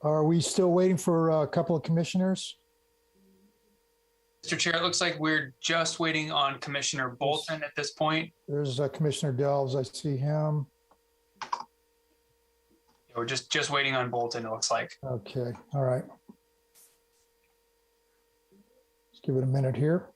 Are we still waiting for a couple of commissioners? Mr. Chair, it looks like we're just waiting on Commissioner Bolton at this point. There's Commissioner Delves. I see him. We're just waiting on Bolton, it looks like. Okay. All right. Let's give it a minute here.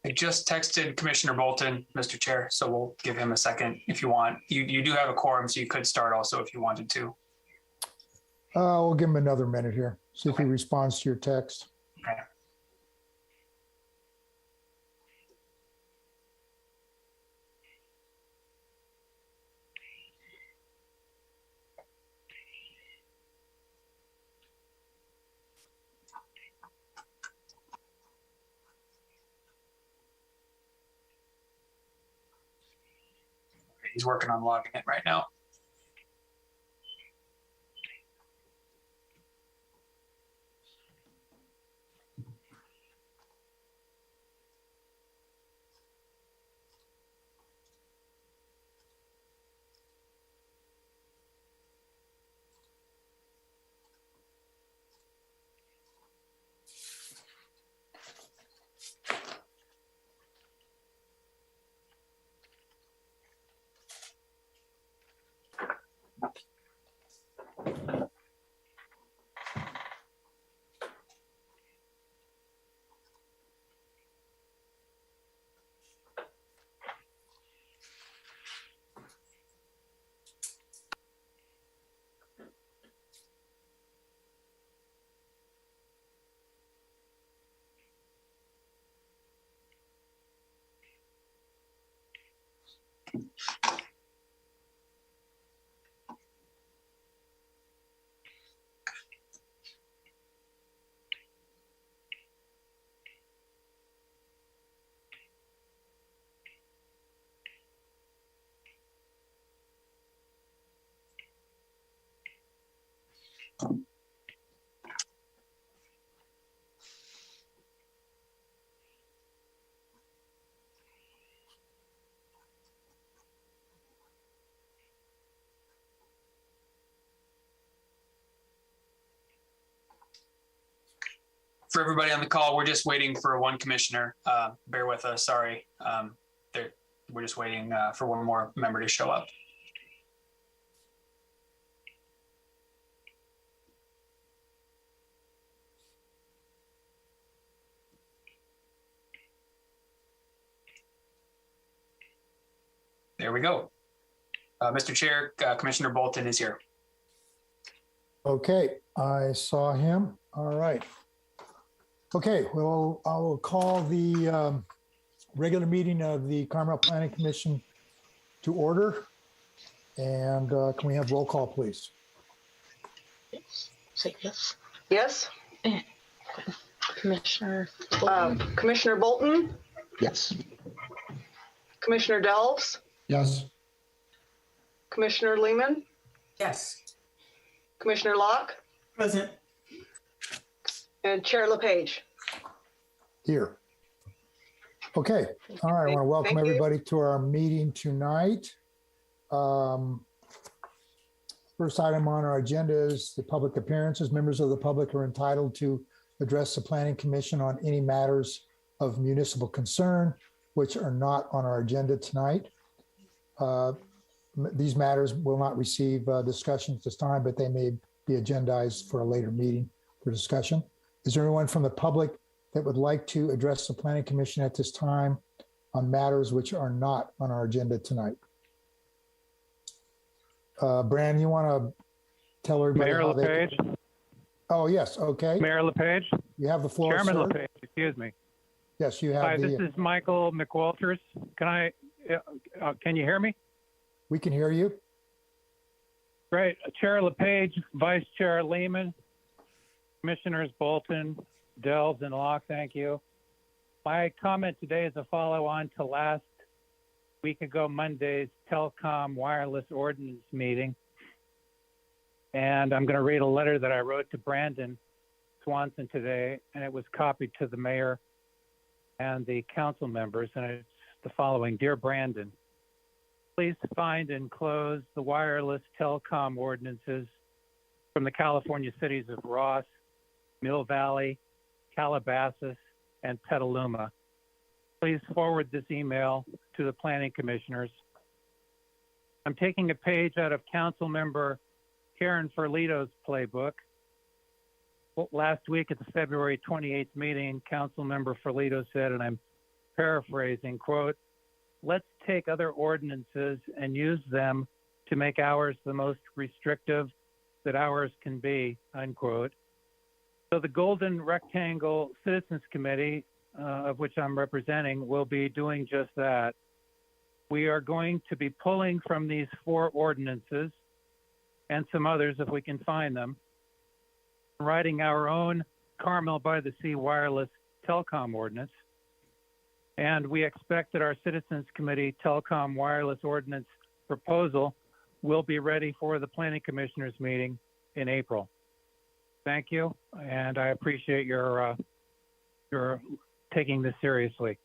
I just texted Commissioner Bolton, Mr. Chair, so we'll give him a second if you want. You do have a quorum, so you could start also if you wanted to. We'll give him another minute here. See if he responds to your text. Okay. He's working on logging it right now. For everybody on the call, we're just waiting for one commissioner. Bear with us, sorry. We're just waiting for one more member to show up. There we go. Mr. Chair, Commissioner Bolton is here. Okay, I saw him. All right. Okay, well, I will call the regular meeting of the Carmel Planning Commission to order. And can we have roll call, please? Say yes. Yes. Commissioner Commissioner Bolton, Yes. Commissioner Delves, Yes. Commissioner Lehman, Yes. Commissioner Locke, Present. and Chair LePage. Here. Okay, all right, I want to welcome Thank you. everybody to our meeting tonight. First item on our agenda is the public appearances. Members of the public are entitled to address the Planning Commission on any matters of municipal concern, which are not on our agenda tonight. These matters will not receive discussion at this time, but they may be agendized for a later meeting for discussion. Is there anyone from the public that would like to address the Planning Commission at this time on matters which are not on our agenda tonight? Brand, you want to tell everybody Mayor how they... LePage, Oh, yes, okay. Mayor LePage, You have the floor, Chairman sir. LePage, excuse me. Yes, you have Hi, this the... is Michael McWalters. Can you hear me? We can hear you. Great. Chair LePage, Vice Chair Lehman, Commissioners Bolton, Delves, and Locke, thank you. My comment today is a follow-on to last week ago Monday's Telecom wireless ordinance meeting. And I'm going to read a letter that I wrote to Brandon Swanson today, and it was copied to the mayor and the council members, and it's the following. Dear Brandon, please find and close the wireless telecom ordinances from the California cities of Ross, Mill Valley, Calabasas, and Petaluma. Please forward this email to the planning commissioners. I'm taking a page out of council member Karen Ferlito's playbook. Well, last week at the February 28th meeting, council member Ferlito said, and I'm paraphrasing, quote, "Let's take other ordinances and use them to make ours the most restrictive that ours can be," unquote. So the Golden Rectangle Citizens Committee, of which I'm representing, will be doing just that. We are going to be pulling from these 4 ordinances and some others if we can find them, writing our own Carmel-by-the-Sea wireless telecom ordinance. And we expect that our Citizens Committee telecom wireless ordinance proposal will be ready for the Planning Commissioners meeting in April. Thank you, and I appreciate your taking this seriously.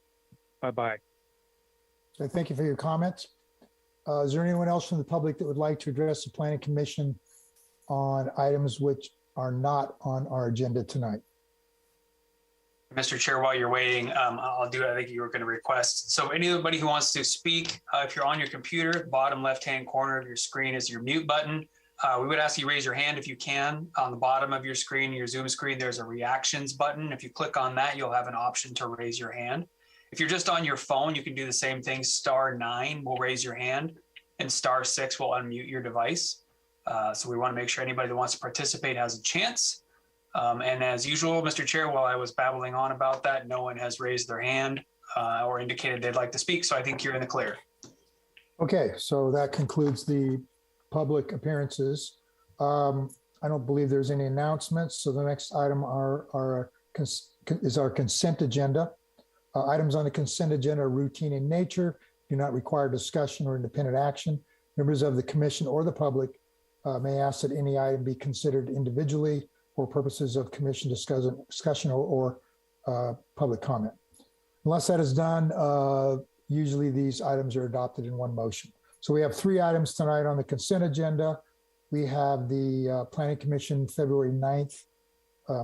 Bye-bye. So thank you for your comments. Is there anyone else from the public that would like to address the Planning Commission on items which are not on our agenda tonight? Mr. Chair, while you're waiting, I'll do it. I think you were going to request. So anybody who wants to speak, if you're on your computer, bottom left-hand corner of your screen is your mute button. We would ask you raise your hand if you can. On the bottom of your screen, your Zoom screen, there's a reactions button. If you click on that, you'll have an option to raise your hand. If you're just on your phone, you can do the same thing. *9 will raise your hand, and *6 will unmute your device. So we want to make sure anybody that wants to participate has a chance. And as usual, Mr. Chair, while I was babbling on about that, no one has raised their hand or indicated they'd like to speak. So I think you're in the clear. Okay, so that concludes the public appearances. I don't believe there's any announcements. So the next item is our consent agenda. Items on the consent agenda are routine in nature, do not require discussion or independent action. Members of the commission or the public may ask that any item be considered individually for purposes of commission discussion or public comment. Unless that is done, usually these items are adopted in one motion. So we have 3 items tonight on the consent agenda. We have the Planning Commission February 9th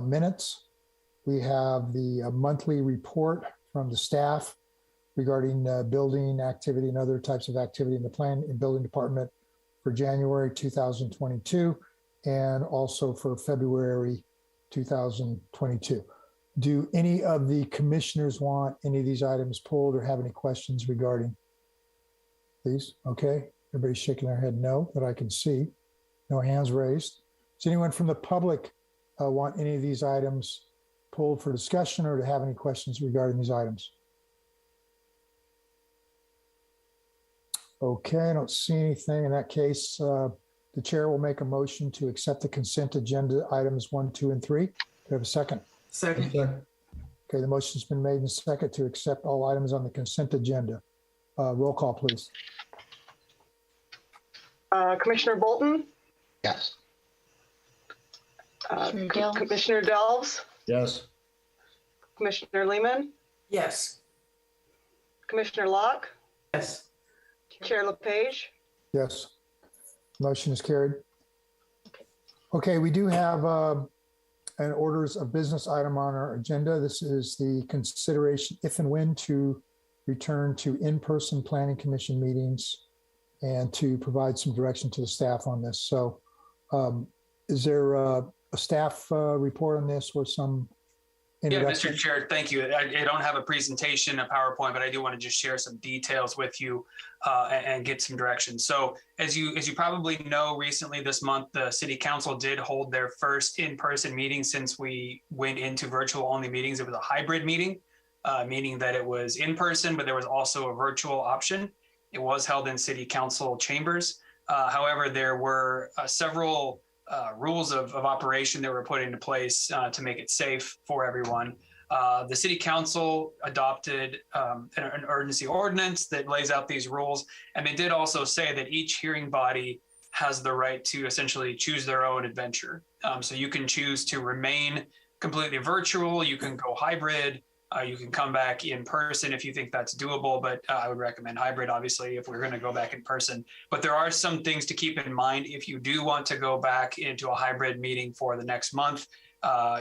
minutes. We have the monthly report from the staff regarding building activity and other types of activity in the plan and building department for January 2022 and also for February 2022. Do any of the commissioners want any of these items pulled or have any questions regarding these? Okay, everybody's shaking their head no, that I can see. No hands raised. Does anyone from the public want any of these items pulled for discussion or to have any questions regarding these items? Okay, I don't see anything. In that case, the chair will make a motion to accept the consent agenda items 1, 2, and 3. Do we have a second? Second. Okay, the motion's been made and second to accept all items on the consent agenda. Roll call, please. Commissioner Bolton, Yes. Commissioner Delves? Commissioner Delves, Yes. Commissioner Lehman, Yes. Commissioner Locke, Yes. Chair LePage. Yes. Motion is carried. Okay, we do have an orders of business item on our agenda. This is the consideration if and when to return to in-person planning commission meetings and to provide some direction to the staff on this. So is there a staff report on this or some Yeah, introduction? Mr. Chair, thank you. I don't have a presentation, a PowerPoint, but I do want to just share some details with you and get some direction. So as you probably know, recently this month, the City Council did hold their first in-person meeting since we went into virtual only meetings. It was a hybrid meeting, meaning that it was in person, but there was also a virtual option. It was held in City Council chambers. However, there were several rules of operation that were put into place to make it safe for everyone. The City Council adopted an urgency ordinance that lays out these rules. And they did also say that each hearing body has the right to essentially choose their own adventure. So you can choose to remain completely virtual, you can go hybrid, you can come back in person if you think that's doable, but I would recommend hybrid, obviously, if we're going to go back in person. But there are some things to keep in mind if you do want to go back into a hybrid meeting for the next month.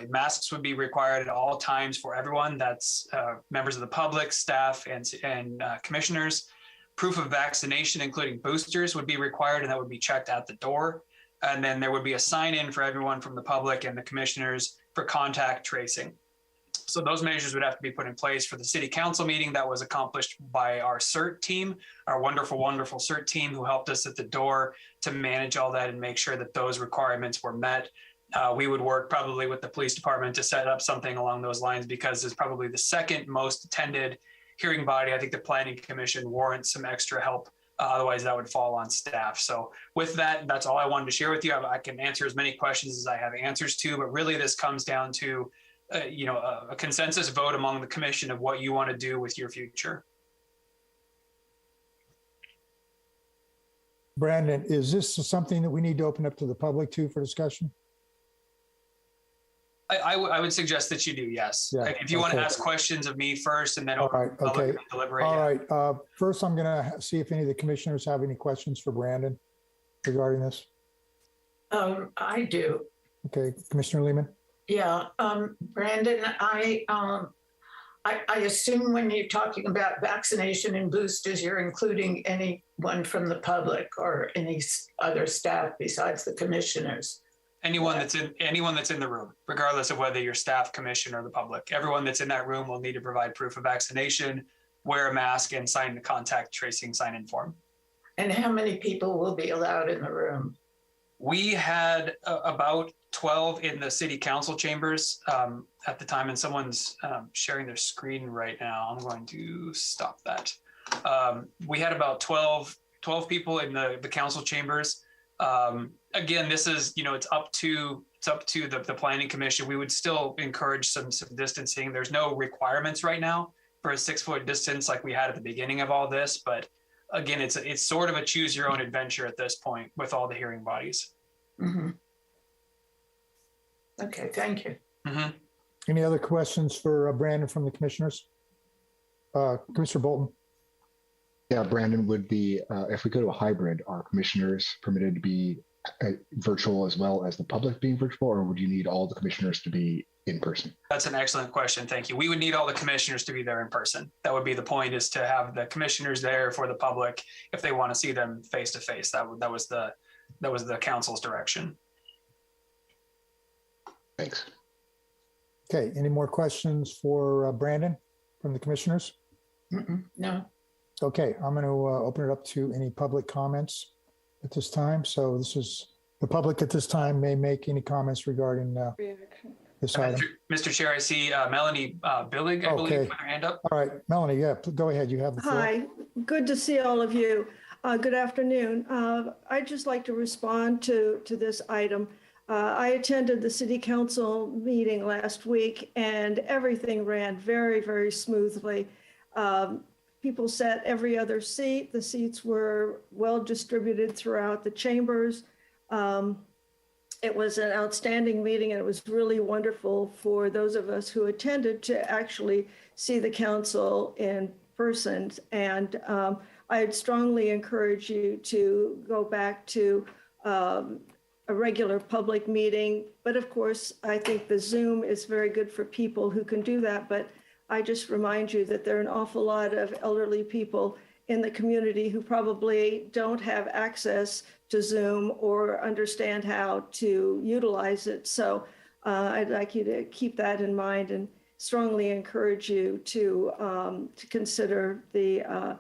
Masks would be required at all times for everyone. That's members of the public, staff, and commissioners. Proof of vaccination, including boosters, would be required, and that would be checked at the door. And then there would be a sign-in for everyone from the public and the commissioners for contact tracing. So those measures would have to be put in place for the City Council meeting. That was accomplished by our CERT team, our wonderful, wonderful CERT team who helped us at the door to manage all that and make sure that those requirements were met. We would work probably with the police department to set up something along those lines because it's probably the second most attended hearing body. I think the Planning Commission warrants some extra help. Otherwise, that would fall on staff. So with that, that's all I wanted to share with you. I can answer as many questions as I have answers to, but really this comes down to a consensus vote among the commission of what you want to do with your future. Brandon, is this something that we need to open up to the public too for discussion? I would suggest that you do, yes. Yeah, If you want to okay. ask questions of me first and then All right, okay. deliberate. All Yeah. right. First, I'm going to see if any of the commissioners have any questions for Brandon regarding this. I do. Okay, Commissioner Lehman? Yeah, Brandon, I assume when you're talking about vaccination and boosters, you're including anyone from the public or any other staff besides the commissioners. Anyone that's in the room, regardless of whether you're staff, commission, or the public. Everyone that's in that room will need to provide proof of vaccination, wear a mask, and sign the contact tracing sign-in form. And how many people will be allowed in the room? We had about 12 in the City Council chambers at the time, and someone's sharing their screen right now. I'm going to stop that. We had about 12 people in the council chambers. Again, this is, it's up to the Planning Commission. We would still encourage some distancing. There's no requirements right now for a 6-foot distance like we had at the beginning of all this, but again, it's sort of a choose your own adventure at this point with all the hearing bodies. Mm-hmm. Okay, thank you. Mm-hmm. Any other questions for Brandon from the commissioners? Commissioner Bolton? Yeah, Brandon, would the, if we go to a hybrid, are commissioners permitted to be virtual as well as the public being virtual, or would you need all the commissioners to be in person? That's an excellent question. Thank you. We would need all the commissioners to be there in person. That would be the point, is to have the commissioners there for the public if they want to see them face to face. That was the council's direction. Thanks. Okay, any more questions for Brandon from the commissioners? No. Okay, I'm going to open it up to any public comments at this time. So this is, the public at this time may make any comments regarding this item. Mr. Chair, I see Melanie Billig, I believe, Okay. put her hand up. All right, Melanie, yeah, go ahead. You have the floor. Hi, good to see all of you. Good afternoon. I'd just like to respond to this item. I attended the City Council meeting last week and everything ran very, very smoothly. People sat every other seat. The seats were well distributed throughout the chambers. It was an outstanding meeting, and it was really wonderful for those of us who attended to actually see the council in person. And I'd strongly encourage you to go back to a regular public meeting. But of course, I think the Zoom is very good for people who can do that. But I just remind you that there are an awful lot of elderly people in the community who probably don't have access to Zoom or understand how to utilize it. So I'd like you to keep that in mind and strongly encourage you to consider the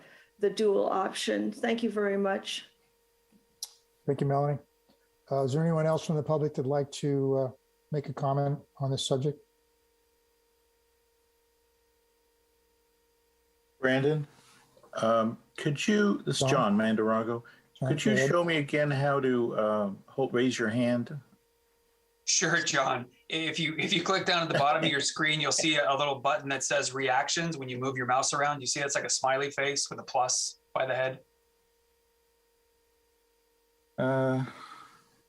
dual option. Thank you very much. Thank you, Melanie. Is there anyone else from the public that'd like to make a comment on this subject? Brandon, this is John Mandarago. Could you show me again how to raise your hand? Sure, John. If you click down at the bottom of your screen, you'll see a little button that says reactions. When you move your mouse around, you see it's like a smiley face with a plus by the head.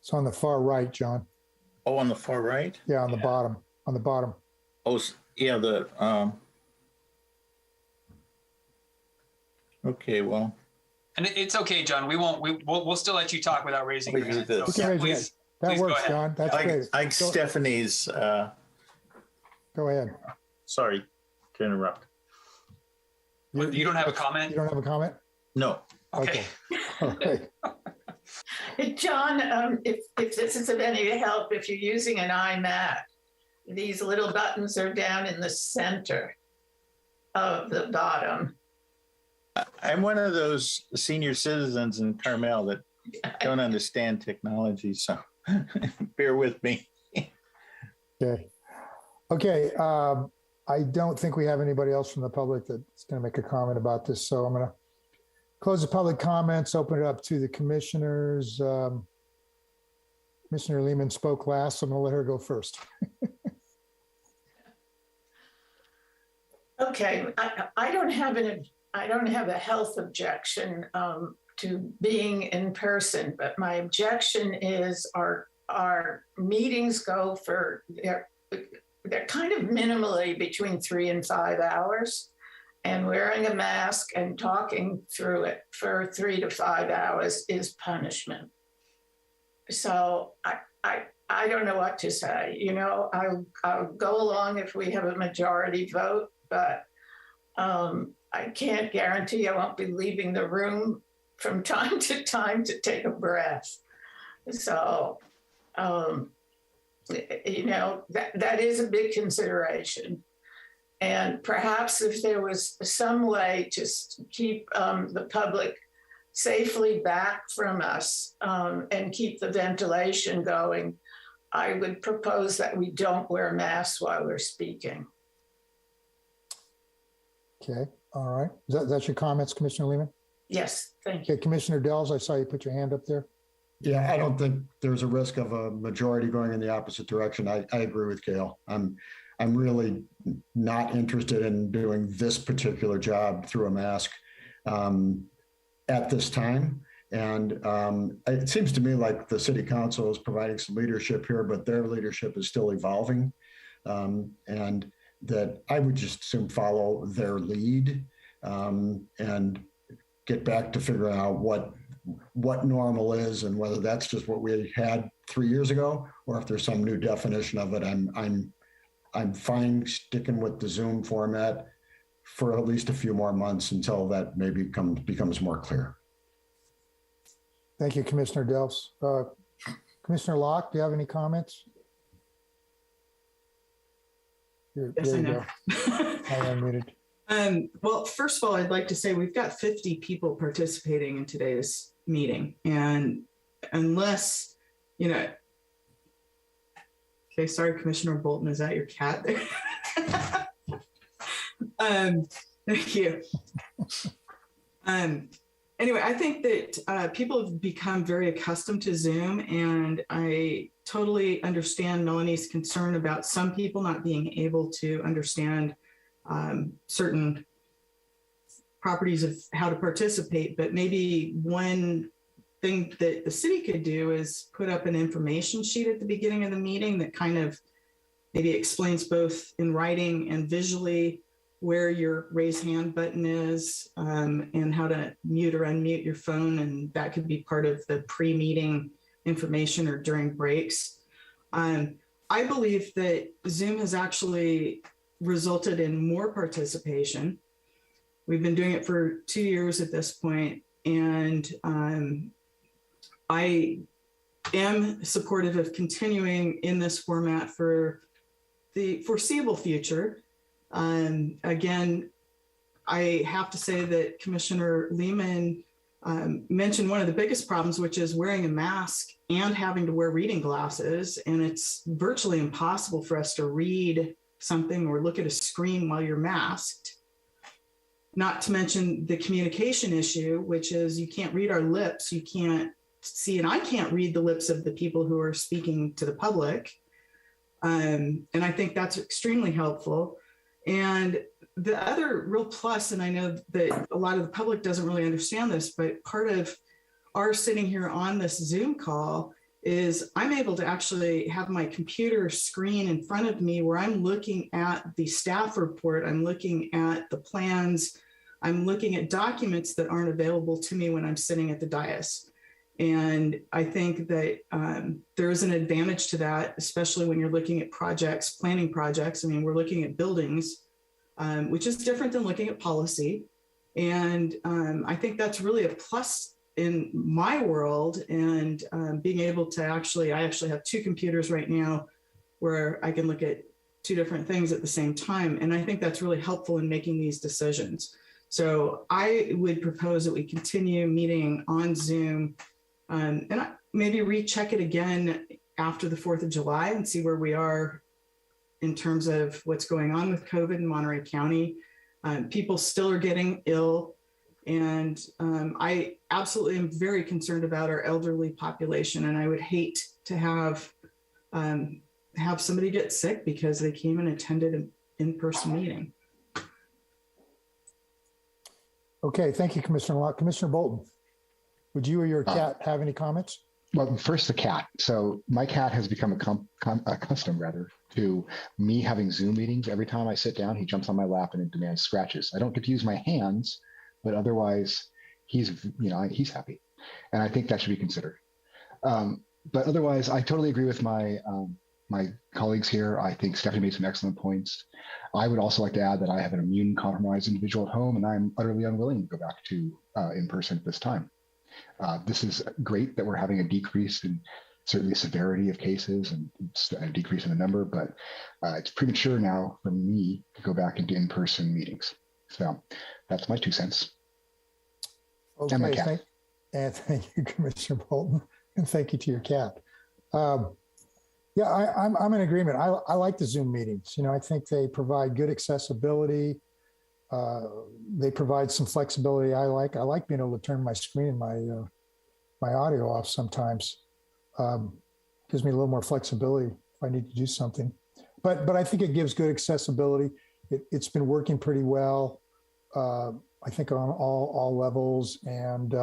It's on the far right, John. Oh, on the far right? Yeah, on the bottom. On the bottom. Oh, yeah. Okay, well. And it's okay, John. We'll still let you talk without raising your hand. This. So, Okay, please that go works, ahead. John. That's great. Like Stephanie's. Go ahead. Sorry to interrupt. You don't have a comment? You don't have a comment? No. Okay. All right. John, if this is of any help, if you're using an iMac, these little buttons are down in the center of the bottom. I'm one of those senior citizens in Carmel that don't understand technology, so bear with me. Okay. I don't think we have anybody else from the public that's going to make a comment about this. So I'm going to close the public comments, open it up to the commissioners. Commissioner Lehman spoke last, so I'm going to let her go first. Okay, I don't have a health objection to being in person, but my objection is our meetings go for, they're kind of minimally between 3 and 5 hours, and wearing a mask and talking through it for 3 to 5 hours is punishment. So I don't know what to say. You know, I'll go along if we have a majority vote, but I can't guarantee I won't be leaving the room from time to time to take a breath. So, you know, that is a big consideration. And perhaps if there was some way to keep the public safely back from us and keep the ventilation going, I would propose that we don't wear masks while we're speaking. Okay. All right. That's your comments, Commissioner Lehman? Yes, thank you. Okay, Commissioner Dells, I saw you put your hand up there. Yeah, I don't think there's a risk of a majority going in the opposite direction. I agree with Gail. I'm really not interested in doing this particular job through a mask at this time. And it seems to me like the city council is providing some leadership here, but their leadership is still evolving. And that I would just assume follow their lead and get back to figuring out what normal is and whether that's just what we had 3 years ago, or if there's some new definition of it. I'm fine sticking with the Zoom format for at least a few more months until that maybe becomes more clear. Thank you, Commissioner Delps. Commissioner Locke, do you have any comments? Yes, I know. I unmuted. Well, first of all, I'd like to say we've got 50 people participating in today's meeting. And unless, you know, okay, sorry, Commissioner Bolton, is that your cat there? Thank you. Anyway, I think that people have become very accustomed to Zoom, and I totally understand Melanie's concern about some people not being able to understand certain properties of how to participate, but maybe one thing that the city could do is put up an information sheet at the beginning of the meeting that kind of maybe explains both in writing and visually where your raise hand button is, and how to mute or unmute your phone. And that could be part of the pre-meeting information or during breaks. I believe that Zoom has actually resulted in more participation. We've been doing it for 2 years at this point, and I am supportive of continuing in this format for the foreseeable future. Again, I have to say that Commissioner Lehman mentioned one of the biggest problems, which is wearing a mask and having to wear reading glasses. And it's virtually impossible for us to read something or look at a screen while you're masked. Not to mention the communication issue, which is you can't read our lips. You can't see, and I can't read the lips of the people who are speaking to the public. And I think that's extremely helpful. And the other real plus, and I know that a lot of the public doesn't really understand this, but part of our sitting here on this Zoom call is I'm able to actually have my computer screen in front of me where I'm looking at the staff report, I'm looking at the plans, I'm looking at documents that aren't available to me when I'm sitting at the dais. And I think that there is an advantage to that, especially when you're looking at projects, planning projects. I mean, we're looking at buildings, which is different than looking at policy. And I think that's really a plus in my world. And being able to I actually have 2 computers right now where I can look at 2 different things at the same time. And I think that's really helpful in making these decisions. So I would propose that we continue meeting on Zoom. And maybe recheck it again after the 4th of July and see where we are in terms of what's going on with COVID in Monterey County. People still are getting ill. And I absolutely am very concerned about our elderly population. And I would hate to have somebody get sick because they came and attended an in-person meeting. Okay, thank you, Commissioner Locke. Commissioner Bolton, would you or your cat have any comments? Well, first the cat. So my cat has become accustomed to me having Zoom meetings. Every time I sit down, he jumps on my lap and it demands scratches. I don't get to use my hands, but otherwise he's happy. And I think that should be considered. But otherwise, I totally agree with my colleagues here. I think Stephanie made some excellent points. I would also like to add that I have an immune compromised individual at home, and I'm utterly unwilling to go back to in person at this time. This is great that we're having a decrease in certainly severity of cases and a decrease in the number, but it's premature now for me to go back into in-person meetings. So that's my 2 cents. Okay, and my cat. Thank you, Commissioner Bolton, and thank you to your cat. Yeah, I'm in agreement. I like the Zoom meetings. You know, I think they provide good accessibility. They provide some flexibility. I like being able to turn my screen and my audio off sometimes. Gives me a little more flexibility if I need to do something. But I think it gives good accessibility. It's been working pretty well. I think on all levels, and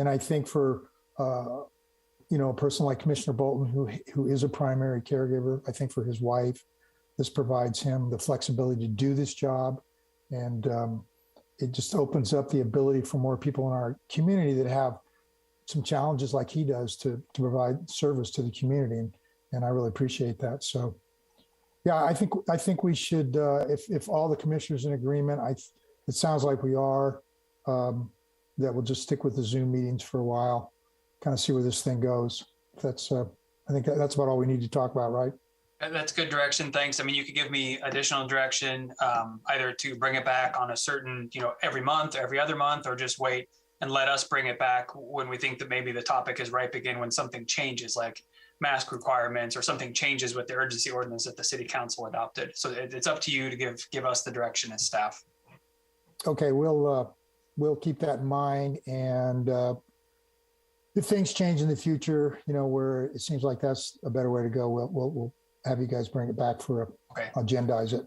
I think for a person like Commissioner Bolton, who is a primary caregiver, I think for his wife, this provides him the flexibility to do this job. And it just opens up the ability for more people in our community that have some challenges like he does to provide service to the community. And I really appreciate that. So, yeah, I think we should, if all the commissioners in agreement, it sounds like we are, that we'll just stick with the Zoom meetings for a while, kind of see where this thing goes. That's, I think that's about all we need to talk about, right? That's good direction. Thanks. I mean, you could give me additional direction, either to bring it back on a certain, every month, every other month, or just wait and let us bring it back when we think that maybe the topic is ripe again, when something changes, like mask requirements or something changes with the urgency ordinance that the city council adopted. So it's up to you to give us the direction as staff. Okay, we'll keep that in mind. And if things change in the future, where it seems like that's a better way to go, we'll have you guys bring it back for agendize it.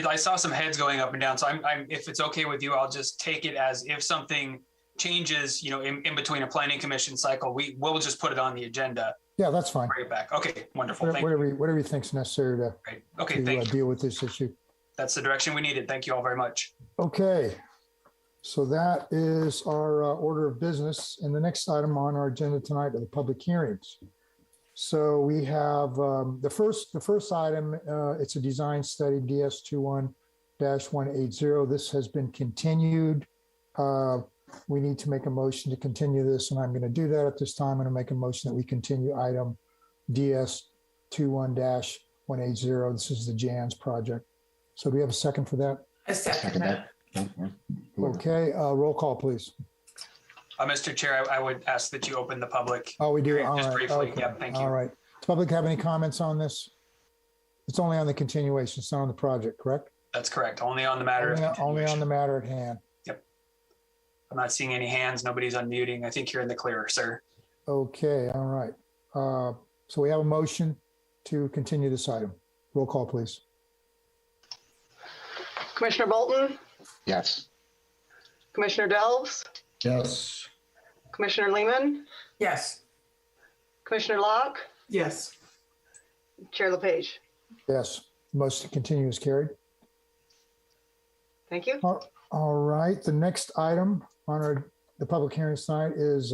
I saw some heads going up and down. So I'm if it's okay with you, I'll just take it as if something changes, in between a planning commission cycle, we'll just put it on the agenda. Yeah, that's fine. Bring it back. Okay, wonderful. Thank you. Whatever you think's necessary to, Great. Okay, thank you. deal with this issue. That's the direction we needed. Thank you all very much. Okay, so that is our order of business. And the next item on our agenda tonight are the public hearings. So we have the first item, it's a design study DS21-180. This has been continued. We need to make a motion to continue this, and I'm going to do that at this time. I'm going to make a motion that we continue item DS21-180. This is the JANS project. So do we have a second for that? I second that. Okay, roll call, please. Mr. Chair, I would ask that you open the public. Oh, we do. hearing All just right. briefly. Okay. Yep, thank you. All right. Does the public have any comments on this? It's only on the continuation. It's not on the project, correct? That's correct. Only on the matter of Only on continuation. the matter at hand. I'm not seeing any hands. Nobody's unmuting. I think you're in the clear, sir. Okay, all right. So we have a motion to continue this item. Roll call, please. Commissioner Bolton, Yes. Commissioner Delves, Yes. Commissioner Lehman, Yes. Commissioner Locke, Yes. Chair LePage. Yes, motion to continue is carried. Thank you. All right, the next item on the public hearing tonight is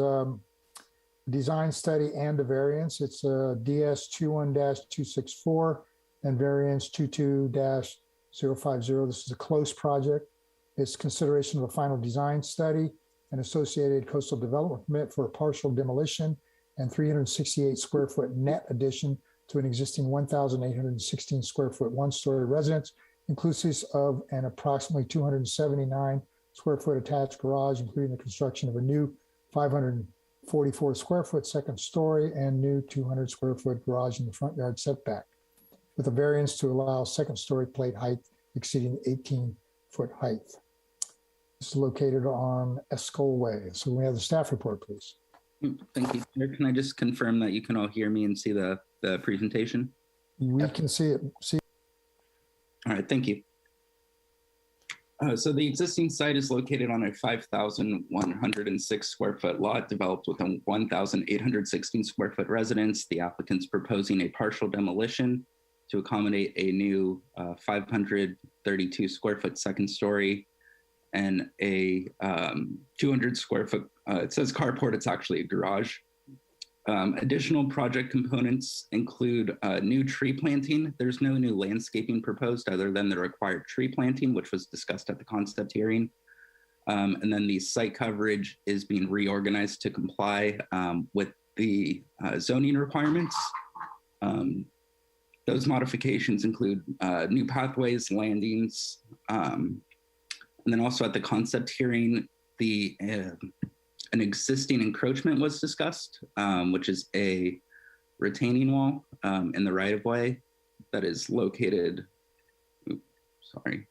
design study and a variance. It's DS21-264 and variance 22-050. This is a close project. It's consideration of a final design study and associated coastal development permit for a partial demolition and 368 square foot net addition to an existing 1,816 square foot one-story residence, inclusive of an approximately 279 square foot attached garage, including the construction of a new 544 square foot second story and new 200 square foot garage in the front yard setback, with a variance to allow second story plate height exceeding 18 foot height. This is located on Escol Way. So we have the staff report, please. Thank you. Mayor, can I just confirm that you can all hear me and see the presentation? We can see it. All right, thank you. So the existing site is located on a 5,106 square foot lot developed with a 1,816 square foot residence. The applicant's proposing a partial demolition to accommodate a new 532 square foot second story and a 200 square foot, it says carport, it's actually a garage. Additional project components include new tree planting. There's no new landscaping proposed other than the required tree planting, which was discussed at the concept hearing. And then the site coverage is being reorganized to comply with the zoning requirements. Those modifications include new pathways, landings, and then also at the concept hearing, an existing encroachment was discussed, which is a retaining wall in the right-of-way that is located, sorry,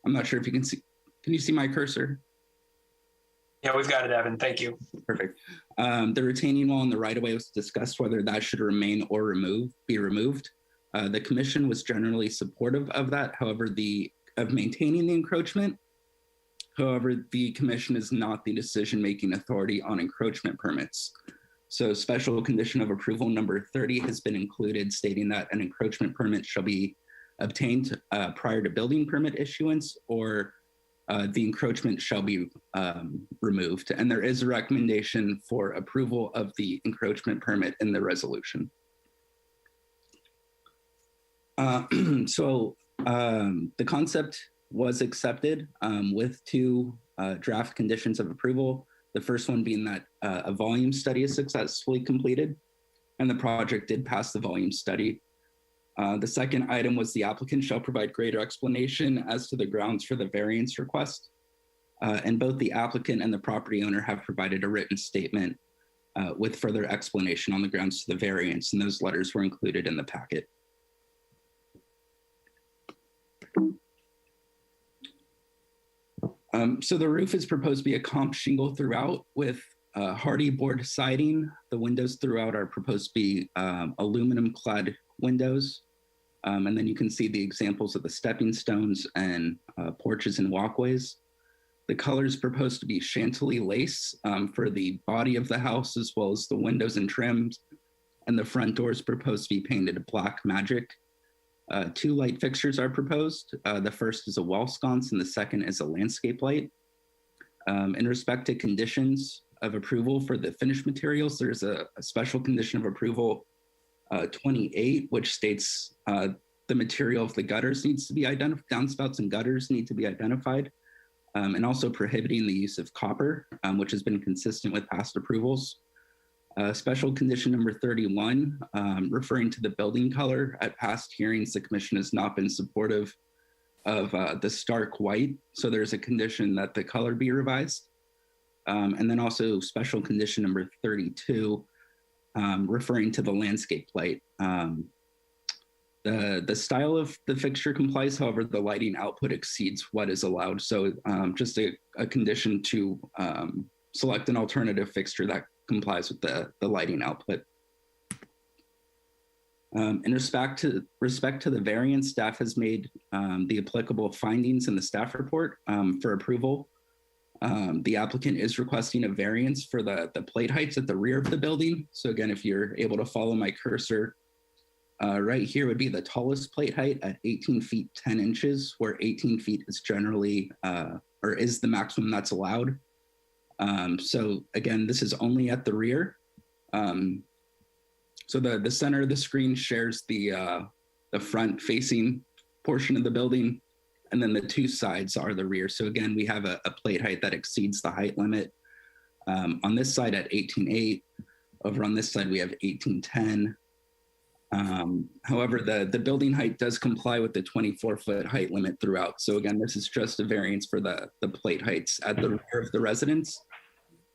I'm not sure if you can see, can you see my cursor? Yeah, we've got it, Evan. Thank you. Perfect. The retaining wall in the right-of-way was discussed whether that should remain or be removed. The commission was generally supportive of that, however, of maintaining the encroachment. However, the commission is not the decision-making authority on encroachment permits. So special condition of approval number 30 has been included, stating that an encroachment permit shall be obtained prior to building permit issuance, or the encroachment shall be removed. And there is a recommendation for approval of the encroachment permit in the resolution. The concept was accepted with two draft conditions of approval. The first one being that a volume study is successfully completed, and the project did pass the volume study. The second item was the applicant shall provide greater explanation as to the grounds for the variance request. And both the applicant and the property owner have provided a written statement with further explanation on the grounds to the variance, and those letters were included in the packet. So the roof is proposed to be a comp shingle throughout with hardy board siding. The windows throughout are proposed to be aluminum clad windows. And then you can see the examples of the stepping stones and porches and walkways. The color is proposed to be Chantilly lace for the body of the house, as well as the windows and trims. And the front door is proposed to be painted black magic. 2 light fixtures are proposed. The first is a wall sconce and the second is a landscape light. In respect to conditions of approval for the finished materials, there's a special condition of approval 28, which states the material of the gutters needs to be identified, downspouts and gutters need to be identified, and also prohibiting the use of copper, which has been consistent with past approvals. Special condition number 31, referring to the building color. At past hearings, the commission has not been supportive of the stark white. So there's a condition that the color be revised. And then also special condition number 32, referring to the landscape light. The style of the fixture complies, however, the lighting output exceeds what is allowed. So just a condition to select an alternative fixture that complies with the lighting output. In respect to the variance, staff has made the applicable findings in the staff report for approval. The applicant is requesting a variance for the plate heights at the rear of the building. So again, if you're able to follow my cursor, right here would be the tallest plate height at 18 feet 10 inches, where 18 feet is generally, or is the maximum that's allowed. So again, this is only at the rear. So the center of the screen shares the front facing portion of the building, and then the 2 sides are the rear. So again, we have a plate height that exceeds the height limit. On this side at 18.8, over on this side we have 18.10. However, the building height does comply with the 24-foot height limit throughout. So again, this is just a variance for the plate heights at the rear of the residence.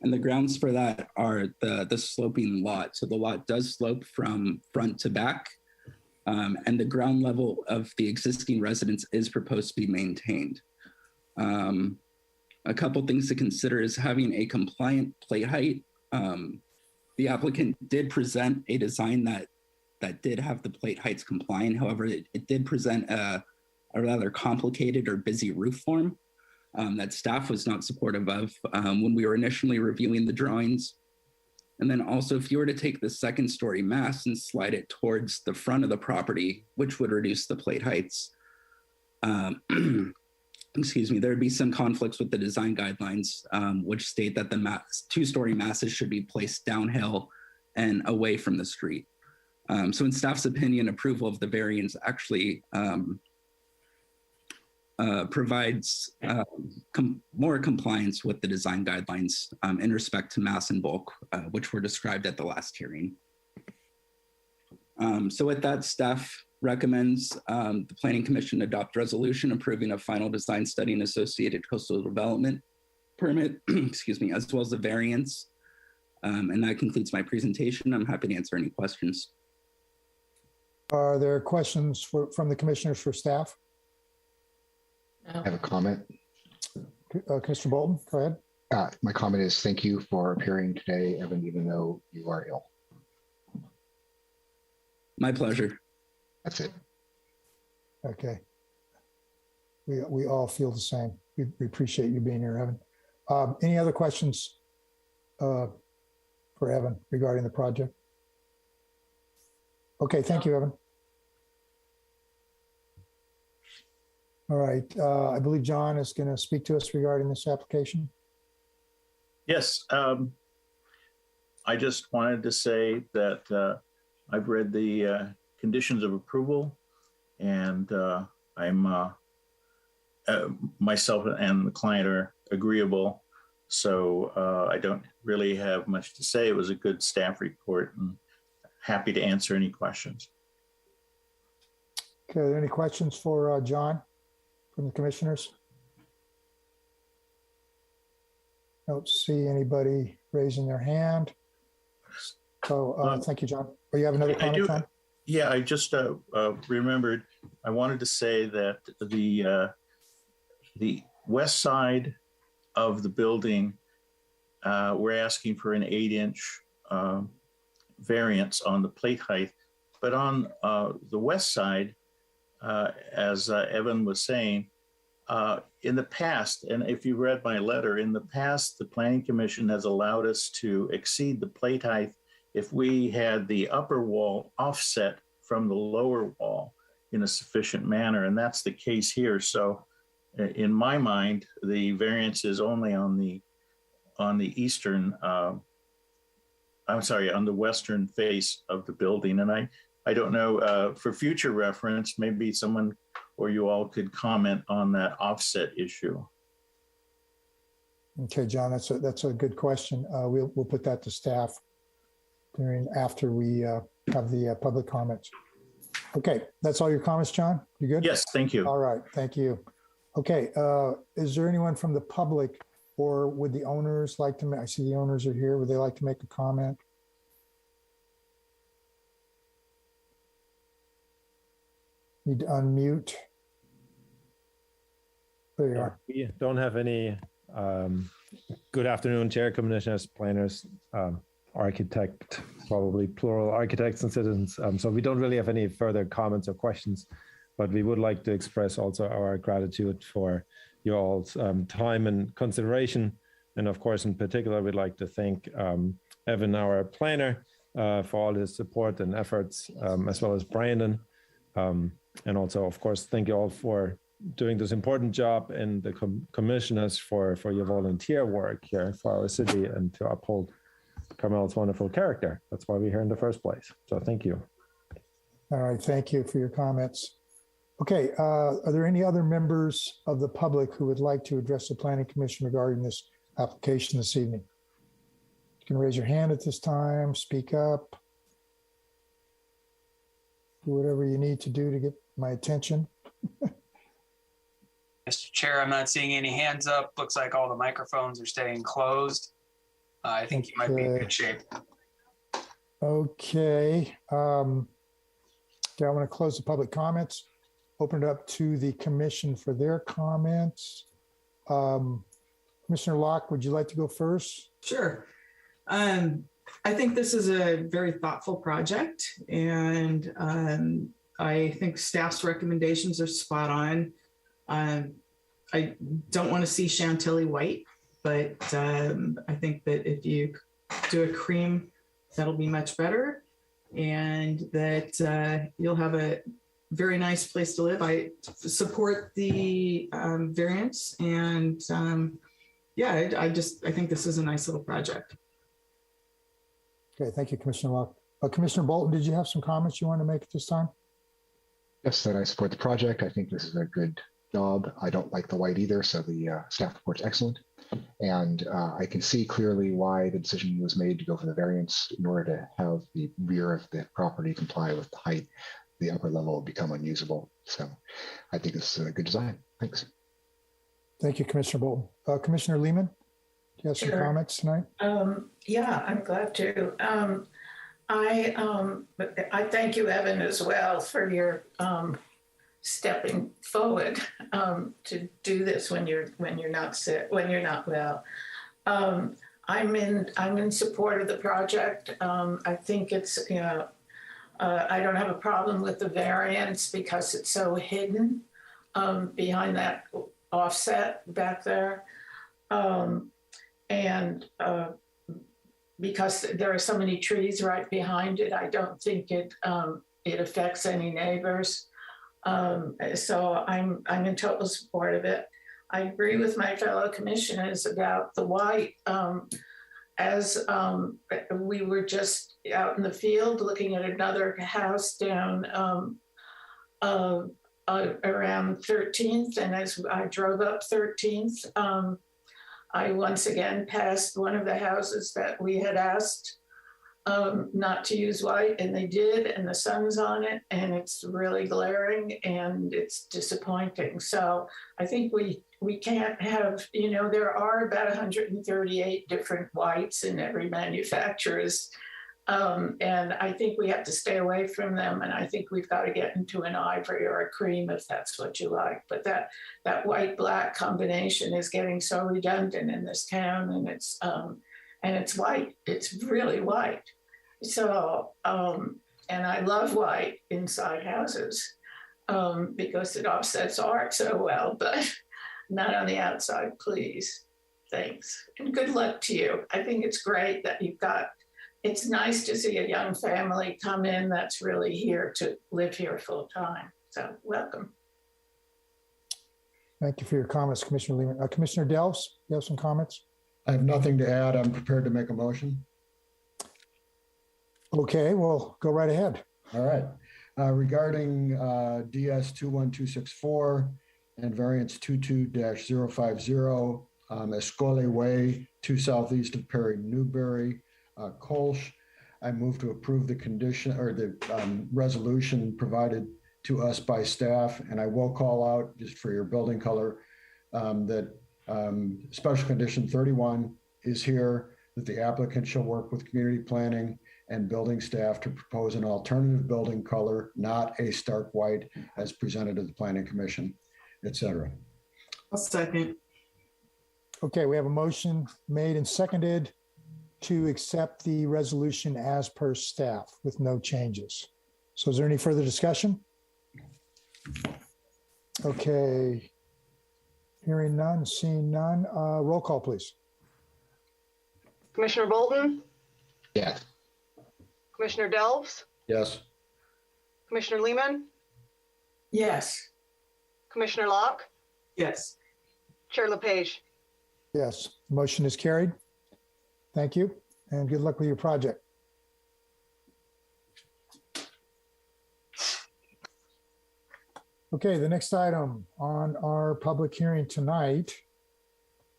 And the grounds for that are the sloping lot. So the lot does slope from front to back, and the ground level of the existing residence is proposed to be maintained. A couple things to consider is having a compliant plate height. The applicant did present a design that did have the plate heights compliant. However, it did present a rather complicated or busy roof form that staff was not supportive of when we were initially reviewing the drawings. And then also, if you were to take the 2nd-story mass and slide it towards the front of the property, which would reduce the plate heights, excuse me, there'd be some conflicts with the design guidelines, which state that the 2-story masses should be placed downhill and away from the street. So in staff's opinion, approval of the variance actually provides more compliance with the design guidelines in respect to mass and bulk, which were described at the last hearing. So with that, staff recommends the Planning Commission adopt resolution approving a final design study and associated coastal development permit, excuse me, as well as the variance. And that concludes my presentation. I'm happy to answer any questions. Are there questions from the commissioners for staff? I have a comment. Commissioner Bolton, go ahead. My comment is thank you for appearing today, Evan, even though you are ill. My pleasure. That's it. Okay. We all feel the same. We appreciate you being here, Evan. Any other questions for Evan regarding the project? Okay, thank you, Evan. All right, I believe John is going to speak to us regarding this application. Yes, I just wanted to say that I've read the conditions of approval, and I'm myself and the client are agreeable. So I don't really have much to say. It was a good staff report, and happy to answer any questions. Okay, are there any questions for John from the commissioners? Don't see anybody raising their hand. So thank you, John. Oh, you have another comment, John? Yeah, I just remembered, I wanted to say that the west side of the building, we're asking for an 8-inch variance on the plate height. But on the west side, as Evan was saying, in the past, and if you read my letter, in the past, the Planning Commission has allowed us to exceed the plate height if we had the upper wall offset from the lower wall in a sufficient manner, and that's the case here. So in my mind, the variance is only on the eastern, on the western face of the building. And I don't know, for future reference, maybe someone or you all could comment on that offset issue. Okay, John, that's a good question. We'll put that to staff after we have the public comments. Okay, that's all your comments, John? You good? Yes, thank you. All right, thank you. Okay, is there anyone from the public, or would the owners like to, I see the owners are here, would they like to make a comment? Need to unmute. There you are. We don't have any, good afternoon, Chair, Commissioners, planners, architect, probably plural architects and citizens. So we don't really have any further comments or questions, but we would like to express also our gratitude for your all's time and consideration. And of course, in particular, we'd like to thank Evan, our planner, for all his support and efforts, as well as Brandon. And also, of course, thank you all for doing this important job, and the commissioners for your volunteer work here for our city and to uphold Carmel's wonderful character. That's why we're here in the first place. So thank you. All right, thank you for your comments. Okay, are there any other members of the public who would like to address the Planning Commission regarding this application this evening? You can raise your hand at this time, speak up, do whatever you need to do to get my attention. Mr. Chair, I'm not seeing any hands up. Looks like all the microphones are staying closed. I think you might be in good shape. Okay. I want to close the public comments, open it up to the commission for their comments. Commissioner Locke, would you like to go first? Sure. I think this is a very thoughtful project, and I think staff's recommendations are spot on. I don't want to see Chantilly white, but I think that if you do a cream, that'll be much better, and that you'll have a very nice place to live. I support the variance, and yeah, I think this is a nice little project. Okay, thank you, Commissioner Locke. Commissioner Bolton, did you have some comments you want to make at this time? Yes, that I support the project. I think this is a good job. I don't like the white either, so the staff report's excellent. And I can see clearly why the decision was made to go for the variance in order to have the rear of the property comply with the height. The upper level will become unusable. So I think this is a good design. Thanks. Thank you, Commissioner Bolton. Commissioner Lehman, do you have some comments tonight? Yeah, I'm glad to. I thank you, Evan, as well, for your stepping forward to do this when you're not sick, when you're not well. I'm in support of the project. I think it's, I don't have a problem with the variance because it's so hidden behind that offset back there. Because there are so many trees right behind it, I don't think it affects any neighbors. So I'm in total support of it. I agree with my fellow commissioners about the white. As we were just out in the field looking at another house down around 13th, and as I drove up 13th, I once again passed one of the houses that we had asked not to use white, and they did, and the sun's on it, and it's really glaring, and it's disappointing. So I think we can't have, there are about 138 different whites in every manufacturer's, and I think we have to stay away from them, and I think we've got to get into an ivory or a cream if that's what you like. But that white-black combination is getting so redundant in this town, and it's white. It's really white. So, and I love white inside houses because it offsets art so well. But not on the outside, please. Thanks. And good luck to you. I think it's great that it's nice to see a young family come in that's really here to live here full time. So welcome. Thank you for your comments, Commissioner Lehman. Commissioner Delves, you have some comments? I have nothing to add. I'm prepared to make a motion. Okay, well, go right ahead. All right. Regarding DS 21264 and variance 22-050, Escole Way, 2 southeast of Perry Newberry, Kolsch. I move to approve the condition or the resolution provided to us by staff. And I will call out, just for your building color, that special condition 31 is here, that the applicant shall work with community planning and building staff to propose an alternative building color, not a stark white as presented to the Planning Commission, et cetera. I'll second. Okay, we have a motion made and seconded to accept the resolution as per staff with no changes. So is there any further discussion? Okay. Hearing none, seeing none. Roll call, please. Commissioner Bolton, Yes. Commissioner Delves, Yes. Commissioner Lehman, Yes. Commissioner Locke, Yes. Chair LePage. Yes, motion is carried. Thank you, and good luck with your project. Okay, the next item on our public hearing tonight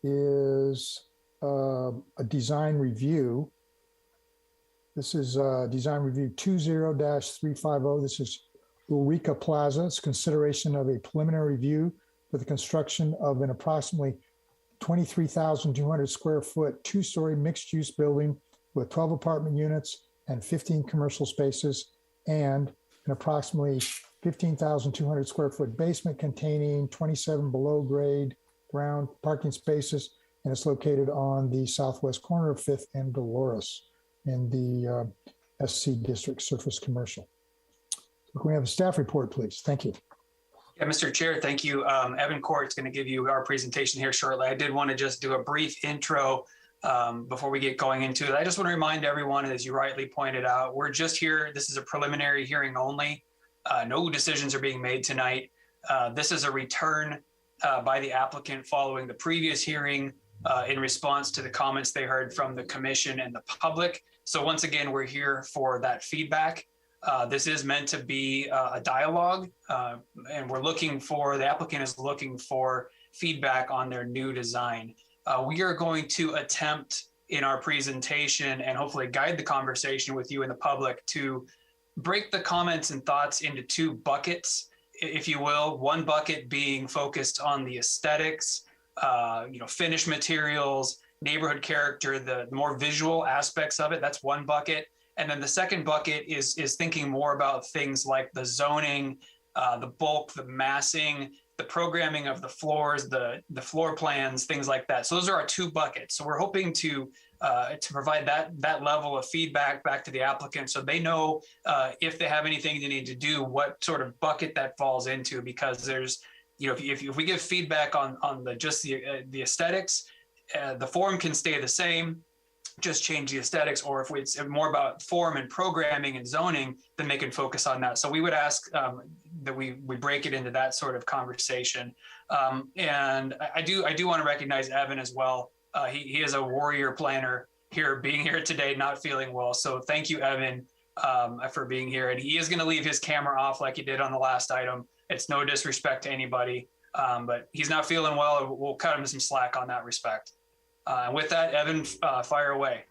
is a design review. This is design review 20-350. This is Ulrika Plaza. It's consideration of a preliminary review for the construction of an approximately 23,200 square foot, 2-story mixed-use building with 12 apartment units and 15 commercial spaces, and an approximately 15,200 square foot basement containing 27 below grade ground parking spaces. And it's located on the southwest corner of 5th and Dolores in the SC District Surface Commercial. Can we have a staff report, please? Thank you. Yeah, Mr. Chair, thank you. Evan Court's going to give you our presentation here shortly. I did want to just do a brief intro before we get going into it. I just want to remind everyone, as you rightly pointed out, we're just here. This is a preliminary hearing only. No decisions are being made tonight. This is a return by the applicant following the previous hearing in response to the comments they heard from the commission and the public. So once again, we're here for that feedback. This is meant to be a dialogue, and the applicant is looking for feedback on their new design. We are going to attempt in our presentation and hopefully guide the conversation with you and the public to break the comments and thoughts into 2 buckets, if you will. One bucket being focused on the aesthetics, finished materials, neighborhood character, the more visual aspects of it. That's one bucket. And then the second bucket is thinking more about things like the zoning, the bulk, the massing, the programming of the floors, the floor plans, things like that. So those are our 2 buckets. So we're hoping to provide that level of feedback back to the applicant so they know if they have anything they need to do, what sort of bucket that falls into, because there's, if we give feedback on the aesthetics, the form can stay the same, just change the aesthetics, or if it's more about form and programming and zoning, then they can focus on that. So we would ask that we break it into that sort of conversation. And I do want to recognize Evan as well. He is a warrior planner here, being here today, not feeling well. So thank you, Evan, for being here. And he is going to leave his camera off like he did on the last item. It's no disrespect to anybody, but he's not feeling well. We'll cut him some slack on that respect. With that, Evan, fire away.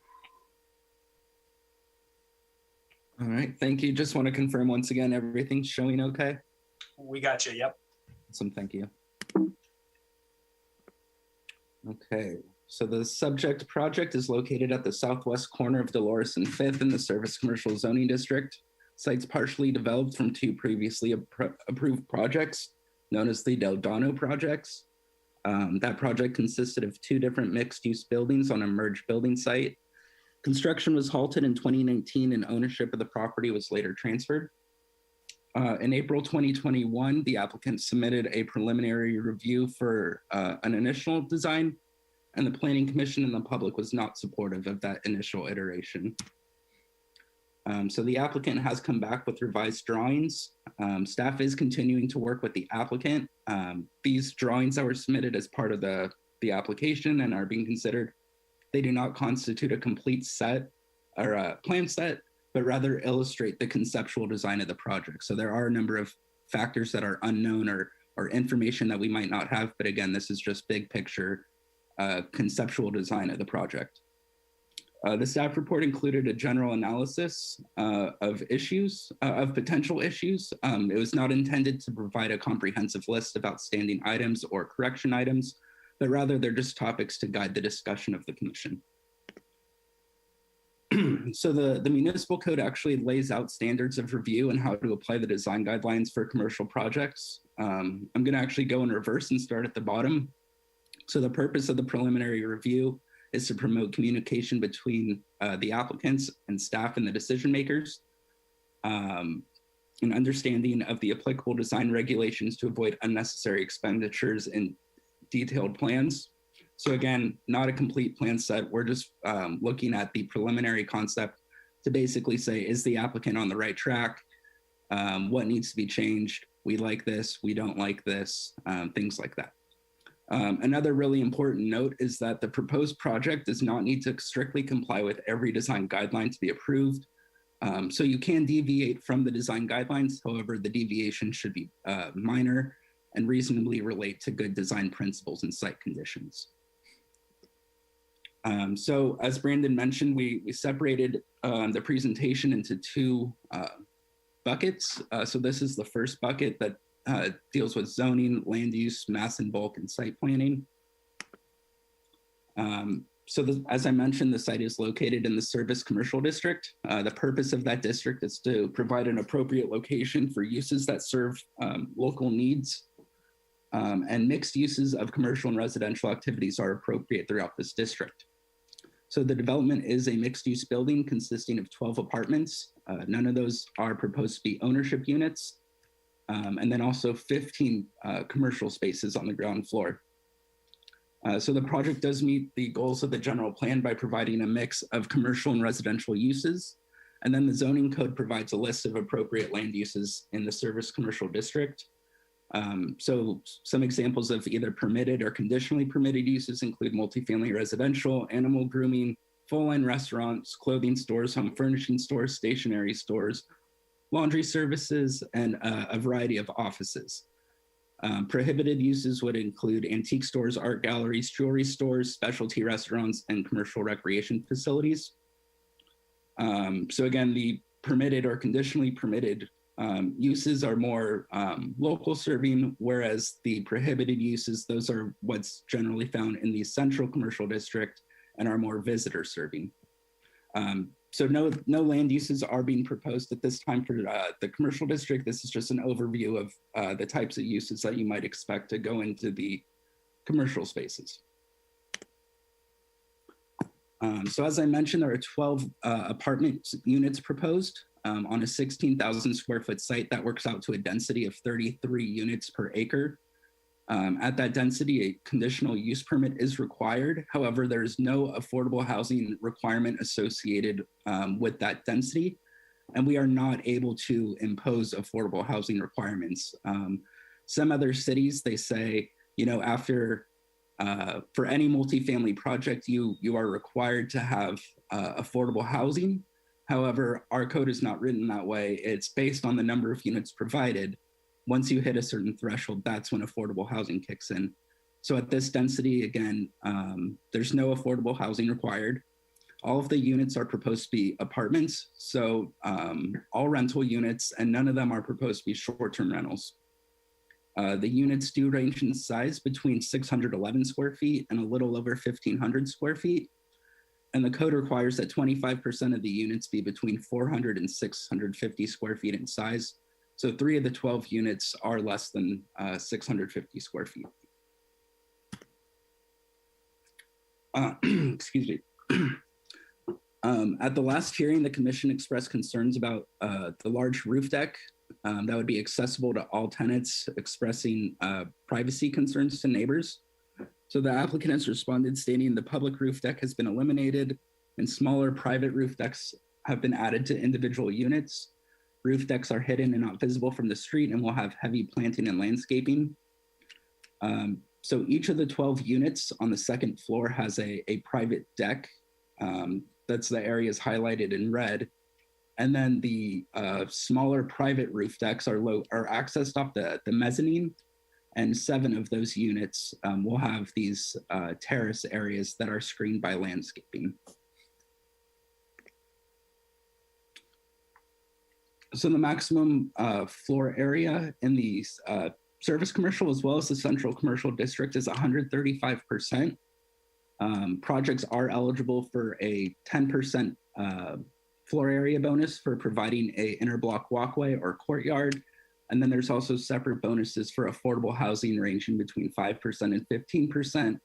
All right, thank you. Just want to confirm once again, everything's showing okay? We got you, yep. Awesome, thank you. Okay, so the subject project is located at the southwest corner of Dolores and 5th in the Service Commercial Zoning District. Site's partially developed from 2 previously approved projects, known as the Del Dono projects. That project consisted of 2 different mixed-use buildings on a merged building site. Construction was halted in 2019 and ownership of the property was later transferred. In April 2021, the applicant submitted a preliminary review for an initial design, and the Planning Commission and the public was not supportive of that initial iteration. So the applicant has come back with revised drawings. Staff is continuing to work with the applicant. These drawings that were submitted as part of the application and are being considered, they do not constitute a complete set or a plan set, but rather illustrate the conceptual design of the project. So there are a number of factors that are unknown or information that we might not have. But again, this is just big picture conceptual design of the project. The staff report included a general analysis of issues, of potential issues. It was not intended to provide a comprehensive list of outstanding items or correction items, but rather they're just topics to guide the discussion of the commission. So the municipal code actually lays out standards of review and how to apply the design guidelines for commercial projects. I'm going to actually go in reverse and start at the bottom. So the purpose of the preliminary review is to promote communication between the applicants and staff and the decision makers, an understanding of the applicable design regulations to avoid unnecessary expenditures in detailed plans. So again, not a complete plan set. We're just looking at the preliminary concept to basically say, is the applicant on the right track? What needs to be changed? We like this, we don't like this, things like that. Another really important note is that the proposed project does not need to strictly comply with every design guideline to be approved. So you can deviate from the design guidelines. However, the deviation should be minor and reasonably relate to good design principles and site conditions. So as Brandon mentioned, we separated the presentation into two buckets. So this is the first bucket that deals with zoning, land use, mass and bulk, and site planning. As I mentioned, the site is located in the Service Commercial District. The purpose of that district is to provide an appropriate location for uses that serve local needs, and mixed uses of commercial and residential activities are appropriate throughout this district. So the development is a mixed use building consisting of 12 apartments. None of those are proposed to be ownership units. And then also 15 commercial spaces on the ground floor. So the project does meet the goals of the general plan by providing a mix of commercial and residential uses. And then the zoning code provides a list of appropriate land uses in the Service Commercial District. So some examples of either permitted or conditionally permitted uses include multifamily residential, animal grooming, full-line restaurants, clothing stores, home furnishing stores, stationery stores, laundry services, and a variety of offices. Prohibited uses would include antique stores, art galleries, jewelry stores, specialty restaurants, and commercial recreation facilities. So again, the permitted or conditionally permitted uses are more local serving, whereas the prohibited uses, those are what's generally found in the Central Commercial District and are more visitor serving. So no land uses are being proposed at this time for the commercial district. This is just an overview of the types of uses that you might expect to go into the commercial spaces. So as I mentioned, there are 12 apartment units proposed on a 16,000 square foot site that works out to a density of 33 units per acre. At that density, a conditional use permit is required. However, there is no affordable housing requirement associated with that density, and we are not able to impose affordable housing requirements. Some other cities, they say, you know, after for any multifamily project, you are required to have affordable housing. However, our code is not written that way. It's based on the number of units provided. Once you hit a certain threshold, that's when affordable housing kicks in. So at this density, again, there's no affordable housing required. All of the units are proposed to be apartments. So all rental units, and none of them are proposed to be short-term rentals. The units do range in size between 611 square feet and a little over 1,500 square feet. And the code requires that 25% of the units be between 400 and 650 square feet in size. So 3 of the 12 units are less than 650 square feet. Excuse me. At the last hearing, the commission expressed concerns about the large roof deck that would be accessible to all tenants expressing privacy concerns to neighbors. So the applicant has responded stating the public roof deck has been eliminated and smaller private roof decks have been added to individual units. Roof decks are hidden and not visible from the street and will have heavy planting and landscaping. So each of the 12 units on the second floor has a private deck. That's the areas highlighted in red. And then the smaller private roof decks are accessed off the mezzanine. And 7 of those units will have these terrace areas that are screened by landscaping. So the maximum floor area in the service commercial as well as the central commercial district is 135%. Projects are eligible for a 10% floor area bonus for providing a interblock walkway or courtyard. And then there's also separate bonuses for affordable housing ranging between 5% and 15%,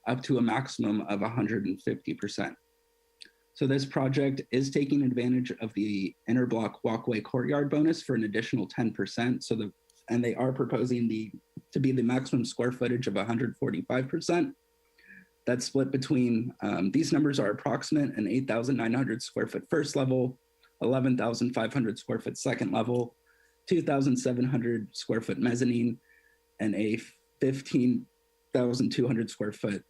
up to a maximum of 150%. So this project is taking advantage of the interblock walkway courtyard bonus for an additional 10%. And they are proposing to be the maximum square footage of 145%. That's split between, these numbers are approximate, an 8,900 square foot first level, 11,500 square foot second level, 2,700 square foot mezzanine, and a 15,200 square foot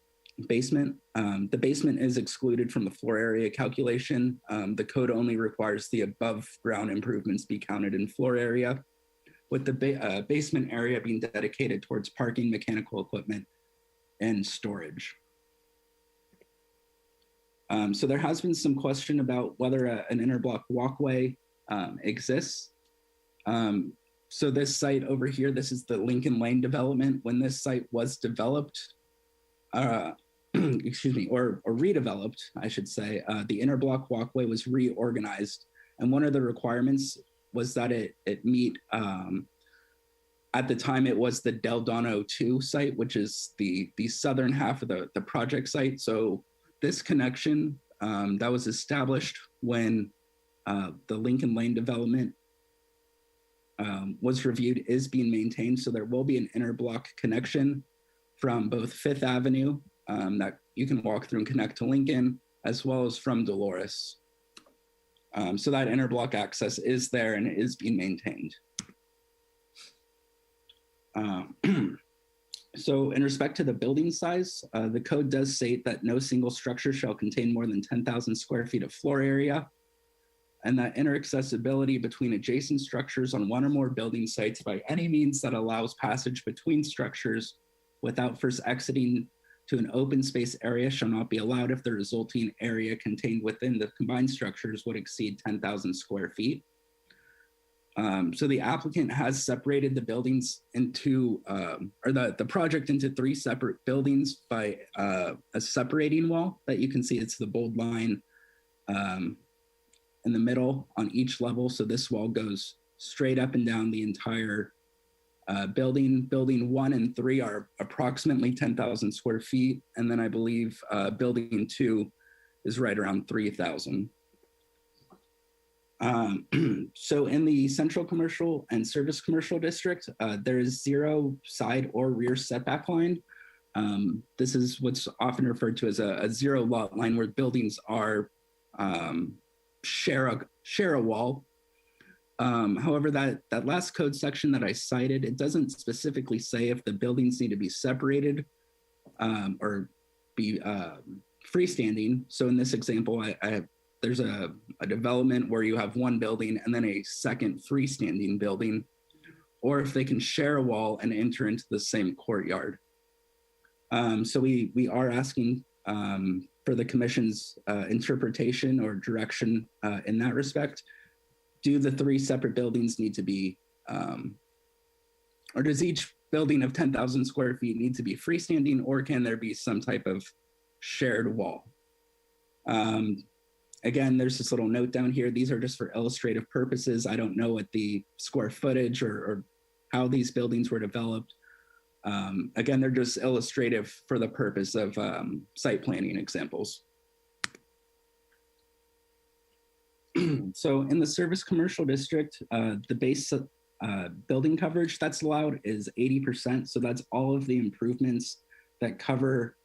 basement. The basement is excluded from the floor area calculation. The code only requires the above ground improvements be counted in floor area, with the basement area being dedicated towards parking, mechanical equipment, and storage. So there has been some question about whether an interblock walkway exists. So this site over here, this is the Lincoln Lane development. When this site was developed, excuse me, or redeveloped, I should say, the interblock walkway was reorganized. And one of the requirements was that it meet, at the time it was the Del Dono 2 site, which is the southern half of the project site. So this connection that was established when the Lincoln Lane development was reviewed is being maintained. So there will be an interblock connection from both Fifth Avenue that you can walk through and connect to Lincoln, as well as from Dolores. So that interblock access is there and it is being maintained. So in respect to the building size, the code does state that no single structure shall contain more than 10,000 square feet of floor area, and that interaccessibility between adjacent structures on one or more building sites by any means that allows passage between structures without first exiting to an open space area shall not be allowed if the resulting area contained within the combined structures would exceed 10,000 square feet. So the applicant has separated the buildings into, or the project into 3 separate buildings by a separating wall that you can see. It's the bold line in the middle on each level. So this wall goes straight up and down the entire building. Building 1 and 3 are approximately 10,000 square feet. And then I believe building 2 is right around 3,000. So in the central commercial and service commercial district, there is 0 side or rear setback line. This is what's often referred to as a 0 lot line, where buildings are share a wall. However, that last code section that I cited, it doesn't specifically say if the buildings need to be separated or be freestanding. So in this example, there's a development where you have one building and then a second freestanding building, or if they can share a wall and enter into the same courtyard. So we are asking for the commission's interpretation or direction in that respect. Do the 3 separate buildings need to be, or does each building of 10,000 square feet need to be freestanding, or can there be some type of shared wall? Again, there's this little note down here. These are just for illustrative purposes. I don't know what the square footage or how these buildings were developed. Again, they're just illustrative for the purpose of site planning examples. So in the service commercial district, the building coverage that's allowed is 80%. So that's all of the improvements that cover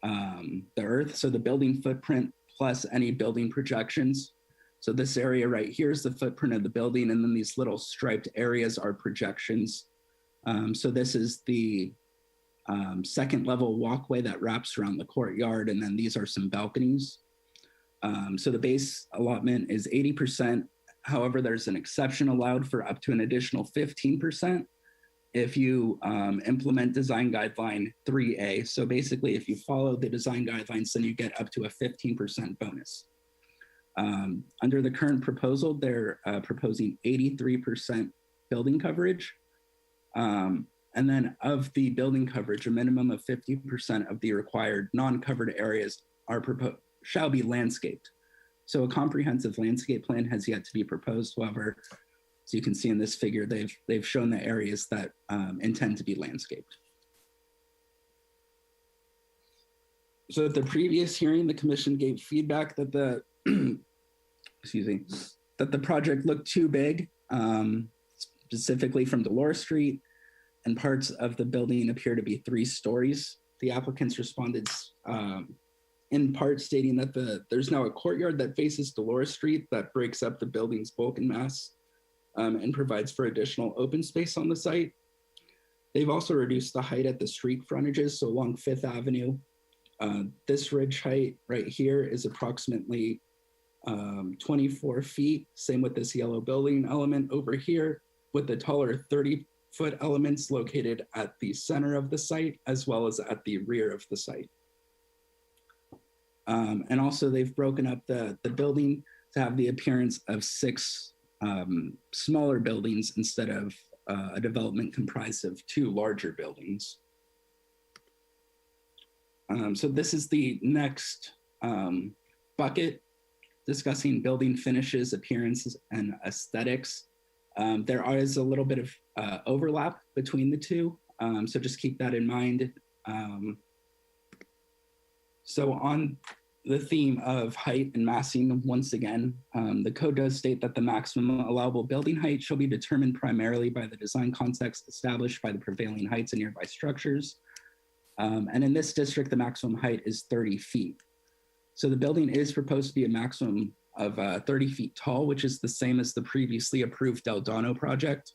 the earth. So the building footprint plus any building projections. So this area right here is the footprint of the building, and then these little striped areas are projections. So this is the second level walkway that wraps around the courtyard, and then these are some balconies. So the base allotment is 80%. However, there's an exception allowed for up to an additional 15% if you implement design guideline 3A. So basically, if you follow the design guidelines, then you get up to a 15% bonus. Under the current proposal, they're proposing 83% building coverage. And then of the building coverage, a minimum of 50% of the required non-covered areas shall be landscaped. So a comprehensive landscape plan has yet to be proposed. However, as you can see in this figure, they've shown the areas that intend to be landscaped. So at the previous hearing, the commission gave feedback that the that the project looked too big, specifically from Dolores Street, and parts of the building appear to be 3 stories. The applicants responded in part stating that there's now a courtyard that faces Dolores Street that breaks up the building's bulk and mass and provides for additional open space on the site. They've also reduced the height at the street frontages. So along 5th Avenue, this ridge height right here is approximately 24 feet. Same with this yellow building element over here, with the taller 30-foot elements located at the center of the site, as well as at the rear of the site. And also they've broken up the building to have the appearance of 6 smaller buildings instead of a development comprised of 2 larger buildings. So this is the next bucket, discussing building finishes, appearances, and aesthetics. There is a little bit of overlap between the two, so just keep that in mind. So on the theme of height and massing, once again, the code does state that the maximum allowable building height shall be determined primarily by the design context established by the prevailing heights of nearby structures. And in this district, the maximum height is 30 feet. So the building is proposed to be a maximum of 30 feet tall, which is the same as the previously approved Del Dono project.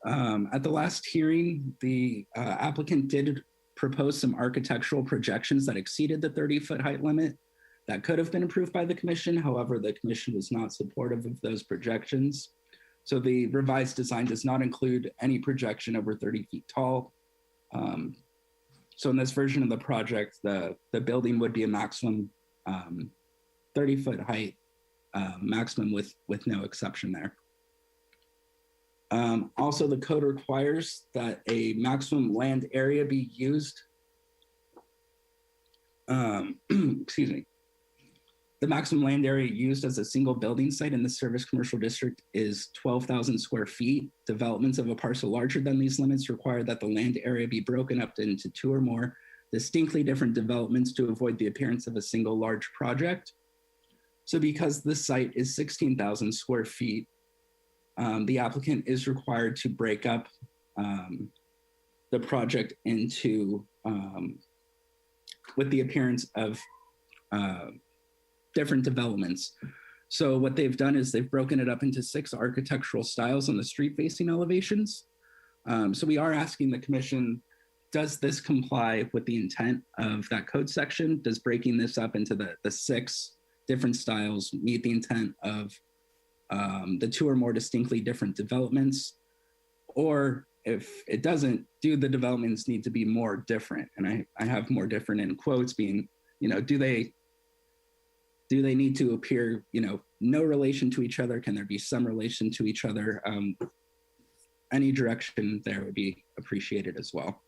At the last hearing, the applicant did propose some architectural projections that exceeded the 30-foot height limit that could have been approved by the commission. However, the commission was not supportive of those projections. So the revised design does not include any projection over 30 feet tall. So in this version of the project, the building would be a maximum 30-foot height, maximum with no exception there. Also, the code requires that a maximum land area be used. Excuse me. The maximum land area used as a single building site in the service commercial district is 12,000 square feet. Developments of a parcel larger than these limits require that the land area be broken up into 2 or more distinctly different developments to avoid the appearance of a single large project. So because this site is 16,000 square feet, the applicant is required to break up the project into, with the appearance of different developments. So what they've done is they've broken it up into 6 architectural styles on the street facing elevations. So we are asking the commission, does this comply with the intent of that code section? Does breaking this up into the 6 different styles meet the intent of the 2 or more distinctly different developments? Or if it doesn't, do the developments need to be more different? And I have more different in quotes being, do they need to appear, no relation to each other? Can there be some relation to each other? Any direction there would be appreciated as well.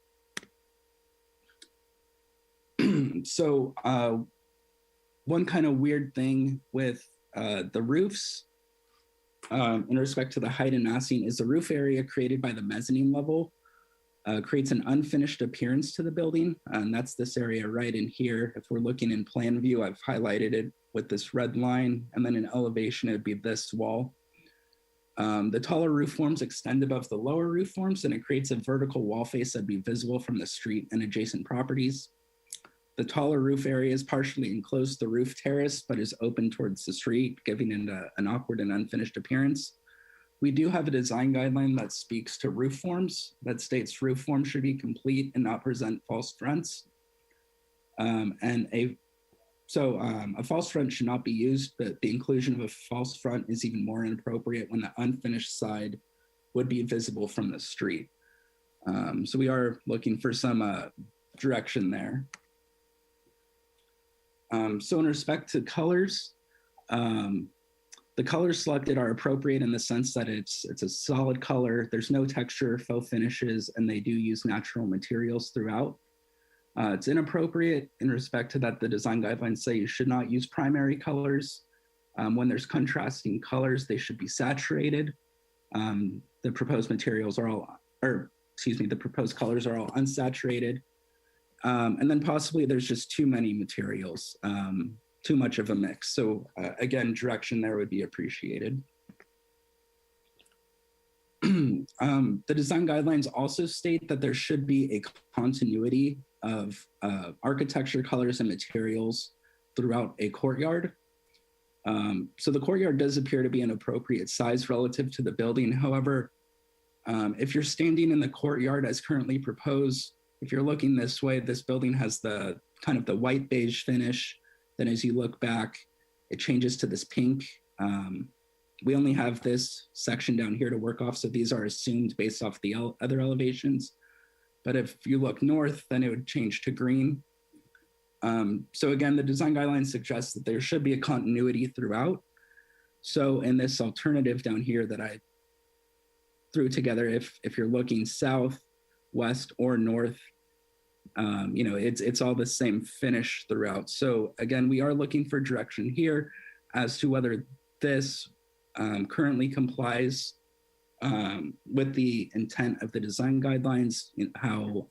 So one kind of weird thing with the roofs in respect to the height and massing is the roof area created by the mezzanine level creates an unfinished appearance to the building. And that's this area right in here. If we're looking in plan view, I've highlighted it with this red line, and then in elevation, it'd be this wall. The taller roof forms extend above the lower roof forms, and it creates a vertical wall face that'd be visible from the street and adjacent properties. The taller roof area is partially enclosed the roof terrace, but is open towards the street, giving it an awkward and unfinished appearance. We do have a design guideline that speaks to roof forms that states roof forms should be complete and not present false fronts. A false front should not be used, but the inclusion of a false front is even more inappropriate when the unfinished side would be visible from the street. So we are looking for some direction there. So in respect to colors, the colors selected are appropriate in the sense that it's a solid color. There's no texture, faux finishes, and they do use natural materials throughout. It's inappropriate in respect to that the design guidelines say you should not use primary colors. When there's contrasting colors, they should be saturated. The proposed materials are all, the proposed colors are all unsaturated. And then possibly there's just too many materials, too much of a mix. So again, direction there would be appreciated. The design guidelines also state that there should be a continuity of architecture, colors, and materials throughout a courtyard. So the courtyard does appear to be an appropriate size relative to the building. However, if you're standing in the courtyard as currently proposed, if you're looking this way, this building has the kind of the white beige finish. Then as you look back, it changes to this pink. We only have this section down here to work off, so these are assumed based off the other elevations. But if you look north, then it would change to green. So again, the design guidelines suggest that there should be a continuity throughout. So in this alternative down here that I threw together, if you're looking south, west, or north, it's all the same finish throughout. So again, we are looking for direction here as to whether this currently complies with the intent of the design guidelines, how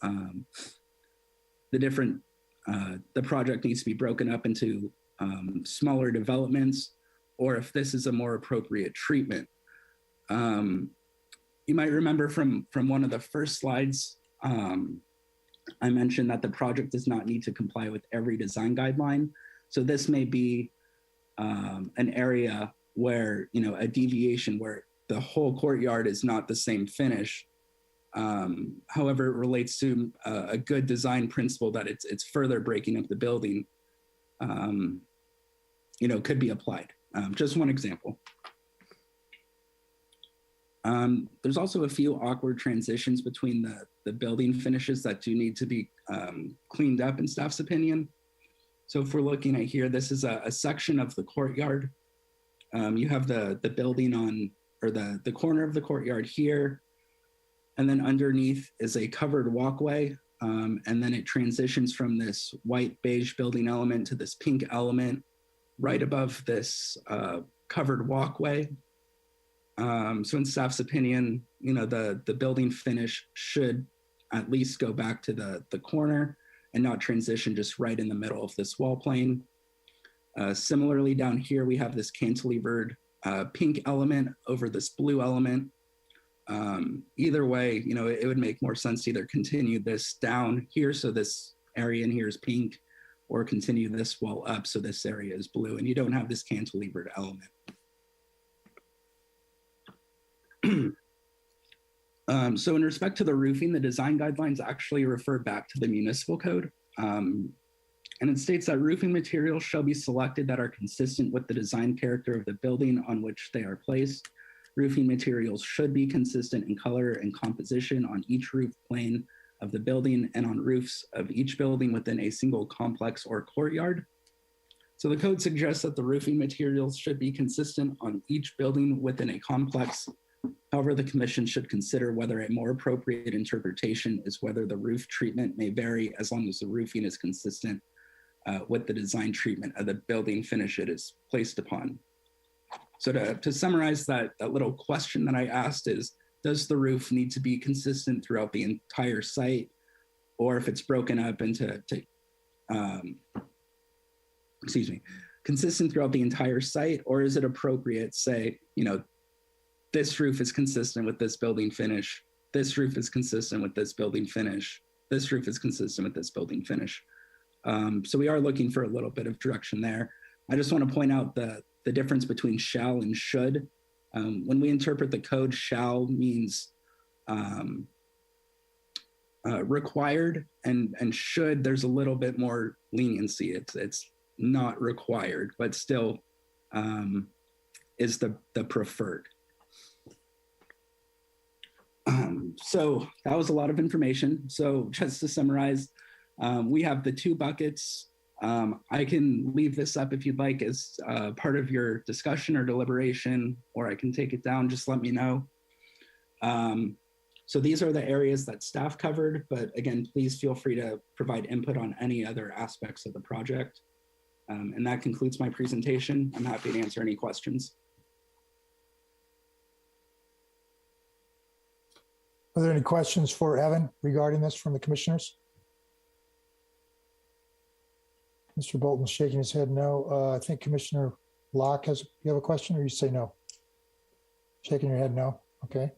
the project needs to be broken up into smaller developments, or if this is a more appropriate treatment. You might remember from one of the first slides, I mentioned that the project does not need to comply with every design guideline. So this may be an area where, a deviation where the whole courtyard is not the same finish. However, it relates to a good design principle that it's further breaking up the building, could be applied. Just one example. There's also a few awkward transitions between the building finishes that do need to be cleaned up in staff's opinion. So if we're looking at here, this is a section of the courtyard. You have the building on, or the corner of the courtyard here. And then underneath is a covered walkway. And then it transitions from this white beige building element to this pink element right above this covered walkway. So in staff's opinion, the building finish should at least go back to the corner and not transition just right in the middle of this wall plane. Similarly, down here, we have this cantilevered pink element over this blue element. Either way, it would make more sense to either continue this down here, so this area in here is pink, or continue this wall up, so this area is blue, and you don't have this cantilevered element. So in respect to the roofing, the design guidelines actually refer back to the municipal code. And it states that roofing materials shall be selected that are consistent with the design character of the building on which they are placed. Roofing materials should be consistent in color and composition on each roof plane of the building and on roofs of each building within a single complex or courtyard. So the code suggests that the roofing materials should be consistent on each building within a complex. However, the commission should consider whether a more appropriate interpretation is whether the roof treatment may vary as long as the roofing is consistent with the design treatment of the building finish it is placed upon. So to summarize that little question that I asked is, does the roof need to be consistent throughout the entire site? Or if it's broken up into, consistent throughout the entire site? Or is it appropriate, say, this roof is consistent with this building finish. This roof is consistent with this building finish. This roof is consistent with this building finish. So we are looking for a little bit of direction there. I just want to point out the difference between shall and should. When we interpret the code, shall means required, and should, there's a little bit more leniency. It's not required, but still is the preferred. So that was a lot of information. So just to summarize, we have the two buckets. I can leave this up if you'd like as part of your discussion or deliberation, or I can take it down, just let me know. So these are the areas that staff covered, but again, please feel free to provide input on any other aspects of the project. And that concludes my presentation. I'm happy to answer any questions. Are there any questions for Evan regarding this from the commissioners? Mr. Bolton's shaking his head no. I think Commissioner Locke you have a question, or you say no? Shaking your head no. Okay.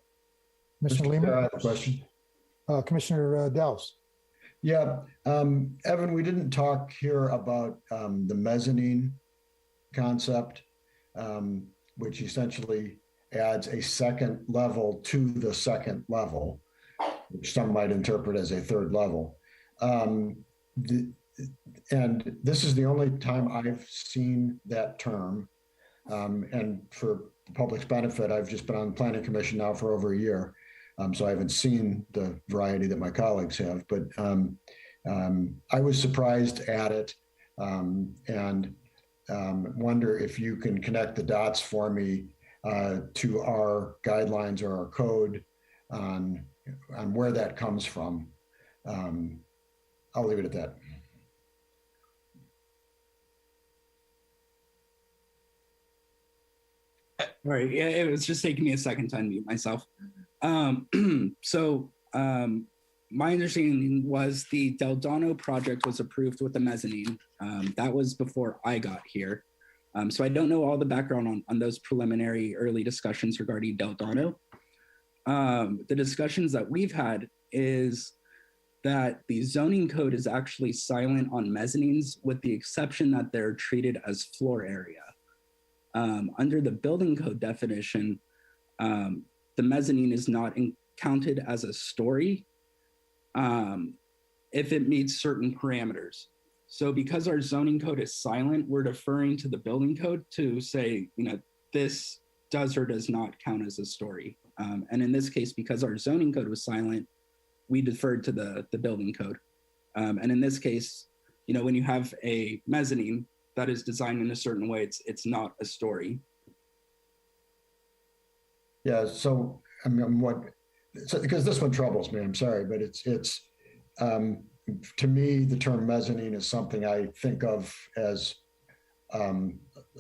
Commissioner Lehman? I have a question. Commissioner Delves. Yeah, Evan, we didn't talk here about the mezzanine concept, which essentially adds a second level to the second level, which some might interpret as a third level. And this is the only time I've seen that term. And for the public's benefit, I've just been on the Planning Commission now for over a year. So I haven't seen the variety that my colleagues have, but I was surprised at it and wonder if you can connect the dots for me to our guidelines or our code on where that comes from. I'll leave it at that. All right, yeah, it was just taking me a second to unmute myself. My understanding was the Del Dono project was approved with the mezzanine. That was before I got here. So I don't know all the background on those preliminary early discussions regarding Del Dono. The discussions that we've had is that the zoning code is actually silent on mezzanines, with the exception that they're treated as floor area. Under the building code definition, the mezzanine is not counted as a story if it meets certain parameters. So because our zoning code is silent, we're deferring to the building code to say, this does or does not count as a story. And in this case, because our zoning code was silent, we deferred to the building code. And in this case, when you have a mezzanine that is designed in a certain way, it's not a story. Yeah, so I mean, because this one troubles me, I'm sorry, but it's to me, the term mezzanine is something I think of as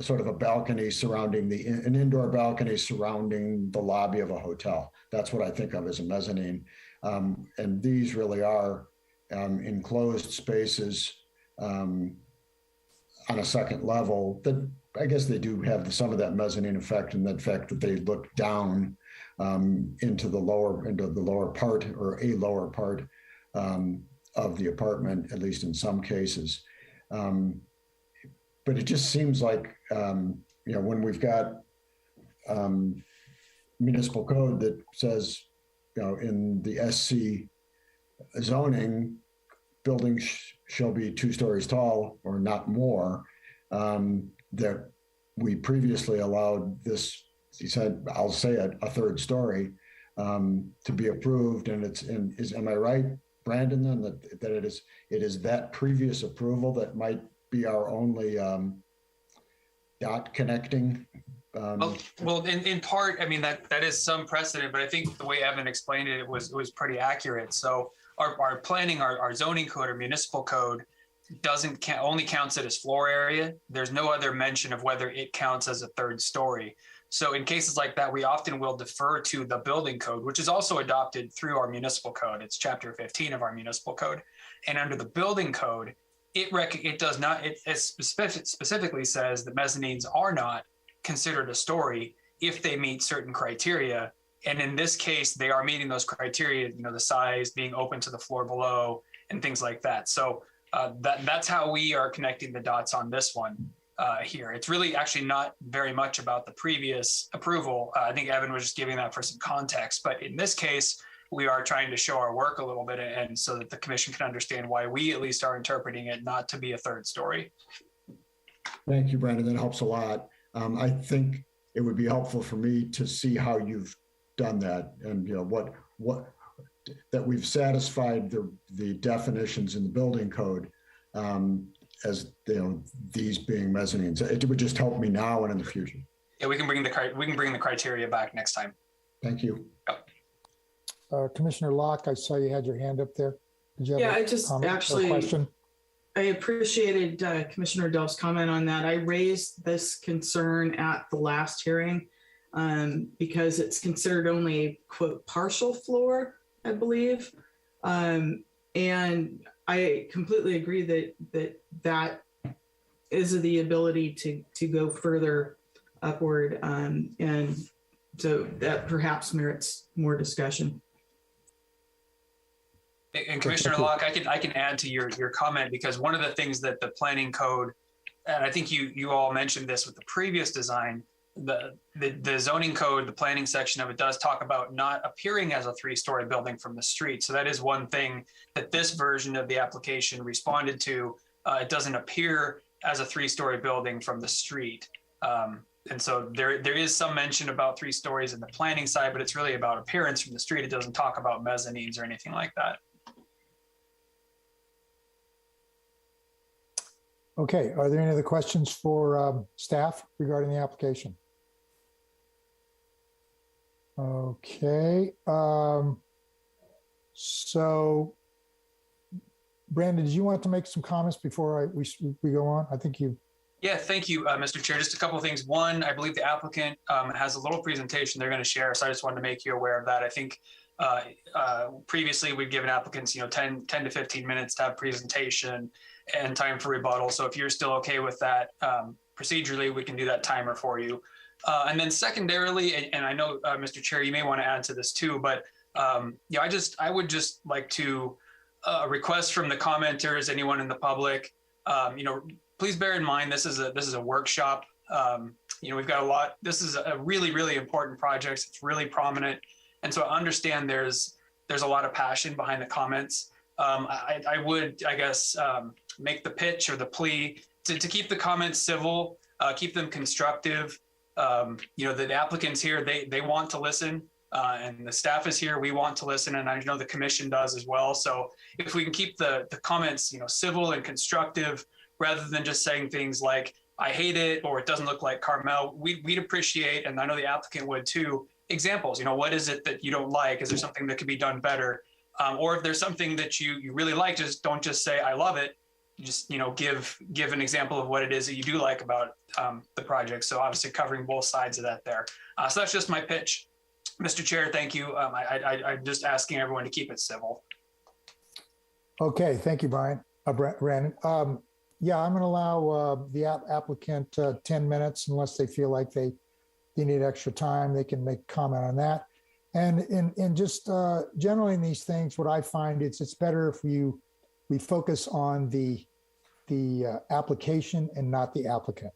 sort of a balcony surrounding an indoor balcony surrounding the lobby of a hotel. That's what I think of as a mezzanine. And these really are enclosed spaces on a second level that I guess they do have some of that mezzanine effect, and the fact that they look down into the lower part, or a lower part of the apartment, at least in some cases. But it just seems like when we've got municipal code that says in the SC zoning, buildings shall be 2 stories tall or not more, that we previously allowed this, he said, I'll say it, a 3rd story to be approved. And am I right, Brandon, then that it is that previous approval that might be our only dot connecting? Well, in part, I mean, that is some precedent, but I think the way Evan explained it was pretty accurate. So our planning, our zoning code or municipal code only counts it as floor area. There's no other mention of whether it counts as a 3rd story. So in cases like that, we often will defer to the building code, which is also adopted through our municipal code. It's chapter 15 of our municipal code. And under the building code, it does not, it specifically says that mezzanines are not considered a story if they meet certain criteria. And in this case, they are meeting those criteria, the size, being open to the floor below, and things like that. So that's how we are connecting the dots on this one here. It's really actually not very much about the previous approval. I think Evan was just giving that for some context. But in this case, we are trying to show our work a little bit, and so that the commission can understand why we at least are interpreting it not to be a third story. Thank you, Brandon. That helps a lot. I think it would be helpful for me to see how you've done that, and what that we've satisfied the definitions in the building code as these being mezzanines. It would just help me now and in the future. Yeah, we can bring the criteria back next time. Thank you. Yep. Commissioner Locke, I saw you had your hand up there. Did you have I just actually question? I appreciated Commissioner Delph's comment on that. I raised this concern at the last hearing because it's considered only a quote partial floor, I believe. And I completely agree that is the ability to go further upward. And so that perhaps merits more discussion. And Commissioner Locke, I can add to your comment, because one of the things that the planning code, and I think you all mentioned this with the previous design, the zoning code, the planning section of it does talk about not appearing as a 3-story building from the street. So that is one thing that this version of the application responded to. It doesn't appear as a 3-story building from the street. And so there is some mention about 3 stories in the planning side, but it's really about appearance from the street. It doesn't talk about mezzanines or anything like that. Okay, are there any other questions for staff regarding the application? Okay, so Brandon, did you want to make some comments before we go on? I think you. Yeah, thank you, Mr. Chair. Just a couple of things. One, I believe the applicant has a little presentation they're going to share, so I just wanted to make you aware of that. I think previously we've given applicants 10 to 15 minutes to have presentation and time for rebuttal. So if you're still okay with that, procedurally, we can do that timer for you. And then secondarily, and I know, Mr. Chair, you may want to add to this too, but I would just like to request from the commenters, anyone in the public, please bear in mind, this is a workshop. We've got a lot. This is a really, really important project. It's really prominent. And so I understand there's a lot of passion behind the comments. I would, I guess, make the pitch or the plea to keep the comments civil, keep them constructive. The applicants here, they want to listen, and the staff is here. We want to listen, and I know the commission does as well. So if we can keep the comments, civil and constructive, rather than just saying things like, I hate it, or it doesn't look like Carmel, we'd appreciate, and I know the applicant would too, examples. What is it that you don't like? Is there something that could be done better? Or if there's something that you really like, just don't just say, I love it. Just, give an example of what it is that you do like about the project. So obviously covering both sides of that there. So that's just my pitch. Mr. Chair, thank you. I'm just asking everyone to keep it civil. Okay, thank you, Brandon. Yeah, I'm going to allow the applicant 10 minutes unless they feel like they need extra time. They can make comment on that. And in just generally in these things, what I find it's better if we focus on the application and not the applicant.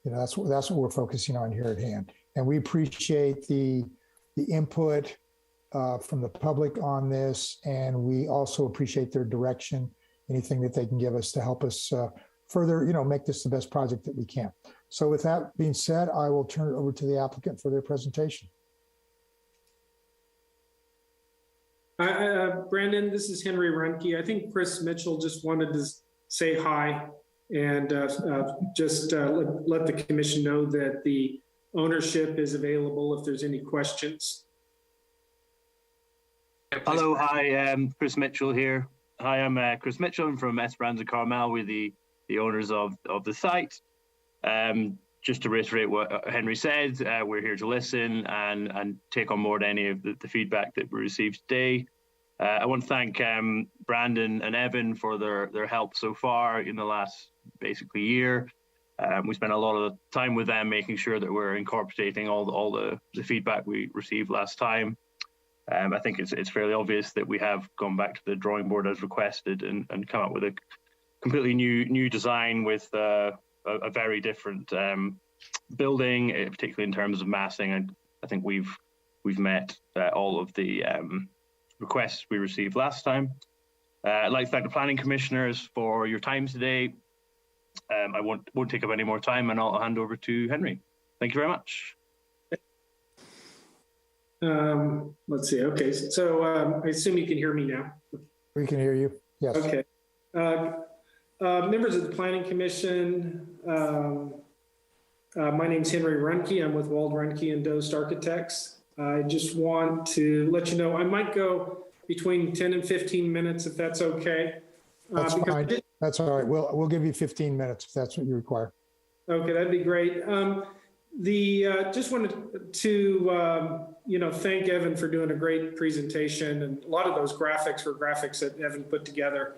That's what we're focusing on here at hand. And we appreciate the input from the public on this, and we also appreciate their direction, anything that they can give us to help us further, make this the best project that we can. So with that being said, I will turn it over to the applicant for their presentation. Brandon, this is Henry Runke. I think Chris Mitchell just wanted to say hi and just let the commission know that the ownership is available if there's any questions. Hello, hi, Chris Mitchell here. Hi, I'm Chris Mitchell. I'm from Esperanza Carmel. We're the owners of the site. Just to reiterate what Henry said, we're here to listen and take on board any of the feedback that we received today. I want to thank Brandon and Evan for their help so far in the last basically year. We spent a lot of time with them, making sure that we're incorporating all the feedback we received last time. I think it's fairly obvious that we have gone back to the drawing board as requested and come up with a completely new design with a very different building, particularly in terms of massing. I think we've met all of the requests we received last time. I'd like to thank the planning commissioners for your time today. I won't take up any more time, and I'll hand over to Henry. Thank you very much. Let's see. Okay, so I assume you can hear me now. We can hear you. Yes. Okay. Members of the Planning Commission, my name's Henry Runke. I'm with Wald Runke and Dost Architects. I just want to let you know I might go between 10 and 15 minutes if that's okay. That's fine. That's all right. We'll give you 15 minutes if that's what you require. Okay, that'd be great. Just wanted to thank Evan for doing a great presentation, and a lot of those graphics were graphics that Evan put together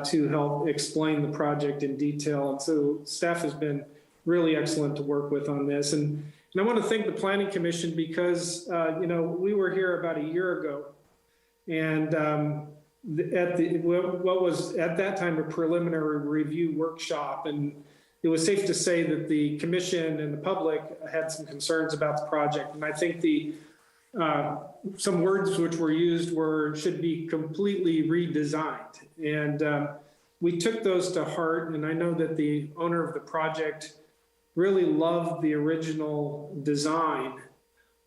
to help explain the project in detail. And so staff has been really excellent to work with on this. And I want to thank the Planning Commission because we were here about a year ago, and what was at that time a preliminary review workshop, and it was safe to say that the commission and the public had some concerns about the project. And I think some words which were used should be completely redesigned. And we took those to heart. And I know that the owner of the project really loved the original design.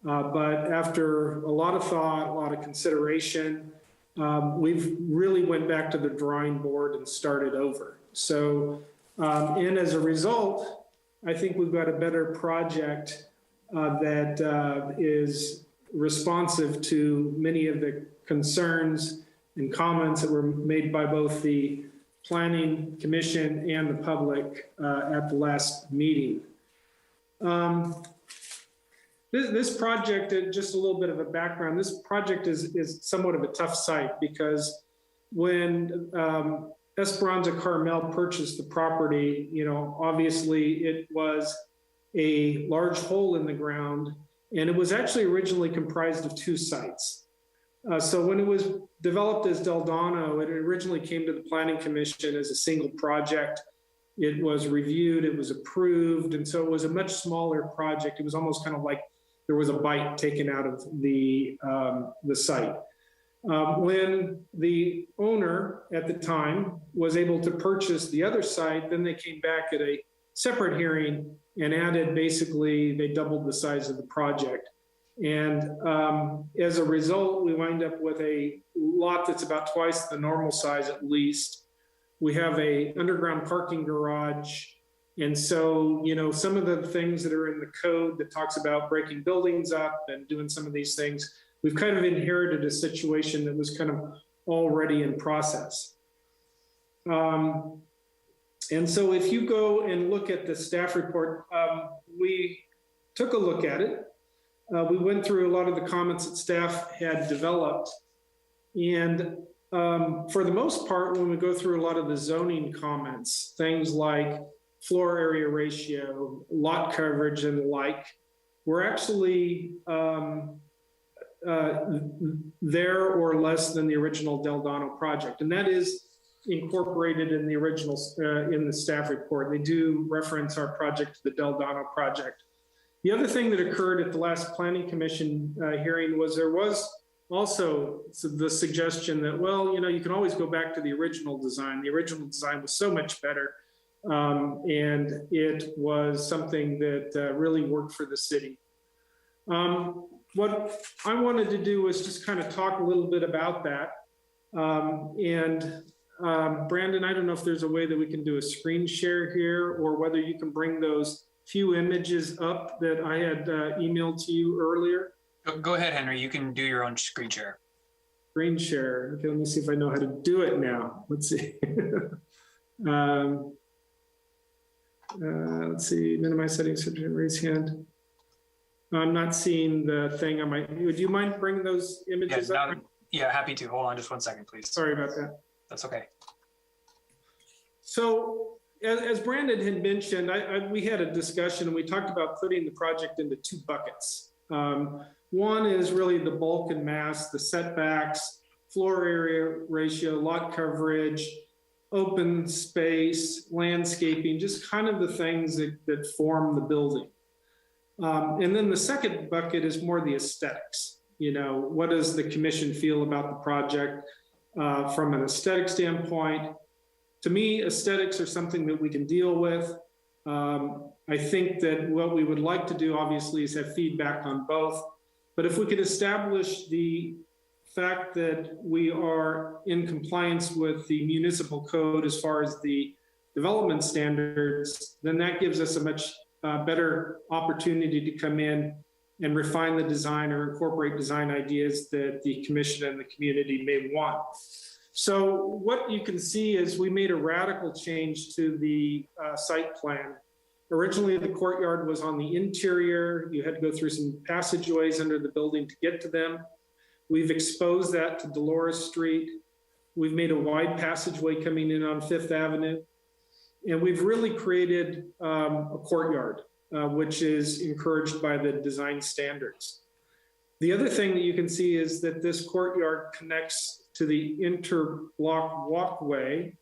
But after a lot of thought, a lot of consideration, we've really went back to the drawing board and started over. So, and as a result, I think we've got a better project that is responsive to many of the concerns and comments that were made by both the Planning Commission and the public at the last meeting. This project, just a little bit of a background, this project is somewhat of a tough site because when Esperanza Carmel purchased the property, obviously it was a large hole in the ground, and it was actually originally comprised of 2 sites. So when it was developed as Del Dono, it originally came to the Planning Commission as a single project. It was reviewed, it was approved, and so it was a much smaller project. It was almost kind of like there was a bite taken out of the site. When the owner at the time was able to purchase the other site, then they came back at a separate hearing and added, basically, they doubled the size of the project. And as a result, we wind up with a lot that's about twice the normal size at least. We have a underground parking garage. And so, some of the things that are in the code that talks about breaking buildings up and doing some of these things, we've kind of inherited a situation that was kind of already in process. And so if you go and look at the staff report, we took a look at it. We went through a lot of the comments that staff had developed. And for the most part, when we go through a lot of the zoning comments, things like floor area ratio, lot coverage, and the like, we're actually there or less than the original Del Dono project. And that is incorporated in the original, in the staff report. They do reference our project to the Del Dono project. The other thing that occurred at the last Planning Commission hearing was there was also the suggestion that, well, you can always go back to the original design. The original design was so much better. And it was something that really worked for the city. What I wanted to do was just kind of talk a little bit about that. Brandon, I don't know if there's a way that we can do a screen share here, or whether you can bring those few images up that I had emailed to you earlier. Go ahead, Henry. You can do your own screen share. Screen share. Okay, let me see if I know how to do it now. Let's see. Let's see, minimize settings, raise hand. I'm not seeing the thing. Would you mind bringing those images up? Yeah, happy to. Hold on just one second, please. Sorry about that. That's okay. So as Brandon had mentioned, we had a discussion and we talked about putting the project into two buckets. One is really the bulk and mass, the setbacks, floor area ratio, lot coverage, open space, landscaping, just kind of the things that form the building. And then the second bucket is more the aesthetics. You know, what does the commission feel about the project from an aesthetic standpoint? To me, aesthetics are something that we can deal with. I think that what we would like to do, obviously, is have feedback on both. But if we could establish the fact that we are in compliance with the municipal code as far as the development standards, then that gives us a much better opportunity to come in and refine the design or incorporate design ideas that the commission and the community may want. So what you can see is we made a radical change to the site plan. Originally, the courtyard was on the interior. You had to go through some passageways under the building to get to them. We've exposed that to Dolores Street. We've made a wide passageway coming in on Fifth Avenue. And we've really created a courtyard, which is encouraged by the design standards. The other thing that you can see is that this courtyard connects to the interlock walkway.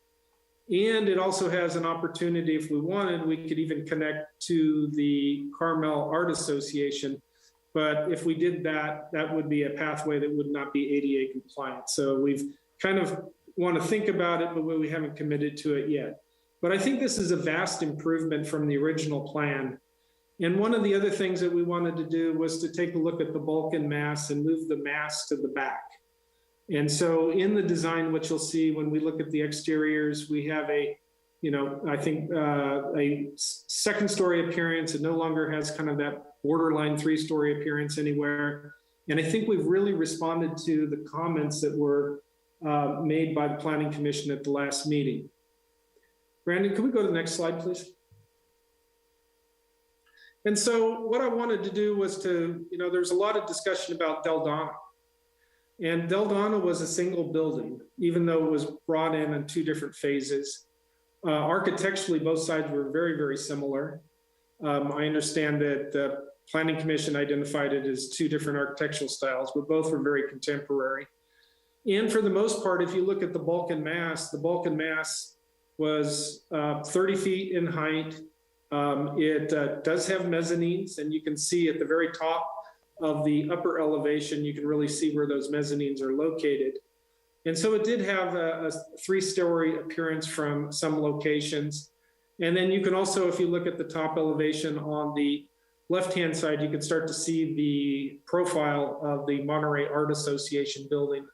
And it also has an opportunity, if we wanted, we could even connect to the Carmel Art Association. But if we did that, that would be a pathway that would not be ADA compliant. So we've kind of want to think about it, but we haven't committed to it yet. But I think this is a vast improvement from the original plan. And one of the other things that we wanted to do was to take a look at the bulk and mass and move the mass to the back. And so in the design, what you'll see when we look at the exteriors, we have a, you know, I think a second story appearance. It no longer has kind of that borderline 3-story appearance anywhere. And I think we've really responded to the comments that were made by the Planning Commission at the last meeting. Brandon, can we go to the next slide, please? And so what I wanted to do was to, you know, there's a lot of discussion about Del Donna. And Del Donna was a single building, even though it was brought in 2 different phases. Architecturally, both sides were very, very similar. I understand that the Planning Commission identified it as 2 different architectural styles, but both were very contemporary. And for the most part, if you look at the bulk and mass was 30 feet in height. It does have mezzanines, and you can see at the very top of the upper elevation, you can really see where those mezzanines are located. And so it did have a 3-story appearance from some locations. And then you can also, if you look at the top elevation on the left-hand side, you can start to see the profile of the Monterey Art Association building.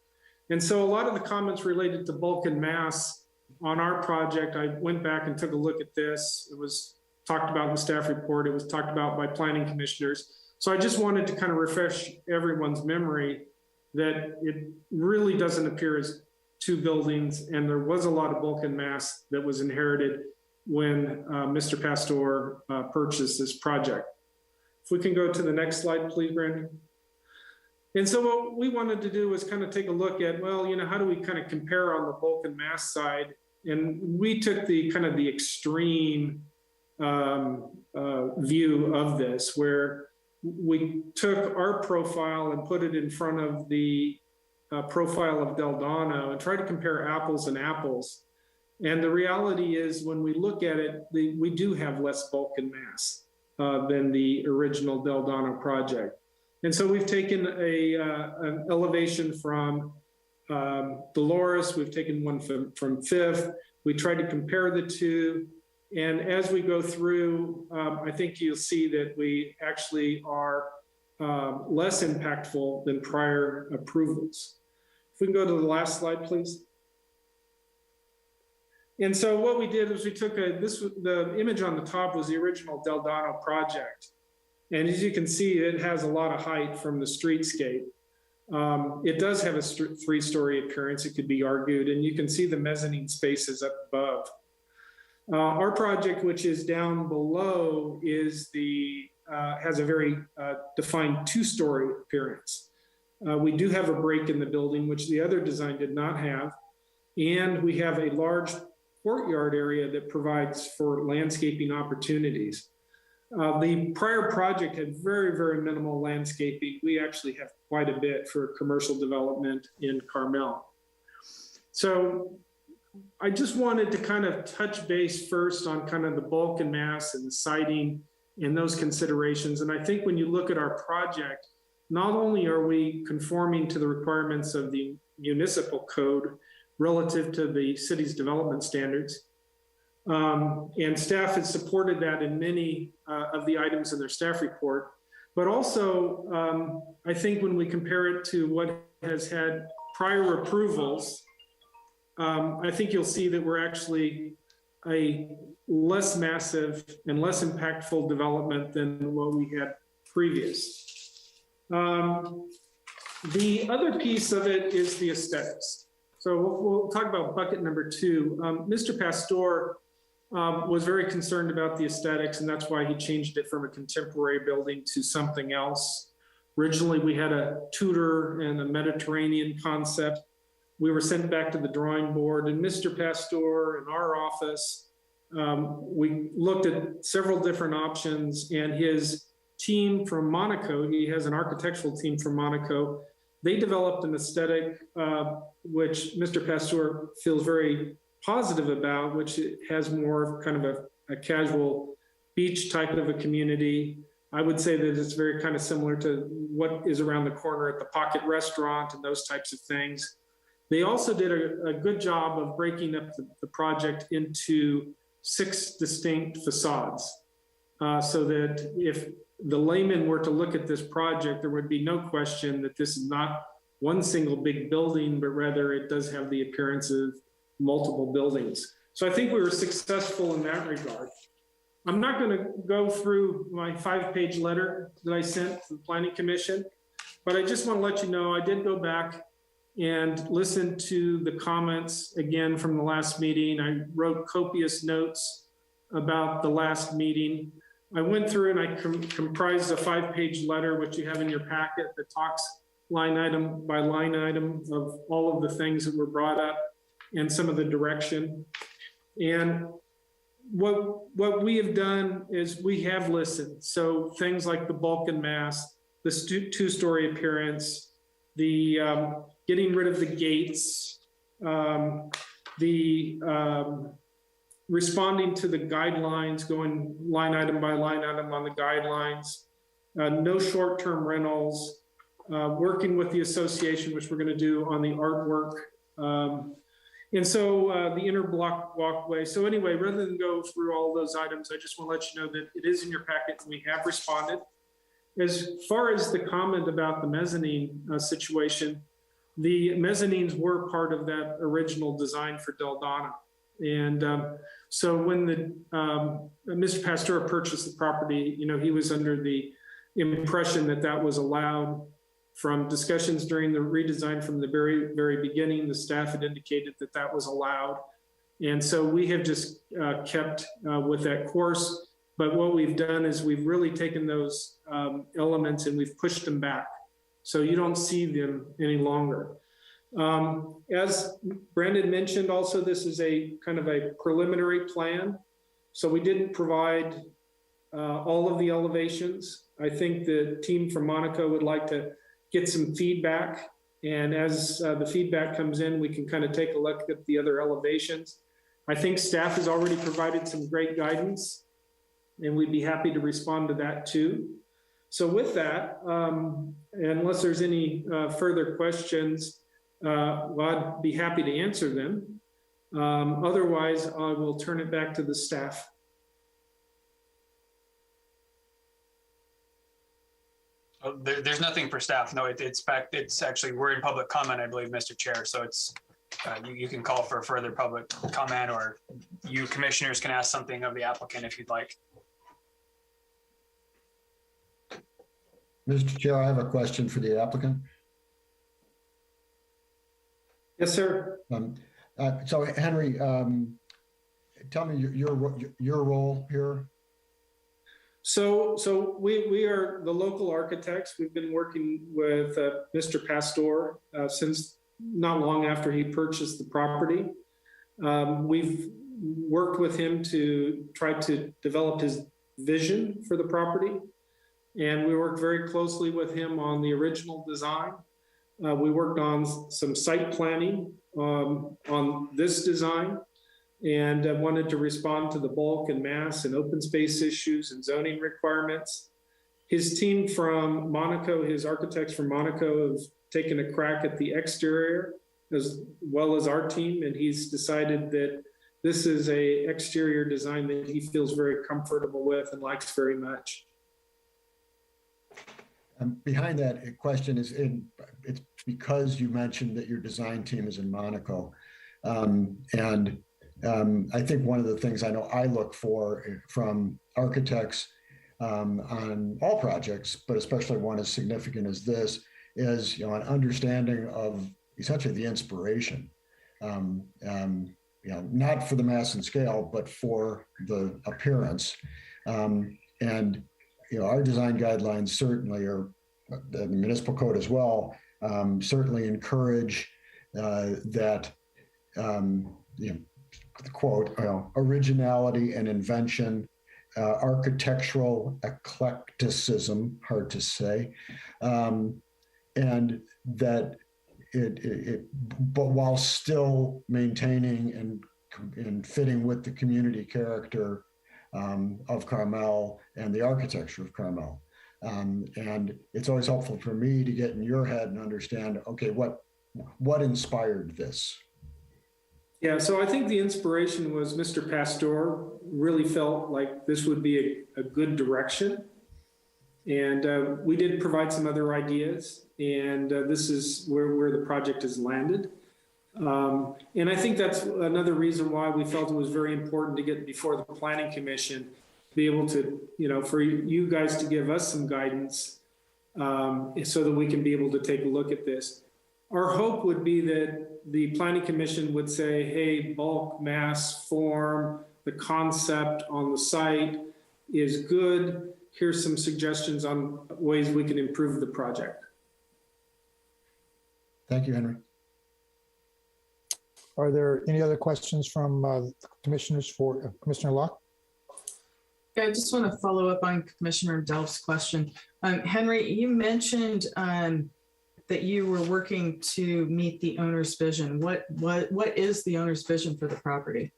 And so a lot of the comments related to bulk and mass on our project, I went back and took a look at this. It was talked about in the staff report. It was talked about by planning commissioners. So I just wanted to kind of refresh everyone's memory that it really doesn't appear as 2 buildings, and there was a lot of bulk and mass that was inherited when Mr. Pastor purchased this project. If we can go to the next slide, please, Brandon. And so what we wanted to do was kind of take a look at, well, you know, how do we kind of compare on the bulk and mass side? And we took the kind of the extreme view of this, where we took our profile and put it in front of the profile of Del Donna and tried to compare apples and apples. And the reality is, when we look at it, we do have less bulk and mass than the original Del Donna project. And so we've taken an elevation from Dolores, we've taken one from Fifth. We tried to compare the 2. And as we go through, I think you'll see that we actually are less impactful than prior approvals. If we can go to the last slide, please. And so what we did was we took the image on the top was the original Del Donna project. And as you can see, it has a lot of height from the streetscape. It does have a 3-story appearance, it could be argued, and you can see the mezzanine spaces up above. Our project, which is down below, is has a very defined 2-story appearance. We do have a break in the building, which the other design did not have. And we have a large courtyard area that provides for landscaping opportunities. The prior project had very, very minimal landscaping. We actually have quite a bit for commercial development in Carmel. So I just wanted to kind of touch base first on kind of the bulk and mass and the siding and those considerations. And I think when you look at our project, not only are we conforming to the requirements of the municipal code relative to the city's development standards, and staff has supported that in many of the items in their staff report, but also I think when we compare it to what has had prior approvals, I think you'll see that we're actually a less massive and less impactful development than what we had previous. The other piece of it is the aesthetics. So we'll talk about bucket number 2. Mr. Pastor was very concerned about the aesthetics, and that's why he changed it from a contemporary building to something else. Originally, we had a Tudor and a Mediterranean concept. We were sent back to the drawing board, and Mr. Pastor in our office, we looked at several different options, and his team from Monaco, he has an architectural team from Monaco, they developed an aesthetic which Mr. Pastor feels very positive about, which has more of kind of a casual beach type of a community. I would say that it's very kind of similar to what is around the corner at the Pocket Restaurant and those types of things. They also did a good job of breaking up the project into 6 distinct facades, so that if the layman were to look at this project, there would be no question that this is not one single big building, but rather it does have the appearance of multiple buildings. So I think we were successful in that regard. I'm not going to go through my 5-page letter that I sent to the Planning Commission, but I just want to let you know I did go back and listen to the comments again from the last meeting. I wrote copious notes about the last meeting. I went through and I comprised a 5-page letter, which you have in your packet, that talks line item by line item of all of the things that were brought up and some of the direction. And what we have done is we have listened. So things like the bulk and mass, the 2-story appearance, the getting rid of the gates, responding to the guidelines, going line item by line item on the guidelines, no short-term rentals, working with the association, which we're going to do on the artwork. And so the inner block walkway. So anyway, rather than go through all those items, I just want to let you know that it is in your packet and we have responded. As far as the comment about the mezzanine situation, the mezzanines were part of that original design for Del Donna. And so when Mr. Pastor purchased the property, he was under the impression that that was allowed. From discussions during the redesign from the very, very beginning, the staff had indicated that that was allowed. And so we have just kept with that course. But what we've done is we've really taken those elements and we've pushed them back. So you don't see them any longer. As Brandon mentioned, also, this is a kind of a preliminary plan. So we didn't provide all of the elevations. I think the team from Monaco would like to get some feedback. And as the feedback comes in, we can kind of take a look at the other elevations. I think staff has already provided some great guidance, and we'd be happy to respond to that too. So with that, unless there's any further questions, well, I'd be happy to answer them. Otherwise, I will turn it back to the staff. There's nothing for staff. No, it's actually, we're in public comment, I believe, Mr. Chair. So it's, you can call for further public comment, or you commissioners can ask something of the applicant if you'd like. Mr. Chair, I have a question for the applicant. Yes, sir. So Henry, tell me your role here. So we are the local architects. We've been working with Mr. Pastor since not long after he purchased the property. We've worked with him to try to develop his vision for the property. And we worked very closely with him on the original design. We worked on some site planning on this design, and wanted to respond to the bulk and mass and open space issues and zoning requirements. His team from Monaco, his architects from Monaco, have taken a crack at the exterior as well as our team, and he's decided that this is a exterior design that he feels very comfortable with and likes very much. Behind that question is, it's because you mentioned that your design team is in Monaco. I think one of the things I know I look for from architects on all projects, but especially one as significant as this, is an understanding of essentially the inspiration. Not for the mass and scale, but for the appearance. Our design guidelines certainly are, the municipal code as well, certainly encourage that, quote, originality and invention, architectural eclecticism, hard to say, and that but while still maintaining and fitting with the community character of Carmel and the architecture of Carmel. And it's always helpful for me to get in your head and understand, okay, what inspired this? Yeah, so I think the inspiration was Mr. Pastor really felt like this would be a good direction. And we did provide some other ideas, and this is where the project has landed. And I think that's another reason why we felt it was very important to get before the Planning Commission, be able to, for you guys to give us some guidance so that we can be able to take a look at this. Our hope would be that the Planning Commission would say, hey, bulk, mass, form, the concept on the site is good. Here's some suggestions on ways we can improve the project. Thank you, Henry. Are there any other questions from commissioners for Commissioner Locke? Yeah, I just want to follow up on Commissioner Delph's question. Henry, you mentioned that you were working to meet the owner's vision. What is the owner's vision for the property?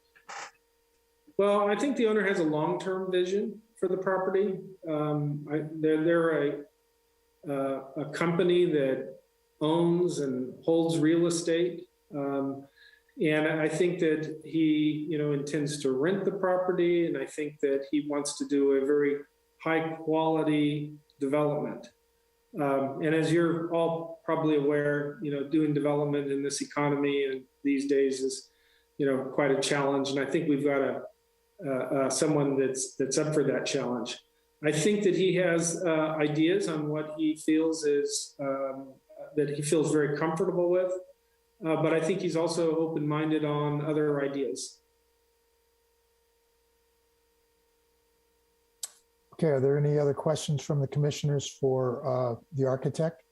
Well, I think the owner has a long-term vision for the property. They're a company that owns and holds real estate. And I think that he, intends to rent the property. And I think that he wants to do a very high quality development. And as you're all probably aware, doing development in this economy and these days is, quite a challenge. And I think we've got someone that's up for that challenge. I think that he has ideas on what he feels is that he feels very comfortable with, but I think he's also open-minded on other ideas. Okay, are there any other questions from the commissioners for the architect?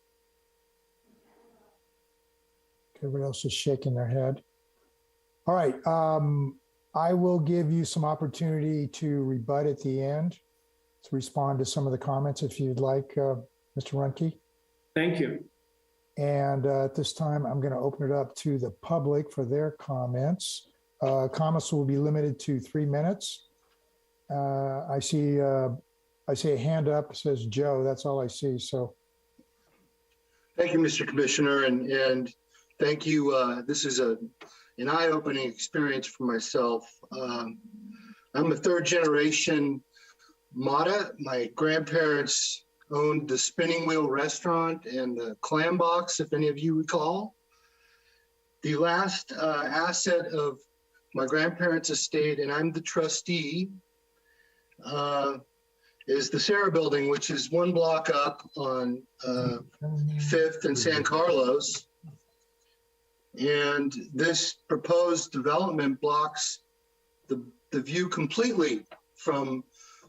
Everybody else is shaking their head. All right, I will give you some opportunity to rebut at the end, to respond to some of the comments if you'd like, Mr. Runke. Thank you. And at this time, I'm going to open it up to the public for their comments. Comments will be limited to 3 minutes. I see a hand up, it says Joe, that's all I see, so. Thank you, Mr. Commissioner, and thank you. This is an eye-opening experience for myself. I'm a third generation Mata. My grandparents owned the Spinning Wheel Restaurant and the Clam Box, if any of you recall. The last asset of my grandparents' estate, and I'm the trustee, is the Sarah Building, which is 1 block up on 5th and San Carlos. And this proposed development blocks the view completely from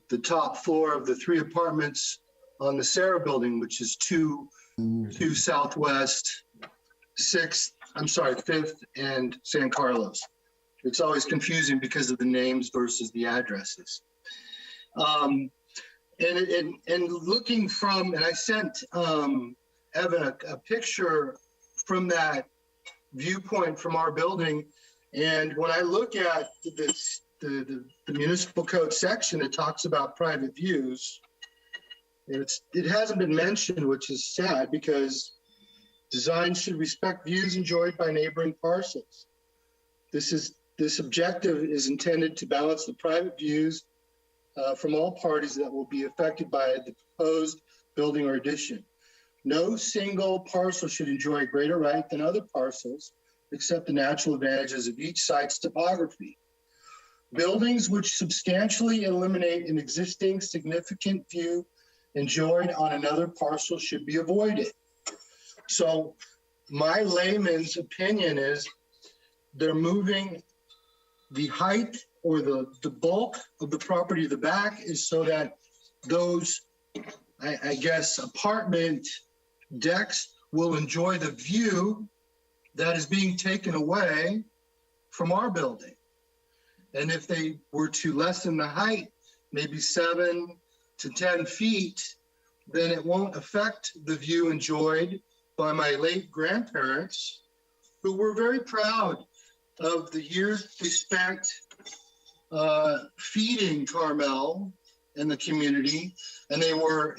the top floor of the 3 apartments on the Sarah Building, which is 2 Southwest, 5th and San Carlos. It's always confusing because of the names versus the addresses. And looking from, and I sent Evan a picture from that viewpoint from our building. And when I look at this, the municipal code section that talks about private views, it hasn't been mentioned, which is sad, because design should respect views enjoyed by neighboring parcels. This objective is intended to balance the private views from all parties that will be affected by the proposed building or addition. No single parcel should enjoy a greater right than other parcels, except the natural advantages of each site's topography. Buildings which substantially eliminate an existing significant view enjoyed on another parcel should be avoided. So my layman's opinion is they're moving the height or the bulk of the property to the back is so that those, I guess, apartment decks will enjoy the view that is being taken away from our building. And if they were to lessen the height, maybe 7 to 10 feet, then it won't affect the view enjoyed by my late grandparents, who were very proud of the years they spent feeding Carmel and the community, and they were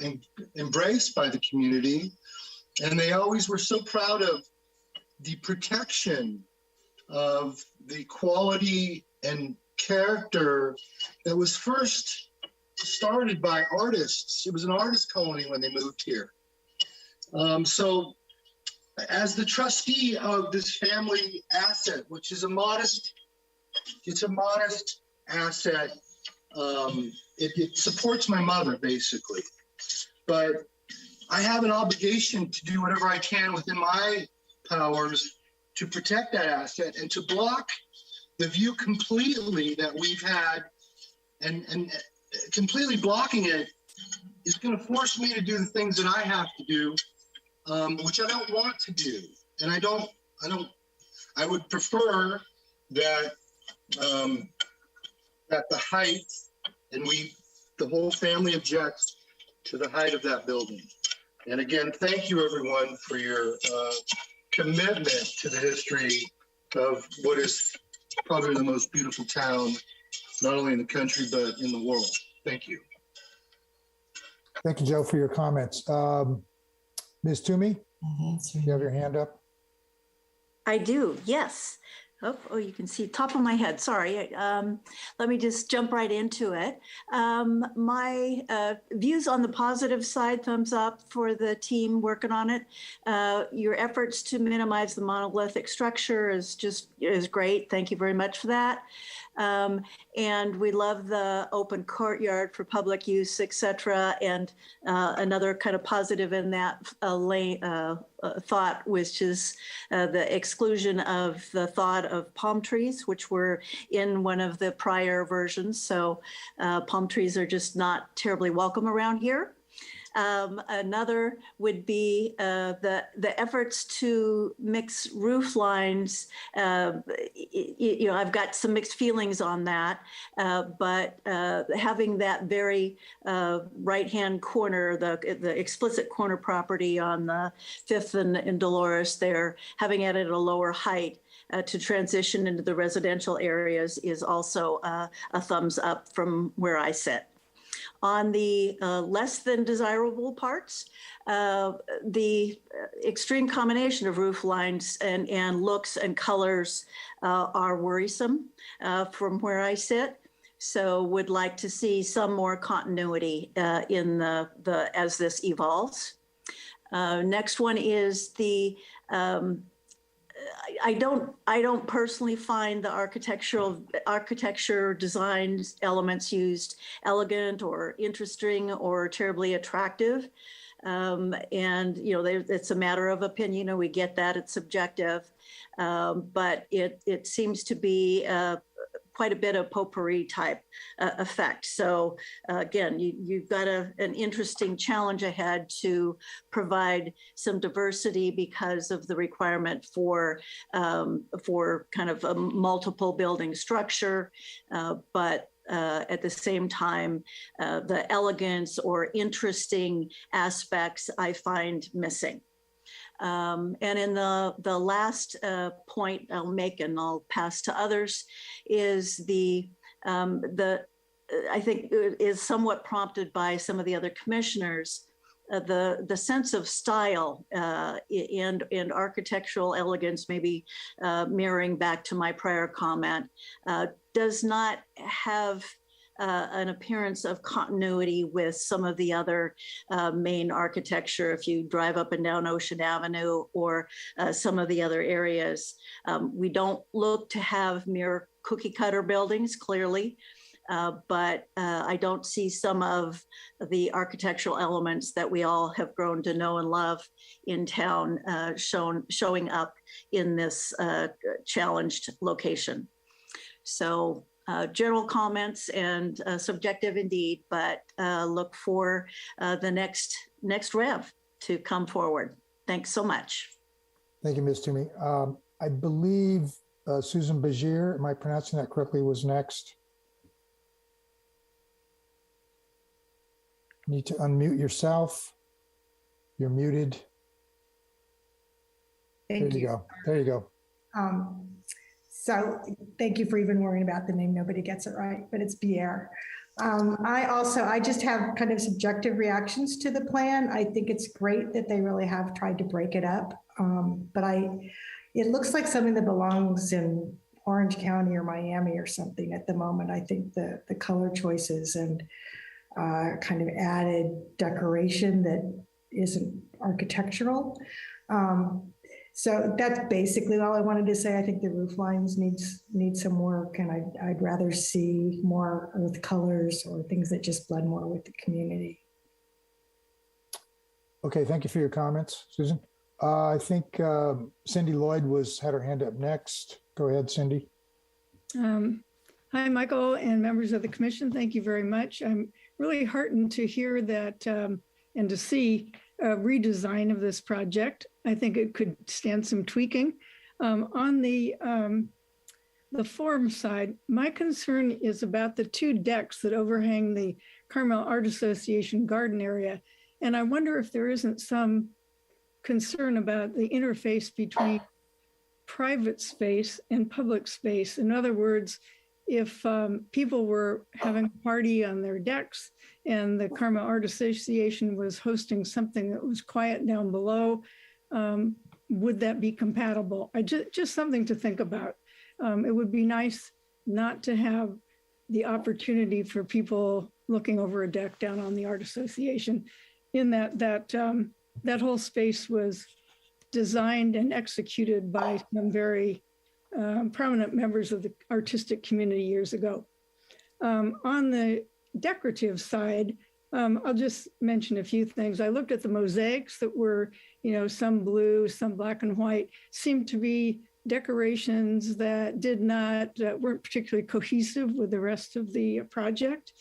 embraced by the community. And they always were so proud of the protection of the quality and character that was first started by artists. It was an artist colony when they moved here. So as the trustee of this family asset, which is a modest asset, it supports my mother basically, but I have an obligation to do whatever I can within my powers to protect that asset and to block the view completely that we've had, and completely blocking it is going to force me to do the things that I have to do, which I don't want to do. And I would prefer that that the height, and the whole family objects to the height of that building. And again, thank you everyone for your commitment to the history of what is probably the most beautiful town, not only in the country, but in the world. Thank you. Thank you, Joe, for your comments. Ms. Toomey, you have your hand up? I do, yes. Oh, you can see top of my head, sorry. Let me just jump right into it. My views on the positive side, thumbs up for the team working on it. Your efforts to minimize the monolithic structure is great. Thank you very much for that. And we love the open courtyard for public use, etc. And another kind of positive in that thought, which is the exclusion of the thought of palm trees, which were in one of the prior versions. So palm trees are just not terribly welcome around here. Another would be the efforts to mix roof lines. I've got some mixed feelings on that, but having that very right-hand corner, the explicit corner property on the 5th and Dolores there, having it at a lower height to transition into the residential areas is also a thumbs up from where I sit. On the less than desirable parts, the extreme combination of roof lines and looks and colors are worrisome from where I sit. So would like to see some more continuity in as this evolves. Next one is the I don't personally find the architecture designs elements used elegant or interesting or terribly attractive. And it's a matter of opinion, and we get that, it's subjective. But it seems to be quite a bit of potpourri type effect. So again, you've got an interesting challenge ahead to provide some diversity because of the requirement for kind of a multiple building structure, but at the same time, the elegance or interesting aspects I find missing. And in the last point I'll make, and I'll pass to others, is I think is somewhat prompted by some of the other commissioners, the sense of style and architectural elegance, maybe mirroring back to my prior comment, does not have an appearance of continuity with some of the other main architecture. If you drive up and down Ocean Avenue or some of the other areas, we don't look to have mere cookie cutter buildings, clearly. But I don't see some of the architectural elements that we all have grown to know and love in town showing up in this challenged location. So general comments and subjective indeed, but look for the next rev to come forward. Thanks so much. Thank you, Ms. Toomey. I believe Susan Bajir, am I pronouncing that correctly, was next. Need to unmute yourself. You're muted. Thank There you go. There you go. So thank you for even worrying about the name. Nobody gets it right, but it's Pierre. I just have kind of subjective reactions to the plan. I think it's great that they really have tried to break it up. But it looks like something that belongs in Orange County or Miami or something at the moment. I think the color choices and kind of added decoration that isn't architectural. So that's basically all I wanted to say. I think the roof lines need some work, and I'd rather see more earth colors or things that just blend more with the community. Okay, thank you for your comments, Susan. I think Cindy Lloyd had her hand up next. Go ahead, Cindy. Hi, Michael and members of the commission. Thank you very much. I'm really heartened to hear that and to see a redesign of this project. I think it could stand some tweaking. On the form side, my concern is about the two decks that overhang the Carmel Art Association garden area. And I wonder if there isn't some concern about the interface between private space and public space. In other words, if people were having a party on their decks and the Carmel Art Association was hosting something that was quiet down below, would that be compatible? Just something to think about. It would be nice not to have the opportunity for people looking over a deck down on the Art Association, in that whole space was designed and executed by some very prominent members of the artistic community years ago. On the decorative side, I'll just mention a few things. I looked at the mosaics that were, some blue, some black and white, seemed to be decorations that weren't particularly cohesive with the rest of the project.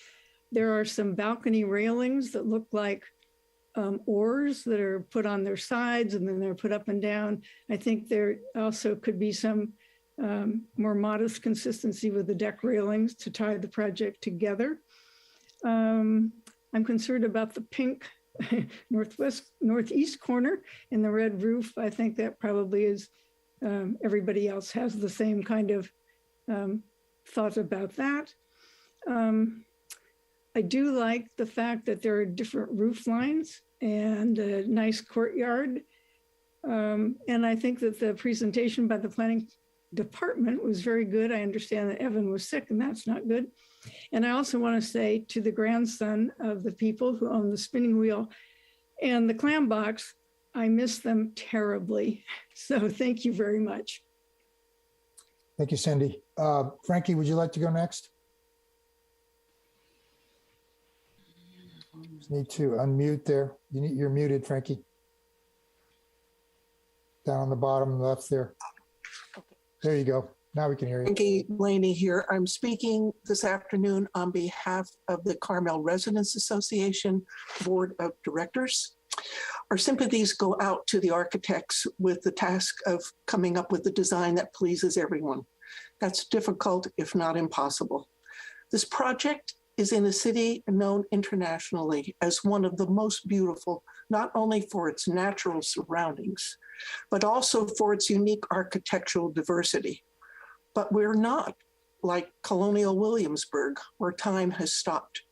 There are some balcony railings that look like oars that are put on their sides and then they're put up and down. I think there also could be some more modest consistency with the deck railings to tie the project together. I'm concerned about the pink northeast corner in the red roof. I think that probably is, everybody else has the same kind of thought about that. I do like the fact that there are different roof lines and a nice courtyard. And I think that the presentation by the planning department was very good. I understand that Evan was sick and that's not good. And I also want to say to the grandson of the people who own the spinning wheel and the clam box, I miss them terribly. So thank you very much. Thank you, Cindy. Frankie, would you like to go next? Just need to unmute there. You're muted, Frankie. Down on the bottom left there. There you go. Now we can hear you. Frankie Blaney here. I'm speaking this afternoon on behalf of the Carmel Residents Association Board of Directors. Our sympathies go out to the architects with the task of coming up with a design that pleases everyone. That's difficult, if not impossible. This project is in a city known internationally as one of the most beautiful, not only for its natural surroundings, but also for its unique architectural diversity. But we're not like colonial Williamsburg, where time has stopped.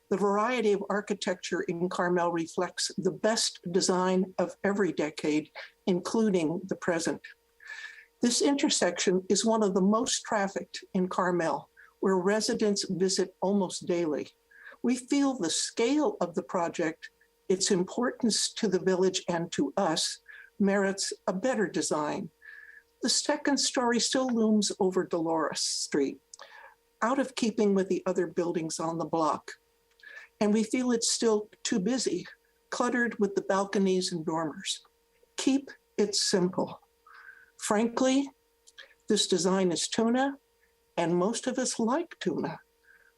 The variety of architecture in Carmel reflects the best design of every decade, including the present. This intersection is one of the most trafficked in Carmel, where residents visit almost daily. We feel the scale of the project, its importance to the village and to us, merits a better design. The second story still looms over Dolores Street, out of keeping with the other buildings on the block. And we feel it's still too busy, cluttered with the balconies and dormers. Keep it simple. Frankly, this design is tuna, and most of us like tuna,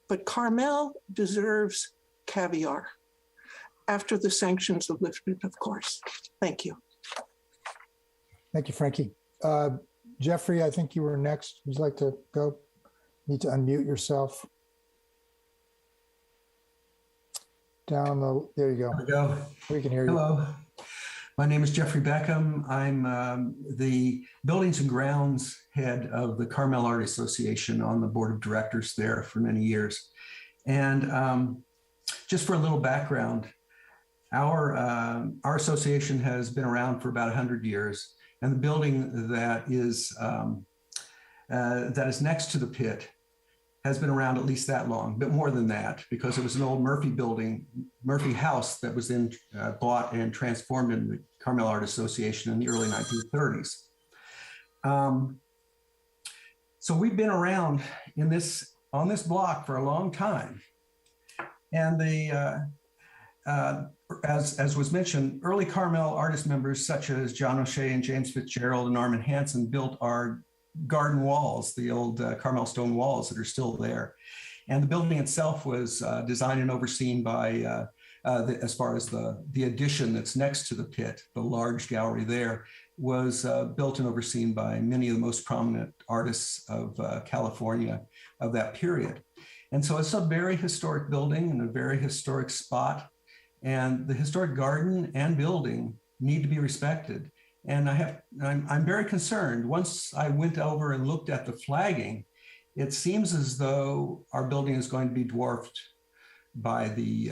but Carmel deserves caviar. After the sanctions are lifted, of course. Thank you. Thank you, Frankie. Jeffrey, I think you were next. Would you like to go? Need to unmute yourself. Down the, there you go. There we go. We can hear you. Hello. My name is Jeffrey Beckham. I'm the Buildings and Grounds head of the Carmel Art Association on the board of directors there for many years. And just for a little background, our association has been around for about 100 years. And the building that is next to the pit has been around at least that long, but more than that, because it was an old Murphy building, Murphy house that was then bought and transformed into the Carmel Art Association in the early 1930s. So we've been around on this block for a long time. And as was mentioned, early Carmel artist members such as John O'Shea and James Fitzgerald and Norman Hansen built our garden walls, the old Carmel stone walls that are still there. And the building itself was designed and overseen by, as far as the addition that's next to the pit, the large gallery there, was built and overseen by many of the most prominent artists of California of that period. And so it's a very historic building and a very historic spot. And the historic garden and building need to be respected. And I'm very concerned. Once I went over and looked at the flagging, it seems as though our building is going to be dwarfed by the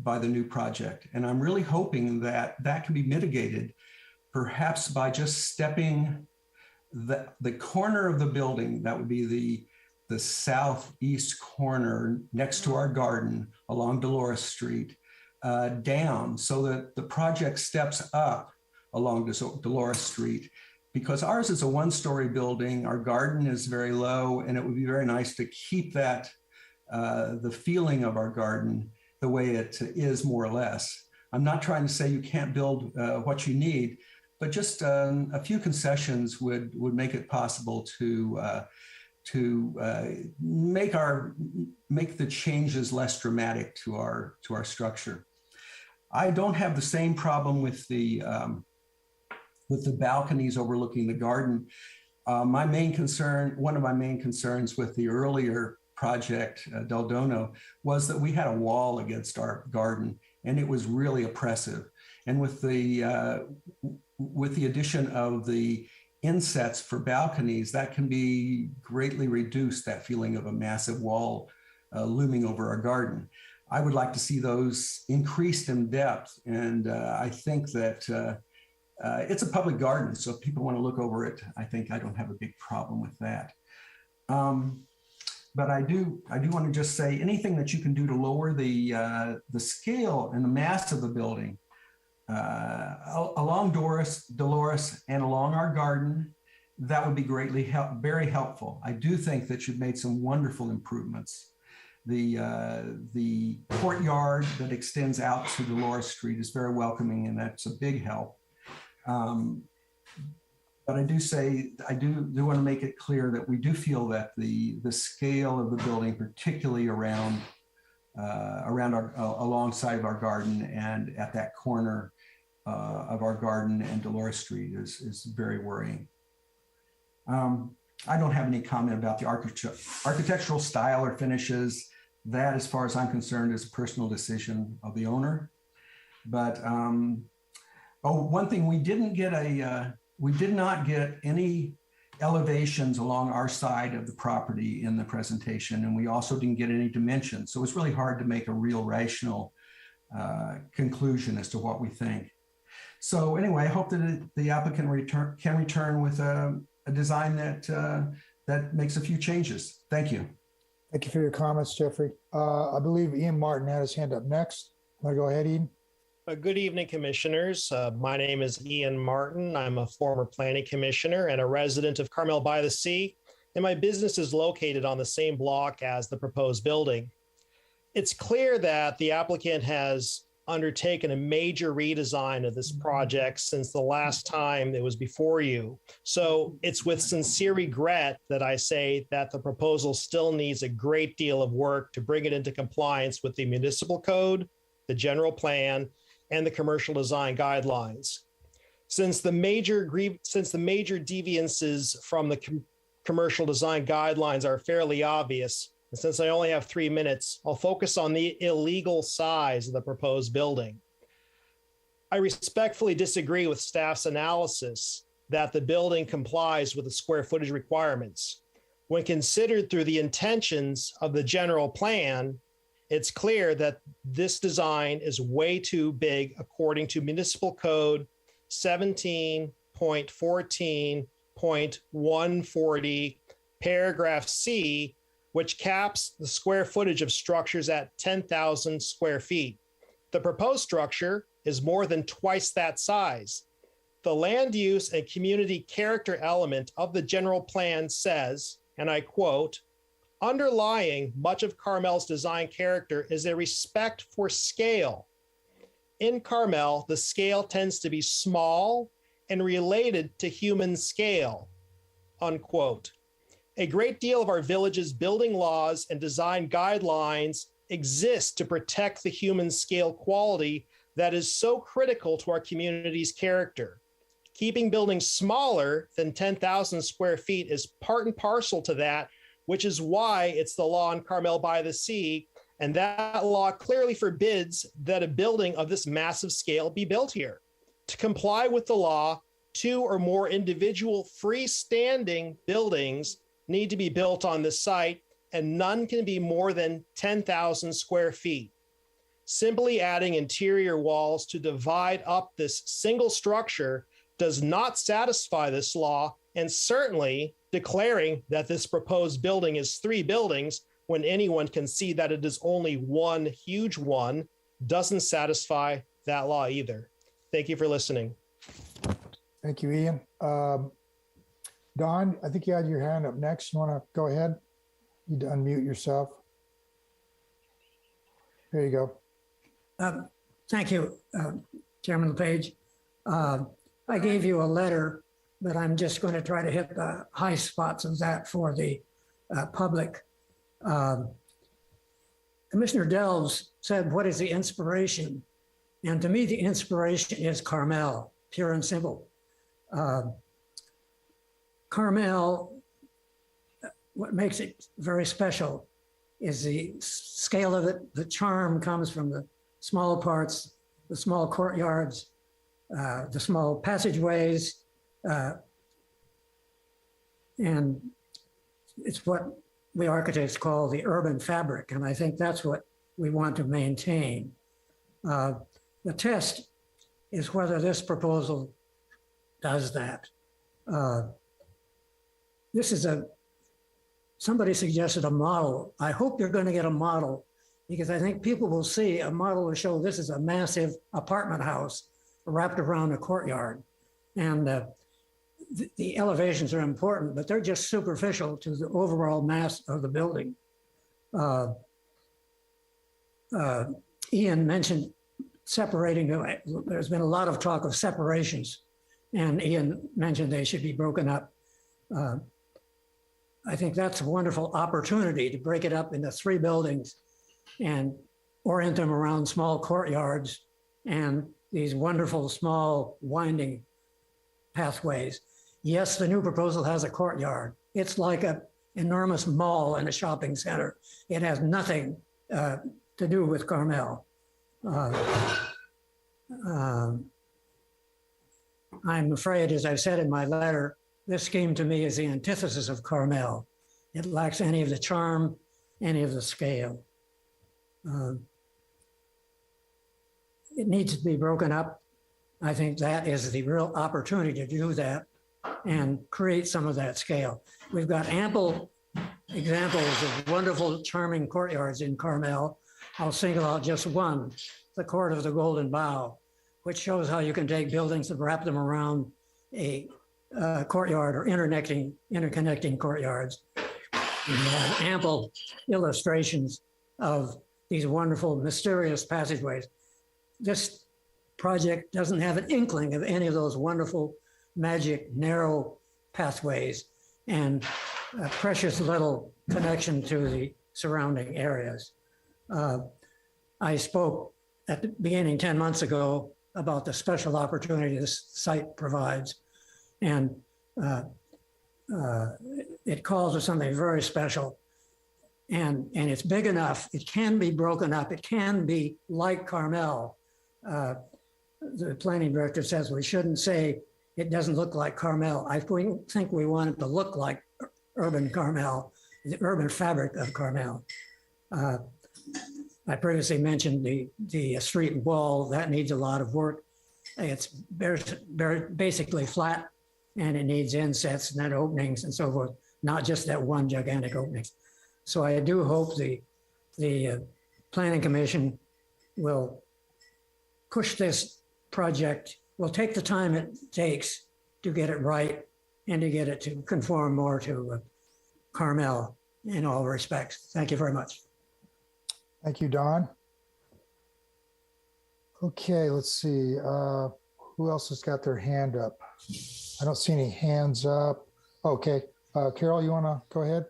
new project. And I'm really hoping that that can be mitigated, perhaps by just stepping the corner of the building, that would be the southeast corner next to our garden along Dolores Street, down so that the project steps up along Dolores Street, because ours is a one-story building. Our garden is very low, and it would be very nice to keep that, the feeling of our garden the way it is, more or less. I'm not trying to say you can't build what you need, but just a few concessions would make it possible to make the changes less dramatic to our structure. I don't have the same problem with the balconies overlooking the garden. One of my main concerns with the earlier project, Del Dono, was that we had a wall against our garden, and it was really oppressive. And with the addition of the insets for balconies, that can be greatly reduced, that feeling of a massive wall looming over our garden. I would like to see those increased in depth. And I think that it's a public garden, so if people want to look over it, I think I don't have a big problem with that. But I do want to just say anything that you can do to lower the scale and the mass of the building along Dolores and along our garden, that would be very helpful. I do think that you've made some wonderful improvements. The courtyard that extends out to Dolores Street is very welcoming, and that's a big help. But I do want to make it clear that we do feel that the scale of the building, particularly around alongside of our garden and at that corner of our garden and Dolores Street is very worrying. I don't have any comment about the architectural style or finishes. That, as far as I'm concerned, is a personal decision of the owner. But one thing, we did not get any elevations along our side of the property in the presentation, and we also didn't get any dimensions. So it's really hard to make a real rational conclusion as to what we think. So anyway, I hope that the applicant can return with a design that makes a few changes. Thank you. Thank you for your comments, Jeffrey. I believe Ian Martin had his hand up next. Want to go ahead, Ian? Good evening, commissioners. My name is Ian Martin. I'm a former planning commissioner and a resident of Carmel-by-the-Sea, and my business is located on the same block as the proposed building. It's clear that the applicant has undertaken a major redesign of this project since the last time it was before you. So it's with sincere regret that I say that the proposal still needs a great deal of work to bring it into compliance with the municipal code, the general plan, and the commercial design guidelines. Since the major deviances from the commercial design guidelines are fairly obvious, and since I only have 3 minutes, I'll focus on the illegal size of the proposed building. I respectfully disagree with staff's analysis that the building complies with the square footage requirements. When considered through the intentions of the general plan, it's clear that this design is way too big according to Municipal Code 17.14.140, paragraph C, which caps the square footage of structures at 10,000 square feet. The proposed structure is more than twice that size. The land use and community character element of the general plan says, and I quote, "Underlying much of Carmel's design character is a respect for scale. In Carmel, the scale tends to be small and related to human scale," unquote. A great deal of our village's building laws and design guidelines exist to protect the human scale quality that is so critical to our community's character. Keeping buildings smaller than 10,000 square feet is part and parcel to that, which is why it's the law in Carmel-by-the-Sea, and that law clearly forbids that a building of this massive scale be built here. To comply with the law, 2 or more individual freestanding buildings need to be built on this site, and none can be more than 10,000 square feet. Simply adding interior walls to divide up this single structure does not satisfy this law, and certainly declaring that this proposed building is 3 buildings when anyone can see that it is only one huge one doesn't satisfy that law either. Thank you for listening. Thank you, Ian. Don, I think you had your hand up next. You want to go ahead? You need to unmute yourself. There you go. Thank you, Chairman LePage. I gave you a letter, but I'm just going to try to hit the high spots of that for the public. Commissioner Delves said, "What is the inspiration?" And to me, the inspiration is Carmel, pure and simple. Carmel, what makes it very special is the scale of it. The charm comes from the small parts, the small courtyards, the small passageways, and it's what we architects call the urban fabric, and I think that's what we want to maintain. The test is whether this proposal does that. This is somebody suggested a model. I hope you're going to get a model, because I think people will see a model to show this is a massive apartment house wrapped around a courtyard. And the elevations are important, but they're just superficial to the overall mass of the building. Ian mentioned separating. There's been a lot of talk of separations. And Ian mentioned they should be broken up. I think that's a wonderful opportunity to break it up into 3 buildings and orient them around small courtyards and these wonderful small winding pathways. Yes, the new proposal has a courtyard. It's like an enormous mall in a shopping center. It has nothing to do with Carmel. I'm afraid, as I've said in my letter, this scheme to me is the antithesis of Carmel. It lacks any of the charm, any of the scale. It needs to be broken up. I think that is the real opportunity to do that and create some of that scale. We've got ample examples of wonderful, charming courtyards in Carmel. I'll single out just one, the Court of the Golden Bough, which shows how you can take buildings and wrap them around a courtyard or interconnecting courtyards. We have ample illustrations of these wonderful, mysterious passageways. This project doesn't have an inkling of any of those wonderful, magic, narrow pathways and a precious little connection to the surrounding areas. I spoke at the beginning 10 months ago about the special opportunity this site provides. And it calls for something very special. And it's big enough, it can be broken up, it can be like Carmel. The planning director says we shouldn't say it doesn't look like Carmel. I think we want it to look like urban Carmel, the urban fabric of Carmel. I previously mentioned the street wall, that needs a lot of work. It's basically flat and it needs insets and then openings and so forth, not just that one gigantic opening. So I do hope the Planning Commission will push this project, will take the time it takes to get it right and to get it to conform more to Carmel in all respects. Thank you very much. Thank you, Don. Okay, let's see. Who else has got their hand up? I don't see any hands up. Okay, Carol, you want to go ahead?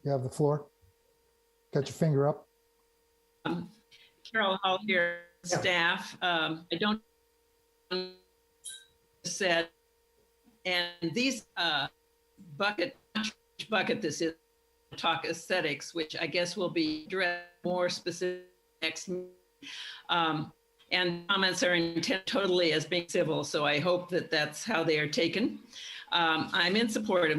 You have the floor. Got your finger up. Carol Hall here, staff. I don't said, and these bucket this is talk aesthetics, which I guess will be addressed more specific next. And comments are intended totally as being civil, so I hope that that's how they are taken. I'm in support of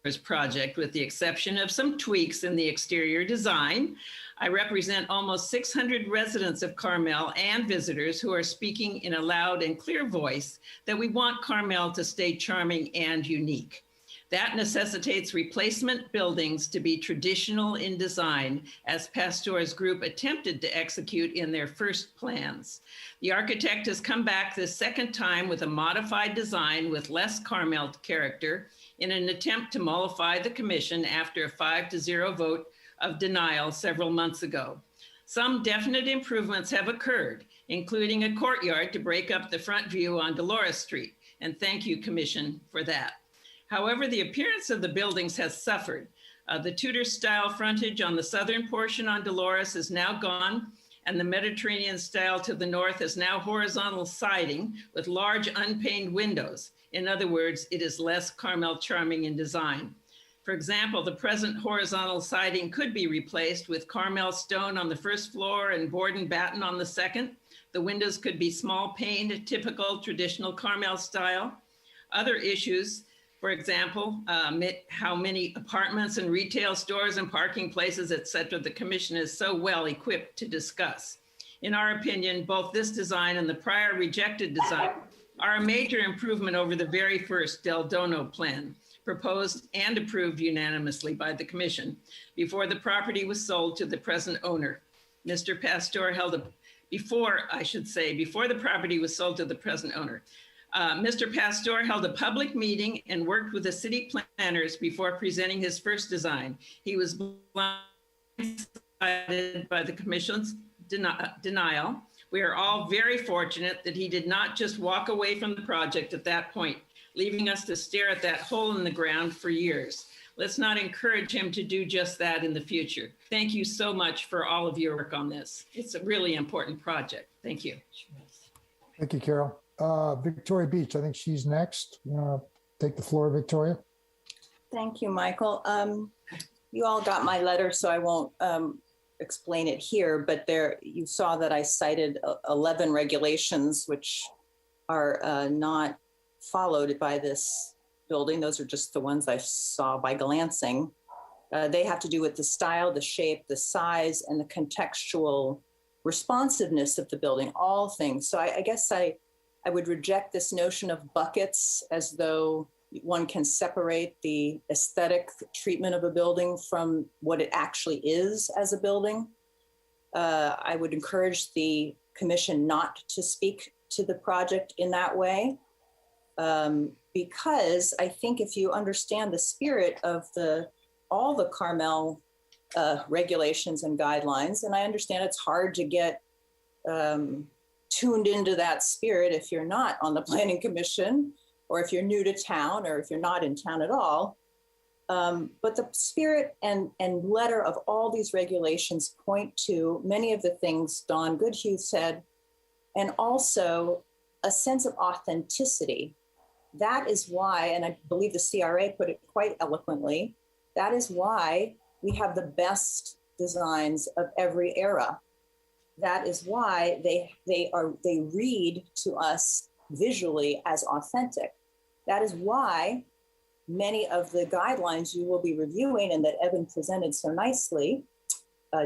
this project with the exception of some tweaks in the exterior design. I represent almost 600 residents of Carmel and visitors who are speaking in a loud and clear voice that we want Carmel to stay charming and unique. That necessitates replacement buildings to be traditional in design, as Pastor's group attempted to execute in their first plans. The architect has come back this second time with a modified design with less Carmel character in an attempt to mollify the commission after a 5-0 vote of denial several months ago. Some definite improvements have occurred, including a courtyard to break up the front view on Dolores Street, and thank you, Commission, for that. However, the appearance of the buildings has suffered. The Tudor-style frontage on the southern portion on Dolores is now gone, and the Mediterranean style to the north is now horizontal siding with large unpaned windows. In other words, it is less Carmel charming in design. For example, the present horizontal siding could be replaced with Carmel stone on the first floor and board and batten on the second. The windows could be small paned, typical traditional Carmel style. Other issues, for example, how many apartments and retail stores and parking places, et cetera, the commission is so well equipped to discuss. In our opinion, both this design and the prior rejected design are a major improvement over the very first Del Dono plan, proposed and approved unanimously by the commission before the property was sold to the present owner. Mr. Pastor before the property was sold to the present owner. Mr. Pastor held a public meeting and worked with the city planners before presenting his first design. He was blindsided by the commission's denial We are all very fortunate that he did not just walk away from the project at that point, leaving us to stare at that hole in the ground for years. Let's not encourage him to do just that in the future. Thank you so much for all of your work on this. It's a really important project. Thank you. Thank you, Carol. Victoria Beach, I think she's next. You want to take the floor, Victoria? Thank you, Michael. You all got my letter, so I won't explain it here, but there you saw that I cited 11 regulations which are not followed by this building. Those are just the ones I saw by glancing. They have to do with the style, the shape, the size, and the contextual responsiveness of the building, all things. So I guess I would reject this notion of buckets as though one can separate the aesthetic treatment of a building from what it actually is as a building. I would encourage the commission not to speak to the project in that way, because I think if you understand the spirit of all the Carmel regulations and guidelines, and I understand it's hard to get tuned into that spirit if you're not on the planning commission, or if you're new to town, or if you're not in town at all. But the spirit and letter of all these regulations point to many of the things Don Goodhue said, and also a sense of authenticity. That is why, and I believe the CRA put it quite eloquently, that is why we have the best designs of every era. That is why they read to us visually as authentic. That is why many of the guidelines you will be reviewing and that Evan presented so nicely,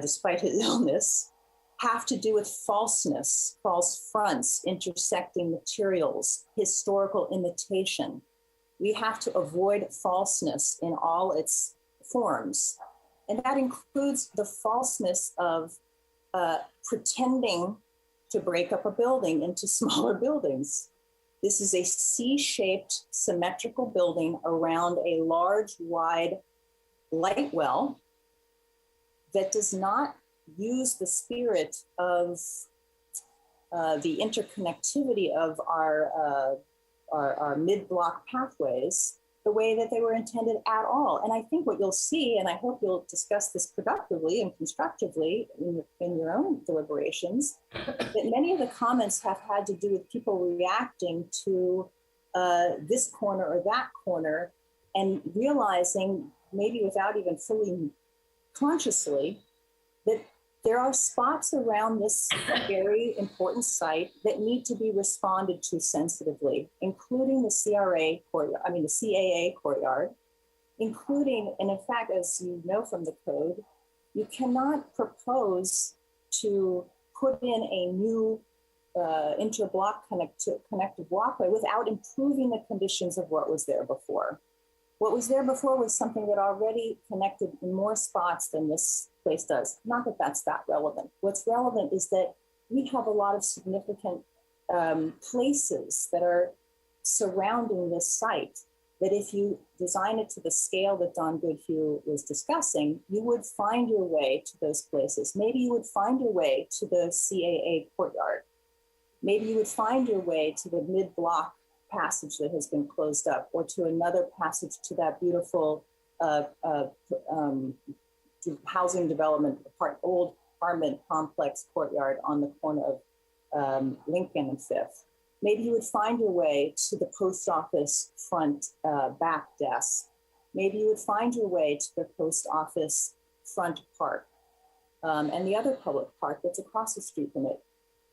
despite his illness, have to do with falseness, false fronts, intersecting materials, historical imitation. We have to avoid falseness in all its forms. And that includes the falseness of pretending to break up a building into smaller buildings. This is a C-shaped symmetrical building around a large, wide light well that does not use the spirit of the interconnectivity of our mid-block pathways the way that they were intended at all. And I think what you'll see, and I hope you'll discuss this productively and constructively in your own deliberations, that many of the comments have had to do with people reacting to this corner or that corner and realizing, maybe without even fully consciously, that there are spots around this very important site that need to be responded to sensitively, including the CRA courtyard, the CAA courtyard, including, and in fact, as you know from the code, you cannot propose to put in a new inter-block connective walkway without improving the conditions of what was there before. What was there before was something that already connected in more spots than this place does. Not that that's that relevant. What's relevant is that we have a lot of significant places that are surrounding this site that if you design it to the scale that Don Goodhue was discussing, you would find your way to those places. Maybe you would find your way to the CAA courtyard. Maybe you would find your way to the mid-block passage that has been closed up, or to another passage to that beautiful housing development, old apartment complex courtyard on the corner of Lincoln and Fifth. Maybe you would find your way to the post office front back desk. Maybe you would find your way to the post office front park and the other public park that's across the street from it.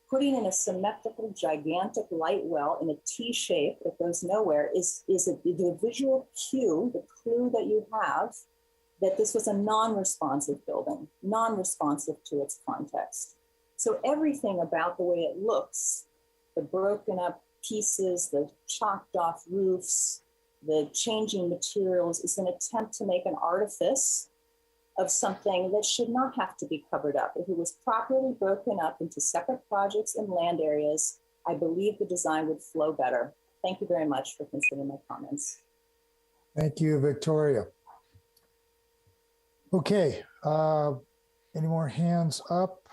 Putting in a symmetrical, gigantic light well in a T shape that goes nowhere is the visual cue, the clue that you have that this was a non-responsive building, non-responsive to its context. So everything about the way it looks, the broken up pieces, the chopped off roofs, the changing materials is an attempt to make an artifice of something that should not have to be covered up. If it was properly broken up into separate projects and land areas, I believe the design would flow better. Thank you very much for considering my comments. Thank you, Victoria. Okay, any more hands up?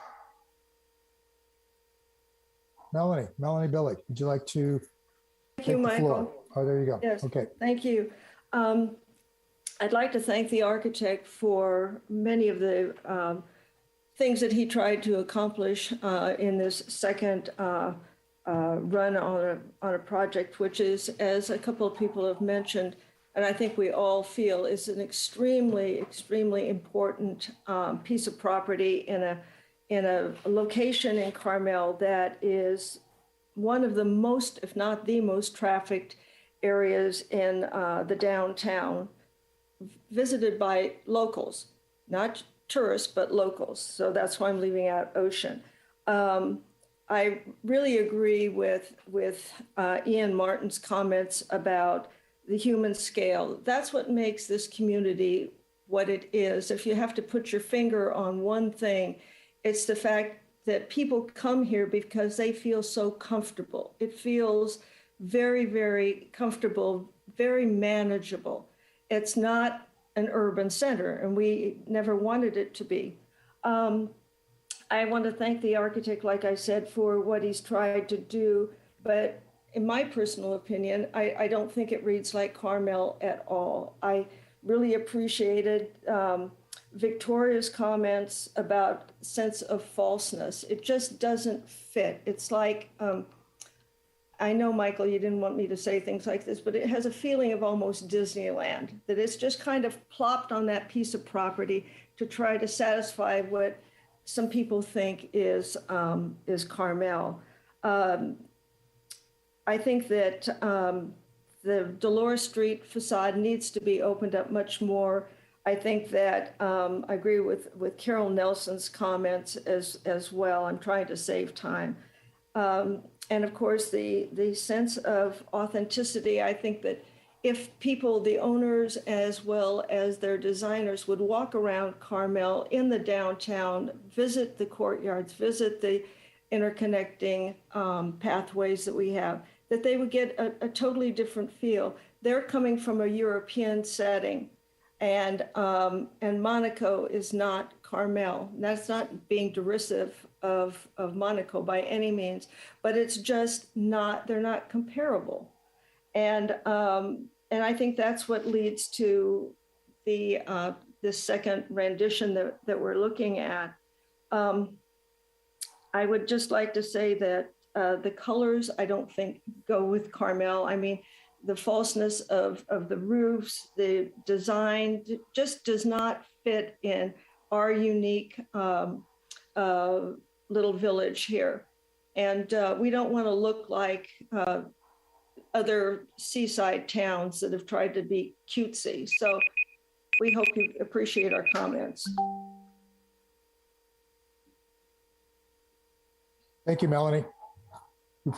Melanie Billig, would you like to Thank you, take the floor? Michael. Oh, there you go. Yes. Okay. Thank you. I'd like to thank the architect for many of the things that he tried to accomplish in this second run on a project, which is, as a couple of people have mentioned, and I think we all feel, is an extremely, extremely important piece of property in a location in Carmel that is one of the most, if not the most trafficked areas in the downtown, visited by locals, not tourists, but locals. So that's why I'm leaving out Ocean. I really agree with Ian Martin's comments about the human scale. That's what makes this community what it is. If you have to put your finger on one thing, it's the fact that people come here because they feel so comfortable. It feels very, very comfortable, very manageable. It's not an urban center, and we never wanted it to be. I want to thank the architect, like I said, for what he's tried to do, but in my personal opinion, I don't think it reads like Carmel at all. I really appreciated Victoria's comments about sense of falseness. It just doesn't fit. It's like, I know, Michael, you didn't want me to say things like this, but it has a feeling of almost Disneyland, that it's just kind of plopped on that piece of property to try to satisfy what some people think is Carmel. I think that the Dolores Street facade needs to be opened up much more. I think that I agree with Carol Nelson's comments as well. I'm trying to save time. And of course, the sense of authenticity, I think that if people, the owners as well as their designers, would walk around Carmel in the downtown, visit the courtyards, visit the interconnecting pathways that we have, that they would get a totally different feel. They're coming from a European setting, and Monaco is not Carmel. That's not being derisive of Monaco by any means, but it's just not, they're not comparable. And I think that's what leads to the second rendition that we're looking at. I would just like to say that the colors, I don't think, go with Carmel. I mean, the falseness of the roofs, the design just does not fit in our unique little village here. And we don't want to look like other seaside towns that have tried to be cutesy. So we hope you appreciate our comments. Thank you, Melanie.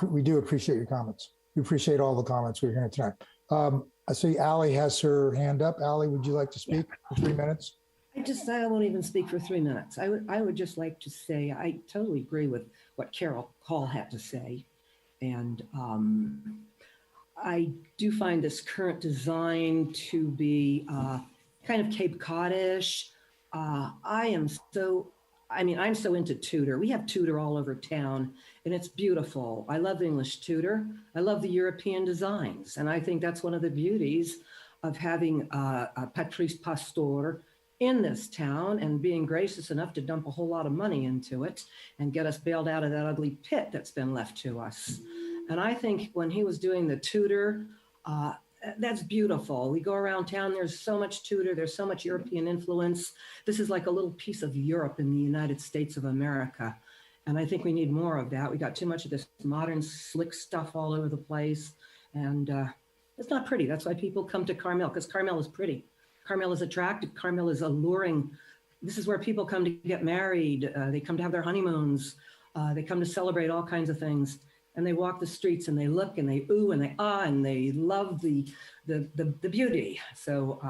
We do appreciate your comments. We appreciate all the comments we're hearing tonight. I see Allie has her hand up. Allie, would you like to speak for 3 minutes? I won't even speak for 3 minutes. I would just like to say, I totally agree with what Carol Hall had to say. And I do find this current design to be kind of Cape Cod-ish. I'm so into Tudor. We have Tudor all over town, and it's beautiful. I love English Tudor. I love the European designs. And I think that's one of the beauties of having Patrice Pasteur in this town and being gracious enough to dump a whole lot of money into it and get us bailed out of that ugly pit that's been left to us. And I think when he was doing the Tudor, that's beautiful. We go around town, there's so much Tudor, there's so much European influence. This is like a little piece of Europe in the United States of America. And I think we need more of that. We got too much of this modern slick stuff all over the place. And it's not pretty. That's why people come to Carmel, because Carmel is pretty. Carmel is attractive. Carmel is alluring. This is where people come to get married. They come to have their honeymoons. They come to celebrate all kinds of things. And they walk the streets and they look and they ooh and they ah and they love the beauty. So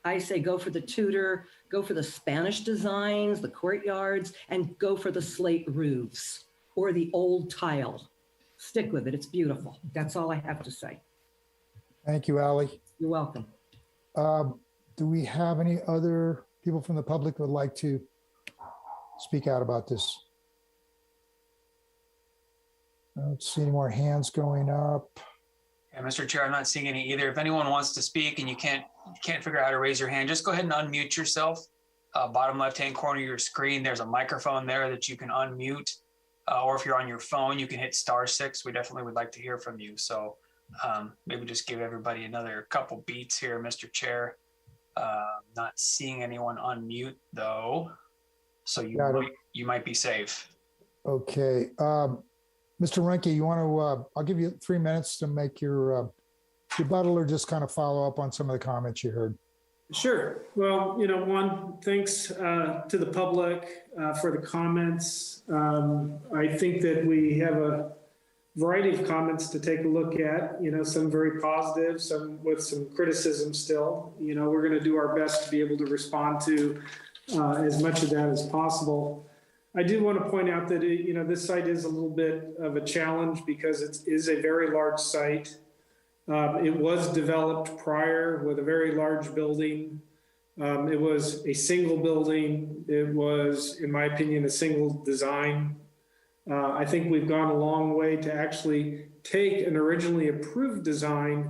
I say go for the Tudor, go for the Spanish designs, the courtyards, and go for the slate roofs or the old tile. Stick with it. It's beautiful. That's all I have to say. Thank you, Allie. You're welcome. Do we have any other people from the public who would like to speak out about this? I don't see any more hands going up. Yeah, Mr. Chair, I'm not seeing any either. If anyone wants to speak and you can't figure out how to raise your hand, just go ahead and unmute yourself. Bottom left-hand corner of your screen, there's a microphone there that you can unmute. Or if you're on your phone, you can hit *6. We definitely would like to hear from you. So maybe just give everybody another couple beats here, Mr. Chair. Not seeing anyone unmute though. So you might be safe. Okay. Mr. Ruenke, you want to, I'll give you 3 minutes to make your rebuttal or just kind of follow up on some of the comments you heard. Sure. Well, one, thanks to the public for the comments. I think that we have a variety of comments to take a look at, some very positive, some with some criticism still. We're going to do our best to be able to respond to as much of that as possible. I do want to point out that, this site is a little bit of a challenge because it is a very large site. It was developed prior with a very large building. It was a single building. It was, in my opinion, a single design. I think we've gone a long way to actually take an originally approved design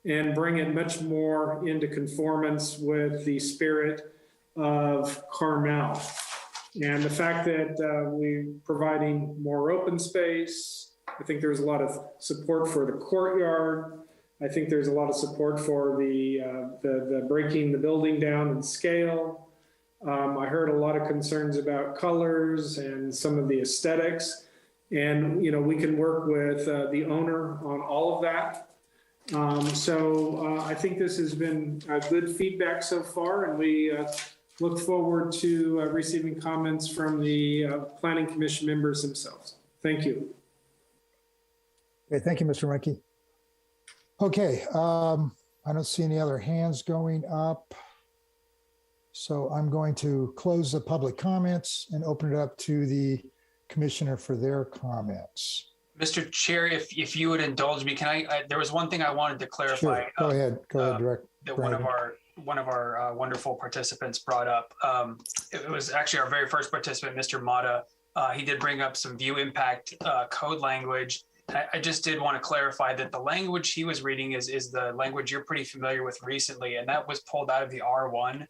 and bring it much more into conformance with the spirit of Carmel. And the fact that we're providing more open space, I think there's a lot of support for the courtyard. I think there's a lot of support for the breaking the building down in scale. I heard a lot of concerns about colors and some of the aesthetics. And, we can work with the owner on all of that. So I think this has been good feedback so far, and we look forward to receiving comments from the Planning Commission members themselves. Thank you. Okay, thank you, Mr. Ruenke. Okay, I don't see any other hands going up. So I'm going to close the public comments and open it up to the commissioner for their comments. Mr. Chair, if you would indulge me, there was one thing I wanted to clarify. Sure. Go ahead, Direct. That one of our wonderful participants brought up. It was actually our very first participant, Mr. Mata. He did bring up some view impact code language. I just did want to clarify that the language he was reading is the language you're pretty familiar with recently, and that was pulled out of the R1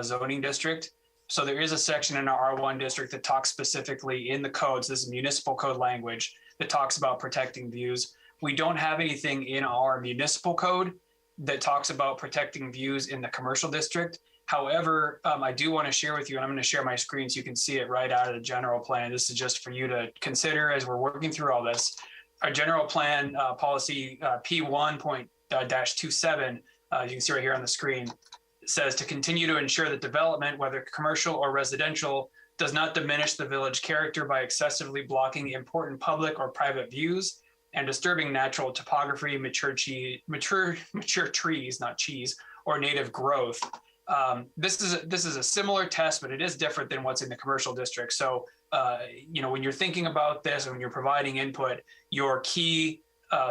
zoning district. So there is a section in our R1 district that talks specifically in the codes, this is municipal code language, that talks about protecting views. We don't have anything in our municipal code that talks about protecting views in the commercial district. However, I do want to share with you, and I'm going to share my screen so you can see it right out of the general plan. This is just for you to consider as we're working through all this. Our general plan policy P1.-27, you can see right here on the screen, says to continue to ensure that development, whether commercial or residential, does not diminish the village character by excessively blocking important public or private views and disturbing natural topography, mature trees, not cheese, or native growth. This is a similar test, but it is different than what's in the commercial district. So, when you're thinking about this, when you're providing input, your key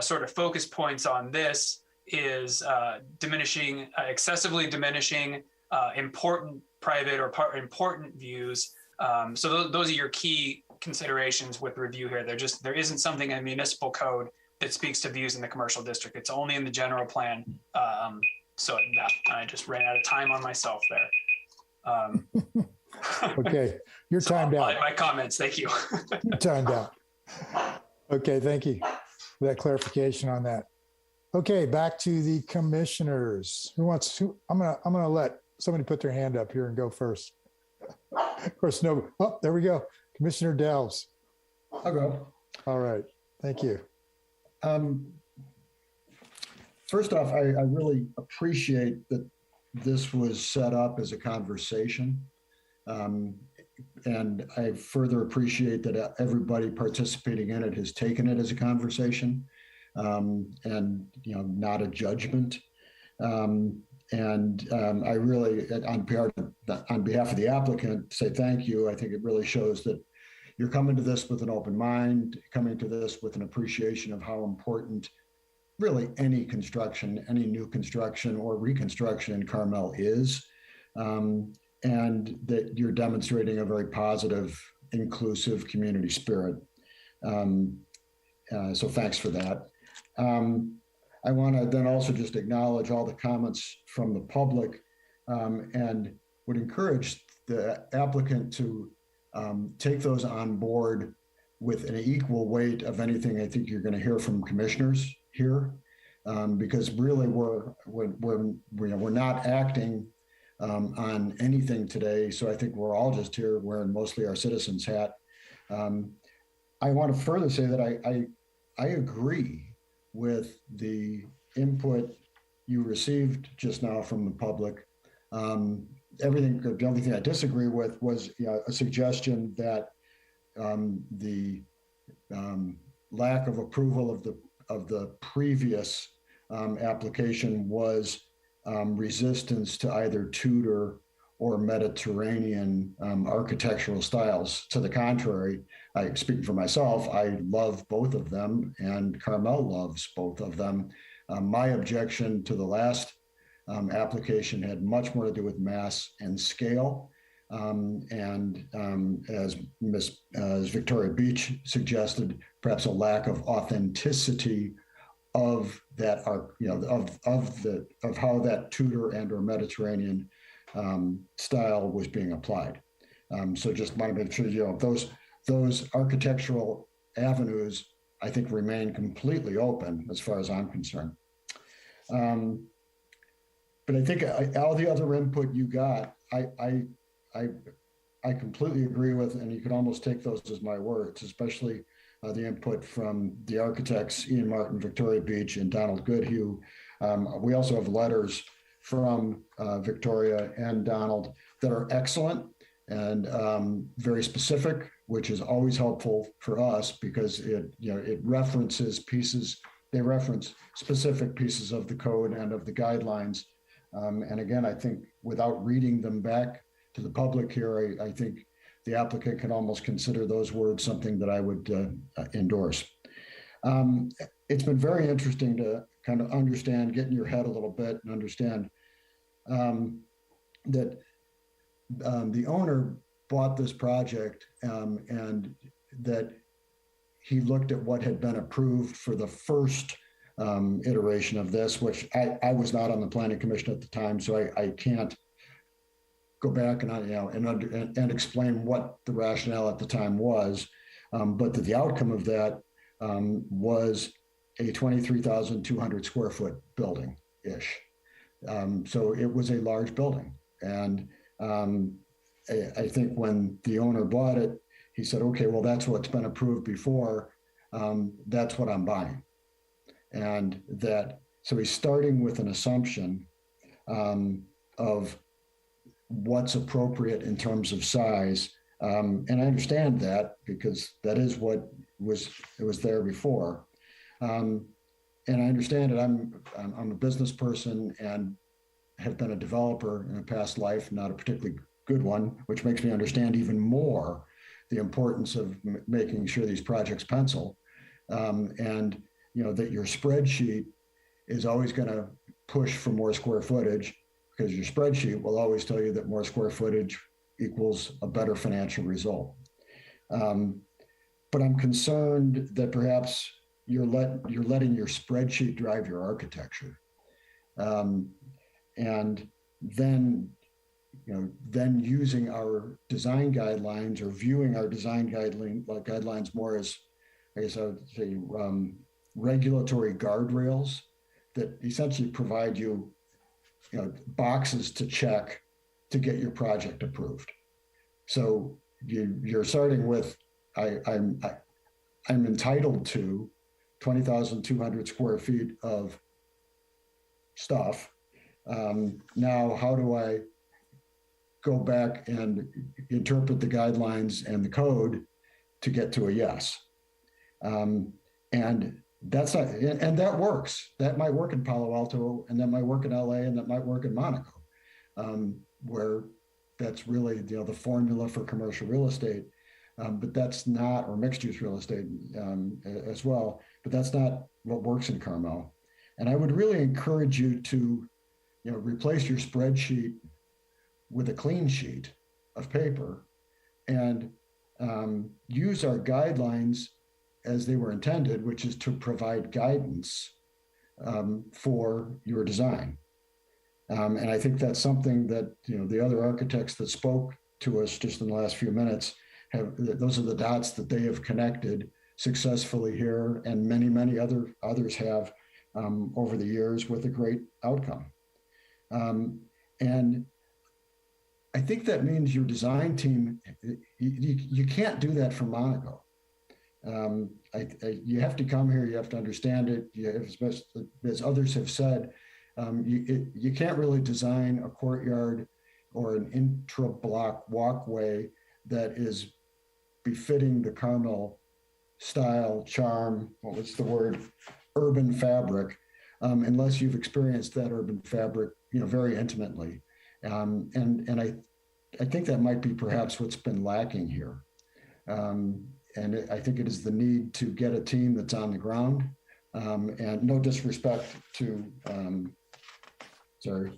sort of focus points on this is excessively diminishing important private or important views. So those are your key considerations with review here. There isn't something in municipal code that speaks to views in the commercial district. It's only in the general plan. So I just ran out of time on myself there. Okay, you're timed out. My comments, thank you. You're timed out. Okay, thank you for that clarification on that. Okay, back to the commissioners. I'm gonna let somebody put their hand up here and go first. Of course, no. Oh, there we go. Commissioner Delves. I'll go. All right. Thank you. First off, I really appreciate that this was set up as a conversation. And I further appreciate that everybody participating in it has taken it as a conversation and, not a judgment. I really, on behalf of the applicant, say thank you. I think it really shows that you're coming to this with an open mind, coming to this with an appreciation of how important really any construction, any new construction or reconstruction in Carmel is, and that you're demonstrating a very positive, inclusive community spirit. So thanks for that. I want to then also just acknowledge all the comments from the public and would encourage the applicant to take those on board with an equal weight of anything I think you're going to hear from commissioners here, because really we're not acting on anything today. So I think we're all just here wearing mostly our citizens hat. I want to further say that I agree with the input you received just now from the public. The only thing I disagree with was a suggestion that the lack of approval of the previous application was resistance to either Tudor or Mediterranean architectural styles. To the contrary, speaking for myself, I love both of them, and Carmel loves both of them. My objection to the last application had much more to do with mass and scale. As Victoria Beach suggested, perhaps a lack of authenticity of that art, of how that Tudor and or Mediterranean style was being applied. So just want to make sure those architectural avenues, I think, remain completely open as far as I'm concerned. But I think all the other input you got, I completely agree with, and you could almost take those as my words, especially the input from the architects, Ian Martin, Victoria Beach, and Donald Goodhue. We also have letters from Victoria and Donald that are excellent and very specific, which is always helpful for us because it references pieces. They reference specific pieces of the code and of the guidelines. And again, I think without reading them back to the public here, I think the applicant can almost consider those words something that I would endorse. It's been very interesting to kind of understand, get in your head a little bit and understand that the owner bought this project and that he looked at what had been approved for the first iteration of this, which I was not on the planning commission at the time, so I can't go back and explain what the rationale at the time was, but that the outcome of that was a 23,200 square foot building ish. So it was a large building, and I think when the owner bought it, he said, "Okay, well that's what's been approved before. That's what I'm buying." And so he's starting with an assumption of what's appropriate in terms of size. And I understand that because that is what was there before. And I understand it. I'm a business person and have been a developer in a past life, not a particularly good one, which makes me understand even more the importance of making sure these projects pencil. And that your spreadsheet is always going to push for more square footage because your spreadsheet will always tell you that more square footage equals a better financial result. But I'm concerned that perhaps you're letting your spreadsheet drive your architecture. And then using our design guidelines or viewing our design guidelines more as, I guess I would say, regulatory guardrails that essentially provide you, boxes to check to get your project approved. So you're starting with, I'm entitled to 20,200 square feet of stuff. Now, how do I go back and interpret the guidelines and the code to get to a yes? And that's not, and that works. That might work in Palo Alto, and that might work in LA, and that might work in Monaco, where that's really the formula for commercial real estate. But that's not, or mixed use real estate as well, but that's not what works in Carmel. And I would really encourage you to, replace your spreadsheet with a clean sheet of paper and use our guidelines as they were intended, which is to provide guidance for your design. And I think that's something that, the other architects that spoke to us just in the last few minutes those are the dots that they have connected successfully here, and many others have over the years with a great outcome. And I think that means your design team, you can't do that for Monaco. You have to come here, you have to understand it. As others have said, you can't really design a courtyard or an intra-block walkway that is befitting the Carmel style, charm, what was the word, urban fabric, unless you've experienced that urban fabric, very intimately. And I think that might be perhaps what's been lacking here. And I think it is the need to get a team that's on the ground. And no disrespect to, to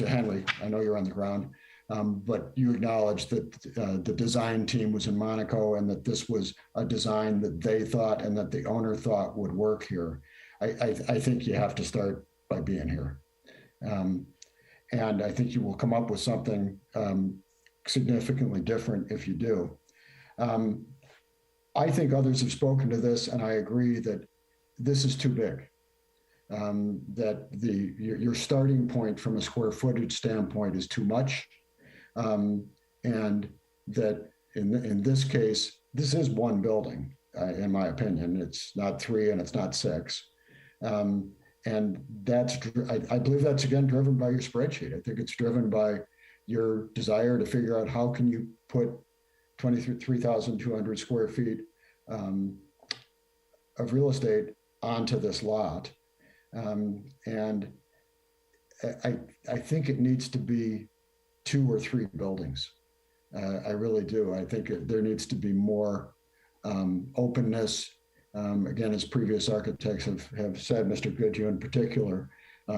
Henry, I know you're on the ground, but you acknowledge that the design team was in Monaco and that this was a design that they thought and that the owner thought would work here. I think you have to start by being here. And I think you will come up with something significantly different if you do. I think others have spoken to this, and I agree that this is too big. That your starting point from a square footage standpoint is too much, and that in this case, this is one building, in my opinion. It's not 3 and it's not 6. And I believe that's again driven by your spreadsheet. I think it's driven by your desire to figure out how can you put 23,200 square feet of real estate onto this lot. And I think it needs to be 2 or 3 buildings. I really do. I think there needs to be more openness. Again, as previous architects have said, Mr. Goodhue in particular,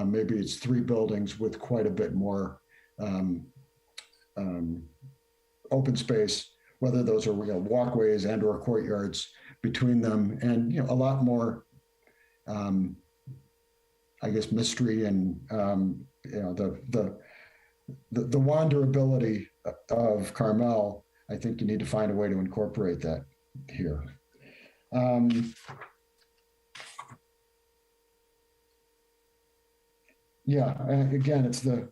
maybe it's 3 buildings with quite a bit more open space, whether those are walkways and or courtyards between them, and a lot more, I guess, mystery and the wanderability of Carmel. I think you need to find a way to incorporate that here. Yeah, and again, it's the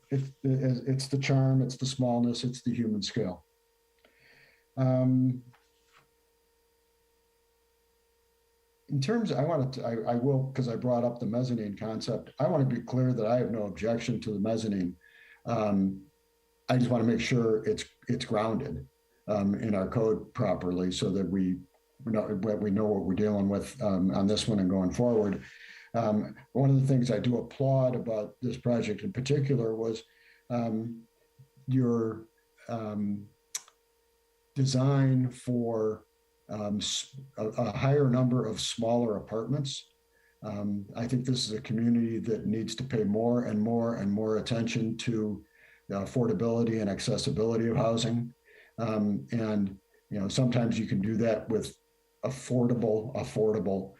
charm, it's the smallness, it's the human scale. In terms, I will, because I brought up the mezzanine concept, I want to be clear that I have no objection to the mezzanine. I just want to make sure it's grounded in our code properly so that we know what we're dealing with on this one and going forward. One of the things I do applaud about this project in particular was your design for a higher number of smaller apartments. I think this is a community that needs to pay more and more and more attention to the affordability and accessibility of housing. And sometimes you can do that with affordable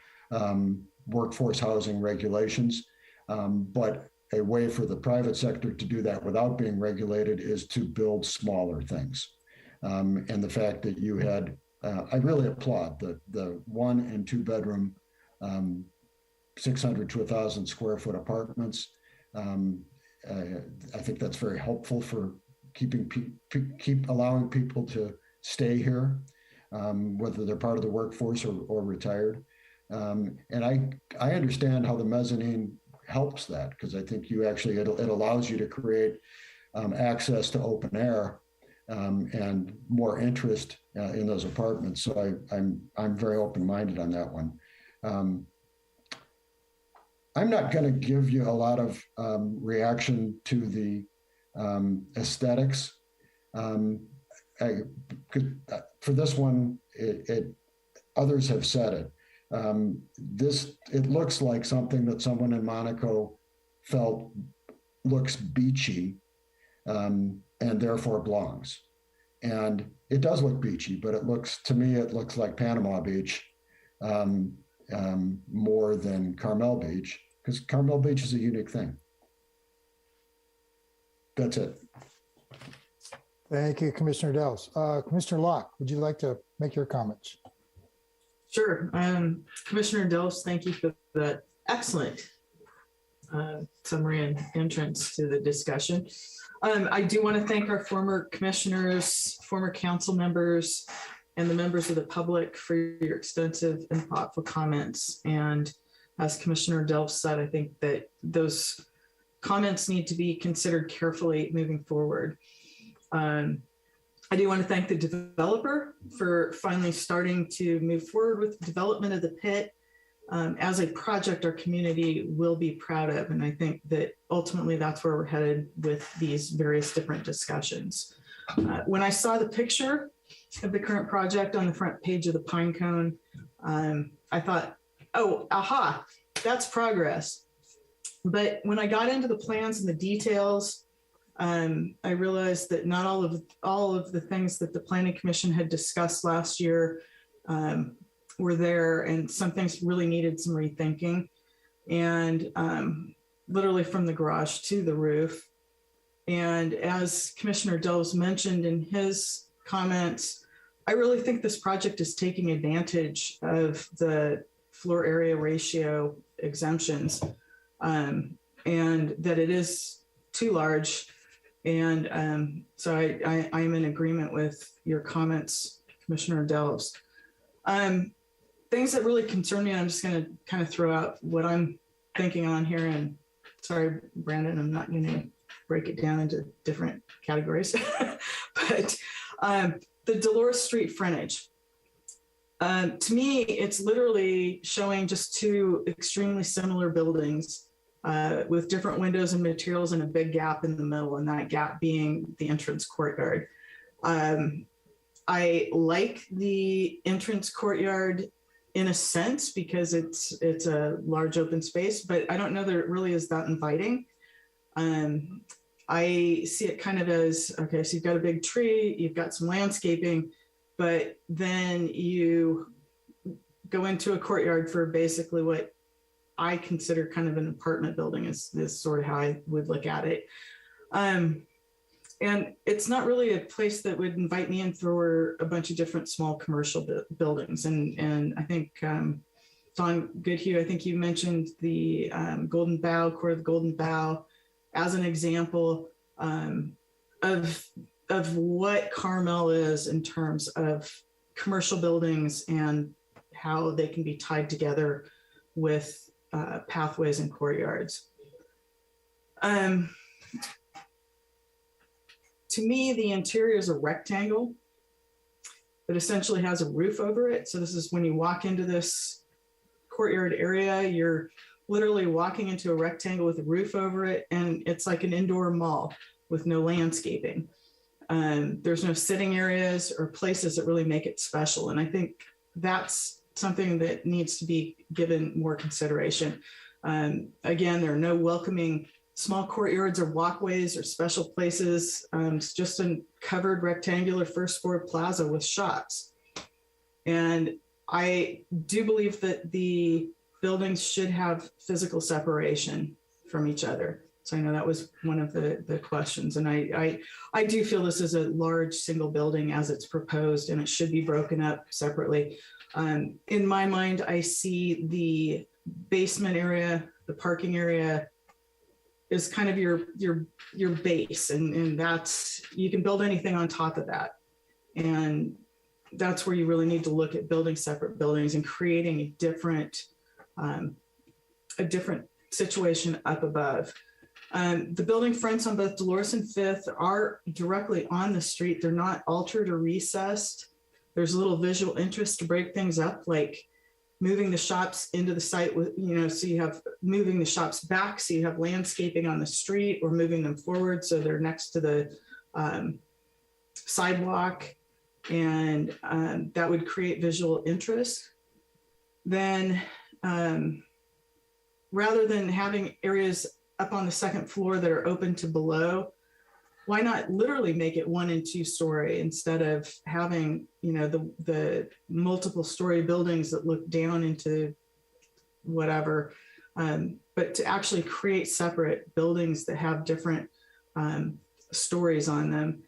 workforce housing regulations. But a way for the private sector to do that without being regulated is to build smaller things. And the fact that you had, I really applaud the 1 and 2 bedroom, 600 to 1,000 square foot apartments. I think that's very helpful for keep allowing people to stay here, whether they're part of the workforce or retired. And I understand how the mezzanine helps that, because I think it allows you to create access to open air and more interest in those apartments. So I'm very open-minded on that one. I'm not going to give you a lot of reaction to the aesthetics. For this one, others have said it. It looks like something that someone in Monaco felt looks beachy and therefore belongs. And it does look beachy, but to me, it looks like Panama Beach more than Carmel Beach, because Carmel Beach is a unique thing. That's it. Thank you, Commissioner Delves. Commissioner Locke, would you like to make your comments? Sure. Commissioner Delves, thank you for that excellent summary and entrance to the discussion. I do want to thank our former commissioners, former council members, and the members of the public for your extensive and thoughtful comments. And as Commissioner Delves said, I think that those comments need to be considered carefully moving forward. I do want to thank the developer for finally starting to move forward with the development of the pit as a project our community will be proud of. And I think that ultimately that's where we're headed with these various different discussions. When I saw the picture of the current project on the front page of the Pine Cone, I thought, oh, aha, that's progress. But when I got into the plans and the details, I realized that not all of the things that the Planning Commission had discussed last year were there, and some things really needed some rethinking. And literally from the garage to the roof. And as Commissioner Delves mentioned in his comments, I really think this project is taking advantage of the floor area ratio exemptions, and that it is too large. And so I'm in agreement with your comments, Commissioner Delves. Things that really concern me, and I'm just going to kind of throw out what I'm thinking on here. And sorry, Brandon, I'm not going to break it down into different categories. But the Dolores Street frontage. To me, it's literally showing just two extremely similar buildings with different windows and materials and a big gap in the middle, and that gap being the entrance courtyard. I like the entrance courtyard in a sense because it's a large open space, but I don't know that it really is that inviting. I see it kind of as, okay, so you've got a big tree, you've got some landscaping, but then you go into a courtyard for basically what I consider kind of an apartment building is sort of how I would look at it. And it's not really a place that would invite me in for a bunch of different small commercial buildings. And I think, Don Goodhue, I think you mentioned the Golden Bough, Court of the Golden Bough, as an example of what Carmel is in terms of commercial buildings and how they can be tied together with pathways and courtyards. To me, the interior is a rectangle that essentially has a roof over it. So this is when you walk into this courtyard area, you're literally walking into a rectangle with a roof over it, and it's like an indoor mall with no landscaping. There's no sitting areas or places that really make it special. And I think that's something that needs to be given more consideration. Again, there are no welcoming small courtyards or walkways or special places. It's just a covered rectangular first floor plaza with shops. And I do believe that the buildings should have physical separation from each other. So I know that was one of the questions. And I do feel this is a large single building as it's proposed, and it should be broken up separately. In my mind, I see the basement area, the parking area, is kind of your base, and that's, you can build anything on top of that. And that's where you really need to look at building separate buildings and creating a different situation up above. The building fronts on both Dolores and Fifth are directly on the street. They're not altered or recessed. There's a little visual interest to break things up, like moving the shops into the site with, so you have moving the shops back, so you have landscaping on the street, or moving them forward so they're next to the sidewalk, and that would create visual interest. Then rather than having areas up on the second floor that are open to below, why not literally make it 1 and 2 story instead of having, the multiple story buildings that look down into whatever, but to actually create separate buildings that have different stories on them.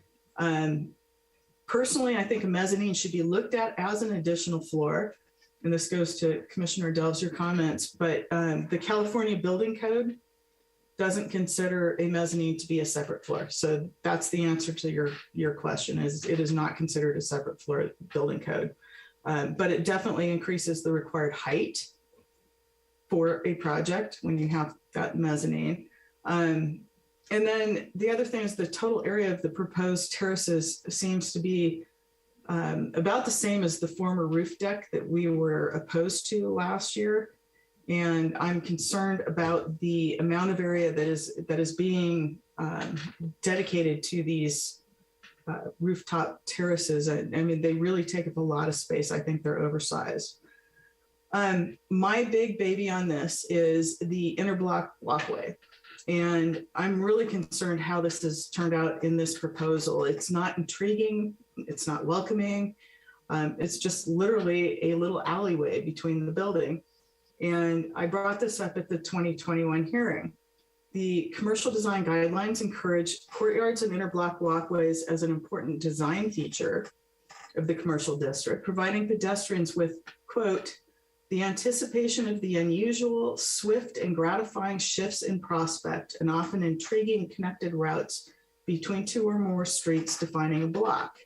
Personally, I think a mezzanine should be looked at as an additional floor. And this goes to Commissioner Delves, your comments, but the California Building Code doesn't consider a mezzanine to be a separate floor. So that's the answer to your question, is it is not considered a separate floor building code. But it definitely increases the required height for a project when you have that mezzanine. And then the other thing is the total area of the proposed terraces seems to be about the same as the former roof deck that we were opposed to last year. And I'm concerned about the amount of area that is being dedicated to these rooftop terraces. I mean, they really take up a lot of space. I think they're oversized. My big baby on this is the interblock walkway. And I'm really concerned how this has turned out in this proposal. It's not intriguing. It's not welcoming. It's just literally a little alleyway between the building. And I brought this up at the 2021 hearing. The commercial design guidelines encourage courtyards and interblock walkways as an important design feature of the commercial district, providing pedestrians with, quote, the anticipation of the unusual, swift, and gratifying shifts in prospect and often intriguing connected routes between 2 or more streets defining a block.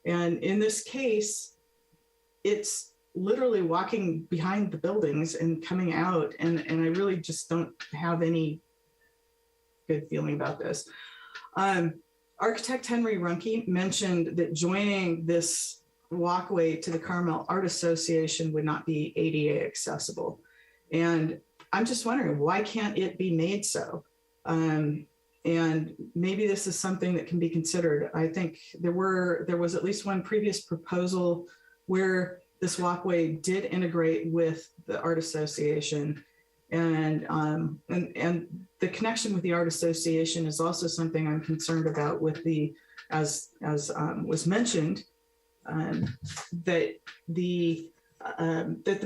And in this case, it's literally walking behind the buildings and coming out. And I really just don't have any good feeling about this. Architect Henry Runke mentioned that joining this walkway to the Carmel Art Association would not be ADA accessible. And I'm just wondering, why can't it be made so? And maybe this is something that can be considered. I think there was at least one previous proposal where this walkway did integrate with the Art Association, and the connection with the Art Association is also something I'm concerned about. With the, as was mentioned, that the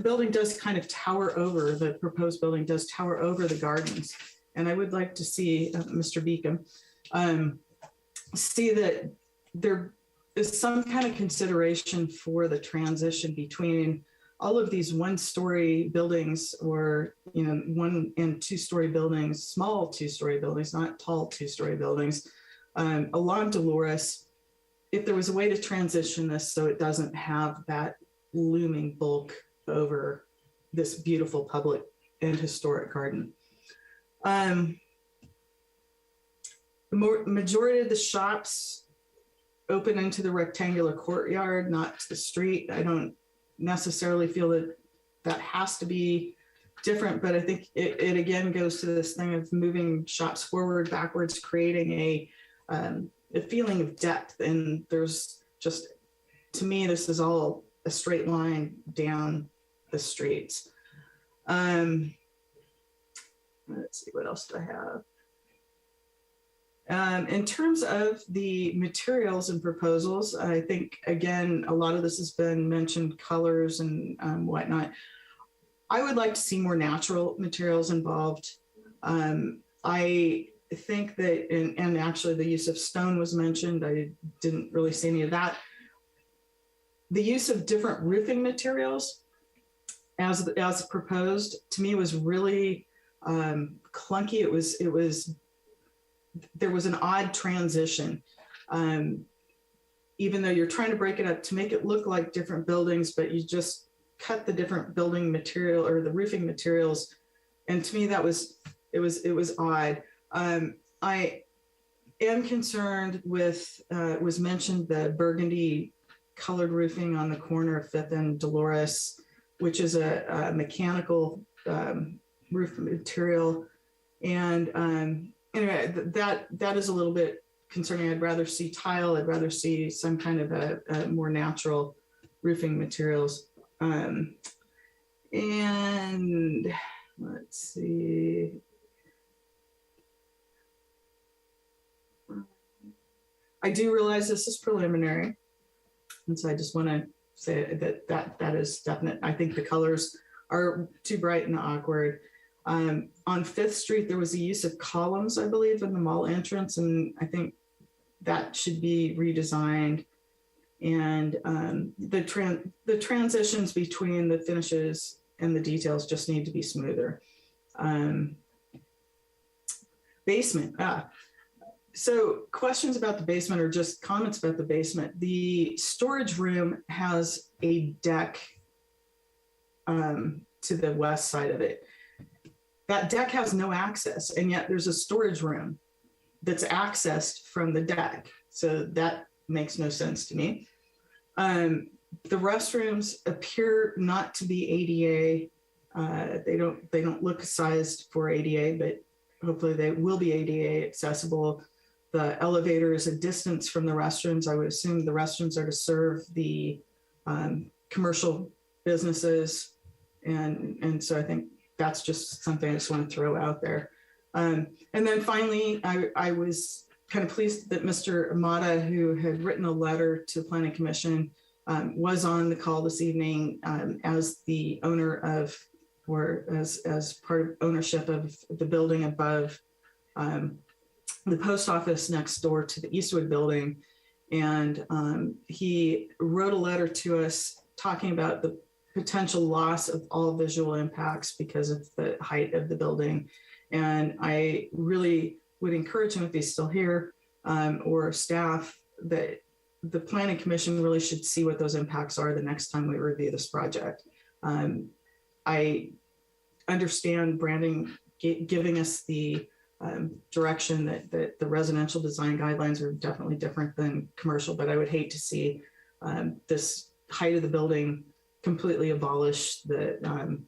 building does kind of tower over, the proposed building does tower over the gardens, and I would like to see Mr. Beckham see that there is some kind of consideration for the transition between all of these 1-story buildings, or 1 and 2-story buildings, small 2-story buildings, not tall 2-story buildings, along Dolores. If there was a way to transition this so it doesn't have that looming bulk over this beautiful public and historic garden. The majority of the shops open into the rectangular courtyard, not to the street. I don't necessarily feel that that has to be different, but I think it again goes to this thing of moving shops forward, backwards, creating a feeling of depth. And there's just, to me, this is all a straight line down the streets. Let's see, what else do I have? In terms of the materials and proposals, I think, again, a lot of this has been mentioned, colors and whatnot. I would like to see more natural materials involved. I think that, and actually the use of stone was mentioned. I didn't really see any of that. The use of different roofing materials as proposed, to me, was really clunky. There was an odd transition. Even though you're trying to break it up to make it look like different buildings, but you just cut the different building material or the roofing materials. And to me, it was odd. I am concerned with, was mentioned, the burgundy colored roofing on the corner of 5th and Dolores, which is a mechanical roof material. And anyway, that is a little bit concerning. I'd rather see tile. I'd rather see some kind of a more natural roofing materials. And let's see. I do realize this is preliminary. And so I just want to say that is definite. I think the colors are too bright and awkward. On 5th Street, there was a use of columns, I believe, in the mall entrance, and I think that should be redesigned. And the transitions between the finishes and the details just need to be smoother. Basement. So questions about the basement or just comments about the basement. The storage room has a deck to the west side of it. That deck has no access, and yet there's a storage room that's accessed from the deck. So that makes no sense to me. The restrooms appear not to be ADA. They don't look sized for ADA, but hopefully they will be ADA accessible. The elevator is a distance from the restrooms. I would assume the restrooms are to serve the commercial businesses. And so I think that's just something I just want to throw out there. And then finally, I was kind of pleased that Mr. Amata, who had written a letter to the Planning Commission, was on the call this evening as the owner of, or as part of ownership of the building above the post office next door to the Eastwood building. And he wrote a letter to us talking about the potential loss of all visual impacts because of the height of the building. And I really would encourage him, if he's still here, or staff, that the Planning Commission really should see what those impacts are the next time we review this project. I understand branding giving us the direction that the residential design guidelines are definitely different than commercial, but I would hate to see this height of the building completely abolish the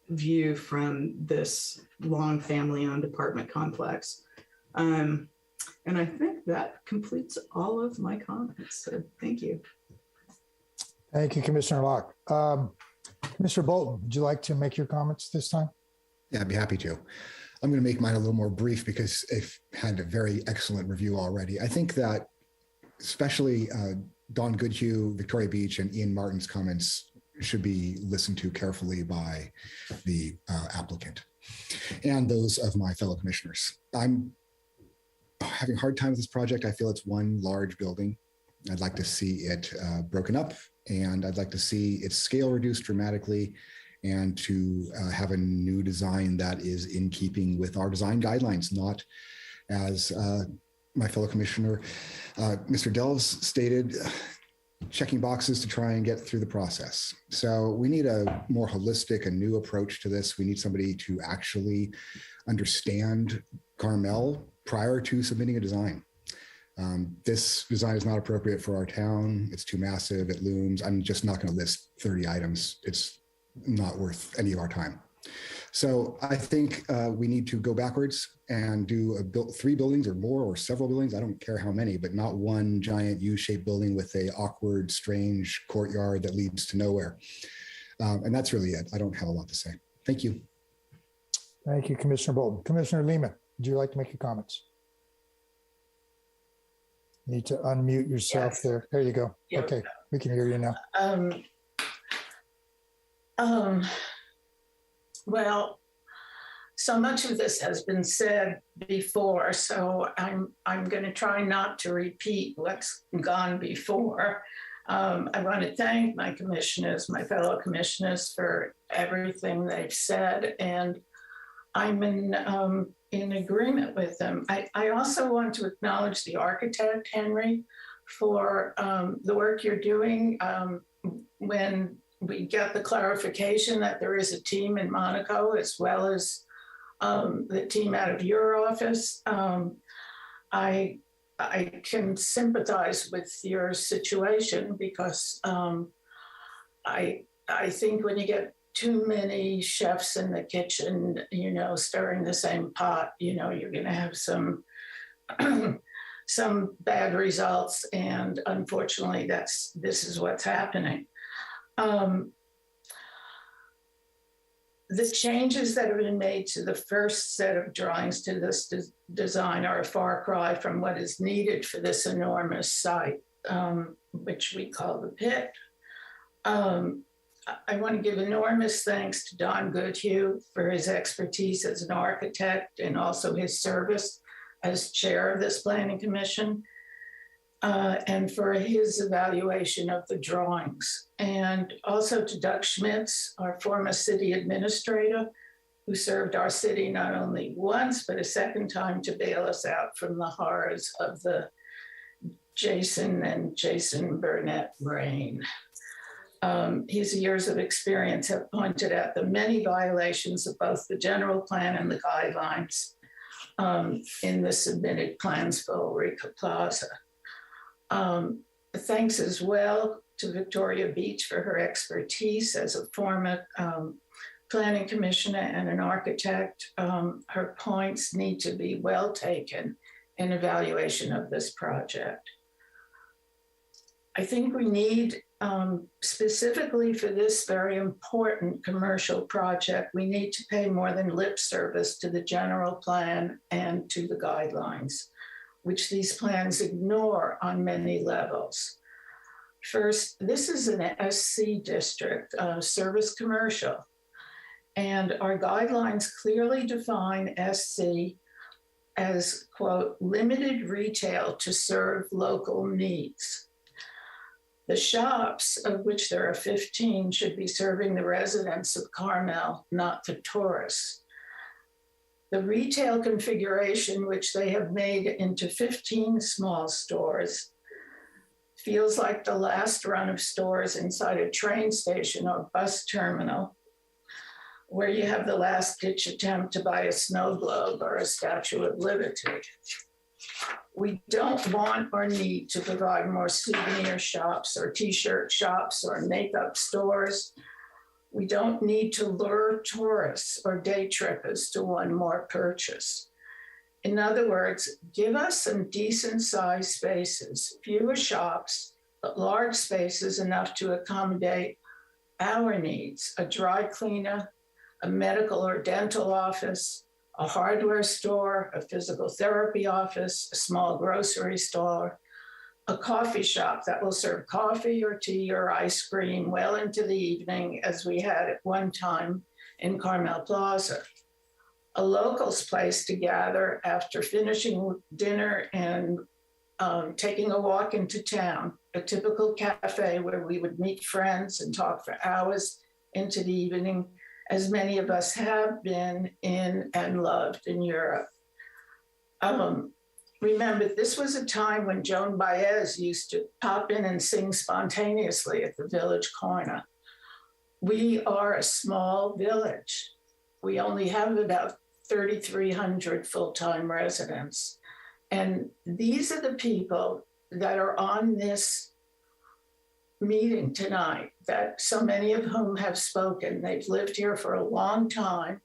view from this long family-owned apartment complex. And I think that completes all of my comments. So thank you. Thank you, Commissioner Locke. Mr. Bolton, would you like to make your comments this time? Yeah, I'd be happy to. I'm going to make mine a little more brief because I've had a very excellent review already. I think that especially Don Goodhue, Victoria Beach, and Ian Martin's comments should be listened to carefully by the applicant and those of my fellow commissioners. I'm having a hard time with this project. I feel it's one large building. I'd like to see it broken up, and I'd like to see its scale reduced dramatically, and to have a new design that is in keeping with our design guidelines, not as my fellow commissioner, Mr. Delves stated, checking boxes to try and get through the process. So we need a more holistic and new approach to this. We need somebody to actually understand Carmel prior to submitting a design. This design is not appropriate for our town. It's too massive, it looms. I'm just not going to list 30 items. It's not worth any of our time. So I think we need to go backwards and do 3 buildings or more, or several buildings. I don't care how many, but not one giant U-shaped building with a awkward, strange courtyard that leads to nowhere. And that's really it. I don't have a lot to say. Thank you. Thank you, Commissioner Bolton. Commissioner Lehman, would you like to make your comments? You need to unmute yourself. Yes. There. There you go. Yep. Okay, we can hear you now. Well, so much of this has been said before, so I'm going to try not to repeat what's gone before. I want to thank my commissioners, my fellow commissioners, for everything they've said, and I'm in agreement with them. I also want to acknowledge the architect, Henry, for the work you're doing. When we get the clarification that there is a team in Monaco as well as the team out of your office, I can sympathize with your situation because I think when you get too many chefs in the kitchen, stirring the same pot, you're going to have some bad results, and unfortunately, this is what's happening. The changes that have been made to the first set of drawings to this design are a far cry from what is needed for this enormous site, which we call the pit. I want to give enormous thanks to Don Goodhue for his expertise as an architect and also his service as chair of this planning commission, and for his evaluation of the drawings. And also to Doug Schmitz, our former city administrator, who served our city not only once, but a second time to bail us out from the horrors of the Jason Burnett reign. His years of experience have pointed out the many violations of both the general plan and the guidelines in the submitted plans for Ulrika Plaza. Thanks as well to Victoria Beach for her expertise as a former planning commissioner and an architect. Her points need to be well taken in evaluation of this project. I think we need, specifically for this very important commercial project, we need to pay more than lip service to the general plan and to the guidelines, which these plans ignore on many levels. First, this is an SC district, service commercial, and our guidelines clearly define SC as, quote, limited retail to serve local needs. The shops, of which there are 15, should be serving the residents of Carmel, not the tourists. The retail configuration, which they have made into 15 small stores, feels like the last run of stores inside a train station or bus terminal, where you have the last ditch attempt to buy a snow globe or a Statue of Liberty. We don't want or need to provide more souvenir shops or t-shirt shops or makeup stores. We don't need to lure tourists or day trippers to one more purchase. In other words, give us some decent sized spaces, fewer shops, but large spaces enough to accommodate our needs, a dry cleaner, a medical or dental office, a hardware store, a physical therapy office, a small grocery store, a coffee shop that will serve coffee or tea or ice cream well into the evening, as we had at one time in Carmel Plaza. A locals place to gather after finishing dinner and taking a walk into town, a typical cafe where we would meet friends and talk for hours into the evening, as many of us have been in and loved in Europe. Remember, this was a time when Joan Baez used to pop in and sing spontaneously at the village corner. We are a small village. We only have about 3,300 full-time residents. And these are the people that are on this meeting tonight, that so many of whom have spoken. They've lived here for a long time,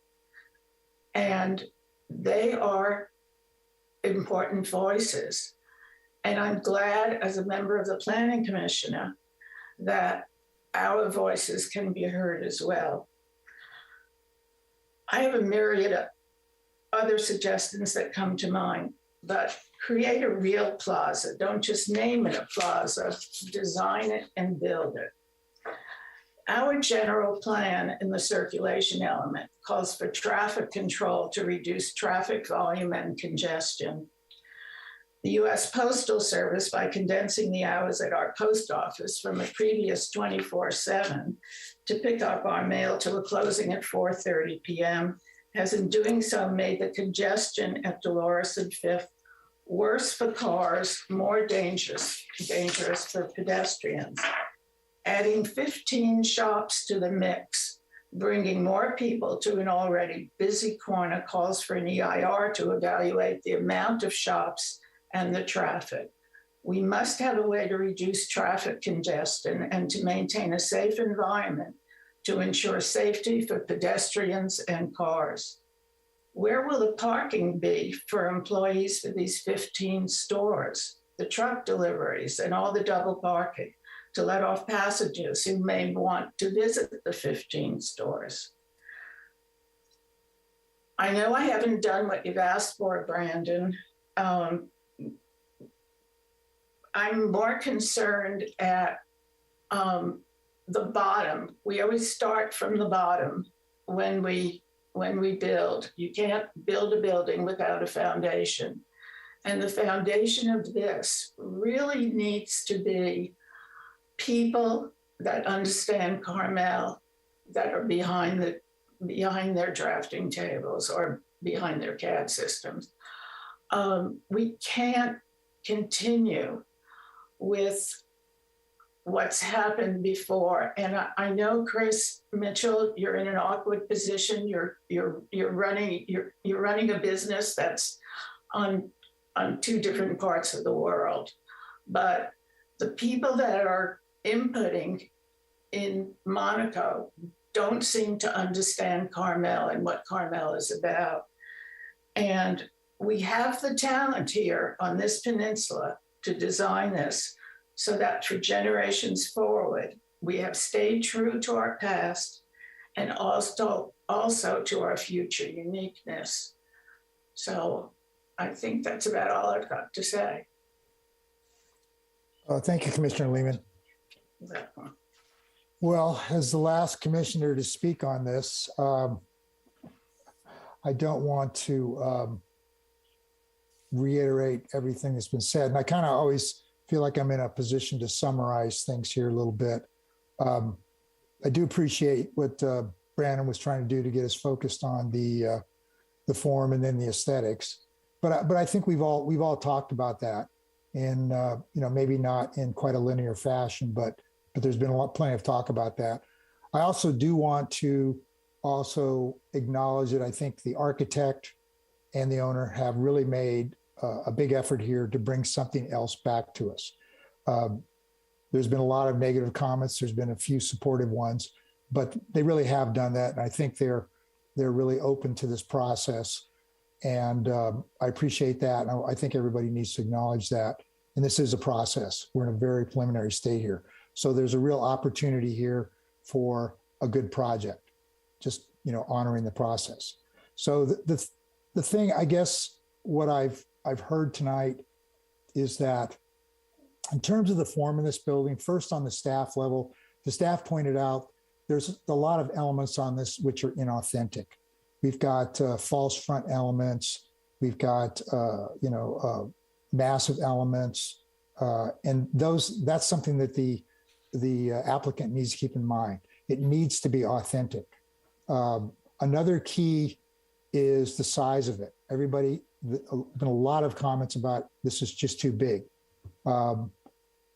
and they are important voices. And I'm glad, as a member of the Planning Commission, that our voices can be heard as well. I have a myriad of other suggestions that come to mind, but create a real plaza. Don't just name it a plaza, design it and build it. Our general plan in the circulation element calls for traffic control to reduce traffic volume and congestion. The US Postal Service, by condensing the hours at our post office from a previous 24/7 to pick up our mail to a closing at 4:30 p.m., has in doing so made the congestion at Dolores and Fifth worse for cars, more dangerous for pedestrians. Adding 15 shops to the mix, bringing more people to an already busy corner, calls for an EIR to evaluate the amount of shops and the traffic. We must have a way to reduce traffic congestion and to maintain a safe environment to ensure safety for pedestrians and cars. Where will the parking be for employees for these 15 stores, the truck deliveries and all the double parking to let off passengers who may want to visit the 15 stores? I know I haven't done what you've asked for, Brandon. I'm more concerned at the bottom. We always start from the bottom when we build. You can't build a building without a foundation. And the foundation of this really needs to be people that understand Carmel, that are behind their drafting tables or behind their CAD systems. We can't continue with what's happened before. And I know, Chris Mitchell, you're in an awkward position. You're running a business that's on two different parts of the world. But the people that are inputting in Monaco don't seem to understand Carmel and what Carmel is about. And we have the talent here on this peninsula to design this so that for generations forward, we have stayed true to our past and also to our future uniqueness. So I think that's about all I've got to say. Thank you, Commissioner Lehman. Well, as the last commissioner to speak on this, I don't want to reiterate everything that's been said. And I kind of always feel like I'm in a position to summarize things here a little bit. I do appreciate what Brandon was trying to do to get us focused on the form and then the aesthetics. But I think we've all talked about that, and maybe not in quite a linear fashion, but there's been plenty of talk about that. I also do want to also acknowledge that I think the architect and the owner have really made a big effort here to bring something else back to us. There's been a lot of negative comments. There's been a few supportive ones, but they really have done that. And I think they're really open to this process. And I appreciate that. And I think everybody needs to acknowledge that. And this is a process. We're in a very preliminary state here. So there's a real opportunity here for a good project, just, honoring the process. So the thing, I guess, what I've heard tonight is that in terms of the form of this building, first on the staff level, the staff pointed out there's a lot of elements on this which are inauthentic. We've got false front elements. We've got, massive elements. And that's something that the applicant needs to keep in mind. It needs to be authentic. Another key is the size of it. Everybody, been a lot of comments about this is just too big. Part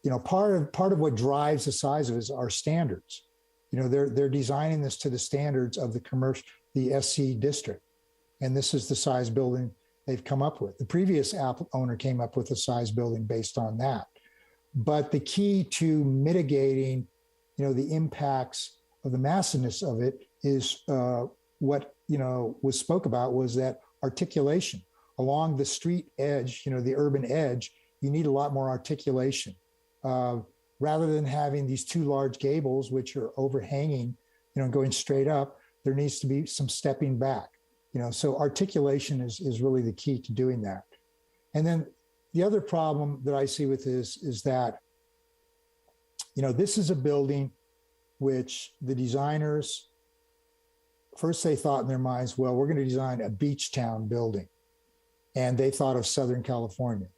of what drives the size of it is our standards. They're designing this to the standards of the SC district. And this is the size building they've come up with. The previous owner came up with a size building based on that. But the key to mitigating, the impacts of the massiveness of it is what, was spoke about was that articulation along the street edge, the urban edge. You need a lot more articulation rather than having these two large gables, which are overhanging, going straight up. There needs to be some stepping back, so articulation is really the key to doing that. And then the other problem that I see with this is that, this is a building which the designers, first they thought in their minds, well, we're going to design a beach town building. And they thought of Southern California.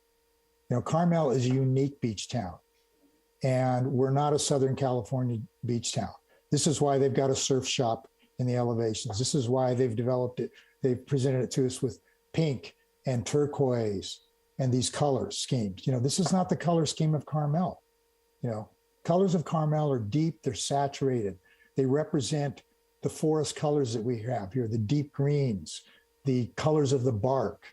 Carmel is a unique beach town. And we're not a Southern California beach town. This is why they've got a surf shop in the elevations. This is why they've developed it. They've presented it to us with pink and turquoise and these color schemes. This is not the color scheme of Carmel. Colors of Carmel are deep, they're saturated. They represent the forest colors that we have here, the deep greens, the colors of the bark,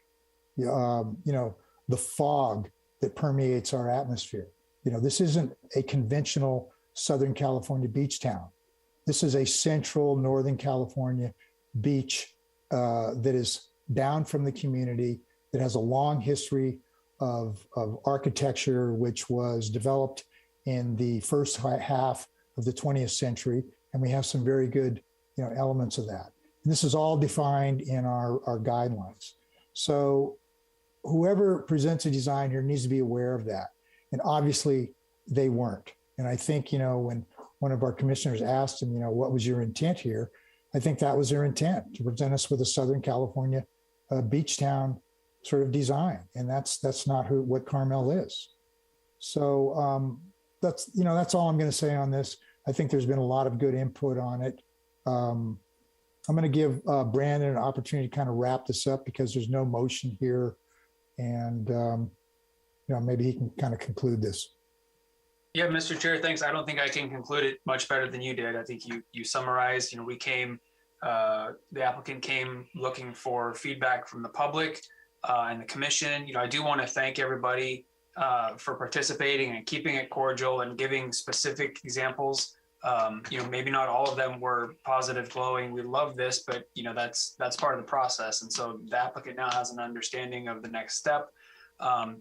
the fog that permeates our atmosphere. This isn't a conventional Southern California beach town. This is a central Northern California beach that is down from the community, that has a long history of architecture, which was developed in the first half of the 20th century. And we have some very good elements of that. This is all defined in our guidelines. So whoever presents a design here needs to be aware of that. And obviously they weren't. And I think, when one of our commissioners asked him, what was your intent here? I think that was their intent, to present us with a Southern California beach town sort of design. And that's not what Carmel is. So that's all I'm going to say on this. I think there's been a lot of good input on it. I'm going to give Brandon an opportunity to kind of wrap this up because there's no motion here. And, maybe he can kind of conclude this. Yeah, Mr. Chair, thanks. I don't think I can conclude it much better than you did. I think you summarized, the applicant came looking for feedback from the public and the commission. I do want to thank everybody for participating and keeping it cordial and giving specific examples. Maybe not all of them were positive, glowing. We love this, but that's part of the process. And so the applicant now has an understanding of the next step.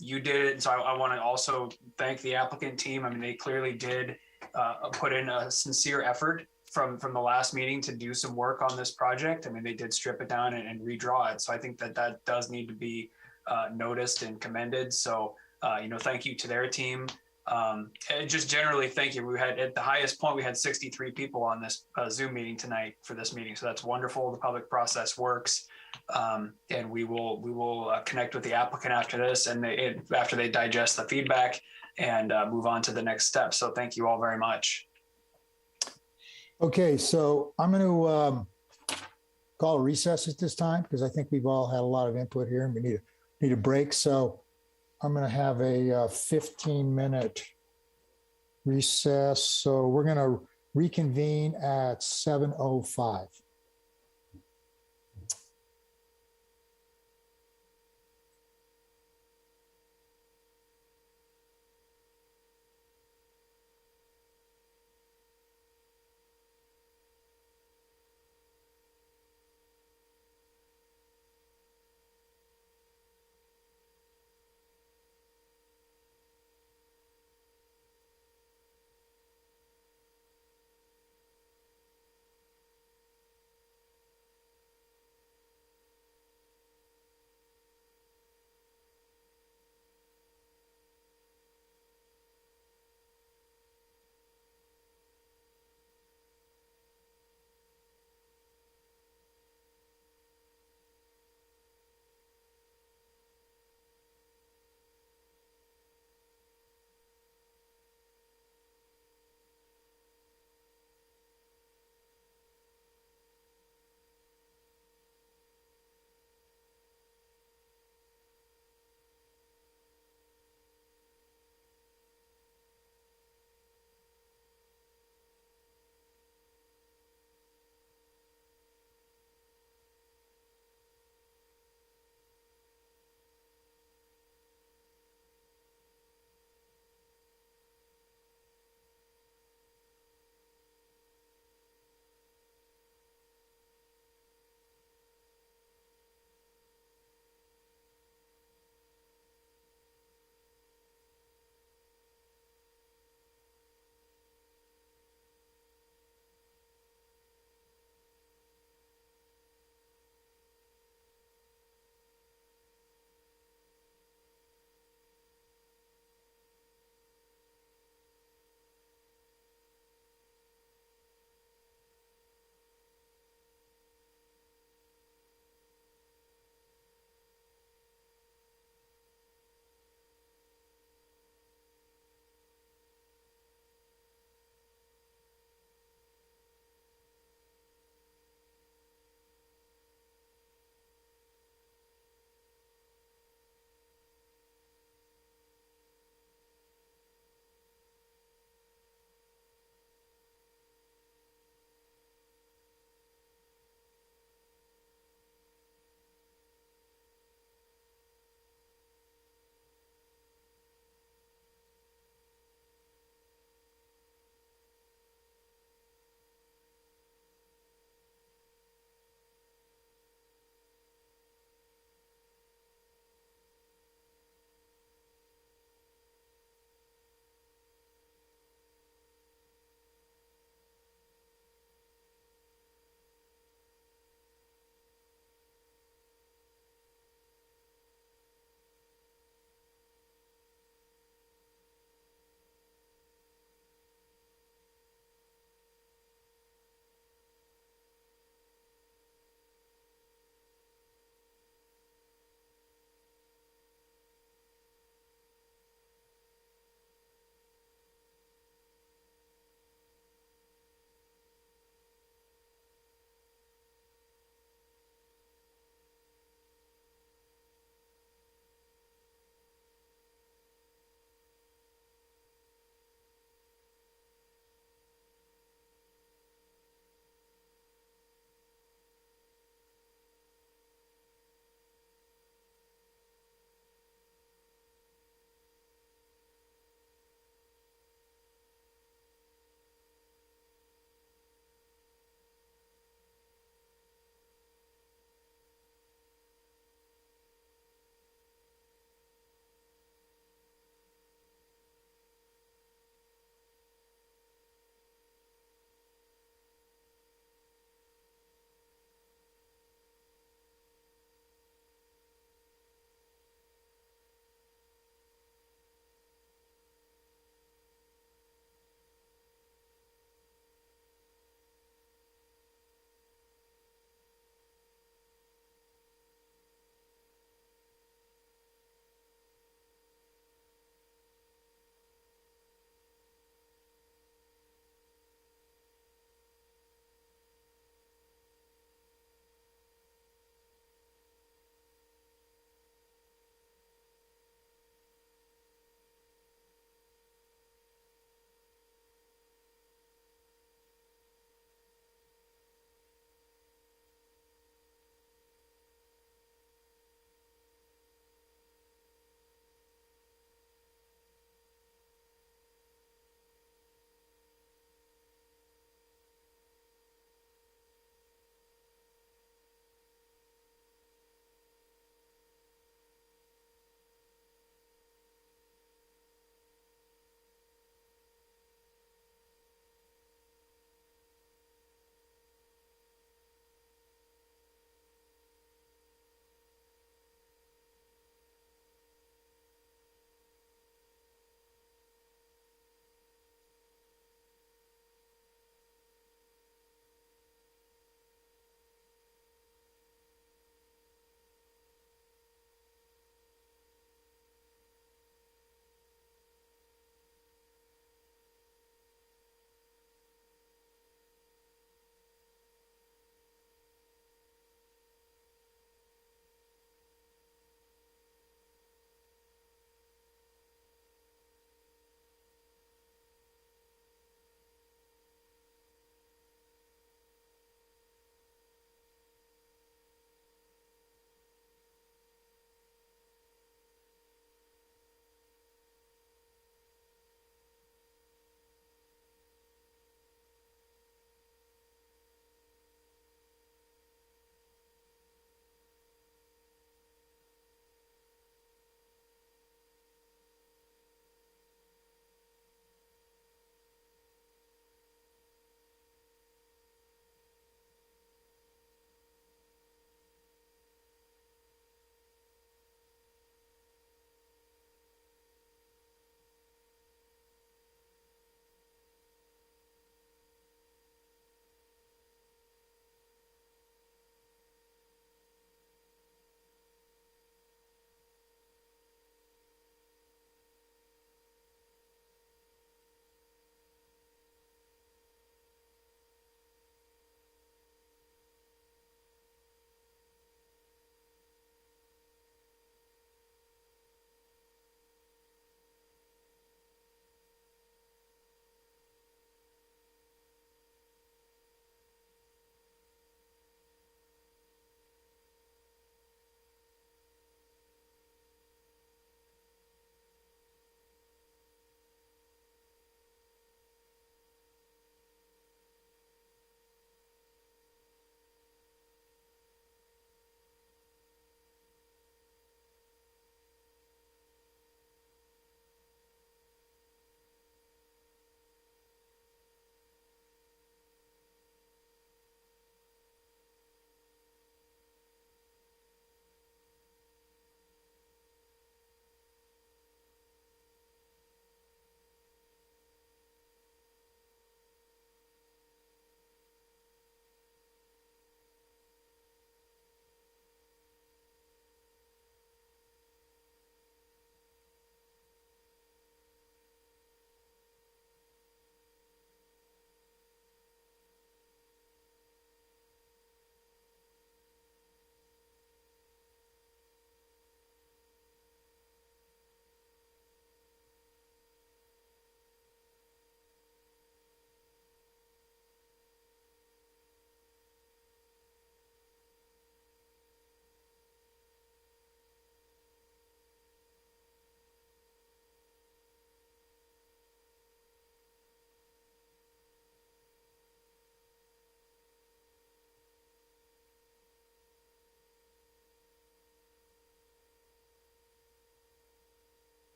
You did it. And so I want to also thank the applicant team. I mean, they clearly did put in a sincere effort from the last meeting to do some work on this project. I mean, they did strip it down and redraw it. So I think that does need to be noticed and commended. So, thank you to their team. And just generally, thank you. We had at the highest point, we had 63 people on this Zoom meeting tonight for this meeting. So that's wonderful. The public process works. And we will connect with the applicant after this and after they digest the feedback and move on to the next step. So thank you all very much. Okay, so I'm going to call a recess at this time because I think we've all had a lot of input here and we need a break. So I'm going to have a 15-minute recess. So we're going to reconvene at 7:05.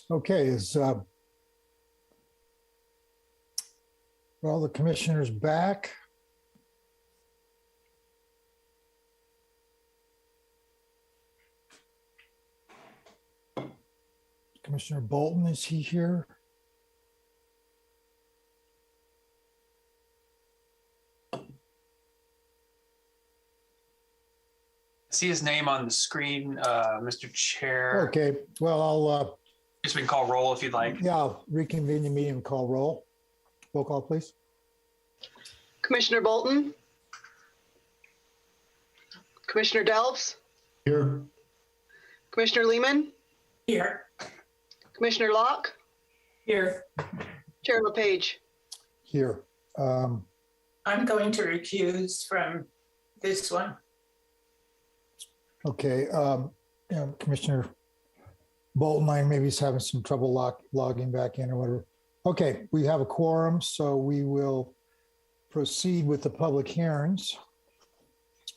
Okay, well, the commissioner's back. Commissioner Bolton, is he here? See his name on the screen, Mr. Chair. Okay, well, I'll guess we can call roll if you'd like. yeah, I'll reconvene the meeting and call roll. Roll call, please. Commissioner Bolton? Commissioner Delves? Here. Commissioner Lehman? Here. Commissioner Locke? Here. Chair LePage? Here. I'm going to recuse from this one. Okay, yeah, Commissioner Bolton, maybe he's having some trouble logging back in or whatever. Okay, we have a quorum, so we will proceed with the public hearings.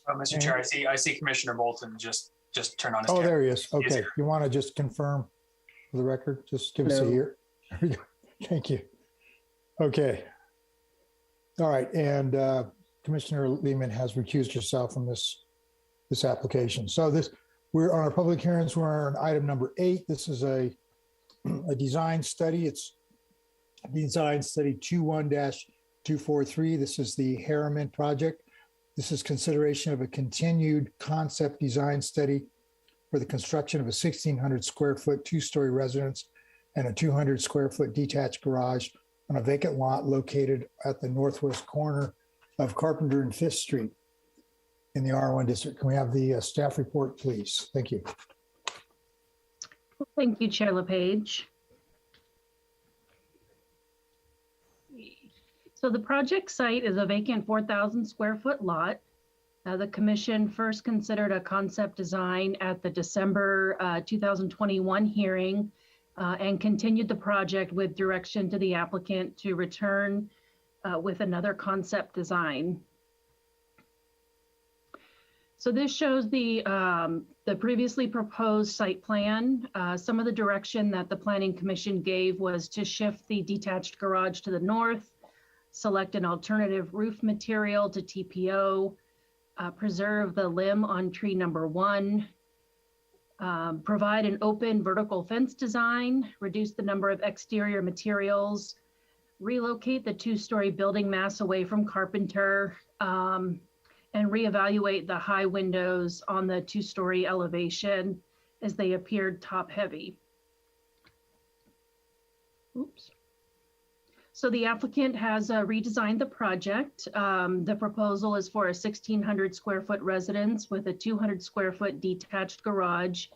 Mr. Chair, I see Commissioner Bolton just turn on his camera. There he is. Okay, you want to just confirm for the record? Just give us a year. There we go. Thank you. Okay. All right, and Commissioner Lehman has recused herself from this application. So we're on our public hearings. We're on item number 8. This is a design study. It's design study 21-243. This is the Harriman project. This is consideration of a continued concept design study for the construction of a 1,600 square foot 2-story residence and a 200 square foot detached garage on a vacant lot located at the northwest corner of Carpenter and 5th Street in the R1 district. Can we have the staff report, please? Thank you. Thank you, Chair LePage. So the project site is a vacant 4,000 square foot lot. The commission first considered a concept design at the December 2021 hearing and continued the project with direction to the applicant to return with another concept design. So this shows the previously proposed site plan. Some of the direction that the Planning Commission gave was to shift the detached garage to the north, select an alternative roof material to TPO, preserve the limb on tree number 1, provide an open vertical fence design, reduce the number of exterior materials, relocate the 2-story building mass away from Carpenter, and reevaluate the high windows on the 2-story elevation as they appeared top heavy. Oops. So the applicant has redesigned the project. The proposal is for a 1,600 square foot residence with a 200 square foot detached garage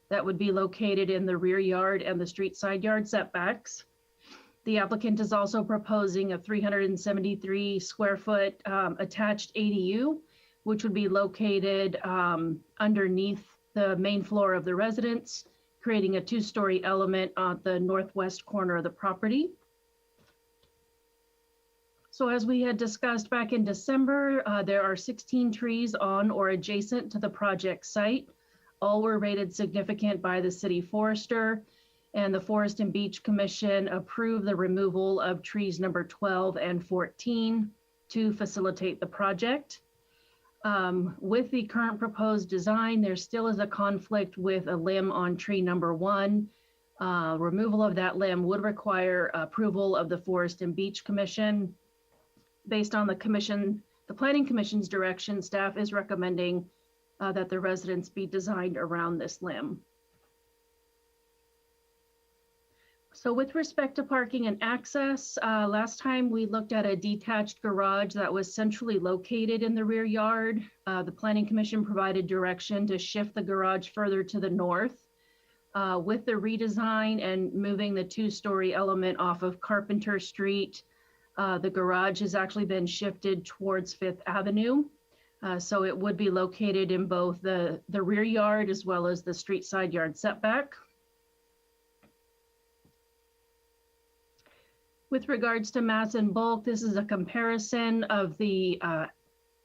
that would be located in the rear yard and the street side yard setbacks. The applicant is also proposing a 373 square foot attached ADU, which would be located underneath the main floor of the residence, creating a 2-story element on the northwest corner of the property. So as we had discussed back in December, there are 16 trees on or adjacent to the project site. All were rated significant by the city forester, and the Forest and Beach Commission approved the removal of trees number 12 and 14 to facilitate the project. With the current proposed design, there still is a conflict with a limb on tree number 1. Removal of that limb would require approval of the Forest and Beach Commission. Based on the Planning Commission's direction, staff is recommending that the residence be designed around this limb. So with respect to parking and access, last time we looked at a detached garage that was centrally located in the rear yard. The Planning Commission provided direction to shift the garage further to the north. With the redesign and moving the 2-story element off of Carpenter Street, the garage has actually been shifted towards 5th Avenue. So it would be located in both the rear yard as well as the street side yard setback. With regards to mass and bulk, this is a comparison of the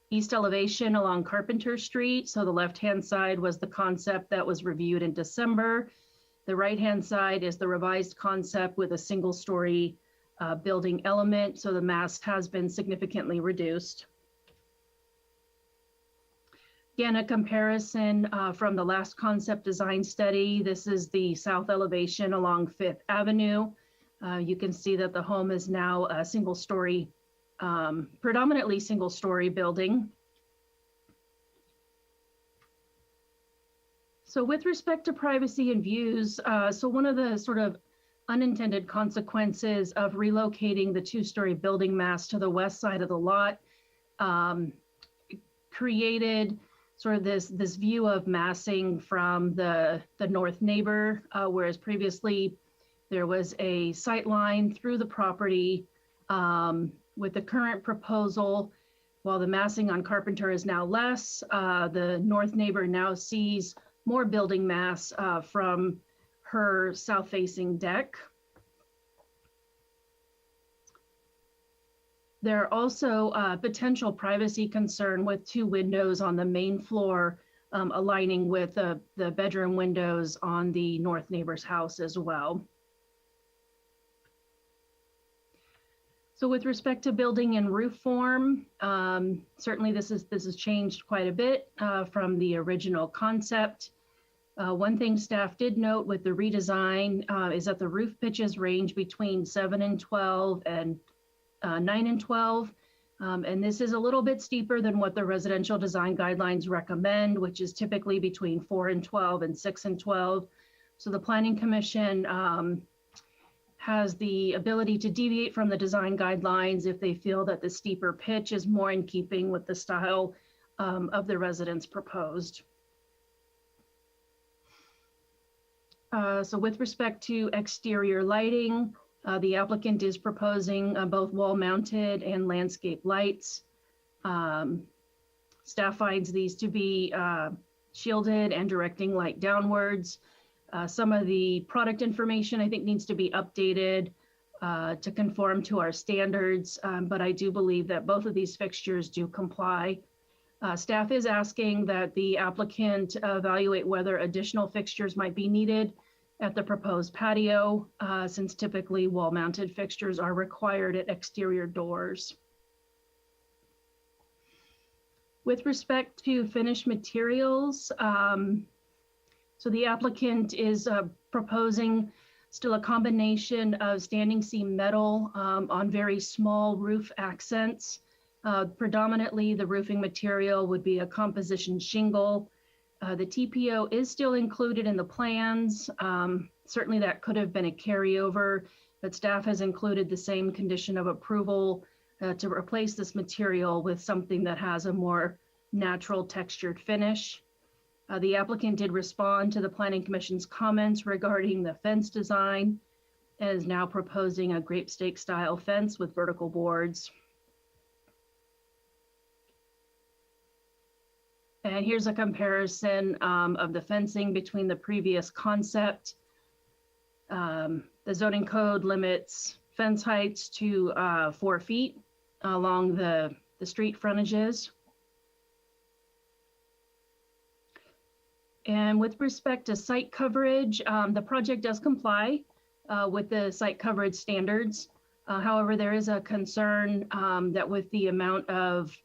east elevation along Carpenter Street. So the left-hand side was the concept that was reviewed in December. The right-hand side is the revised concept with a single-story building element, so the mass has been significantly reduced. Again, a comparison from the last concept design study. This is the south elevation along 5th Avenue. You can see that the home is now a single-story, predominantly single-story building. So with respect to privacy and views, so one of the sort of unintended consequences of relocating the 2-story building mass to the west side of the lot created sort of this view of massing from the north neighbor, whereas previously there was a sight line through the property. With the current proposal, while the massing on Carpenter is now less, the north neighbor now sees more building mass from her south-facing deck. There are also potential privacy concern with 2 windows on the main floor aligning with the bedroom windows on the north neighbor's house as well. So with respect to building and roof form, certainly this has changed quite a bit from the original concept. One thing staff did note with the redesign is that the roof pitches range between 7 and 12 and 9 and 12. And this is a little bit steeper than what the residential design guidelines recommend, which is typically between 4 and 12 and 6 and 12. So the Planning Commission has the ability to deviate from the design guidelines if they feel that the steeper pitch is more in keeping with the style of the residence proposed. So with respect to exterior lighting, the applicant is proposing both wall-mounted and landscape lights. Staff finds these to be shielded and directing light downwards. Some of the product information I think needs to be updated to conform to our standards, but I do believe that both of these fixtures do comply. Staff is asking that the applicant evaluate whether additional fixtures might be needed at the proposed patio, since typically wall-mounted fixtures are required at exterior doors. With respect to finished materials, so the applicant is proposing still a combination of standing seam metal on very small roof accents. Predominantly, the roofing material would be a composition shingle. The TPO is still included in the plans. Certainly that could have been a carryover, but staff has included the same condition of approval to replace this material with something that has a more natural textured finish. The applicant did respond to the Planning Commission's comments regarding the fence design and is now proposing a grape stake style fence with vertical boards. And here's a comparison of the fencing between the previous concept. The zoning code limits fence heights to 4 feet along the street frontages. And with respect to site coverage, the project does comply with the site coverage standards. However, there is a concern that with the amount of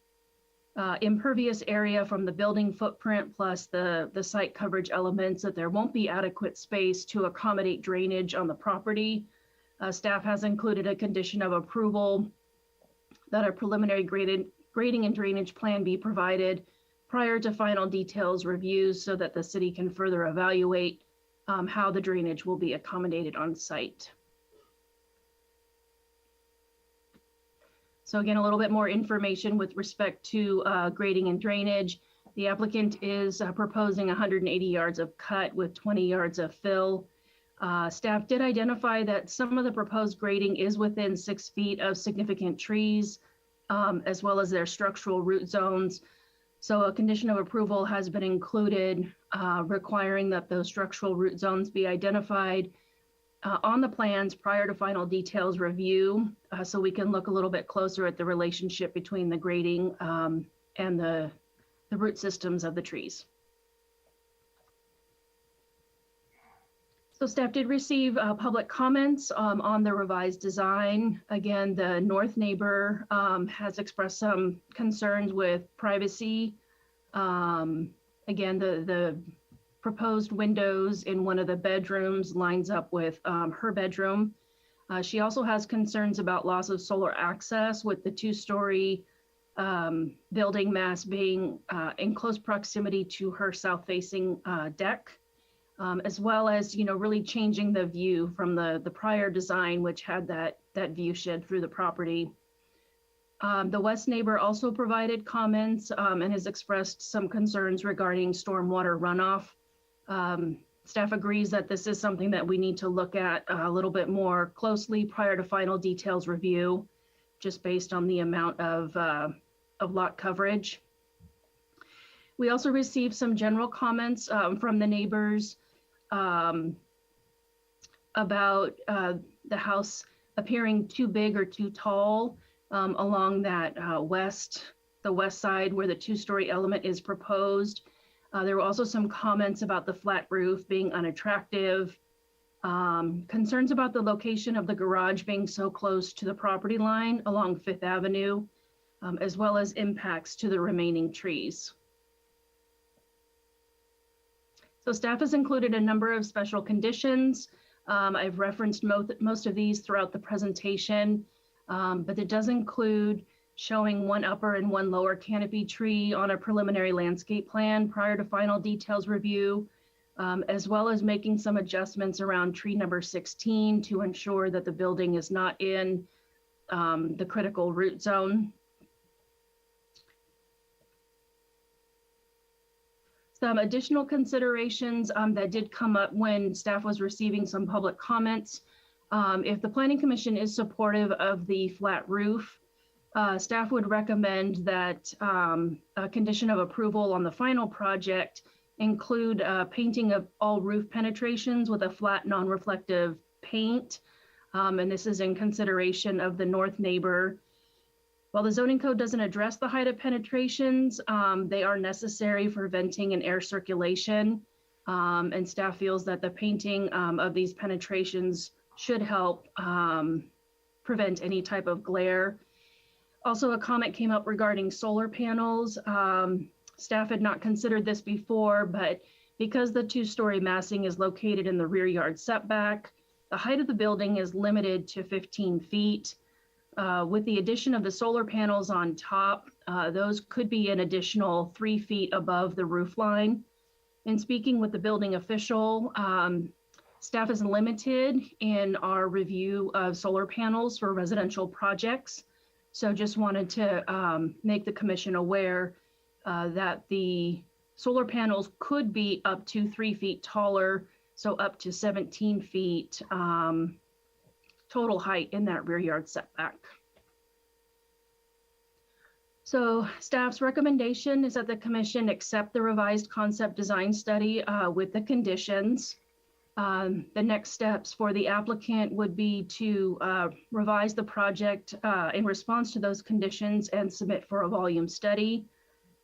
impervious area from the building footprint plus the site coverage elements, that there won't be adequate space to accommodate drainage on the property. Staff has included a condition of approval that a preliminary grading and drainage plan be provided prior to final details reviews so that the city can further evaluate how the drainage will be accommodated on site. So again, a little bit more information with respect to grading and drainage. The applicant is proposing 180 yards of cut with 20 yards of fill. Staff did identify that some of the proposed grading is within 6 feet of significant trees, as well as their structural root zones. So a condition of approval has been included requiring that those structural root zones be identified on the plans prior to final details review, so we can look a little bit closer at the relationship between the grading and the root systems of the trees. So staff did receive public comments on the revised design. Again, the north neighbor has expressed some concerns with privacy. Again, the proposed windows in one of the bedrooms lines up with her bedroom. She also has concerns about loss of solar access with the two-story building mass being in close proximity to her south-facing deck. As well as, really changing the view from the prior design, which had that view shed through the property. The west neighbor also provided comments and has expressed some concerns regarding stormwater runoff. Staff agrees that this is something that we need to look at a little bit more closely prior to final details review, just based on the amount of lot coverage. We also received some general comments from the neighbors about the house appearing too big or too tall along that the west side where the two-story element is proposed. There were also some comments about the flat roof being unattractive, concerns about the location of the garage being so close to the property line along Fifth Avenue, as well as impacts to the remaining trees. So staff has included a number of special conditions. I've referenced most of these throughout the presentation, but it does include showing one upper and one lower canopy tree on a preliminary landscape plan prior to final details review, as well as making some adjustments around tree number 16 to ensure that the building is not in the critical root zone. Some additional considerations that did come up when staff was receiving some public comments. If the Planning Commission is supportive of the flat roof, staff would recommend that a condition of approval on the final project include painting of all roof penetrations with a flat non-reflective paint. And this is in consideration of the north neighbor. While the zoning code doesn't address the height of penetrations, they are necessary for venting and air circulation. And staff feels that the painting of these penetrations should help prevent any type of glare. Also, a comment came up regarding solar panels. Staff had not considered this before, but because the two-story massing is located in the rear yard setback, the height of the building is limited to 15 feet. With the addition of the solar panels on top, those could be an additional 3 feet above the roof line. In speaking with the building official, staff is limited in our review of solar panels for residential projects. So just wanted to make the commission aware that the solar panels could be up to 3 feet taller, so up to 17 feet total height in that rear yard setback. So staff's recommendation is that the commission accept the revised concept design study with the conditions. The next steps for the applicant would be to revise the project in response to those conditions and submit for a volume study.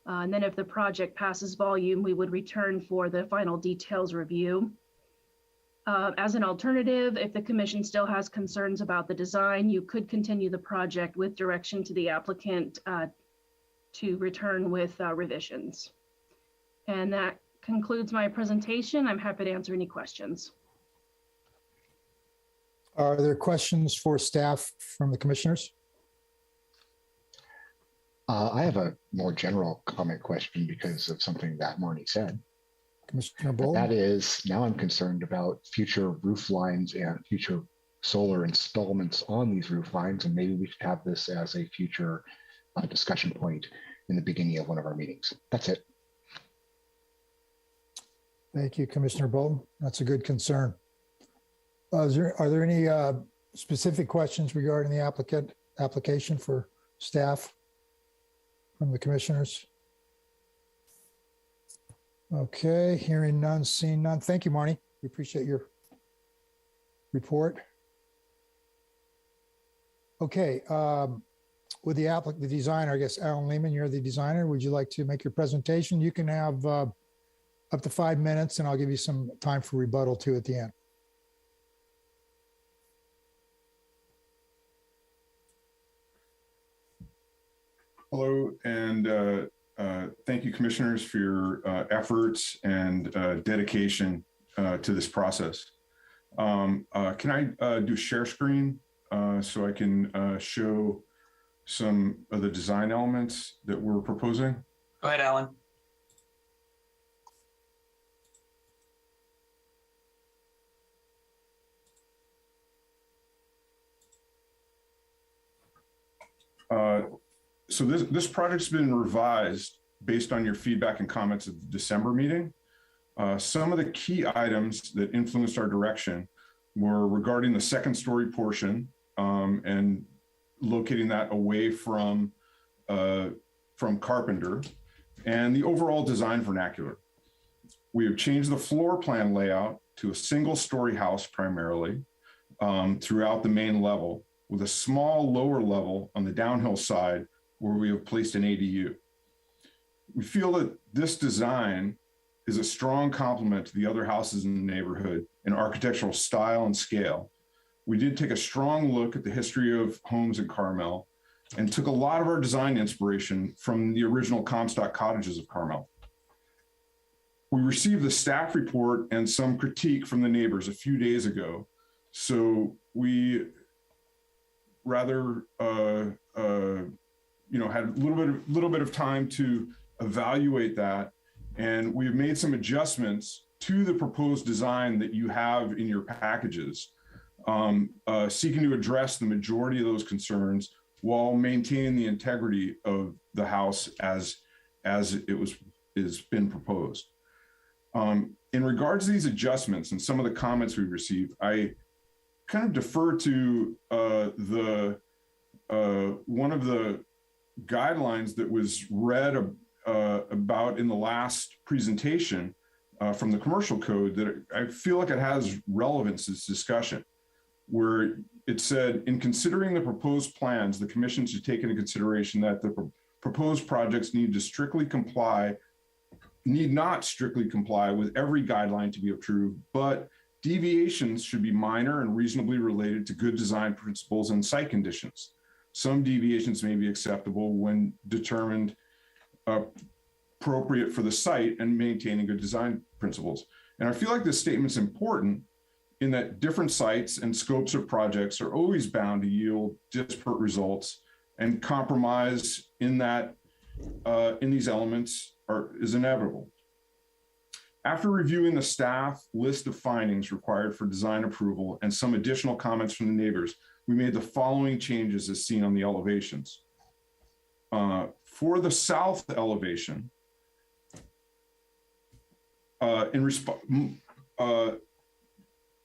And then if the project passes volume, we would return for the final details review. As an alternative, if the commission still has concerns about the design, you could continue the project with direction to the applicant to return with revisions. And that concludes my presentation. I'm happy to answer any questions. Are there questions for staff from the commissioners? I have a more general comment question because of something that Marnie said. Commissioner Bull? That is, now I'm concerned about future roof lines and future solar installments on these roof lines, and maybe we should have this as a future discussion point in the beginning of one of our meetings. That's it. Thank you, Commissioner Bolton. That's a good concern. Are there any specific questions regarding the application for staff from the commissioners? Okay, hearing none, seeing none. Thank you, Marnie. We appreciate your report. Okay, with the designer, I guess, Alan Lehman, you're the designer. Would you like to make your presentation? You can have up to 5 minutes, and I'll give you some time for rebuttal too at the end. Hello, and thank you, commissioners, for your efforts and dedication to this process. Can I do share screen so I can show some of the design elements that we're proposing? Go ahead, Alan. So this project's been revised based on your feedback and comments at the December meeting. Some of the key items that influenced our direction were regarding the second story portion and locating that away from Carpenter, and the overall design vernacular. We have changed the floor plan layout to a single story house primarily throughout the main level, with a small lower level on the downhill side where we have placed an ADU. We feel that this design is a strong complement to the other houses in the neighborhood in architectural style and scale. We did take a strong look at the history of homes in Carmel and took a lot of our design inspiration from the original Comstock cottages of Carmel. We received the staff report and some critique from the neighbors a few days ago, so we rather had a little bit of time to evaluate that, and we've made some adjustments to the proposed design that you have in your packages, seeking to address the majority of those concerns while maintaining the integrity of the house as is been proposed. In regards to these adjustments and some of the comments we've received, I kind of defer to one of the guidelines that was read about in the last presentation from the commercial code that I feel like it has relevance to this discussion, where it said, in considering the proposed plans, the commission should take into consideration that the proposed projects need not strictly comply with every guideline to be approved, but deviations should be minor and reasonably related to good design principles and site conditions. Some deviations may be acceptable when determined appropriate for the site and maintaining good design principles. And I feel like this statement's important in that different sites and scopes of projects are always bound to yield disparate results, and compromise in these elements is inevitable. After reviewing the staff list of findings required for design approval and some additional comments from the neighbors, we made the following changes as seen on the elevations. For the south elevation,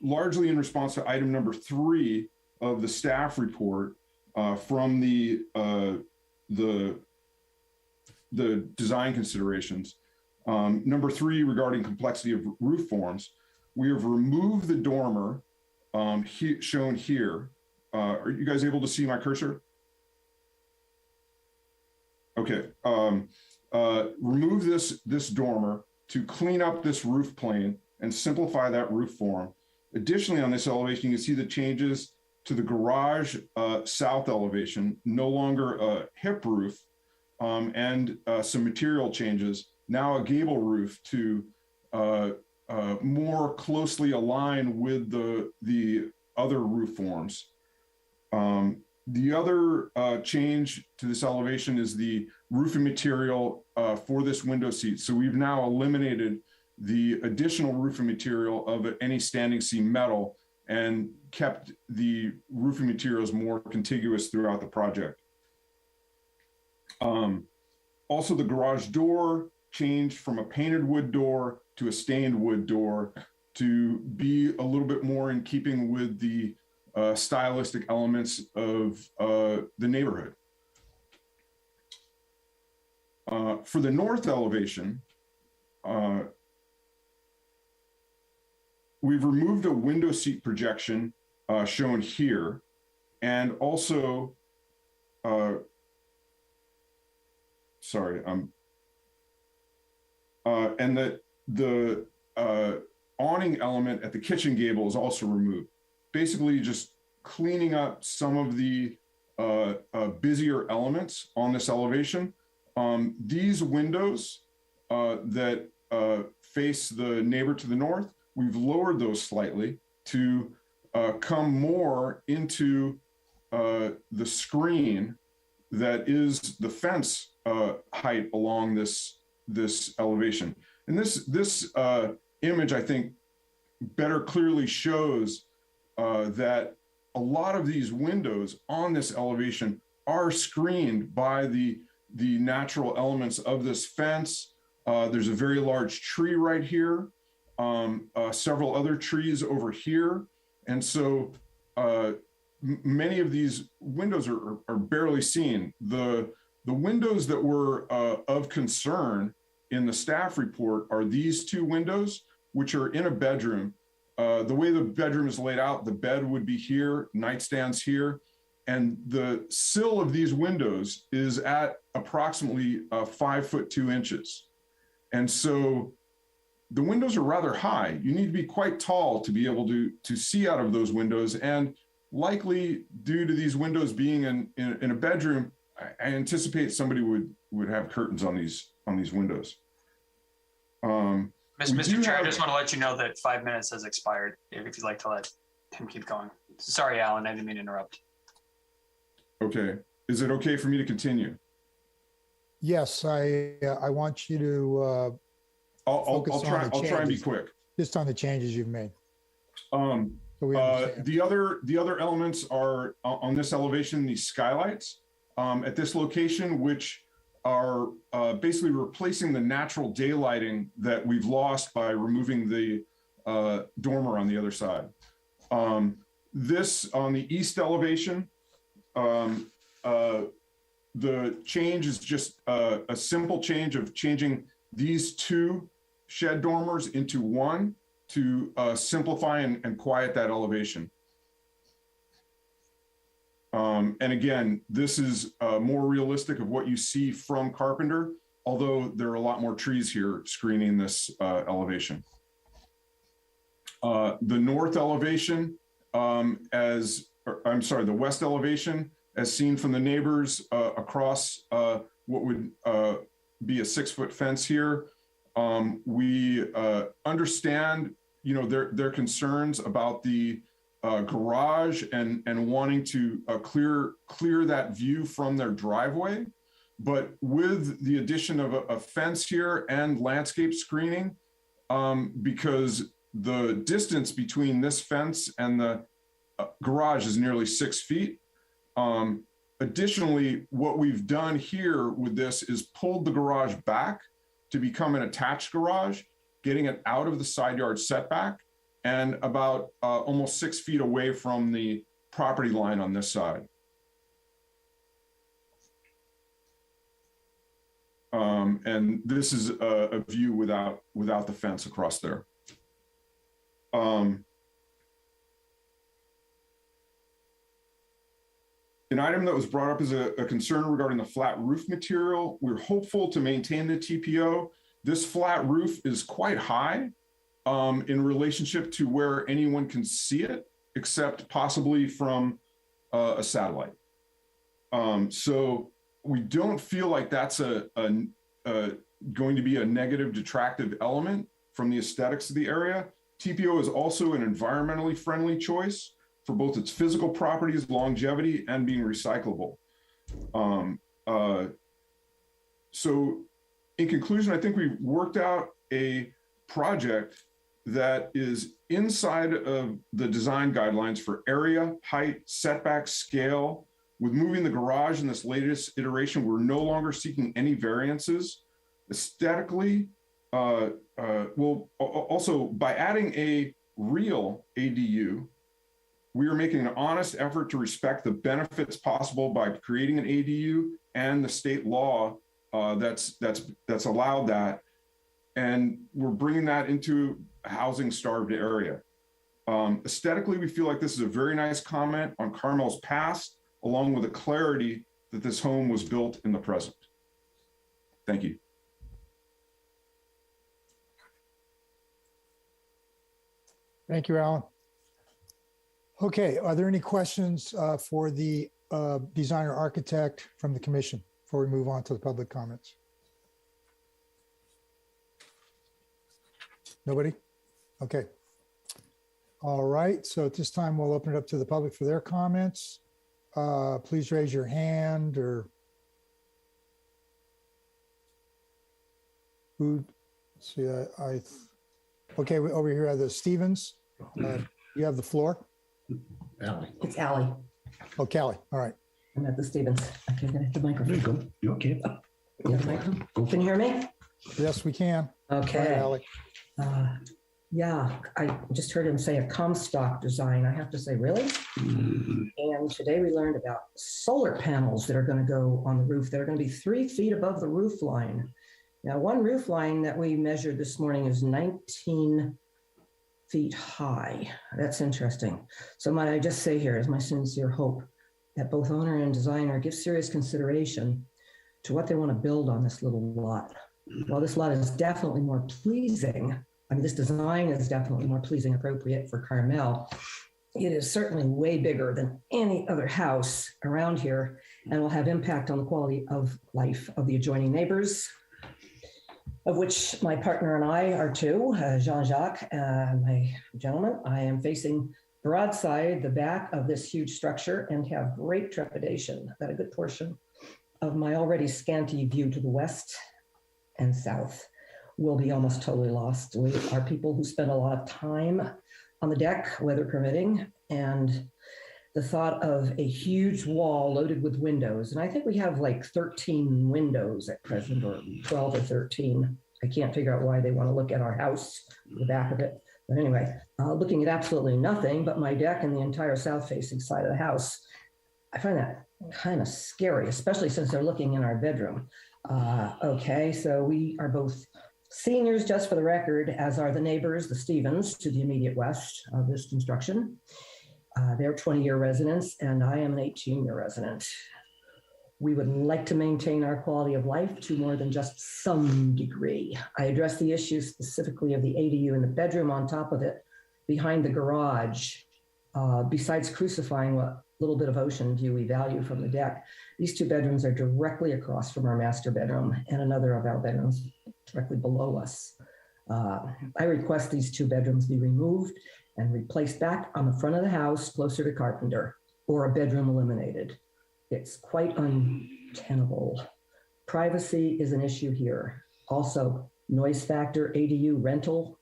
largely in response to item number 3 of the staff report from the design considerations, number 3 regarding complexity of roof forms, we have removed the dormer shown here. Are you guys able to see my cursor? Okay. Remove this dormer to clean up this roof plane and simplify that roof form. Additionally, on this elevation, you can see the changes to the garage south elevation, no longer a hip roof, and some material changes, now a gable roof to more closely align with the other roof forms. The other change to this elevation is the roofing material for this window seat. So we've now eliminated the additional roofing material of any standing seam metal and kept the roofing materials more contiguous throughout the project. Also, the garage door changed from a painted wood door to a stained wood door to be a little bit more in keeping with the stylistic elements of the neighborhood. For the north elevation, we've removed a window seat projection shown here, and also, and that the awning element at the kitchen gable is also removed. Basically just cleaning up some of the busier elements on this elevation. These windows that face the neighbor to the north, we've lowered those slightly to come more into the screen that is the fence height along this elevation. And this image, I think, better clearly shows that a lot of these windows on this elevation are screened by the natural elements of this fence. There's a very large tree right here, several other trees over here. And so many of these windows are barely seen. The windows that were of concern in the staff report are these two windows, which are in a bedroom. The way the bedroom is laid out, the bed would be here, nightstands here, and the sill of these windows is at approximately 5'2". And so the windows are rather high. You need to be quite tall to be able to see out of those windows. And likely due to these windows being in a bedroom, I anticipate somebody would have curtains on these windows. Mr. Chair, I just want to let you know that 5 minutes has expired, if you'd like to let him keep going. Sorry, Alan, I didn't mean to interrupt. Okay. Is it okay for me to continue? Yes, I want you to I'll try and be quick. Just on the changes you've made. The other elements are on this elevation, these skylights at this location, which are basically replacing the natural daylighting that we've lost by removing the dormer on the other side. This on the east elevation, the change is just a simple change of changing these two shed dormers into one to simplify and quiet that elevation. And again, this is more realistic of what you see from Carpenter, although there are a lot more trees here screening this elevation. The north elevation, the west elevation, as seen from the neighbors across what would be a 6-foot fence here. We understand, their concerns about the garage and wanting to clear that view from their driveway. But with the addition of a fence here and landscape screening, because the distance between this fence and the garage is nearly 6 feet. Additionally, what we've done here with this is pulled the garage back to become an attached garage, getting it out of the side yard setback and about almost 6 feet away from the property line on this side. And this is a view without the fence across there. An item that was brought up is a concern regarding the flat roof material. We're hopeful to maintain the TPO. This flat roof is quite high in relationship to where anyone can see it, except possibly from a satellite. So we don't feel like that's going to be a negative detractive element from the aesthetics of the area. TPO is also an environmentally friendly choice for both its physical properties, longevity, and being recyclable. So in conclusion, I think we've worked out a project that is inside of the design guidelines for area, height, setback, scale. With moving the garage in this latest iteration, we're no longer seeking any variances. Aesthetically, well, also by adding a real ADU, we are making an honest effort to respect the benefits possible by creating an ADU and the state law that's allowed that. And we're bringing that into a housing starved area. Aesthetically, we feel like this is a very nice comment on Carmel's past, along with the clarity that this home was built in the present. Thank you. Thank you, Alan. Okay, are there any questions for the designer architect from the commission before we move on to the public comments? Nobody? Okay. All right, so at this time, we'll open it up to the public for their comments. Please raise your hand or who, see, okay, over here are the Stevens. You have the floor. Allie. It's Allie. Oh, Callie, all right. I'm at the Stevens. Okay, I'm gonna hit the microphone. There you go. You okay? You have the microphone? Can you hear me? Yes, we can. Okay. All right, Allie. Yeah, I just heard him say a Comstock design. I have to say, really? And today we learned about solar panels that are going to go on the roof that are going to be 3 feet above the roof line. Now, one roof line that we measured this morning is 19 feet high. That's interesting. So might I just say here is my sincere hope that both owner and designer give serious consideration to what they want to build on this little lot. While this lot is definitely more pleasing, I mean, this design is definitely more pleasing, appropriate for Carmel. It is certainly way bigger than any other house around here and will have impact on the quality of life of the adjoining neighbors, of which my partner and I are two, Jean-Jacques, my gentleman. I am facing broadside the back of this huge structure and have great trepidation that a good portion of my already scanty view to the west and south will be almost totally lost. We are people who spend a lot of time on the deck, weather permitting, and the thought of a huge wall loaded with windows, and I think we have like 13 windows at present, or 12 or 13. I can't figure out why they want to look at our house, the back of it. But anyway, looking at absolutely nothing but my deck and the entire south-facing side of the house, I find that kind of scary, especially since they're looking in our bedroom. Okay, so we are both seniors, just for the record, as are the neighbors, the Stevens, to the immediate west of this construction. They're 20-year residents, and I am an 18-year resident. We would like to maintain our quality of life to more than just some degree. I address the issue specifically of the ADU in the bedroom on top of it, behind the garage, besides crucifying what little bit of ocean view we value from the deck. These 2 bedrooms are directly across from our master bedroom and another of our bedrooms directly below us. I request these 2 bedrooms be removed and replaced back on the front of the house closer to Carpenter, or a bedroom eliminated. It's quite untenable. Privacy is an issue here. Also, noise factor, ADU rental,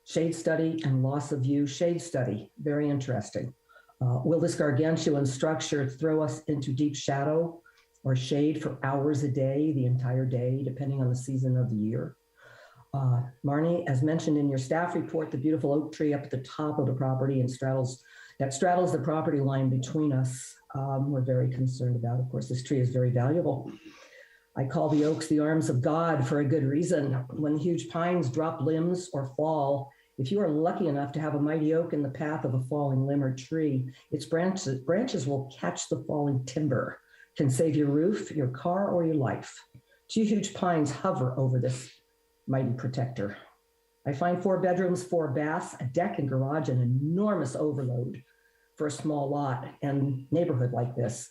shade study, and loss of view shade study. Very interesting. Will this gargantuan structure throw us into deep shadow or shade for hours a day, the entire day, depending on the season of the year? Marnie, as mentioned in your staff report, the beautiful oak tree up at the top of the property and straddles the property line between us, we're very concerned about. Of course, this tree is very valuable. I call the oaks the arms of God for a good reason. When huge pines drop limbs or fall, if you are lucky enough to have a mighty oak in the path of a falling limb or tree, its branches will catch the falling timber, can save your roof, your car, or your life. 2 huge pines hover over this mighty protector. I find 4 bedrooms, 4 baths, a deck and garage, an enormous overload for a small lot and neighborhood like this.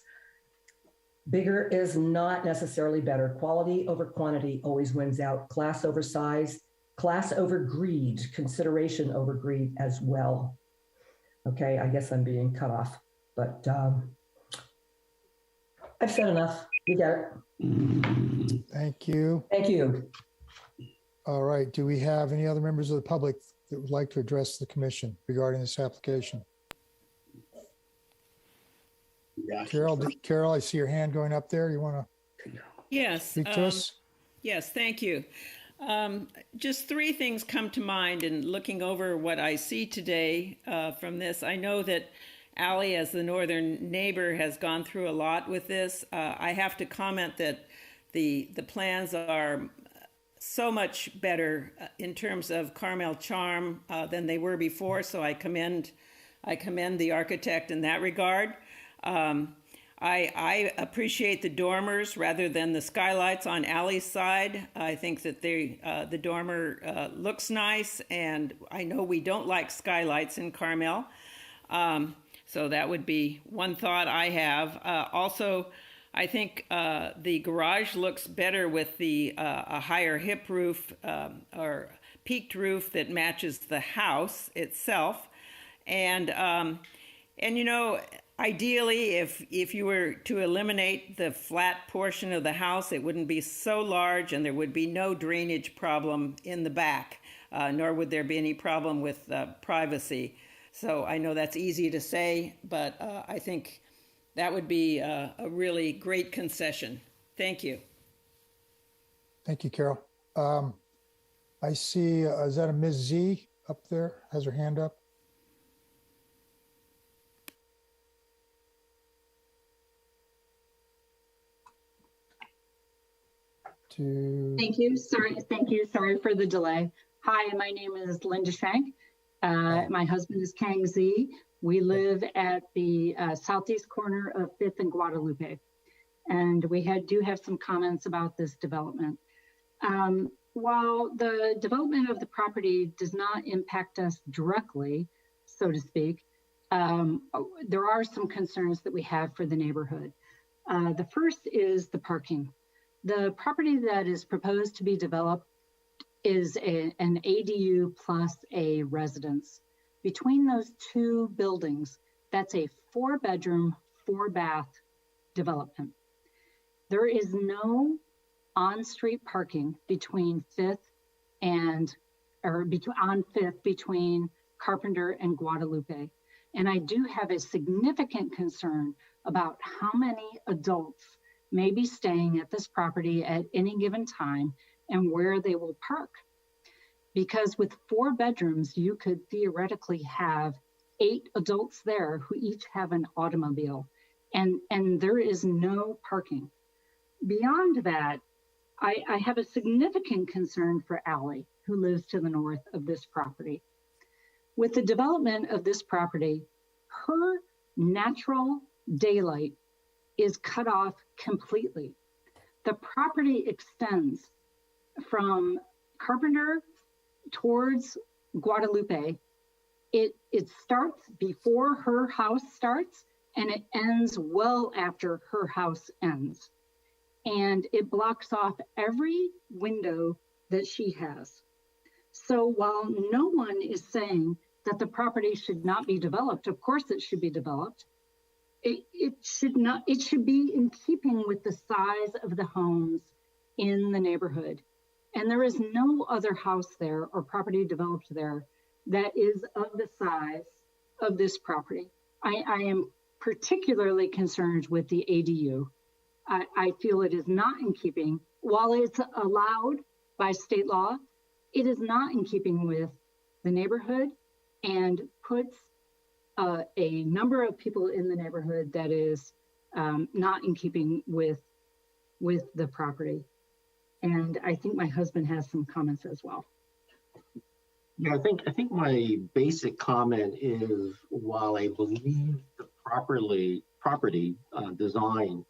Bigger is not necessarily better. Quality over quantity always wins out. Class over size, class over greed, consideration over greed as well. Okay, I guess I'm being cut off, but I've said enough. You get it. Thank you. Thank you. All right, do we have any other members of the public that would like to address the commission regarding this application? Carol, I see your hand going up there. You want to speak to us? Yes, thank you. Just 3 things come to mind in looking over what I see today from this. I know that Allie, as the northern neighbor, has gone through a lot with this. I have to comment that the plans are so much better in terms of Carmel charm than they were before. So I commend the architect in that regard. I appreciate the dormers rather than the skylights on Allie's side. I think that the dormer looks nice, and I know we don't like skylights in Carmel. So that would be one thought I have. Also, I think the garage looks better with the a higher hip roof or peaked roof that matches the house itself. And you know, ideally, if you were to eliminate the flat portion of the house, it wouldn't be so large and there would be no drainage problem in the back, nor would there be any problem with privacy. So I know that's easy to say, but I think that would be a really great concession. Thank you. Thank you, Carol. I see, is that a Ms. Z up there? Has her hand up? Thank you. Sorry for the delay. Hi, my name is Linda Shank. My husband is Kang Z. We live at the southeast corner of 5th and Guadalupe. And we do have some comments about this development. While the development of the property does not impact us directly, so to speak, there are some concerns that we have for the neighborhood. The first is the parking. The property that is proposed to be developed is an ADU plus a residence. Between those two buildings, that's a 4-bedroom, 4-bath development. There is no on-street parking between on 5th between Carpenter and Guadalupe. And I do have a significant concern about how many adults may be staying at this property at any given time and where they will park. Because with 4 bedrooms, you could theoretically have 8 adults there who each have an automobile, and there is no parking. Beyond that, I have a significant concern for Allie, who lives to the north of this property. With the development of this property, her natural daylight is cut off completely. The property extends from Carpenter towards Guadalupe. It starts before her house starts and it ends well after her house ends. And it blocks off every window that she has. So while no one is saying that the property should not be developed, of course it should be developed. It should be in keeping with the size of the homes in the neighborhood. And there is no other house there or property developed there that is of the size of this property. I am particularly concerned with the ADU. I feel it is not in keeping, while it's allowed by state law, it is not in keeping with the neighborhood and puts a number of people in the neighborhood that is not in keeping with the property. And I think my husband has some comments as well. Yeah, I think my basic comment is, while I believe the property design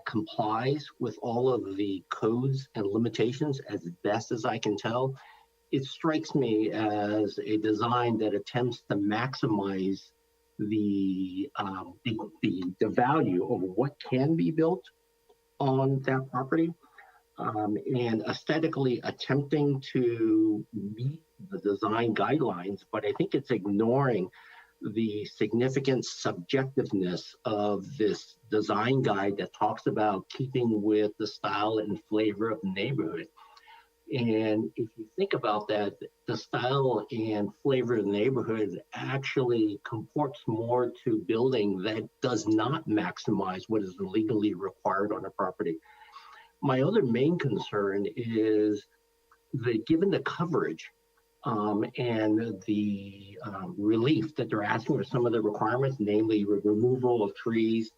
complies with all of the codes and limitations as best as I can tell, it strikes me as a design that attempts to maximize the value of what can be built on that property, and aesthetically attempting to meet the design guidelines, but I think it's ignoring the significant subjectiveness of this design guide that talks about keeping with the style and flavor of the neighborhood. And if you think about that, the style and flavor of the neighborhood actually comports more to building that does not maximize what is legally required on a property. My other main concern is that given the coverage and the relief that they're asking for some of the requirements, namely removal of trees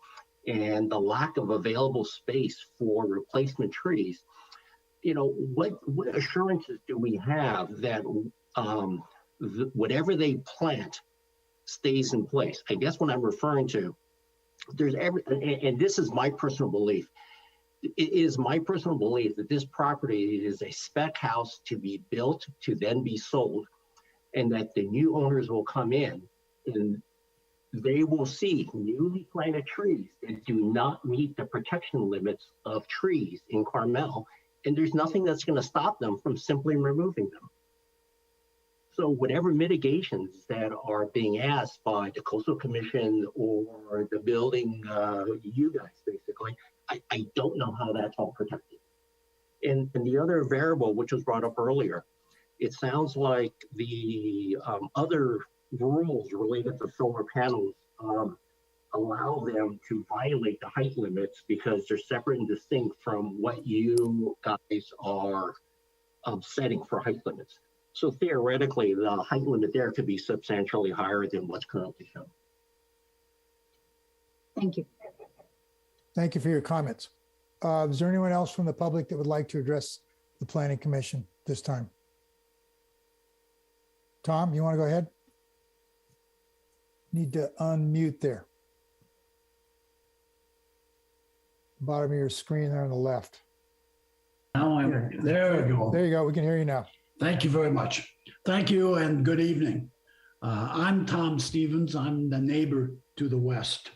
and the lack of available space for replacement trees, you know, what assurances do we have that whatever they plant stays in place? I guess what I'm referring to, and this is my personal belief, it is my personal belief that this property is a spec house to be built to then be sold, and that the new owners will come in and they will see newly planted trees that do not meet the protection limits of trees in Carmel, and there's nothing that's going to stop them from simply removing them. So whatever mitigations that are being asked by the Coastal Commission or the building, you guys basically, I don't know how that's all protected. And the other variable, which was brought up earlier, it sounds like the other rules related to solar panels allow them to violate the height limits because they're separate and distinct from what you guys are setting for height limits. So theoretically, the height limit there could be substantially higher than what's currently shown. Thank you. Thank you for your comments. Is there anyone else from the public that would like to address the Planning Commission this time? Tom, you want to go ahead? Need to unmute there. Bottom of your screen there on the left. Now I'm there. We go. There you go. We can hear you now. Thank you very much. Thank you and good evening. I'm Tom Stevens. I'm the neighbor to the west.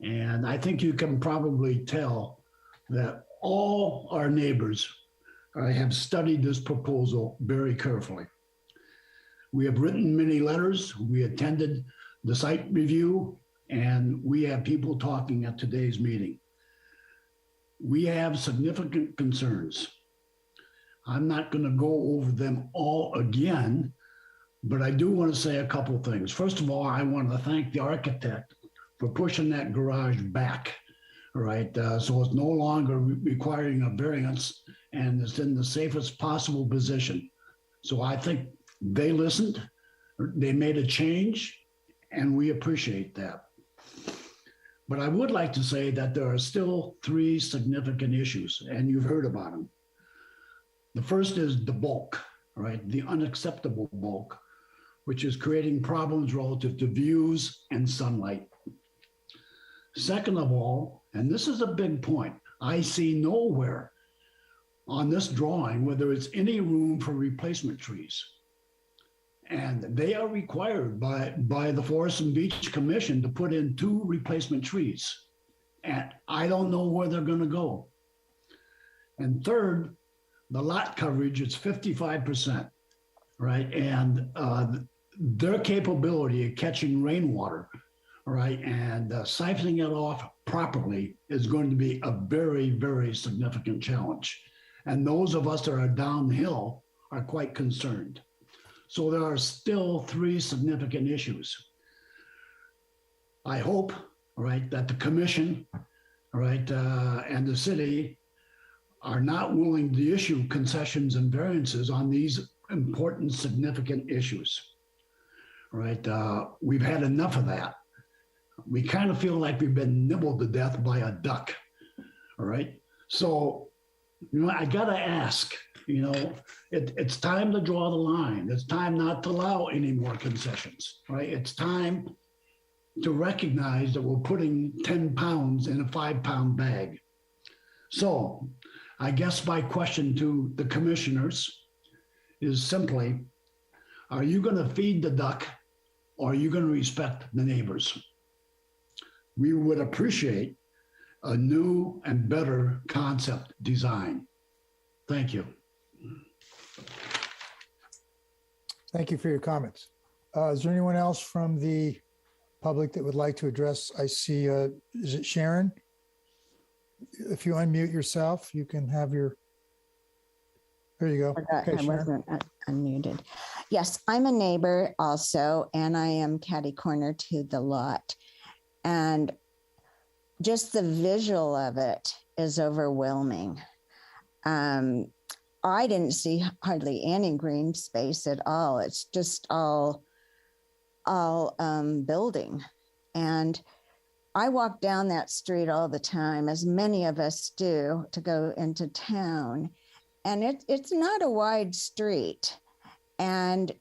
And I think you can probably tell that all our neighbors have studied this proposal very carefully. We have written many letters. We attended the site review, and we have people talking at today's meeting. We have significant concerns. I'm not going to go over them all again, but I do want to say a couple of things. First of all, I want to thank the architect for pushing that garage back, all right? So it's no longer requiring a variance and it's in the safest possible position. So I think they listened, they made a change, and we appreciate that. But I would like to say that there are still 3 significant issues, and you've heard about them. The first is the bulk, right? The unacceptable bulk, which is creating problems relative to views and sunlight. Second of all, and this is a big point, I see nowhere on this drawing where there is any room for replacement trees. And they are required by the Forest and Beach Commission to put in 2 replacement trees. And I don't know where they're going to go. And third, the lot coverage is 55%, right? And their capability of catching rainwater, right, and siphoning it off properly is going to be a very, very significant challenge. And those of us that are downhill are quite concerned. So there are still 3 significant issues. I hope, right, that the commission, right, and the city are not willing to issue concessions and variances on these important, significant issues, right? We've had enough of that. We kind of feel like we've been nibbled to death by a duck, all right? So, you know, I gotta ask, you know, it's time to draw the line. It's time not to allow any more concessions, right? It's time to recognize that we're putting 10 pounds in a 5-pound bag. So I guess my question to the commissioners is simply, are you going to feed the duck or are you going to respect the neighbors? We would appreciate a new and better concept design. Thank you. Thank you for your comments. Is there anyone else from the public that would like to address? I see, is it Sharon? If you unmute yourself, you can have your, there you go. Okay, I wasn't unmuted. Yes, I'm a neighbor also, and I am catty corner to the lot. And just the visual of it is overwhelming. I didn't see hardly any green space at all. It's just all building. And I walk down that street all the time, as many of us do, to go into town. And it's not a wide street. And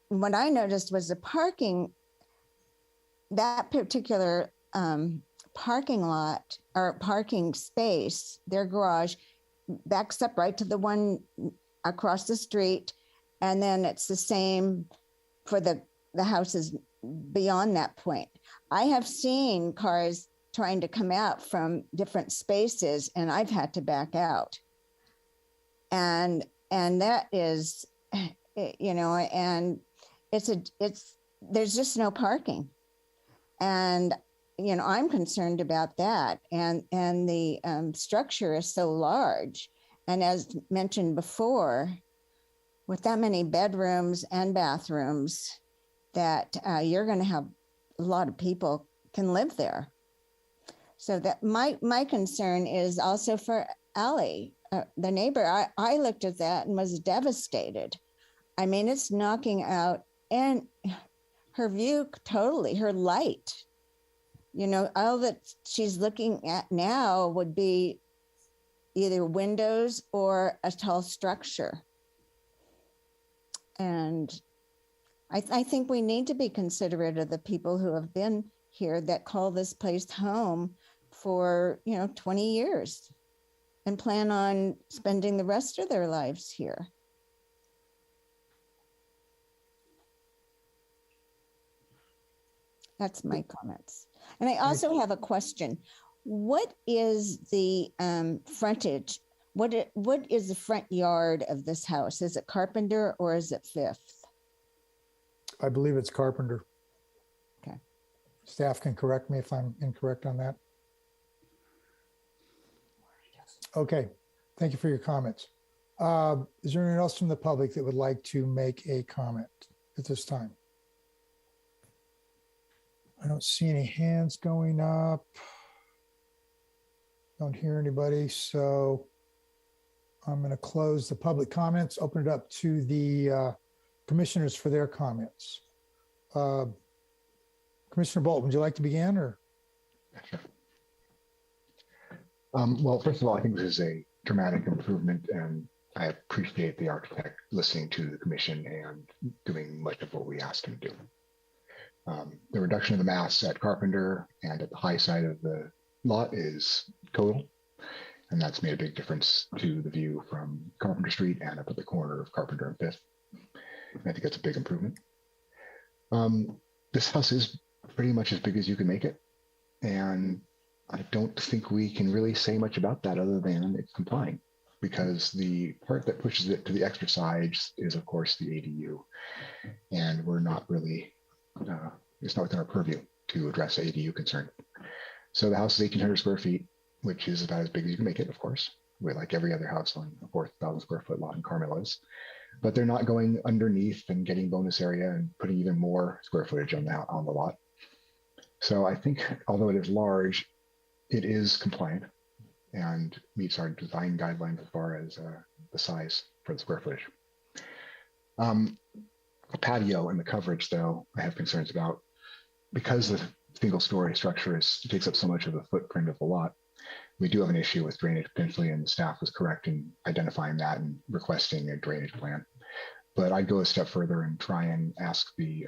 what I noticed was the parking, that particular parking lot or parking space, their garage, backs up right to the one across the street. And then it's the same for the houses beyond that point. I have seen cars trying to come out from different spaces, and I've had to back out. And that is, you know, and there's just no parking. And, you know, I'm concerned about that. And the structure is so large. And as mentioned before, with that many bedrooms and bathrooms, that you're going to have a lot of people can live there. So that my concern is also for Allie, the neighbor. I looked at that and was devastated. I mean, it's knocking out and her view totally, her light. You know, all that she's looking at now would be either windows or a tall structure. And I think we need to be considerate of the people who have been here that call this place home for, you know, 20 years and plan on spending the rest of their lives here. That's my comments. And I also have a question. What is the frontage? What is the front yard of this house? Is it Carpenter or is it Fifth? I believe it's Carpenter. Okay. Staff can correct me if I'm incorrect on that. Okay, thank you for your comments. Is there anyone else from the public that would like to make a comment at this time? I don't see any hands going up. Don't hear anybody, so I'm going to close the public comments, open it up to the commissioners for their comments. Commissioner Bolt, would you like to begin, or? Well, first of all, I think this is a dramatic improvement, and I appreciate the architect listening to the commission and doing much of what we asked him to do. The reduction of the mass at Carpenter and at the high side of the lot is total, and that's made a big difference to the view from Carpenter Street and up at the corner of Carpenter and Fifth. And I think that's a big improvement. This house is pretty much as big as you can make it, and I don't think we can really say much about that other than it's complying, because the part that pushes it to the extra sides is, of course, the ADU, and we're not really, it's not within our purview to address ADU concern. So the house is 1,800 square feet, which is about as big as you can make it, of course, like every other house on a 4,000 square foot lot in Carmel is. But they're not going underneath and getting bonus area and putting even more square footage on the lot. So I think, although it is large, it is compliant and meets our design guidelines as far as the size for the square footage. The patio and the coverage, though, I have concerns about, because the single-story structure takes up so much of the footprint of the lot. We do have an issue with drainage potentially, and the staff was correct in identifying that and requesting a drainage plan. But I'd go a step further and try and ask the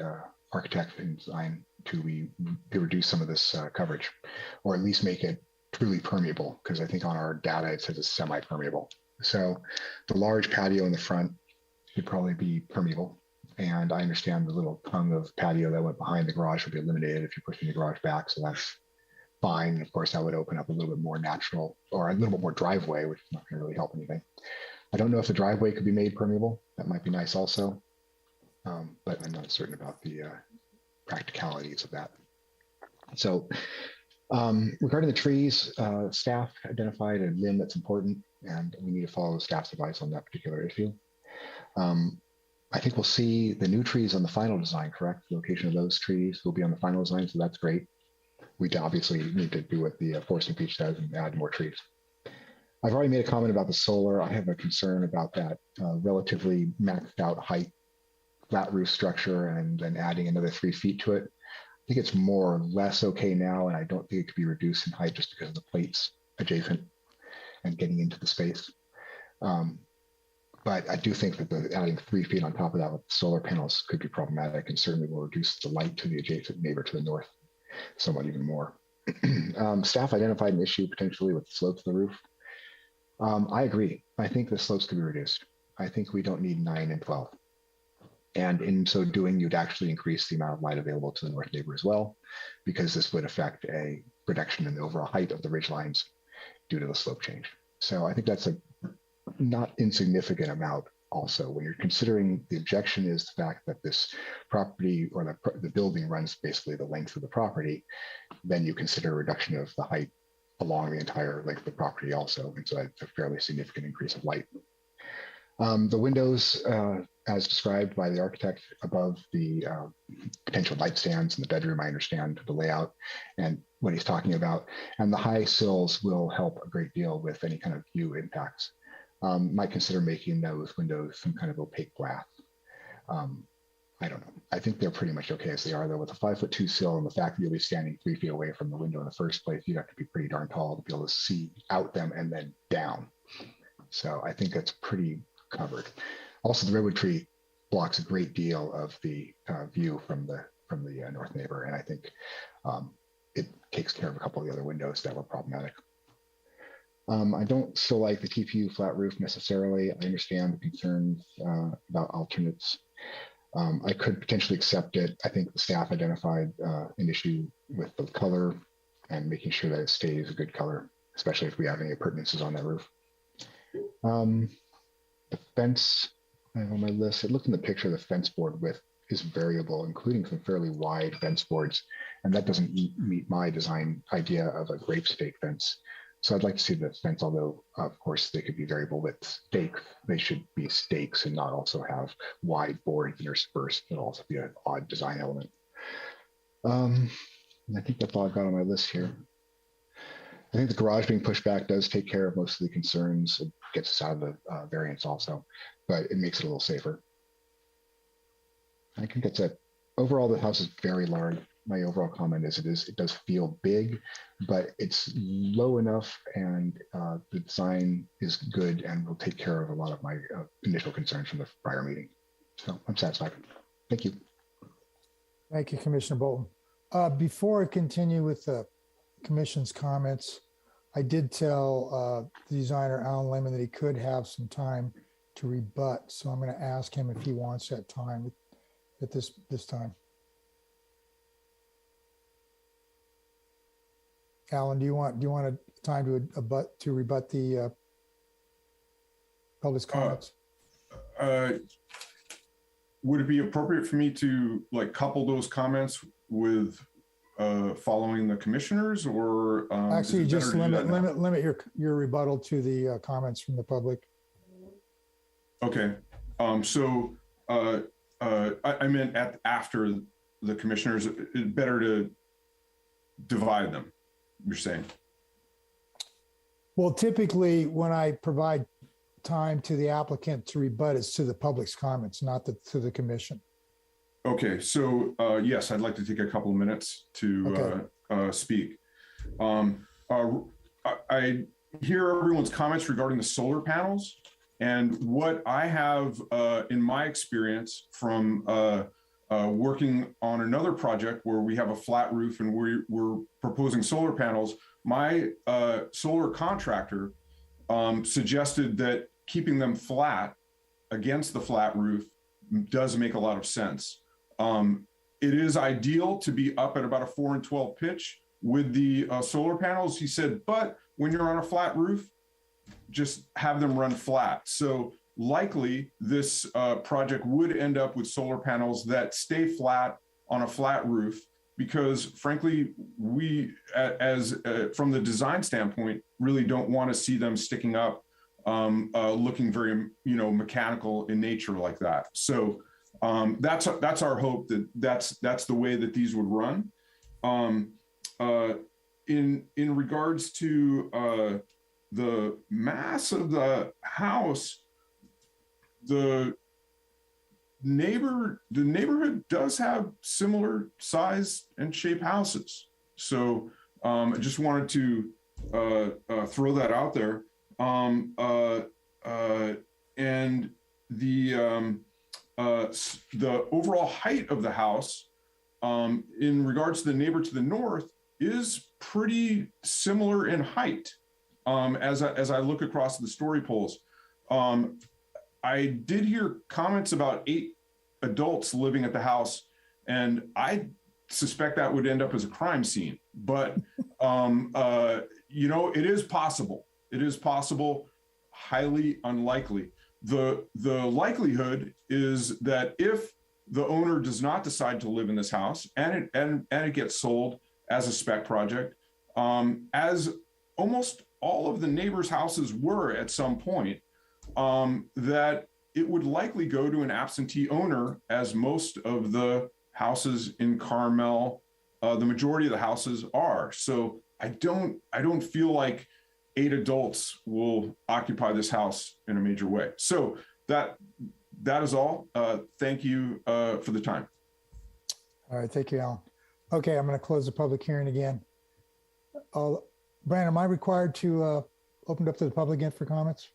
architect and design to reduce some of this coverage, or at least make it truly permeable, because I think on our data it says it's semi-permeable. So the large patio in the front should probably be permeable. And I understand the little tongue of patio that went behind the garage would be eliminated if you're pushing the garage back. So that's fine. And of course, that would open up a little bit more natural, or a little bit more driveway, which is not going to really help anything. I don't know if the driveway could be made permeable. That might be nice also. But I'm not certain about the practicalities of that. So regarding the trees, staff identified a limb that's important, and we need to follow the staff's advice on that particular issue. I think we'll see the new trees on the final design, correct? The location of those trees will be on the final design, so that's great. We obviously need to do what the Forest and Beach does and add more trees. I've already made a comment about the solar. I have a concern about that relatively maxed out height, flat roof structure, and then adding another 3 feet to it. I think it's more or less okay now, and I don't think it could be reduced in height just because of the plates adjacent and getting into the space. But I do think that adding 3 feet on top of that with solar panels could be problematic, and certainly will reduce the light to the adjacent neighbor to the north somewhat even more. Staff identified an issue potentially with the slopes of the roof. I agree. I think the slopes could be reduced. I think we don't need 9 and 12. And in so doing, you'd actually increase the amount of light available to the north neighbor as well, because this would affect a reduction in the overall height of the ridge lines due to the slope change. So I think that's a not insignificant amount. Also, when you're considering the objection is the fact that this property or the building runs basically the length of the property, then you consider a reduction of the height along the entire length of the property also. And so that's a fairly significant increase of light. The windows, as described by the architect above the potential light stands in the bedroom, I understand the layout and what he's talking about. And the high sills will help a great deal with any kind of view impacts. Might consider making those windows some kind of opaque glass. I don't know. I think they're pretty much okay as they are, though. With a 5'2" sill and the fact that you'll be standing 3 feet away from the window in the first place, you'd have to be pretty darn tall to be able to see out them and then down. So I think that's pretty covered. Also, the redwood tree blocks a great deal of the view from the north neighbor, and I think it takes care of a couple of the other windows that were problematic. I don't still like the TPU flat roof necessarily. I understand the concerns about alternates. I could potentially accept it. I think the staff identified an issue with the color and making sure that it stays a good color, especially if we have any appurtenances on that roof. The fence on my list, it looked in the picture, the fence board width is variable, including some fairly wide fence boards, and that doesn't meet my design idea of a grape stake fence. So I'd like to see the fence, although of course they could be variable with stakes. They should be stakes and not also have wide boards interspersed. It'll also be an odd design element. And I think that's all I've got on my list here. I think the garage being pushed back does take care of most of the concerns. It gets us out of the variance also, but it makes it a little safer. I think that's it. Overall, the house is very large. My overall comment is it does feel big, but it's low enough and the design is good and will take care of a lot of my initial concerns from the prior meeting. So I'm satisfied. Thank you. Thank you, Commissioner Bolton. Before I continue with the Commission's comments, I did tell the designer, Alan Lemon, that he could have some time to rebut. So I'm going to ask him if he wants that time at this time. Alan, do you want a time to rebut the public's comments? Would it be appropriate for me to couple those comments with following the commissioners, or actually just limit your rebuttal to the comments from the public? Okay. So I meant after the commissioners. It's better to divide them, you're saying? Well, typically when I provide time to the applicant to rebut, it's to the public's comments, not to the commission. Okay, so yes, I'd like to take a couple of minutes to speak. I hear everyone's comments regarding the solar panels, and what I have in my experience from working on another project where we have a flat roof and we're proposing solar panels, my solar contractor suggested that keeping them flat against the flat roof does make a lot of sense. It is ideal to be up at about a 4 and 12 pitch with the solar panels, he said, but when you're on a flat roof, just have them run flat. So likely this project would end up with solar panels that stay flat on a flat roof, because frankly, we, from the design standpoint, really don't want to see them sticking up, looking very, mechanical in nature like that. So that's our hope, that's the way that these would run. In regards to the mass of the house, the neighborhood does have similar size and shape houses. So I just wanted to throw that out there. And the overall height of the house, in regards to the neighbor to the north, is pretty similar in height. As I look across the story poles, I did hear comments about 8 adults living at the house. And I suspect that would end up as a crime scene. But, it is possible. It is possible, highly unlikely. The likelihood is that if the owner does not decide to live in this house and it gets sold as a spec project, as almost all of the neighbors' houses were at some point, that it would likely go to an absentee owner, as most of the houses in Carmel, the majority of the houses are. So I don't feel like 8 adults will occupy this house in a major way. So that is all. Thank you for the time. All right, thank you, Alan. Okay, I'm going to close the public hearing again. Brandon, am I required to open it up to the public again for comments?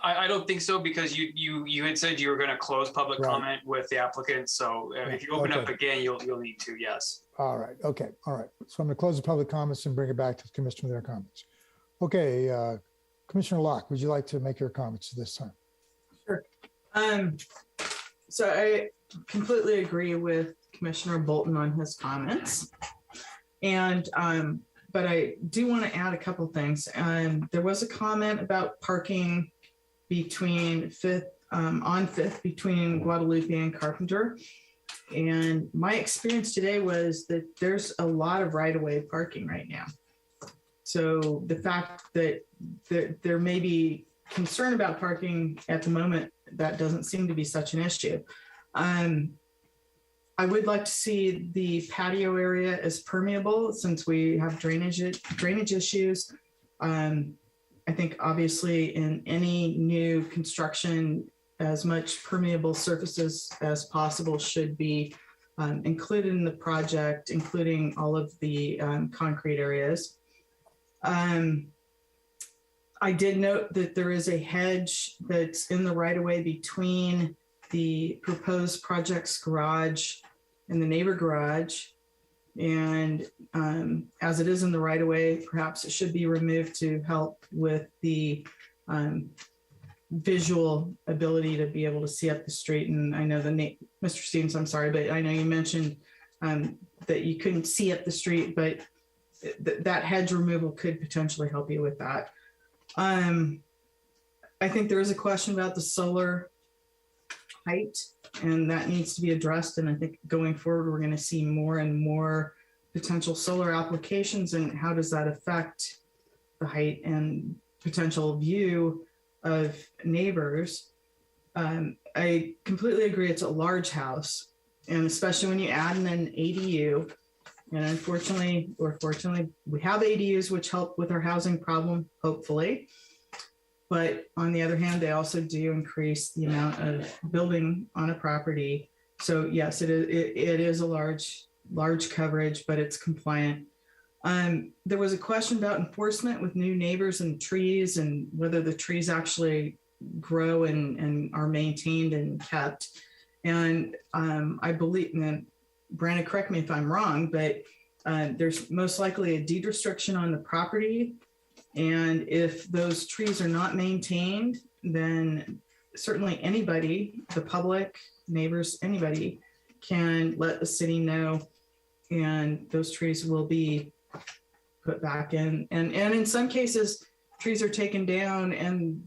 I don't think so, because you had said you were going to close public comment with the applicant. So if you open up again, you'll need to, yes. All right. Okay. All right. So I'm going to close the public comments and bring it back to the commission with their comments. Okay. Commissioner Locke, would you like to make your comments this time? Sure. So I completely agree with Commissioner Bolton on his comments. And but I do want to add a couple things. There was a comment about parking between on Fifth between Guadalupe and Carpenter. And my experience today was that there's a lot of right-of-way parking right now. So the fact that there may be concern about parking at the moment, that doesn't seem to be such an issue. I would like to see the patio area as permeable, since we have drainage issues. I think obviously in any new construction, as much permeable surfaces as possible should be included in the project, including all of the concrete areas. I did note that there is a hedge that's in the right-of-way between the proposed project's garage and the neighbor garage. And as it is in the right-of-way, perhaps it should be removed to help with the visual ability to be able to see up the street. And I know Mr. Stevens, I'm sorry, but I know you mentioned that you couldn't see up the street, but that hedge removal could potentially help you with that. I think there is a question about the solar height, and that needs to be addressed. And I think going forward, we're going to see more and more potential solar applications, and how does that affect the height and potential view of neighbors. I completely agree, it's a large house, and especially when you add in an ADU, and unfortunately or fortunately, we have ADUs which help with our housing problem, hopefully. But on the other hand, they also do increase the amount of building on a property. So yes, it is a large coverage, but it's compliant. There was a question about enforcement with new neighbors and trees, and whether the trees actually grow and are maintained and kept. And I believe, and Brandon, correct me if I'm wrong, but there's most likely a deed restriction on the property. And if those trees are not maintained, then certainly anybody, the public, neighbors, anybody can let the city know, and those trees will be put back in. And in some cases, trees are taken down and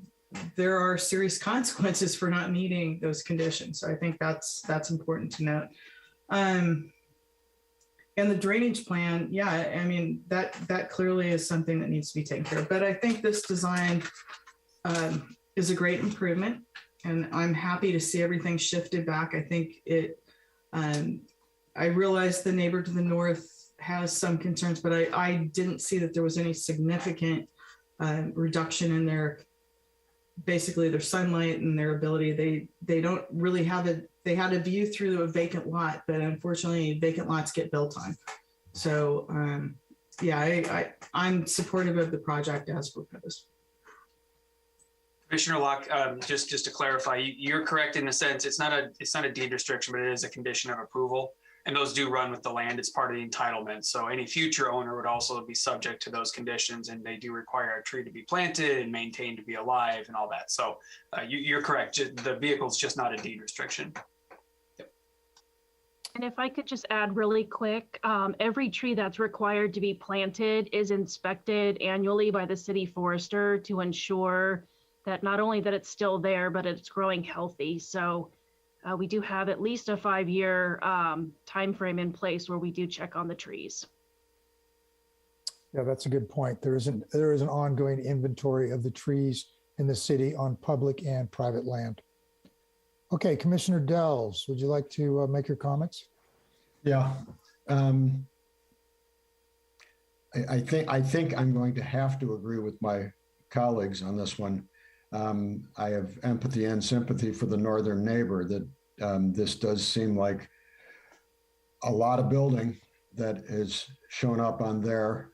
there are serious consequences for not meeting those conditions. So I think that's important to note. And the drainage plan, yeah, I mean, that clearly is something that needs to be taken care of. But I think this design is a great improvement, and I'm happy to see everything shifted back. I think I realize the neighbor to the north has some concerns, but I didn't see that there was any significant reduction in their sunlight and their ability. They don't really have they had a view through a vacant lot, but unfortunately vacant lots get built on. So yeah, I'm supportive of the project as proposed. Commissioner Locke, just to clarify, you're correct in the sense it's not a deed restriction, but it is a condition of approval. and those do run with the land. It's part of the entitlement. So any future owner would also be subject to those conditions, and they do require a tree to be planted and maintained to be alive and all that. So you're correct. The vehicle's just not a deed restriction. And if I could just add really quick, every tree that's required to be planted is inspected annually by the city forester to ensure that not only that it's still there, but it's growing healthy. So we do have at least a 5-year time frame in place where we do check on the trees. Yeah, that's a good point. There is an ongoing inventory of the trees in the city on public and private land. Okay, Commissioner Dells, would you like to make your comments? Yeah. I think I'm going to have to agree with my colleagues on this one. I have empathy and sympathy for the northern neighbor that this does seem like a lot of building that has shown up on their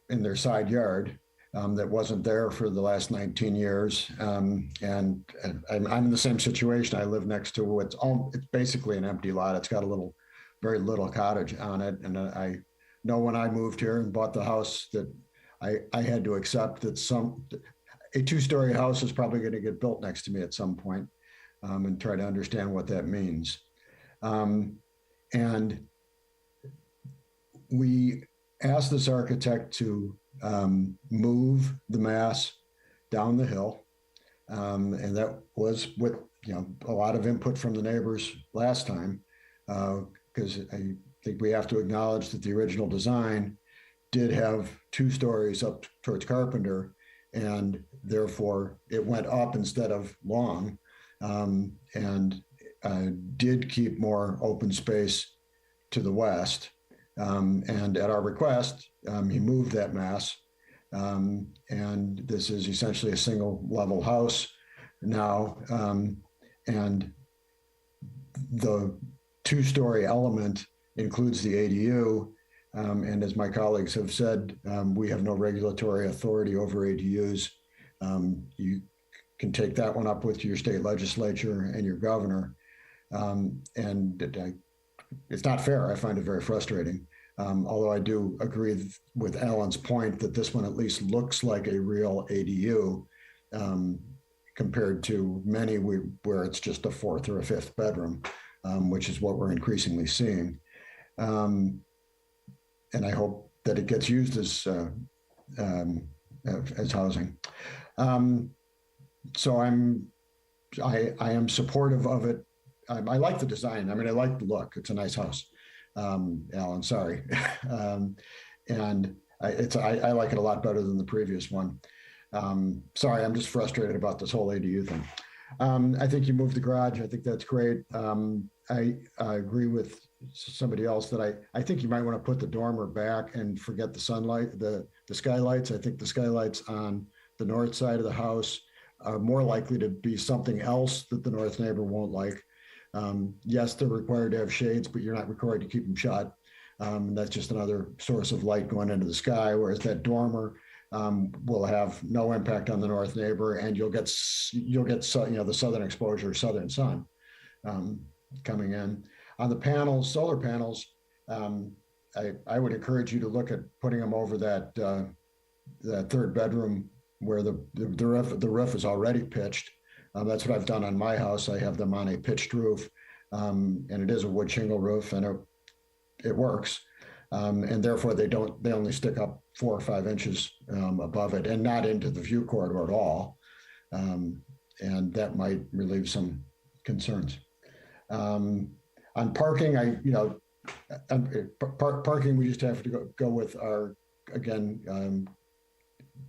in their side yard that wasn't there for the last 19 years. And I'm in the same situation. I live next to it's basically an empty lot. It's got very little cottage on it. And I know when I moved here and bought the house that I had to accept that a 2-story house is probably going to get built next to me at some point, and try to understand what that means. And we asked this architect to move the mass down the hill. And that was with a lot of input from the neighbors last time, because I think we have to acknowledge that the original design did have 2 stories up towards Carpenter, and therefore it went up instead of long, and did keep more open space to the west. And at our request, he moved that mass. And this is essentially a single level house now. And the 2-story element includes the ADU. And as my colleagues have said, we have no regulatory authority over ADUs. You can take that one up with your state legislature and your governor. And it's not fair. I find it very frustrating. Although I do agree with Alan's point that this one at least looks like a real ADU, compared to many where it's just a 4th or a 5th bedroom, which is what we're increasingly seeing. And I hope that it gets used as housing. So I am supportive of it. I like the design. I mean, I like the look. It's a nice house. Alan, sorry. And I like it a lot better than the previous one. Sorry, I'm just frustrated about this whole ADU thing. I think you moved the garage. I think that's great. I agree with somebody else that I think you might want to put the dormer back and forget the sunlight, the skylights. I think the skylights on the north side of the house are more likely to be something else that the north neighbor won't like. Yes, they're required to have shades, but you're not required to keep them shut. That's just another source of light going into the sky, whereas that dormer will have no impact on the north neighbor, and you'll get the southern exposure, southern sun coming in. On the panels, solar panels, I would encourage you to look at putting them over that 3rd bedroom where the roof is already pitched. That's what I've done on my house. I have them on a pitched roof, and it is a wood shingle roof, and it works. And therefore they only stick up 4 or 5 inches above it and not into the view corridor at all. And that might relieve some concerns. On parking, parking, we just have to go with our, again,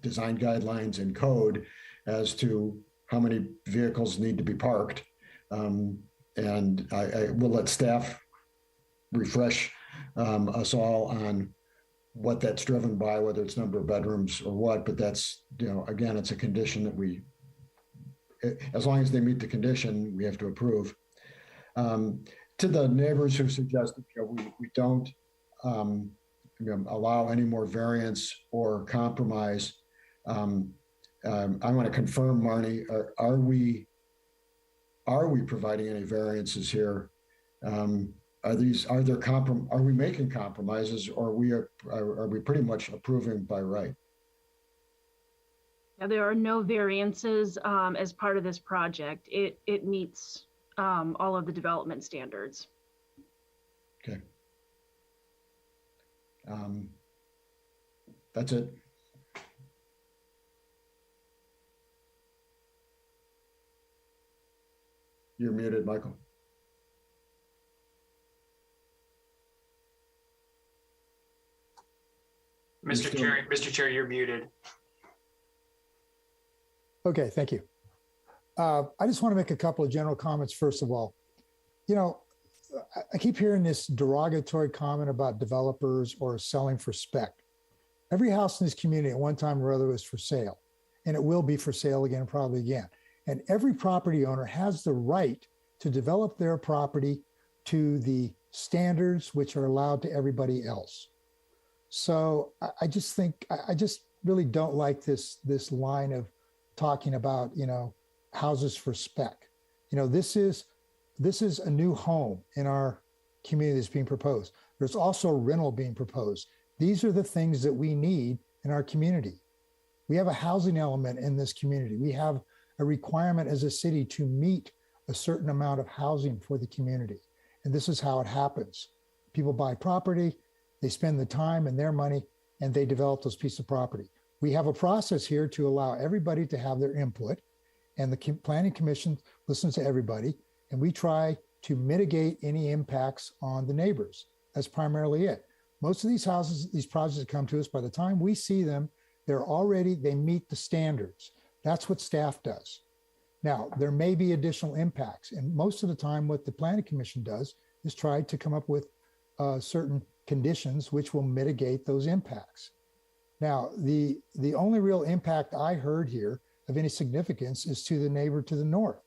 design guidelines and code as to how many vehicles need to be parked. And I will let staff refresh us all on what that's driven by, whether it's number of bedrooms or what, but that's, again, it's a condition that as long as they meet the condition, we have to approve. To the neighbors who suggested we don't allow any more variance or compromise, I want to confirm, Marnie, are we providing any variances here Are we making compromises, or are we pretty much approving by right? Now, there are no variances as part of this project. It meets all of the development standards. Okay. That's it. You're muted, Michael. Mr. Chair, you're muted. Okay, thank you. I just want to make a couple of general comments. First of all, you know, I keep hearing this derogatory comment about developers or selling for spec. Every house in this community at one time or other was for sale, and it will be for sale again, probably again. And every property owner has the right to develop their property to the standards which are allowed to everybody else. So I just think, I just really don't like this line of talking about, you know, houses for spec. You know, this is a new home in our community that's being proposed. There's also rental being proposed. These are the things that we need in our community. We have a housing element in this community. We have a requirement as a city to meet a certain amount of housing for the community. And this is how it happens. People buy property, they spend the time and their money, and they develop those pieces of property. We have a process here to allow everybody to have their input, and the Planning Commission listens to everybody, and we try to mitigate any impacts on the neighbors. That's primarily it. Most of these houses, these projects that come to us, by the time we see them, they meet the standards. That's what staff does. Now, there may be additional impacts, and most of the time what the Planning Commission does is try to come up with certain conditions which will mitigate those impacts. Now, the only real impact I heard here of any significance is to the neighbor to the north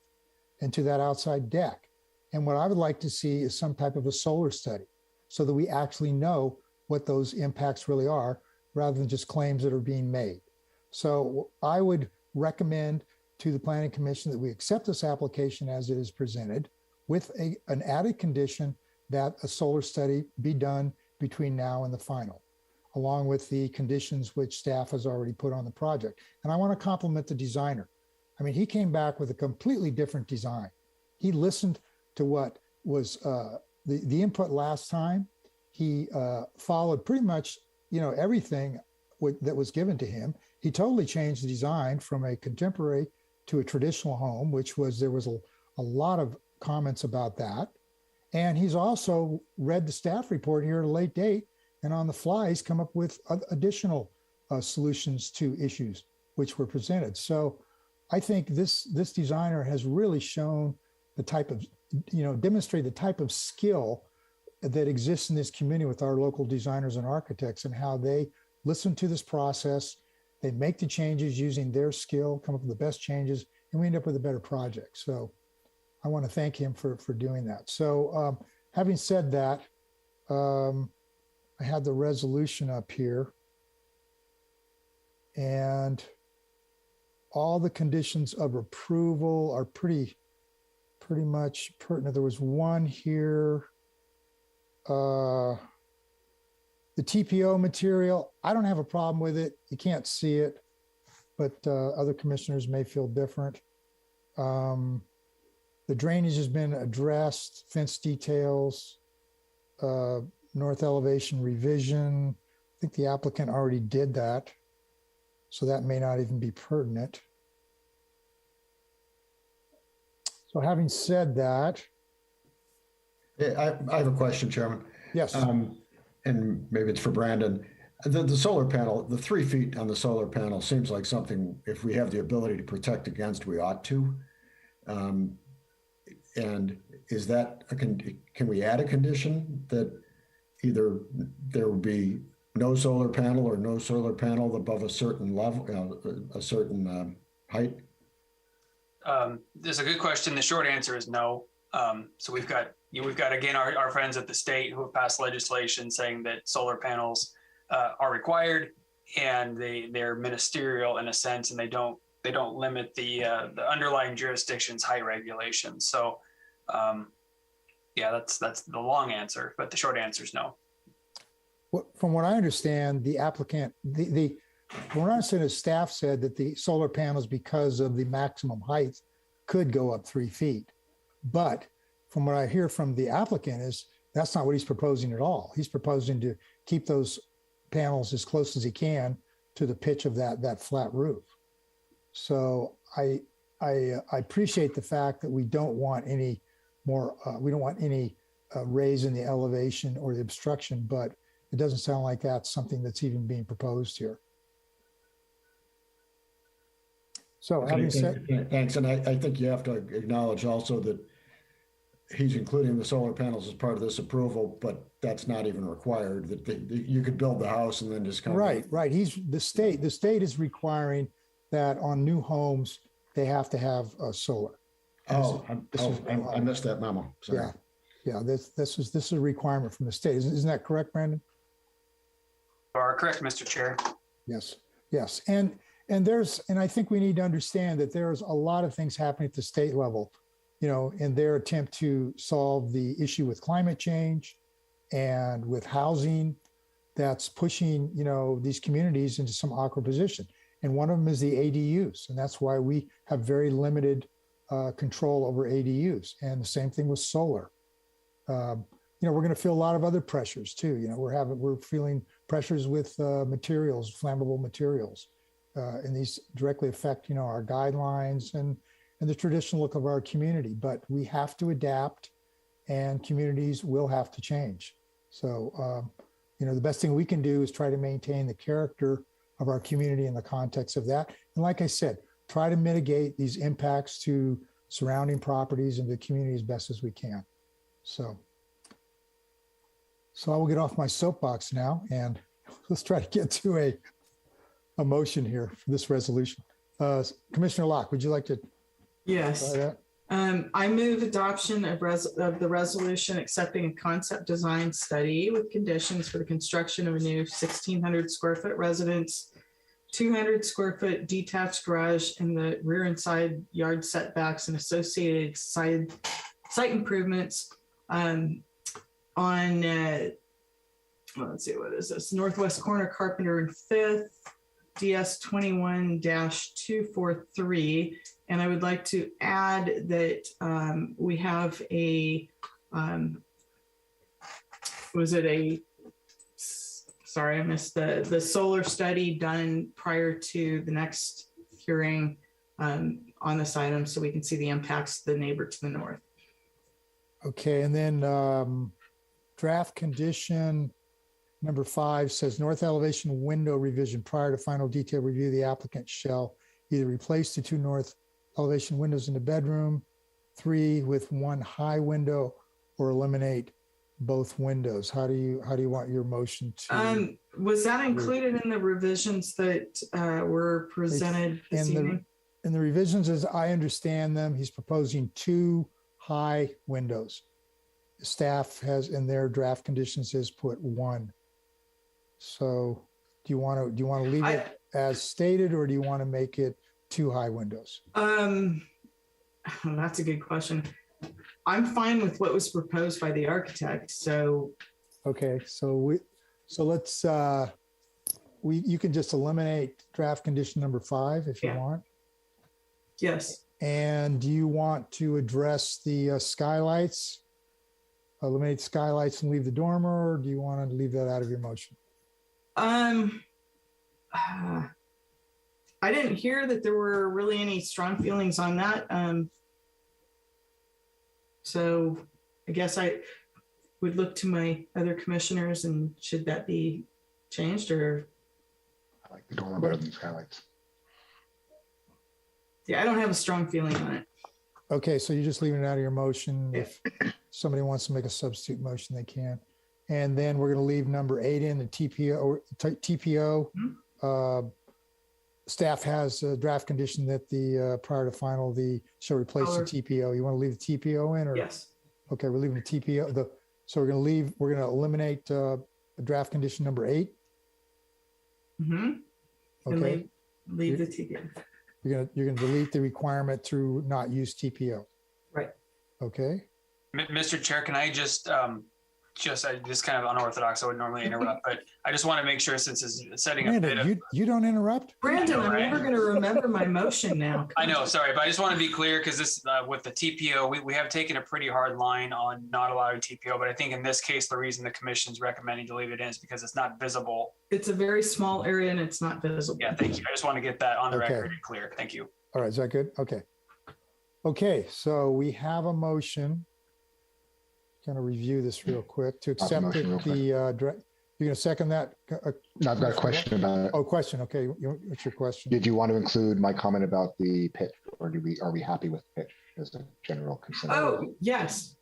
and to that outside deck. And what I would like to see is some type of a solar study so that we actually know what those impacts really are rather than just claims that are being made. So I would recommend to the Planning Commission that we accept this application as it is presented with an added condition that a solar study be done between now and the final, along with the conditions which staff has already put on the project. And I want to compliment the designer. I mean, he came back with a completely different design. He listened to what was the input last time. He followed pretty much, you know, everything that was given to him. He totally changed the design from a contemporary to a traditional home, which was, there was a lot of comments about that. And he's also read the staff report here at a late date, and on the fly, he's come up with additional solutions to issues which were presented. So I think this designer has really shown the type of, you know, demonstrate the type of skill that exists in this community with our local designers and architects, and how they listen to this process, they make the changes using their skill, come up with the best changes, and we end up with a better project. So I want to thank him for doing that. So having said that, I had the resolution up here, and all the conditions of approval are pretty much pertinent. There was one here, the TPO material, I don't have a problem with it. You can't see it, but other commissioners may feel different. The drainage has been addressed, fence details, north elevation revision. I think the applicant already did that, so that may not even be pertinent. So having said that. I have a question, Chairman. Yes. And maybe it's for Brandon. The solar panel, the 3 feet on the solar panel seems like something, if we have the ability to protect against, we ought to. And is that, can we add a condition that either there would be no solar panel or no solar panel above a certain level, a certain height? This is a good question. The short answer is no. So we've got again, our friends at the state who have passed legislation saying that solar panels are required, and they're ministerial in a sense, and they don't limit the underlying jurisdiction's height regulations. So, Yeah, that's the long answer, but the short answer is no. From what I understand, the applicant, from what I understand, the staff said that the solar panels, because of the maximum height, could go up 3 feet. But from what I hear from the applicant is that's not what he's proposing at all. He's proposing to keep those panels as close as he can to the pitch of that flat roof. So I appreciate the fact that we don't want any more, raise in the elevation or the obstruction, but it doesn't sound like that's something that's even being proposed here. So having said, thanks. And I think you have to acknowledge also that he's including the solar panels as part of this approval, but that's not even required. That you could build the house and then just come. Right. The state is requiring that on new homes, they have to have solar. I missed that memo. Sorry. Yeah. This is a requirement from the state. Isn't that correct, Brandon? You are correct, Mr. Chair. Yes. And I think we need to understand that there's a lot of things happening at the state level, in their attempt to solve the issue with climate change and with housing that's pushing, these communities into some awkward position. And one of them is the ADUs. And that's why we have very limited control over ADUs. And the same thing with solar. We're going to feel a lot of other pressures too. We're feeling pressures with materials, flammable materials. And these directly affect, our guidelines and the traditional look of our community. But we have to adapt, and communities will have to change. So, the best thing we can do is try to maintain the character of our community in the context of that. And like I said, try to mitigate these impacts to surrounding properties and the community as best as we can. So I will get off my soapbox now, and let's try to get to a motion here for this resolution. Commissioner Locke, would you like to? Yes. I move adoption of the resolution accepting a concept design study with conditions for the construction of a new 1,600 square foot residence, 200 square foot detached garage in the rear and side yard setbacks and associated site improvements on let's see, what is this? Northwest corner Carpenter and 5th, DS 21-243. And I would like to add that we have sorry, I missed the solar study done prior to the next hearing on this item, so we can see the impacts to the neighbor to the north. Okay, and then draft condition number 5 says north elevation window revision prior to final detail review. The applicant shall either replace the 2 north elevation windows in the bedroom, 3 with 1 high window, or eliminate both windows. How do you want your motion to? Was that included in the revisions that were presented this evening? In the revisions, as I understand them, he's proposing 2 high windows. Staff has in their draft conditions has put 1. So do you want to leave it as stated, or do you want to make it 2 high windows? That's a good question. I'm fine with what was proposed by the architect. So okay, so let's you can just eliminate draft condition number 5 if you want. Yes. And do you want to address the skylights? Eliminate skylights and leave the dormer, or do you want to leave that out of your motion? I didn't hear that there were really any strong feelings on that. So I guess I would look to my other commissioners, and should that be changed, or? I like the dormer better than skylights. Yeah, I don't have a strong feeling on it. Okay, so you're just leaving it out of your motion. Yeah. If somebody wants to make a substitute motion, they can. And then we're going to leave number 8 in, the TPO. Mm-hmm. Staff has a draft condition that the prior to final, shall replace the TPO. You want to leave the TPO in, or? Yes. Okay, we're leaving the TPO. So we're going to eliminate draft condition number 8. Mm-hmm. Okay. And leave the TPO. You're going to delete the requirement to not use TPO. Right. Okay. Mr. Chair, can I just kind of unorthodox, I would normally interrupt, but I just want to make sure, since it's setting a bit Brandon, of. you don't interrupt? Brandon, I'm Right. never going to remember my motion now. I know, sorry, but I just want to be clear, because this, with the TPO, we have taken a pretty hard line on not allowing TPO, but I think in this case, the reason the commission's recommending to leave it in is because it's not visible. It's a very small area and it's not visible. Yeah, thank you. I just want to get that on the Okay. record and clear. Thank you. All right, is that good? Okay. Okay, so we have a motion. Going to review this real quick to accept motion real quick. you're going to second that? No, I've got a question about it. Oh, question. Okay, what's your question? Did you want to include my comment about the pitch, or are we happy with the pitch as a general consent? Oh, yes.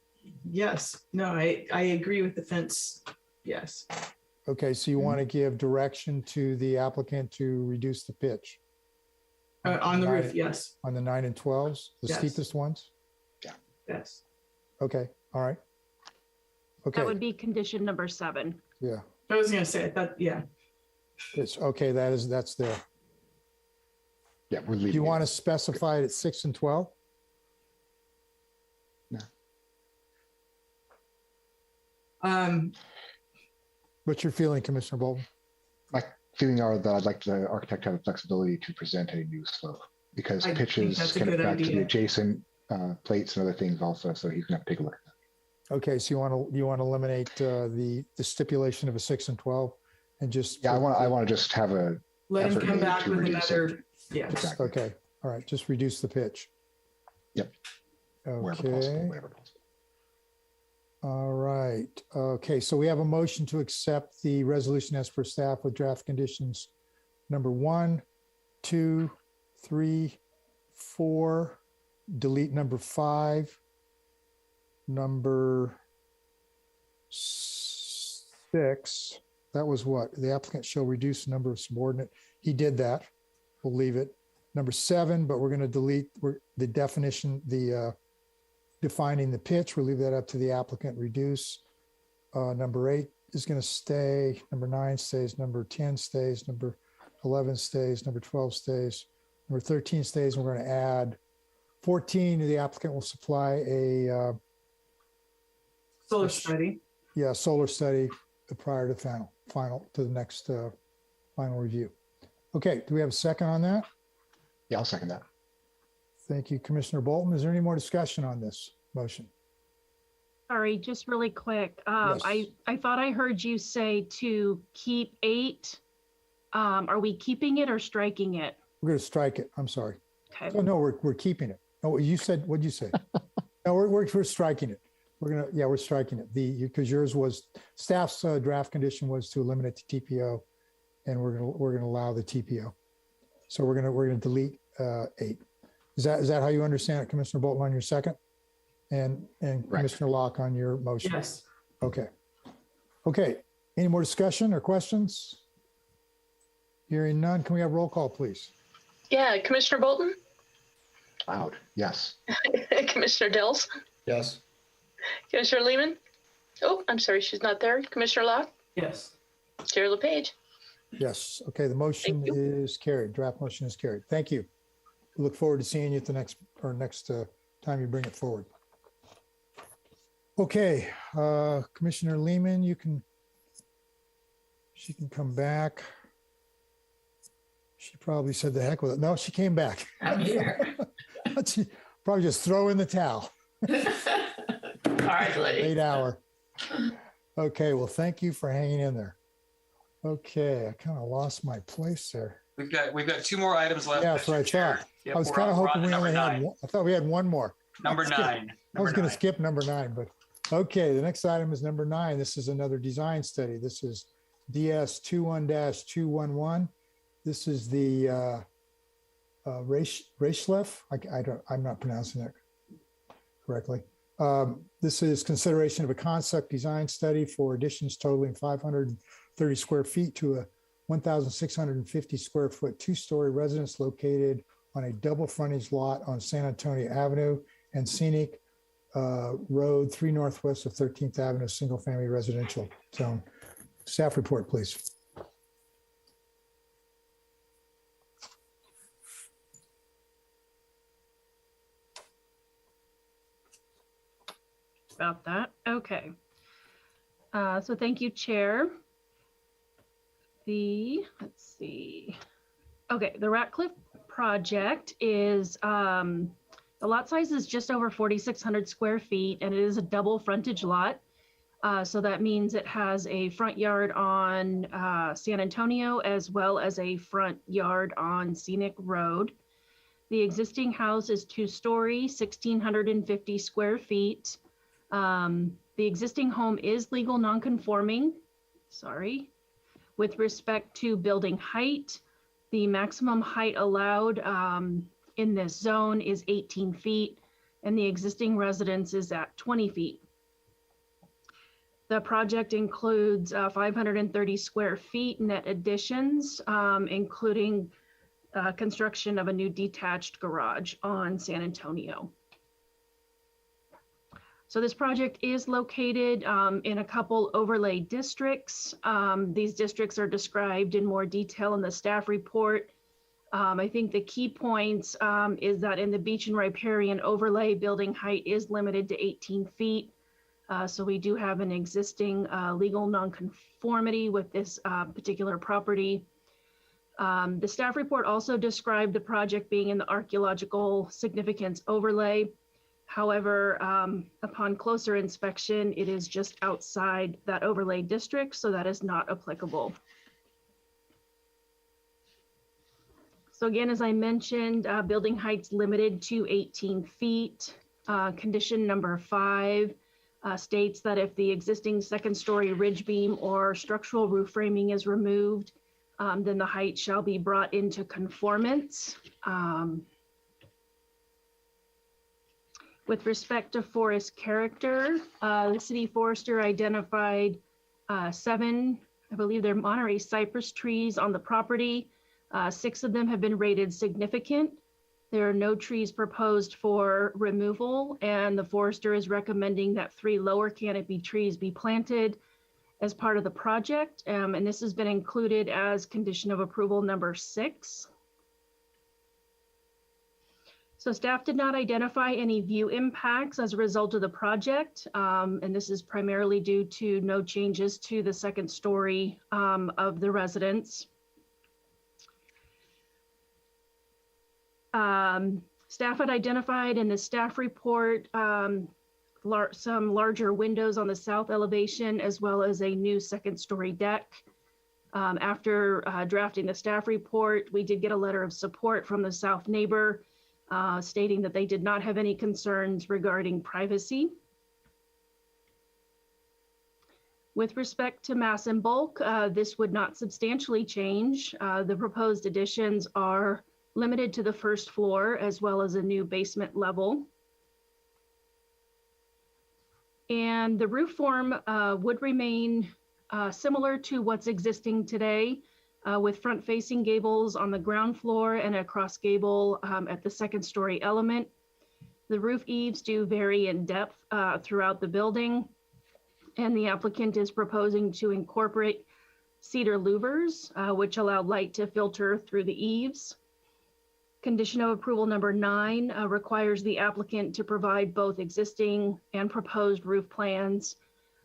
Yes. No, I agree with the fence. Yes. Okay, so you want to give direction to the applicant to reduce the pitch? On the roof, yes. On the 9 and 12s, the Yes. steepest ones? Yes. Okay, all right. Okay, That would be condition number 7. yeah. I was going to say that, yeah. It's okay, that's there. Yeah, we're Do leaving. you want to specify it at 6 and 12? What's your feeling, Commissioner Bolton? My feeling are that I'd like the architect to have the flexibility to present a new slope, because I think pitches that's a can good affect the idea. adjacent plates and other things also, so he's gonna have to take a look at that. Okay, so you want to eliminate the stipulation of a 6 and 12 and just. Yeah, I want to just have a. Let him effort come made back to with reduce it. another, yes. Exactly. Okay, all right, just reduce the pitch. Yep. Wherever possible, Okay, wherever possible. all right. Okay, so we have a motion to accept the resolution as per staff with draft conditions number 1, 2, 3, 4, delete number 5, number 6. That was what? The applicant shall reduce the number of subordinate. He did that. We'll leave it. Number 7, but we're going to delete the definition, defining the pitch. We'll leave that up to the applicant. Reduce. Number 8 is going to stay. Number 9 stays. Number 10 stays. Number 11 stays. Number 12 stays. Number 13 stays. And we're going to add 14. The applicant will supply a Solar study. solar study prior to final to the next final review. Okay, do we have a second on that? Yeah, I'll second that. Thank you, Commissioner Bolton. Is there any more discussion on this motion? Sorry, just really quick. Yes. I thought I heard you say to keep 8. Are we keeping it or striking it? We're going to strike it. I'm sorry. Okay. Oh, no, we're keeping it. No, you said, what'd you say? No, we're striking it. We're striking it. Because yours was, staff's draft condition was to eliminate the TPO, and we're going to allow the TPO. So we're going to delete 8. Is that how you understand it, Commissioner Bolton, on your second? And Commissioner Locke on your motion? Yes. Okay. Okay. Any more discussion or questions? Hearing none, can we have roll call, please? Yeah, Commissioner Bolton, Loud, yes. Commissioner Dells, Yes. Commissioner Lehman. Oh, I'm sorry, she's not there. Commissioner Locke, Yes. Chair LePage. Yes. Okay, the motion is carried. Draft motion is carried. Thank you. We look forward to seeing you at the next time you bring it forward. Okay, Commissioner Lehman, she can come back. She probably said the heck with it. No, she came back. I'm here. She probably just throw in the towel. Hardly. 8 hour. Okay, well, thank you for hanging in there. Okay, I kind of lost my place there. We've got 2 more items left. Yeah, that's what I Mr. Chair. thought. Yep, I was we're kind of on hoping we number only had 9. one. I thought we had one more. Number 9. I was going to skip number 9, but okay. The next item is number 9. This is another design study. This is DS 21-211. This is the Rachlef. I'm not pronouncing that correctly. This is consideration of a concept design study for additions totaling 530 square feet to a 1,650 square foot 2-story residence located on a double frontage lot on San Antonio Avenue and Scenic Road 3 northwest of 13th Avenue, single family residential zone. Staff report, please. about that. Okay. So thank you, Chair. Let's see. Okay, the Ratcliffe project is, the lot size is just over 4,600 square feet, and it is a double frontage lot. So that means it has a front yard on San Antonio as well as a front yard on Scenic Road. The existing house is 2-story, 1,650 square feet. The existing home is legal non-conforming, with respect to building height. The maximum height allowed in this zone is 18 feet, and the existing residence is at 20 feet. The project includes 530 square feet net additions, including construction of a new detached garage on San Antonio. So this project is located in a couple overlay districts. These districts are described in more detail in the staff report. I think the key points is that in the beach and riparian overlay, building height is limited to 18 feet. So we do have an existing legal nonconformity with this particular property. The staff report also described the project being in the archaeological significance overlay. However, upon closer inspection, it is just outside that overlay district, so that is not applicable. So again, as I mentioned, building height's limited to 18 feet. Condition number 5 states that if the existing second-story ridge beam or structural roof framing is removed, then the height shall be brought into conformance. With respect to forest character, the city forester identified 7, I believe they're Monterey cypress trees on the property. 6 of them have been rated significant. There are no trees proposed for removal, and the forester is recommending that 3 lower canopy trees be planted as part of the project, and this has been included as condition of approval number 6. So staff did not identify any view impacts as a result of the project, and this is primarily due to no changes to the second story of the residence. Staff had identified in the staff report some larger windows on the south elevation, as well as a new second-story deck. After drafting the staff report, we did get a letter of support from the south neighbor stating that they did not have any concerns regarding privacy. With respect to mass and bulk, this would not substantially change. The proposed additions are limited to the first floor as well as a new basement level. And the roof form would remain similar to what's existing today with front-facing gables on the ground floor and a cross gable at the second-story element. The roof eaves do vary in depth throughout the building, and the applicant is proposing to incorporate cedar louvers, which allow light to filter through the eaves. Condition of approval number 9 requires the applicant to provide both existing and proposed roof plans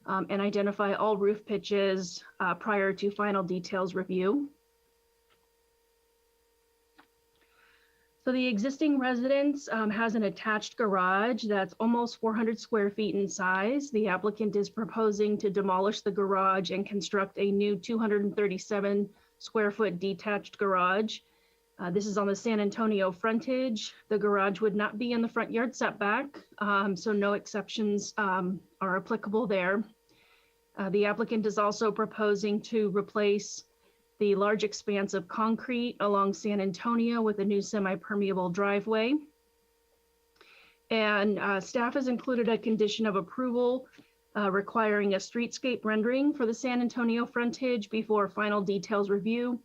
and identify all roof pitches prior to final details review. So the existing residence has an attached garage that's almost 400 square feet in size. The applicant is proposing to demolish the garage and construct a new 237 square foot detached garage. This is on the San Antonio frontage. The garage would not be in the front yard setback, so no exceptions are applicable there. The applicant is also proposing to replace the large expanse of concrete along San Antonio with a new semi-permeable driveway. And staff has included a condition of approval requiring a streetscape rendering for the San Antonio frontage before final details review.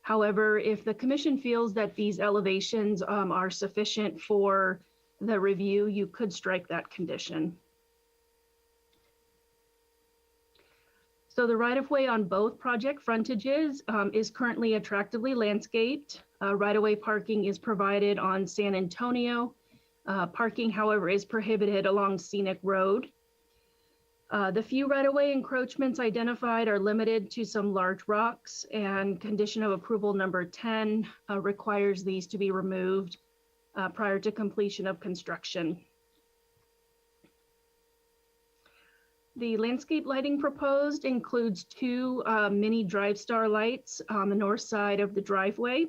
However, if the commission feels that these elevations are sufficient for the review, you could strike that condition. So the right-of-way on both project frontages is currently attractively landscaped. Right-of-way parking is provided on San Antonio. Parking, however, is prohibited along Scenic Road. The few right-of-way encroachments identified are limited to some large rocks, and condition of approval number 10 requires these to be removed prior to completion of construction. The landscape lighting proposed includes 2 mini drive star lights on the north side of the driveway,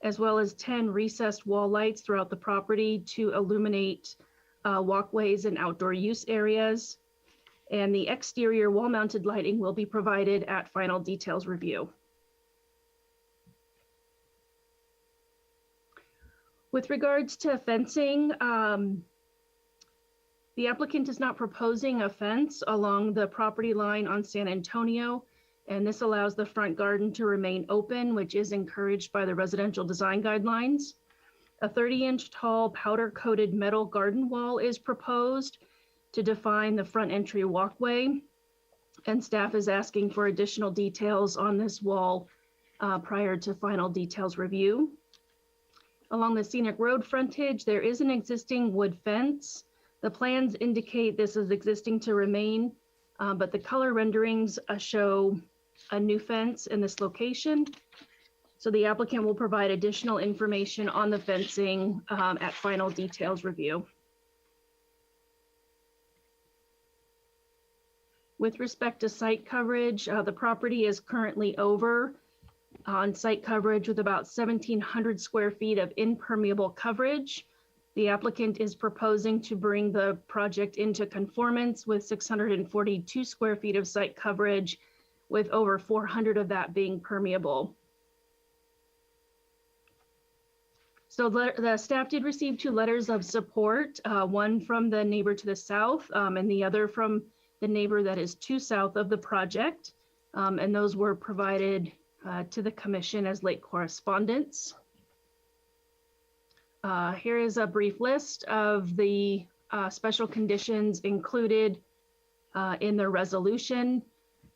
as well as 10 recessed wall lights throughout the property to illuminate walkways and outdoor use areas. And the exterior wall-mounted lighting will be provided at final details review. With regards to fencing, the applicant is not proposing a fence along the property line on San Antonio, and this allows the front garden to remain open, which is encouraged by the residential design guidelines. A 30-inch tall powder-coated metal garden wall is proposed to define the front entry walkway, and staff is asking for additional details on this wall prior to final details review. Along the scenic road frontage, there is an existing wood fence. The plans indicate this is existing to remain, but the color renderings show a new fence in this location. So the applicant will provide additional information on the fencing at final details review. With respect to site coverage, the property is currently over on site coverage with about 1,700 square feet of impermeable coverage. The applicant is proposing to bring the project into conformance with 642 square feet of site coverage, with over 400 of that being permeable. So the staff did receive 2 letters of support, one from the neighbor to the south and the other from the neighbor that is to south of the project. And those were provided to the commission as late correspondence. Here is a brief list of the special conditions included in the resolution.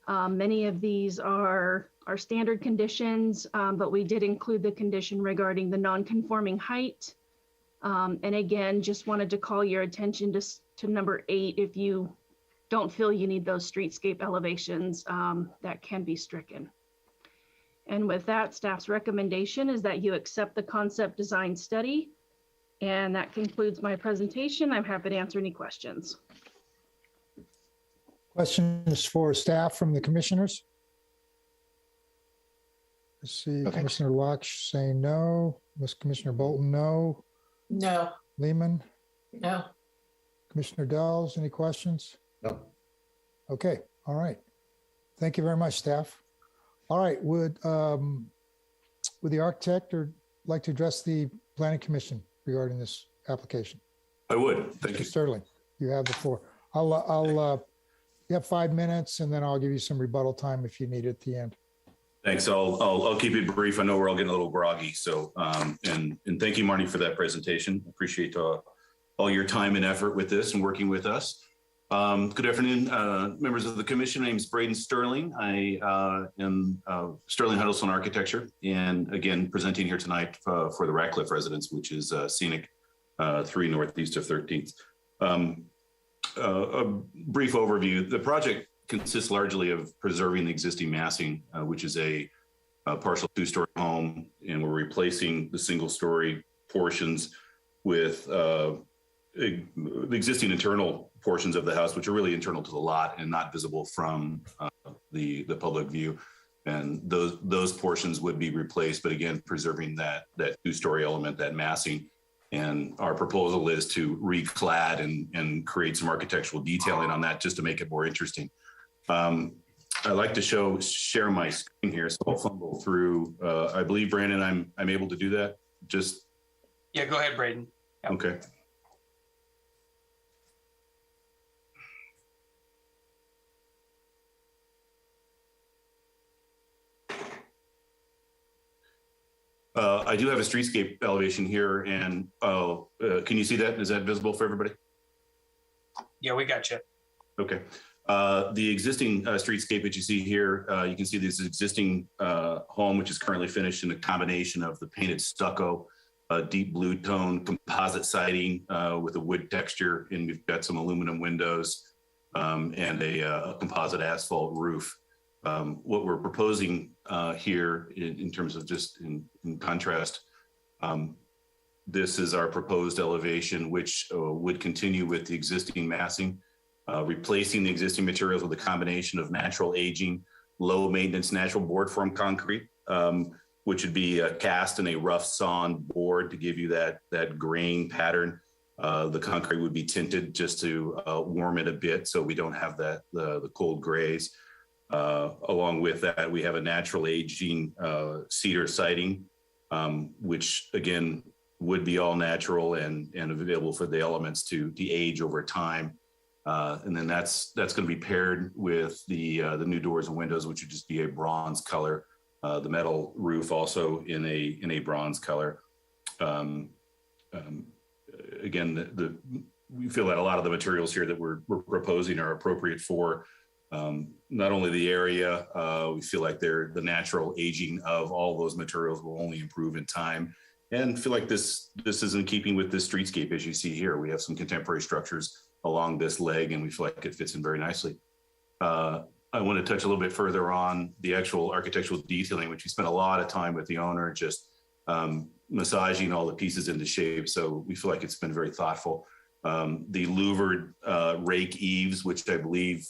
Many of these are standard conditions, but we did include the condition regarding the non-conforming height. And again, just wanted to call your attention to number 8. If you don't feel you need those streetscape elevations, that can be stricken. And with that, staff's recommendation is that you accept the concept design study. And that concludes my presentation. I'm happy to answer any questions. Questions for staff from the commissioners? Let's see, okay. Commissioner Locke saying no. Miss Commissioner Bolton, no. No. Lehman? No. Commissioner Dells, any questions? No. Okay, all right. Thank you very much, staff. All right, would the architect like to address the Planning Commission regarding this application? I would. Thank you. Sterling, you have the floor. You have 5 minutes, and then I'll give you some rebuttal time if you need it at the end. Thanks. I'll keep it brief. I know we're all getting a little groggy. So, and thank you, Marty, for that presentation. Appreciate all your time and effort with this and working with us. Good afternoon, members of the commission. My name is Braden Sterling. I am Sterling Huddleston Architecture, and again, presenting here tonight for the Ratcliffe residence, which is scenic 3 northeast of 13th. A brief overview. The project consists largely of preserving the existing massing, which is a partial 2-story home, and we're replacing the single-story portions with the existing internal portions of the house, which are really internal to the lot and not visible from the public view. And those portions would be replaced, but again, preserving that 2-story element, that massing. And our proposal is to reclad and create some architectural detailing on that just to make it more interesting. I'd like to share my screen here, so I'll fumble through. I believe, Brandon, I'm able to do that. Yeah, go ahead, Braden. Yep. Okay. I do have a streetscape elevation here, and can you see that? Is that visible for everybody? Yeah, we got you. Okay. The existing streetscape that you see here, you can see this existing home, which is currently finished in a combination of the painted stucco, deep blue tone composite siding with a wood texture, and we've got some aluminum windows. and a composite asphalt roof. What we're proposing here in terms of just in contrast, this is our proposed elevation, which would continue with the existing massing, replacing the existing materials with a combination of natural aging, low maintenance natural board form concrete, which would be cast in a rough sawn board to give you that grain pattern. The concrete would be tinted just to warm it a bit so we don't have the cold grays. Along with that, we have a natural aging cedar siding, which again would be all natural and available for the elements to age over time. And then that's going to be paired with the new doors and windows, which would just be a bronze color. The metal roof also in a bronze color. Again, we feel that a lot of the materials here that we're proposing are appropriate for not only the area. We feel like the natural aging of all those materials will only improve in time, and feel like this is in keeping with this streetscape as you see here. We have some contemporary structures along this leg, and we feel like it fits in very nicely. I want to touch a little bit further on the actual architectural detailing, which we spent a lot of time with the owner, just massaging all the pieces into shape. So we feel like it's been very thoughtful. The louvered rake eaves, which I believe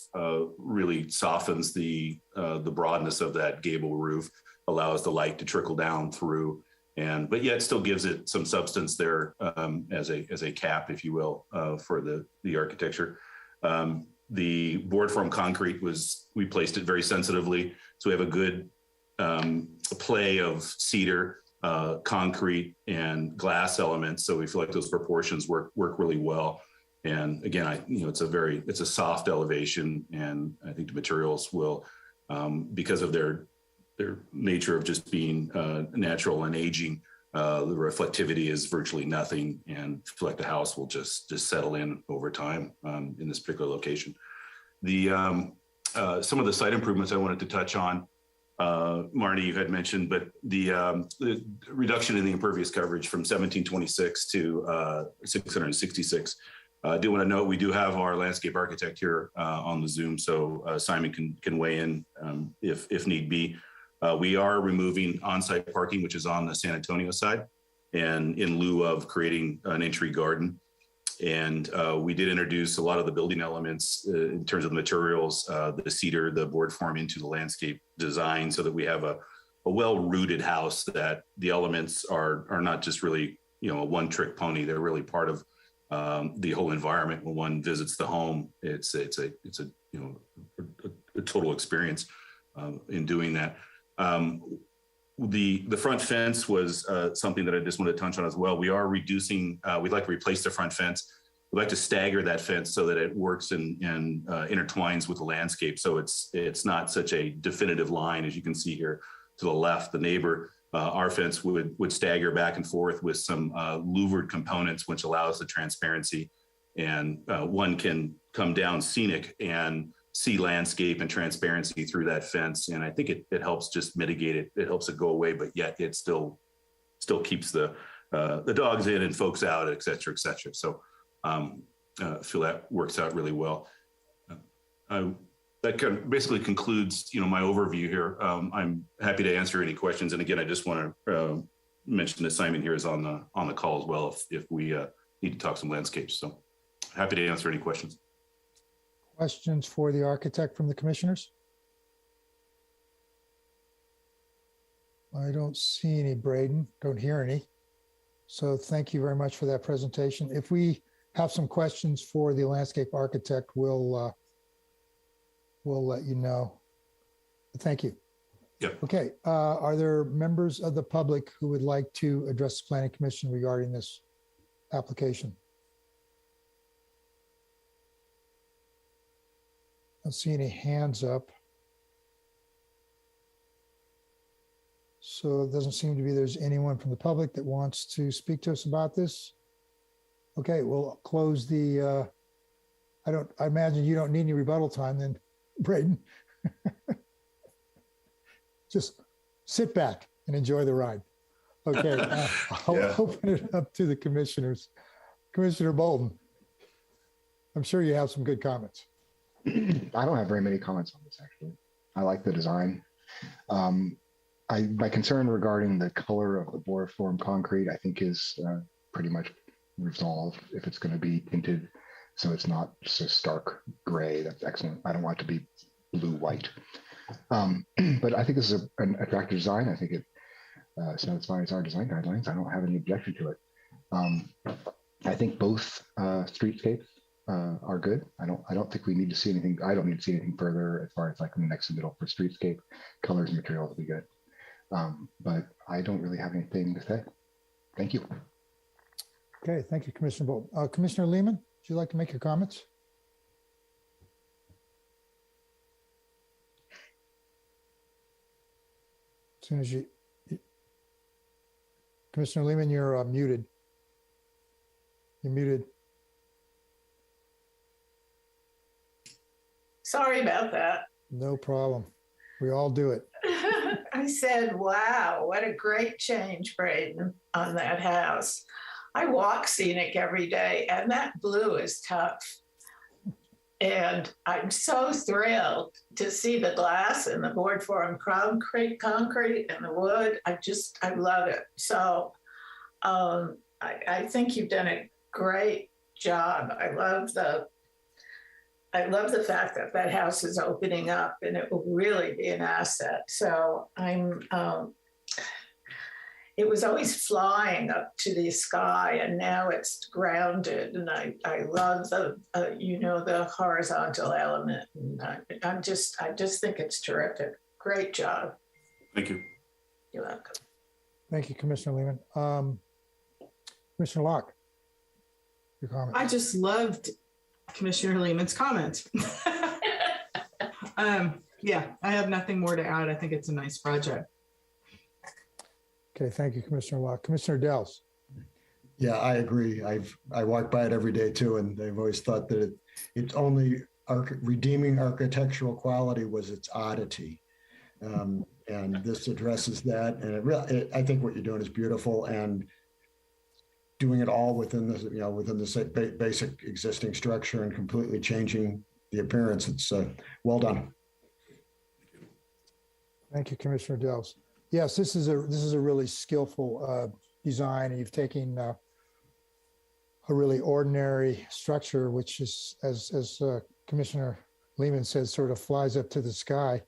really softens the broadness of that gable roof, allows the light to trickle down through, but yet still gives it some substance there as a cap, if you will, for the architecture. The board form concrete we placed it very sensitively, so we have a good play of cedar, concrete, and glass elements. So we feel like those proportions work really well. And again, it's a soft elevation, and I think the materials will, because of their nature of just being natural and aging, the reflectivity is virtually nothing, and feel like the house will just settle in over time in this particular location. Some of the site improvements I wanted to touch on, Marty, you had mentioned, but the reduction in the impervious coverage from 1726 to 666. I do want to note we do have our landscape architect here on the Zoom, so Simon can weigh in if need be. We are removing on-site parking, which is on the San Antonio side, and in lieu of creating an entry garden. And we did introduce a lot of the building elements in terms of the materials, the cedar, the board form into the landscape design, so that we have a well-rooted house, that the elements are not just really, a one-trick pony. They're really part of the whole environment. When one visits the home, it's a total experience in doing that. The front fence was something that I just wanted to touch on as well. We are reducing, we'd like to replace the front fence. We'd like to stagger that fence so that it works and intertwines with the landscape. So it's not such a definitive line, as you can see here to the left. The neighbor, our fence would stagger back and forth with some louvered components, which allows the transparency. And one can come down scenic and see landscape and transparency through that fence. And I think it helps just mitigate it. It helps it go away, but yet it still keeps the dogs in and folks out, et cetera, et cetera. So I feel that works out really well. That basically concludes, my overview here. I'm happy to answer any questions. And again, I just want to mention that Simon here is on the call as well if we need to talk some landscapes. So happy to answer any questions. Questions for the architect from the commissioners? I don't see any, Braden. Don't hear any. So thank you very much for that presentation. If we have some questions for the landscape architect, we'll let you know. Thank you. Yeah. Okay. Are there members of the public who would like to address the Planning Commission regarding this application? I don't see any hands up. So it doesn't seem to be there's anyone from the public that wants to speak to us about this. Okay, we'll close the, I imagine you don't need any rebuttal time then, Braden. Just sit back and enjoy the ride. Okay, I'll open it up to the commissioners. Commissioner Bolton, I'm sure you have some good comments. I don't have very many comments on this, actually. I like the design. My concern regarding the color of the bore form concrete, I think is pretty much resolved if it's going to be tinted so it's not so stark gray. That's excellent. I don't want it to be blue-white. But I think this is an attractive design. I think it satisfies our design guidelines. I don't have any objection to it. I think both streetscapes are good. I don't think we need to see anything. I don't need to see anything further as far as like in the next middle for streetscape. Colors and materials will be good. But I don't really have anything to say. Thank you. Okay, thank you, Commissioner Bolton. Commissioner Lehman, would you like to make your comments? As soon as you, Commissioner Lehman, you're muted. You're muted. Sorry about that. No problem. We all do it. I said, wow, what a great change, Braden, on that house. I walk scenic every day, and that blue is tough. And I'm so thrilled to see the glass and the board form concrete and the wood. I love it. So I think you've done a great job. I love the fact that that house is opening up and it will really be an asset. So it was always flying up to the sky and now it's grounded. And I love the horizontal element. And I just think it's terrific. Great job. Thank you. You're welcome. Thank you, Commissioner Lehman. Commissioner Locke, your comment. I just loved Commissioner Lehman's comment. Yeah, I have nothing more to add. I think it's a nice project. Okay, thank you, Commissioner Locke. Commissioner Dells. Yeah, I agree. I walk by it every day too, and they've always thought that its only redeeming architectural quality was its oddity, and this addresses that. And I think what you're doing is beautiful, and doing it all within the basic existing structure and completely changing the appearance. It's well done. Thank you, Commissioner Dells. Yes, this is a really skillful design, and you've taken a really ordinary structure, which is, as Commissioner Lehman said, sort of flies up to the sky,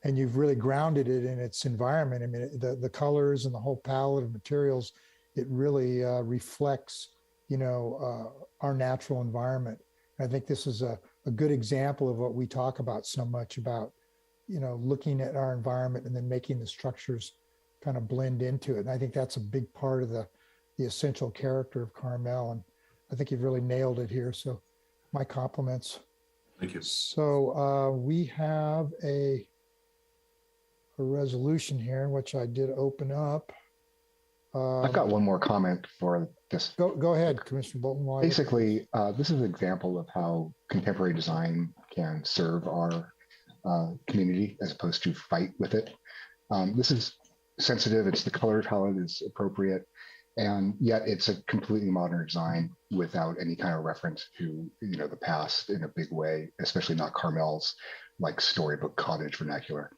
and you've really grounded it in its environment. I mean, the colors and the whole palette of materials, it really reflects, our natural environment. And I think this is a good example of what we talk about so much about, looking at our environment and then making the structures kind of blend into it. And I think that's a big part of the essential character of Carmel. And I think you've really nailed it here. So my compliments. Thank you. So we have a resolution here, which I did open up. I've got one more comment for this. Go ahead, Commissioner Bolton. Basically, this is an example of how contemporary design can serve our community as opposed to fight with it. This is sensitive. It's the color palette is appropriate, and yet it's a completely modern design without any kind of reference to the past in a big way, especially not Carmel's like storybook cottage vernacular.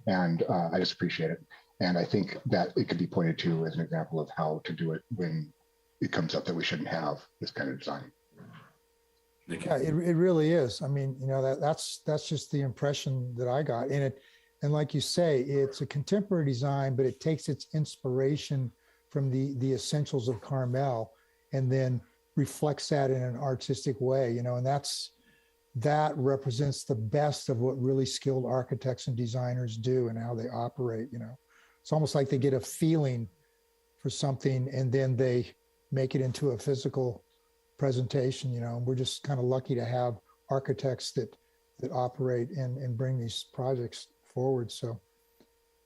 And I just appreciate it. And I think that it could be pointed to as an example of how to do it when it comes up that we shouldn't have this kind of design. Yeah, it really is. I mean, that's just the impression that I got in it. And like you say, it's a contemporary design, but it takes its inspiration from the essentials of Carmel and then reflects that in an artistic way, and that represents the best of what really skilled architects and designers do and how they operate. It's almost like they get a feeling for something and then they make it into a physical presentation. We're just kind of lucky to have architects that operate and bring these projects forward. So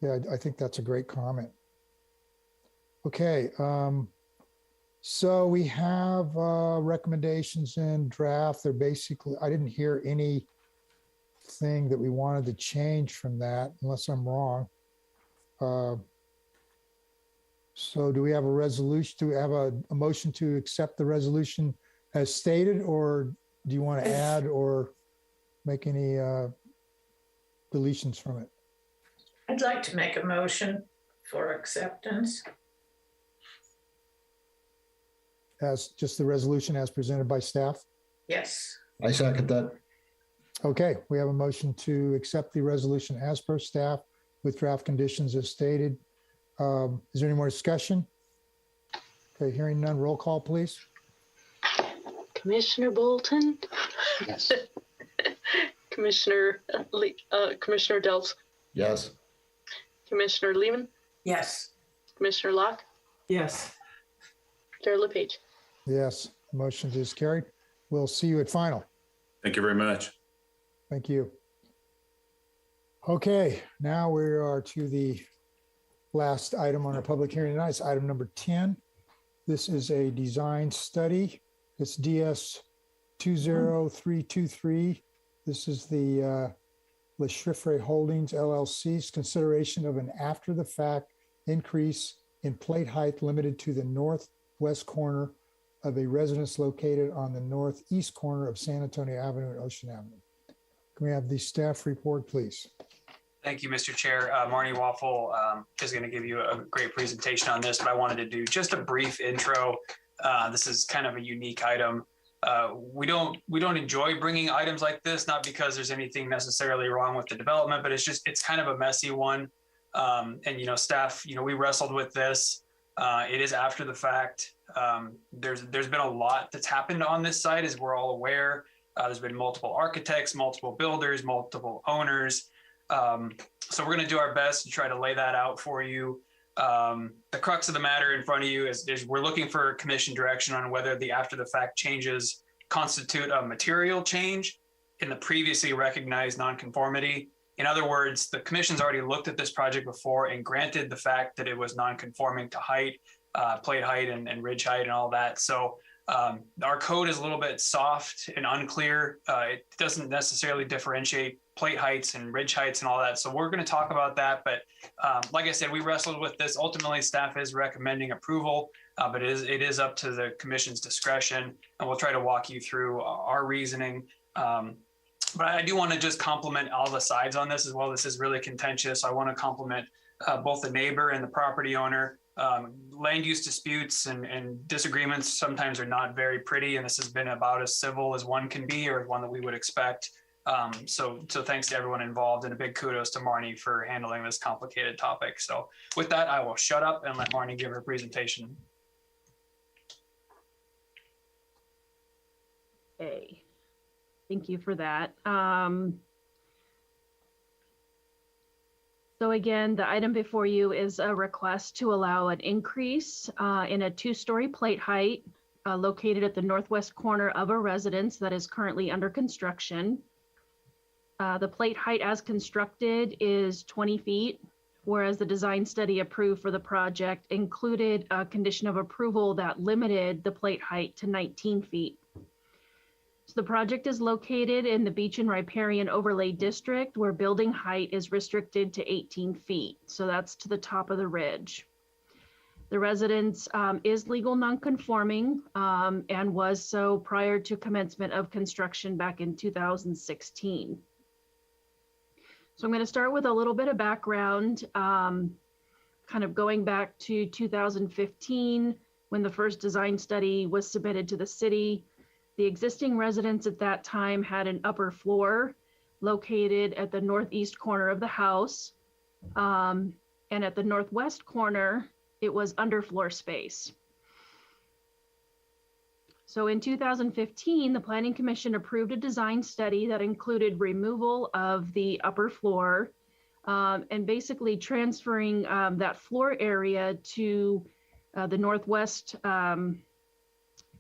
yeah, I think that's a great comment. Okay, so we have recommendations in draft. They're basically, I didn't hear anything that we wanted to change from that, unless I'm wrong. So do we have a resolution? Do we have a motion to accept the resolution as stated, or do you want to add or make any deletions from it? I'd like to make a motion for acceptance. As just the resolution as presented by staff? Yes. I second that. Okay, we have a motion to accept the resolution as per staff with draft conditions as stated. Is there any more discussion? Okay, hearing none, roll call, please. Commissioner Bolton? Yes. Commissioner Delves? Yes. Commissioner Lehman? Yes. Commissioner Locke? Yes. Chair LePage? Yes, the motion is carried. We'll see you at final. Thank you very much. Thank you. Okay, now we are to the last item on our public hearing tonight. It's item number 10. This is a design study. It's DS 20323. This is the Le Chiffre Holdings LLC's consideration of an after-the-fact increase in plate height limited to the northwest corner of a residence located on the northeast corner of San Antonio Avenue and Ocean Avenue. Can we have the staff report, please? Thank you, Mr. Chair. Marnie Waffle is going to give you a great presentation on this, but I wanted to do just a brief intro. This is kind of a unique item. We don't enjoy bringing items like this, not because there's anything necessarily wrong with the development, but it's kind of a messy one. And staff, we wrestled with this. It is after the fact. There's been a lot that's happened on this site, as we're all aware. There's been multiple architects, multiple builders, multiple owners. So we're going to do our best to try to lay that out for you. The crux of the matter in front of you is we're looking for commission direction on whether the after the fact changes constitute a material change in the previously recognized nonconformity. In other words, the commission's already looked at this project before and granted the fact that it was nonconforming to height, plate height and ridge height and all that. So our code is a little bit soft and unclear. It doesn't necessarily differentiate plate heights and ridge heights and all that. So we're going to talk about that. But like I said, we wrestled with this. Ultimately, staff is recommending approval, but it is up to the commission's discretion. And we'll try to walk you through our reasoning. But I do want to just compliment all the sides on this as well. This is really contentious. I want to compliment both the neighbor and the property owner. Land use disputes and disagreements sometimes are not very pretty, and this has been about as civil as one can be, or one that we would expect. So thanks to everyone involved, and a big kudos to Marnie for handling this complicated topic. So with that, I will shut up and let Marnie give her presentation. Okay, thank you for that. So again, the item before you is a request to allow an increase in a two-story plate height located at the northwest corner of a residence that is currently under construction. The plate height as constructed is 20 feet, whereas the design study approved for the project included a condition of approval that limited the plate height to 19 feet. So the project is located in the Beach and Riparian Overlay District, where building height is restricted to 18 feet. So that's to the top of the ridge. The residence is legal nonconforming and was so prior to commencement of construction back in 2016. So I'm going to start with a little bit of background, kind of going back to 2015 when the first design study was submitted to the city. The existing residence at that time had an upper floor located at the northeast corner of the house. And at the northwest corner, it was underfloor space. So in 2015, the Planning Commission approved a design study that included removal of the upper floor and basically transferring that floor area to the northwest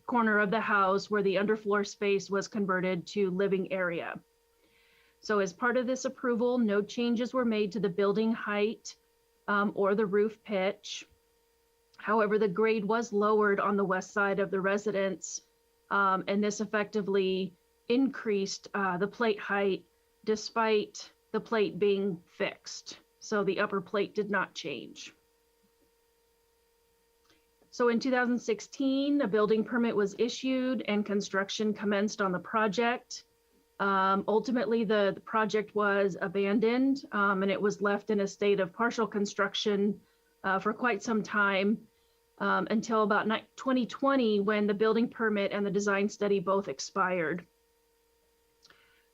corner of the house, where the underfloor space was converted to living area. So as part of this approval, no changes were made to the building height or the roof pitch. However, the grade was lowered on the west side of the residence, and this effectively increased the plate height despite the plate being fixed. So the upper plate did not change. So in 2016, a building permit was issued and construction commenced on the project. Ultimately, the project was abandoned and it was left in a state of partial construction for quite some time until about 2020 when the building permit and the design study both expired.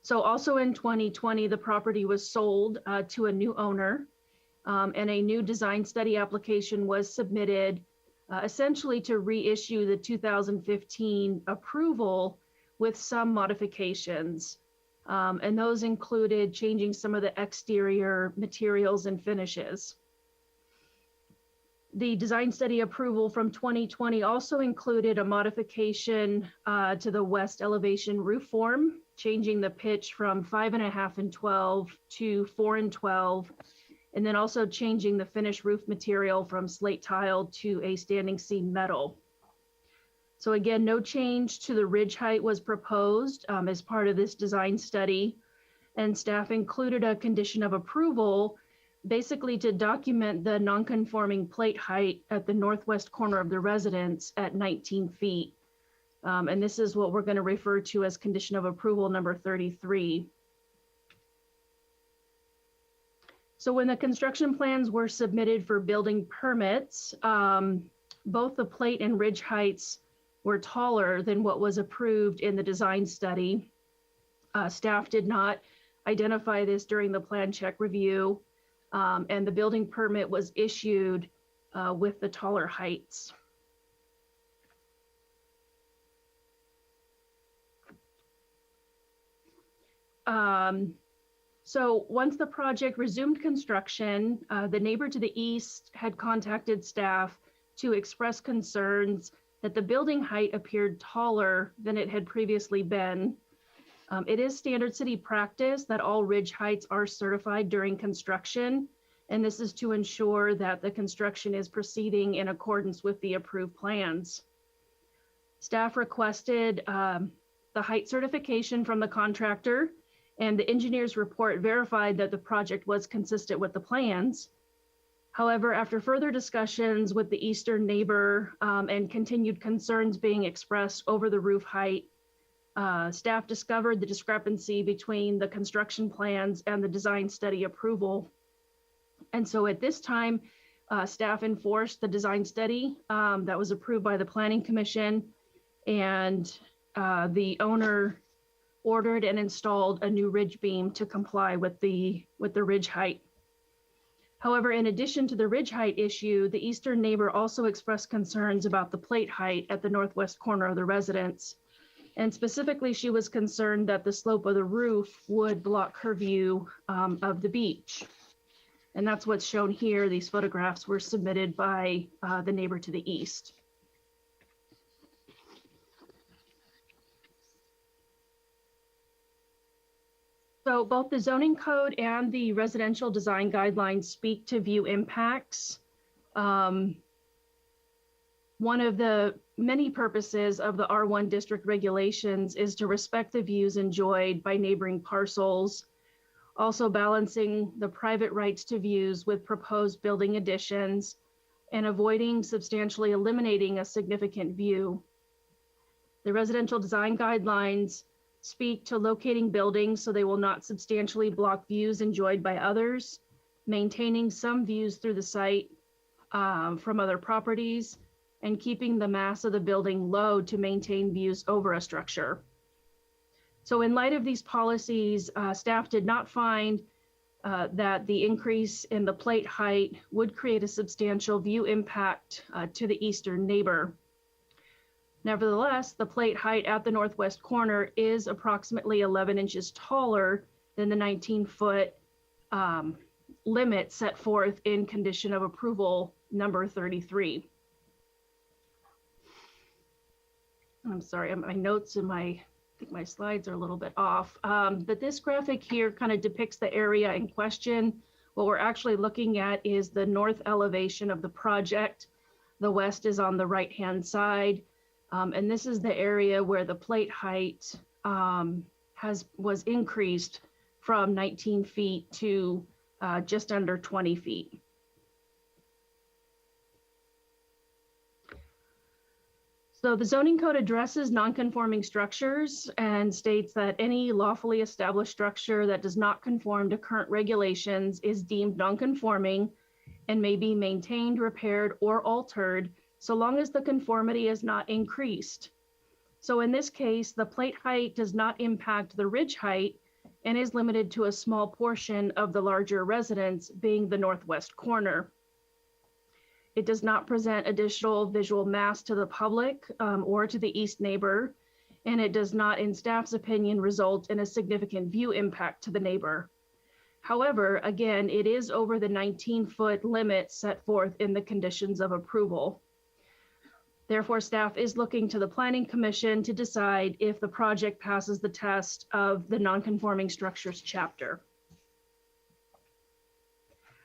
So also in 2020, the property was sold to a new owner and a new design study application was submitted essentially to reissue the 2015 approval with some modifications. And those included changing some of the exterior materials and finishes. The design study approval from 2020 also included a modification to the west elevation roof form, changing the pitch from 5.5 and 12 to 4 and 12, and then also changing the finished roof material from slate tile to a standing seam metal. So again, no change to the ridge height was proposed as part of this design study, and staff included a condition of approval basically to document the non-conforming plate height at the northwest corner of the residence at 19 feet. And this is what we're going to refer to as condition of approval number 33. So when the construction plans were submitted for building permits, both the plate and ridge heights were taller than what was approved in the design study. Staff did not identify this during the plan check review, and the building permit was issued with the taller heights. So once the project resumed construction, the neighbor to the east had contacted staff to express concerns that the building height appeared taller than it had previously been. It is standard city practice that all ridge heights are certified during construction, and this is to ensure that the construction is proceeding in accordance with the approved plans. Staff requested the height certification from the contractor, and the engineer's report verified that the project was consistent with the plans. However, after further discussions with the eastern neighbor and continued concerns being expressed over the roof height, staff discovered the discrepancy between the construction plans and the design study approval. And so at this time, staff enforced the design study that was approved by the Planning Commission, and the owner ordered and installed a new ridge beam to comply with the ridge height. However, in addition to the ridge height issue, the eastern neighbor also expressed concerns about the plate height at the northwest corner of the residence. And specifically, she was concerned that the slope of the roof would block her view of the beach. And that's what's shown here. These photographs were submitted by the neighbor to the east. So both the zoning code and the residential design guidelines speak to view impacts. One of the many purposes of the R1 district regulations is to respect the views enjoyed by neighboring parcels, also balancing the private rights to views with proposed building additions and avoiding substantially eliminating a significant view. The residential design guidelines speak to locating buildings so they will not substantially block views enjoyed by others, maintaining some views through the site from other properties, and keeping the mass of the building low to maintain views over a structure. So in light of these policies, staff did not find that the increase in the plate height would create a substantial view impact to the eastern neighbor. Nevertheless, the plate height at the northwest corner is approximately 11 inches taller than the 19-foot limit set forth in condition of approval number 33. I'm sorry, my notes and I think my slides are a little bit off, but this graphic here kind of depicts the area in question. What we're actually looking at is the north elevation of the project. The west is on the right-hand side. And this is the area where the plate height was increased from 19 feet to just under 20 feet. So the zoning code addresses non-conforming structures and states that any lawfully established structure that does not conform to current regulations is deemed non-conforming and may be maintained, repaired, or altered so long as the conformity is not increased. So in this case, the plate height does not impact the ridge height and is limited to a small portion of the larger residence, being the northwest corner. It does not present additional visual mass to the public or to the east neighbor, and it does not, in staff's opinion, result in a significant view impact to the neighbor. However, again, it is over the 19-foot limit set forth in the conditions of approval. Therefore, staff is looking to the Planning Commission to decide if the project passes the test of the non-conforming structures chapter.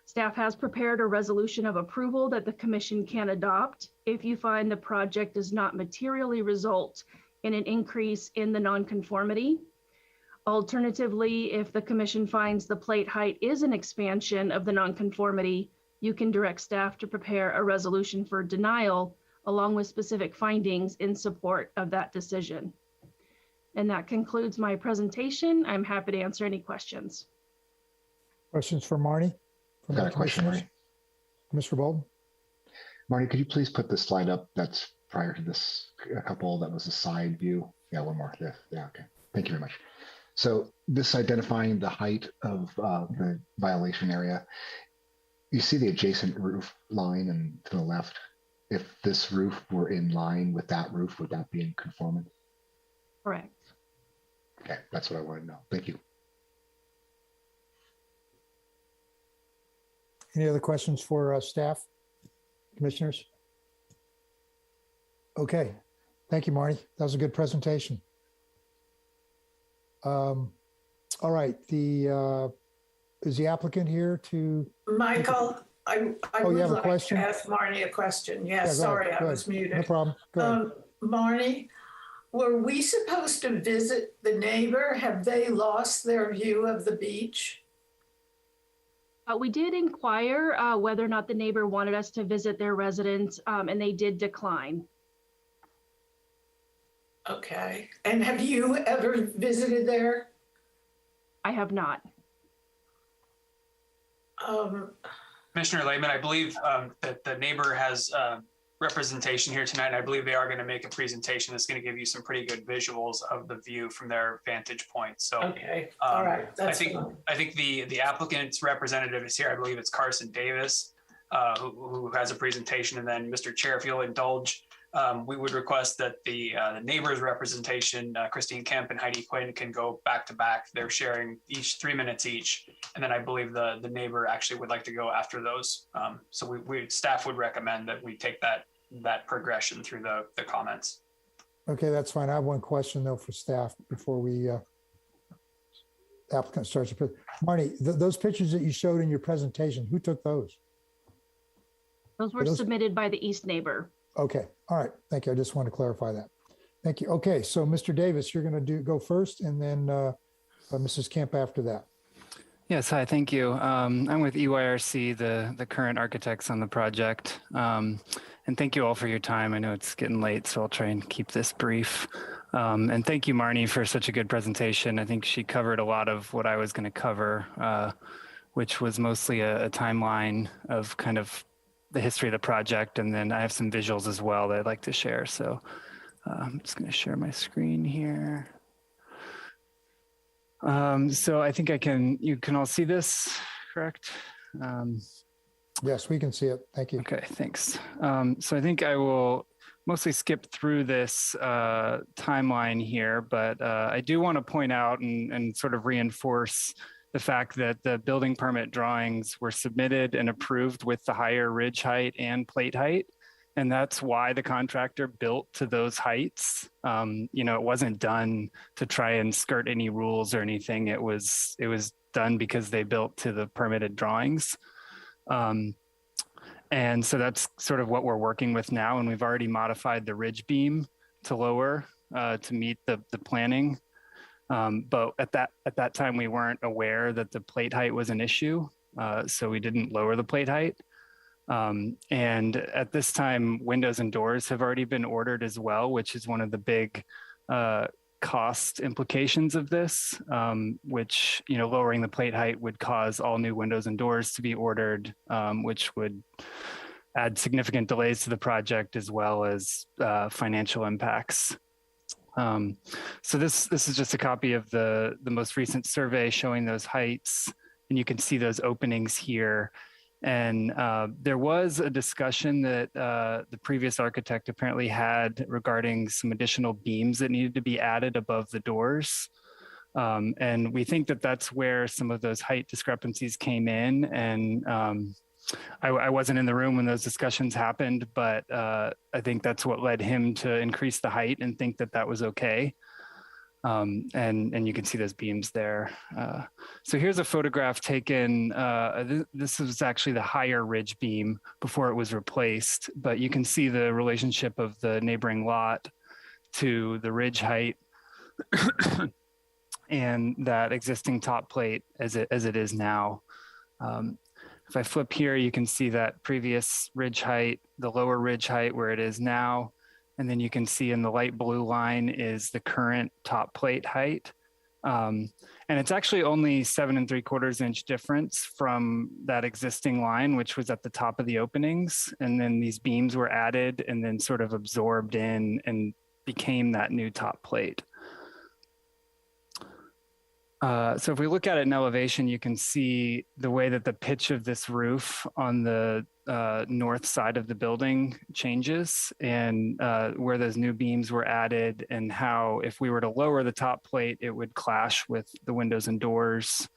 Staff has prepared a resolution of approval that the commission can adopt if you find the project does not materially result in an increase in the nonconformity. Alternatively, if the commission finds the plate height is an expansion of the nonconformity, you can direct staff to prepare a resolution for denial along with specific findings in support of that decision. And that concludes my presentation. I'm happy to answer any questions. Questions for Marnie? Got a question, Marnie. Mr. Bolden? Marnie, could you please put the slide up that's prior to this, a couple that was a side view? Yeah, one more. Yeah, okay. Thank you very much. So this identifying the height of the violation area, you see the adjacent roof line and to the left. If this roof were in line with that roof, would that be in conformance? Correct. Okay, that's what I wanted to know. Thank you. Any other questions for staff, commissioners? Okay, thank you, Marty. That was a good presentation. All right, is the applicant here to? Michael, I Oh, would you have a like question? to ask Marnie a question. Yes, Yeah, sorry, ahead, I was muted. No problem. Go ahead. Marnie, were we supposed to visit the neighbor? Have they lost their view of the beach? We did inquire whether or not the neighbor wanted us to visit their residence, and they did decline. Okay. And have you ever visited there? I have not. Commissioner Lehman, I believe that the neighbor has representation here tonight, and I believe they are going to make a presentation that's going to give you some pretty good visuals of the view from their vantage point. So, okay, all right, that's I think the applicant's representative is here. I believe it's Carson Davis, who has a presentation, and then Mr. Chair, if you'll indulge, we would request that the neighbor's representation, Christine Kemp and Heidi Quinn, can go back to back. They're sharing each 3 minutes each, and then I believe the neighbor actually would like to go after those. So staff would recommend that we take that progression through the comments. Okay, that's fine. I have one question though for staff before we applicant starts. Marnie, those pictures that you showed in your presentation, who took those? Those were submitted by the east neighbor. Okay, all right. Thank you. I just want to clarify that. Thank you. Okay, so Mr. Davis, you're going to go first, and then Mrs. Kemp after that. Yes, hi, thank you. I'm with EYRC, the current architects on the project. And thank you all for your time. I know it's getting late, so I'll try and keep this brief. And thank you, Marnie, for such a good presentation. I think she covered a lot of what I was going to cover, which was mostly a timeline of kind of the history of the project. And then I have some visuals as well that I'd like to share. So I'm just going to share my screen here. So I think you can all see this, correct? Yes, we can see it. Thank you. Okay, thanks. So I think I will mostly skip through this timeline here, but I do want to point out and sort of reinforce the fact that the building permit drawings were submitted and approved with the higher ridge height and plate height. And that's why the contractor built to those heights. You know, it wasn't done to try and skirt any rules or anything. It was done because they built to the permitted drawings. And so that's sort of what we're working with now. And we've already modified the ridge beam to lower to meet the planning. But at that time, we weren't aware that the plate height was an issue. So we didn't lower the plate height. And at this time, windows and doors have already been ordered as well, which is one of the big cost implications of this, which, lowering the plate height would cause all new windows and doors to be ordered, which would add significant delays to the project as well as financial impacts. So this is just a copy of the most recent survey showing those heights, and you can see those openings here. And there was a discussion that the previous architect apparently had regarding some additional beams that needed to be added above the doors. And we think that that's where some of those height discrepancies came in. And I wasn't in the room when those discussions happened, but I think that's what led him to increase the height and think that that was okay. And you can see those beams there. So here's a photograph taken, this was actually the higher ridge beam before it was replaced, but you can see the relationship of the neighboring lot to the ridge height and that existing top plate as it is now. If I flip here, you can see that previous ridge height, the lower ridge height where it is now. And then you can see in the light blue line is the current top plate height. And it's actually only 7 3/4 inch difference from that existing line, which was at the top of the openings. And then these beams were added and then sort of absorbed in and became that new top plate. So if we look at it in elevation, you can see the way that the pitch of this roof on the north side of the building changes and where those new beams were added and how if we were to lower the top plate, it would clash with the windows and doors.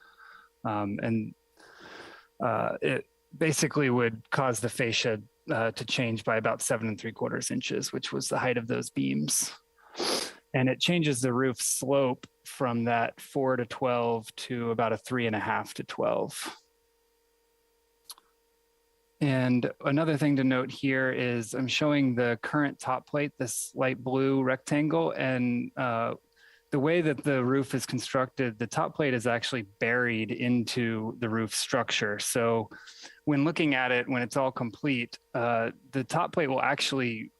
It basically would cause the fascia to change by about 7 3/4 inches, which was the height of those beams. And it changes the roof slope from that 4 to 12 to about a 3.5 to 12. And another thing to note here is I'm showing the current top plate, this light blue rectangle, and the way that the roof is constructed, the top plate is actually buried into the roof structure. So when looking at it, when it's all complete, the top plate will actually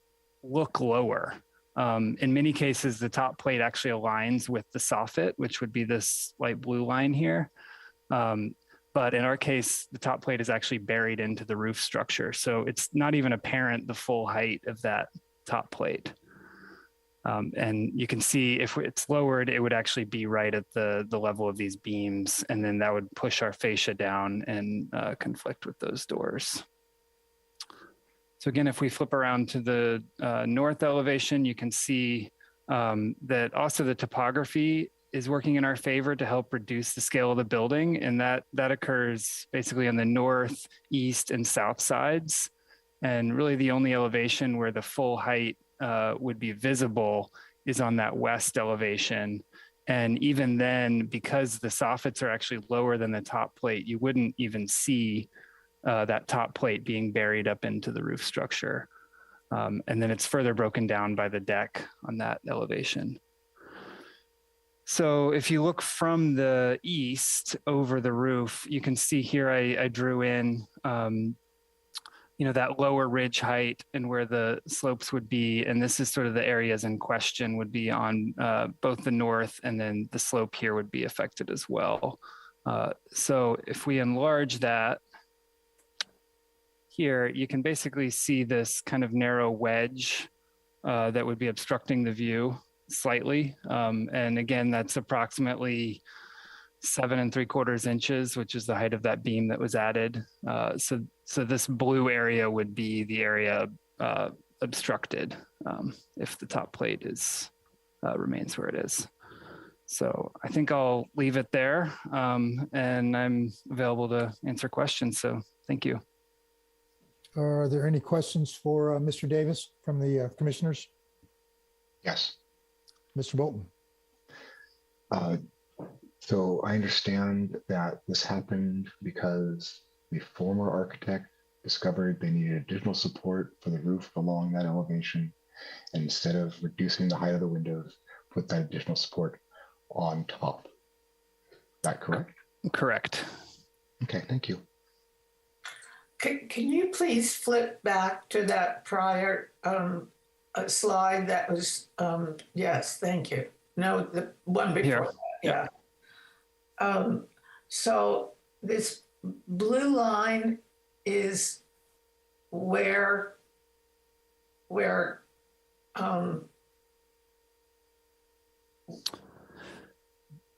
look lower. In many cases, the top plate actually aligns with the soffit, which would be this light blue line here. But in our case, the top plate is actually buried into the roof structure. So it's not even apparent the full height of that top plate. And you can see if it's lowered, it would actually be right at the level of these beams. And then that would push our fascia down and conflict with those doors. So again, if we flip around to the north elevation, you can see that also the topography is working in our favor to help reduce the scale of the building. And that occurs basically on the north, east, and south sides. And really the only elevation where the full height would be visible is on that west elevation. And even then, because the soffits are actually lower than the top plate, you wouldn't even see that top plate being buried up into the roof structure. And then it's further broken down by the deck on that elevation. So if you look from the east over the roof, you can see here I drew in, that lower ridge height and where the slopes would be. And this is sort of the areas in question would be on both the north, and then the slope here would be affected as well. So if we enlarge that, here, you can basically see this kind of narrow wedge that would be obstructing the view slightly. And again, that's approximately 7 3/4 inches, which is the height of that beam that was added. So this blue area would be the area obstructed if the top plate remains where it is. So I think I'll leave it there, and I'm available to answer questions. So thank you. Are there any questions for Mr. Davis from the commissioners? Yes. Mr. Bolton. So I understand that this happened because the former architect discovered they needed additional support for the roof along that elevation. And instead of reducing the height of the windows, put that additional support on top. Is that correct? Correct. Okay, thank you. Can you please flip back to that prior slide that was, yes, thank you. No, the one before Here. that, yeah. So this blue line is where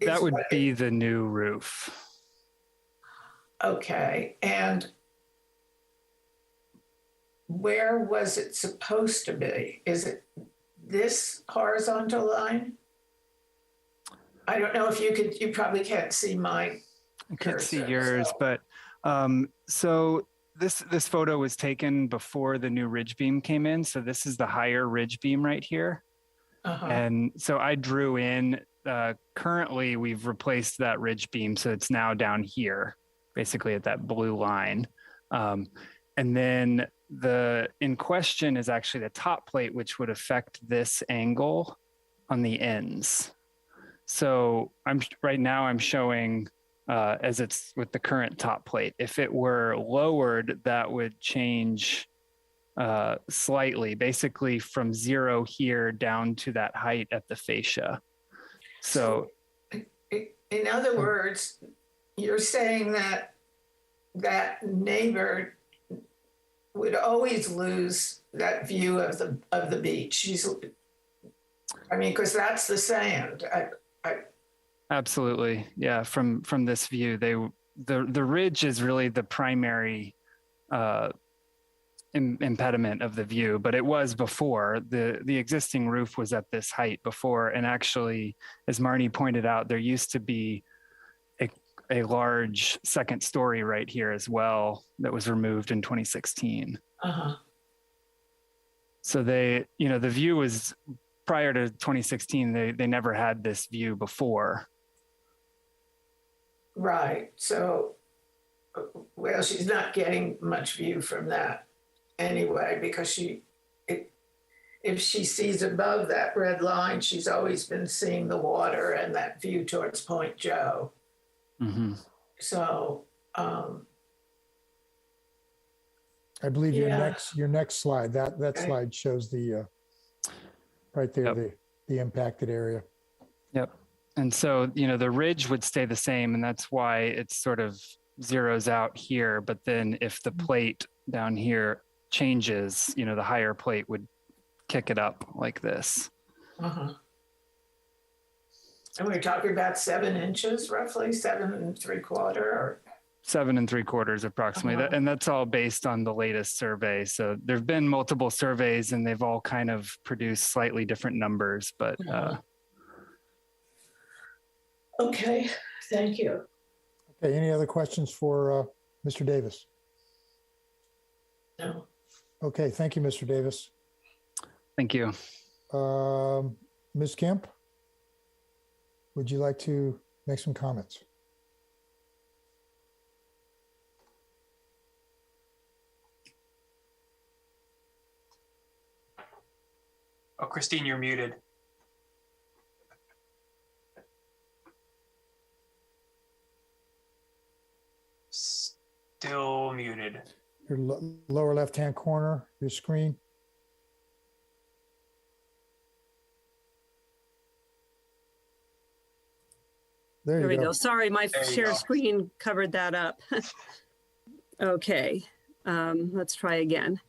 that would be the new roof. Okay, and where was it supposed to be? Is it this horizontal line? I don't know if you probably can't see my I can't see cursor, yours, so- but so this photo was taken before the new ridge beam came in. So this is the higher ridge beam right here. And so I drew in, currently we've replaced that ridge beam. So it's now down here, basically at that blue line. And then the in question is actually the top plate, which would affect this angle on the ends. So right now I'm showing as it's with the current top plate. If it were lowered, that would change slightly, basically from 0 here down to that height at the fascia. So in other words, you're saying that that neighbor would always lose that view of the beach. I mean, because that's the sand. absolutely, yeah. From this view, the ridge is really the primary impediment of the view, but it was before. The existing roof was at this height before, and actually, as Marnie pointed out, there used to be a large second story right here as well that was removed in 2016. So the view was prior to 2016. They never had this view before. Right. So, well, she's not getting much view from that anyway, because if she sees above that red line, she's always been seeing the water and that view towards Point Joe. So, I believe your next slide, that slide shows the right there, the impacted area. Yep. And so, the ridge would stay the same, and that's why it sort of zeroes out here. But then if the plate down here changes, the higher plate would kick it up like this. And we're talking about 7 inches, roughly 7 3/4, or 7 3/4 approximately. And that's all based on the latest survey. So there've been multiple surveys and they've all kind of produced slightly different numbers, but okay, thank you. Okay, any other questions for Mr. Davis? No. Okay, thank you, Mr. Davis. Thank you. Ms. Kemp, would you like to make some comments? Oh, Christine, you're muted. Still muted. Your lower left-hand corner, your screen. There we go. Sorry, my share screen covered that up. Okay, let's try again.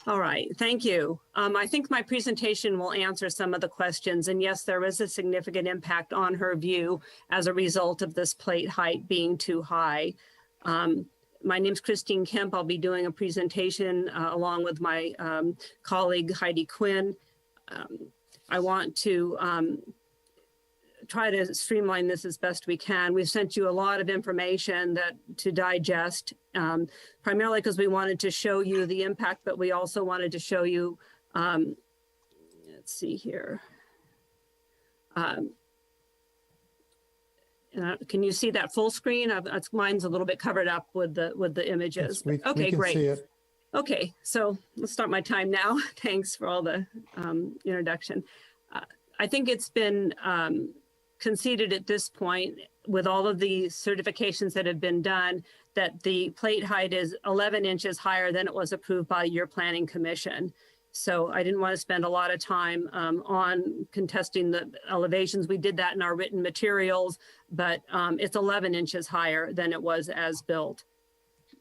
All right, thank you. I think my presentation will answer some of the questions. And yes, there is a significant impact on her view as a result of this plate height being too high. My name's Christine Kemp. I'll be doing a presentation along with my colleague Heidi Quinn. I want to try to streamline this as best we can. We've sent you a lot of information to digest, primarily because we wanted to show you the impact, but we also wanted to show you, let's see here. Can you see that full screen? Mine's a little bit covered up with the images. Yes, okay, we can great. see it. Okay, so let's start my time now. Thanks for all the introduction. I think it's been conceded at this point with all of the certifications that have been done, that the plate height is 11 inches higher than it was approved by your planning commission. So I didn't want to spend a lot of time on contesting the elevations. We did that in our written materials, but it's 11 inches higher than it was as built.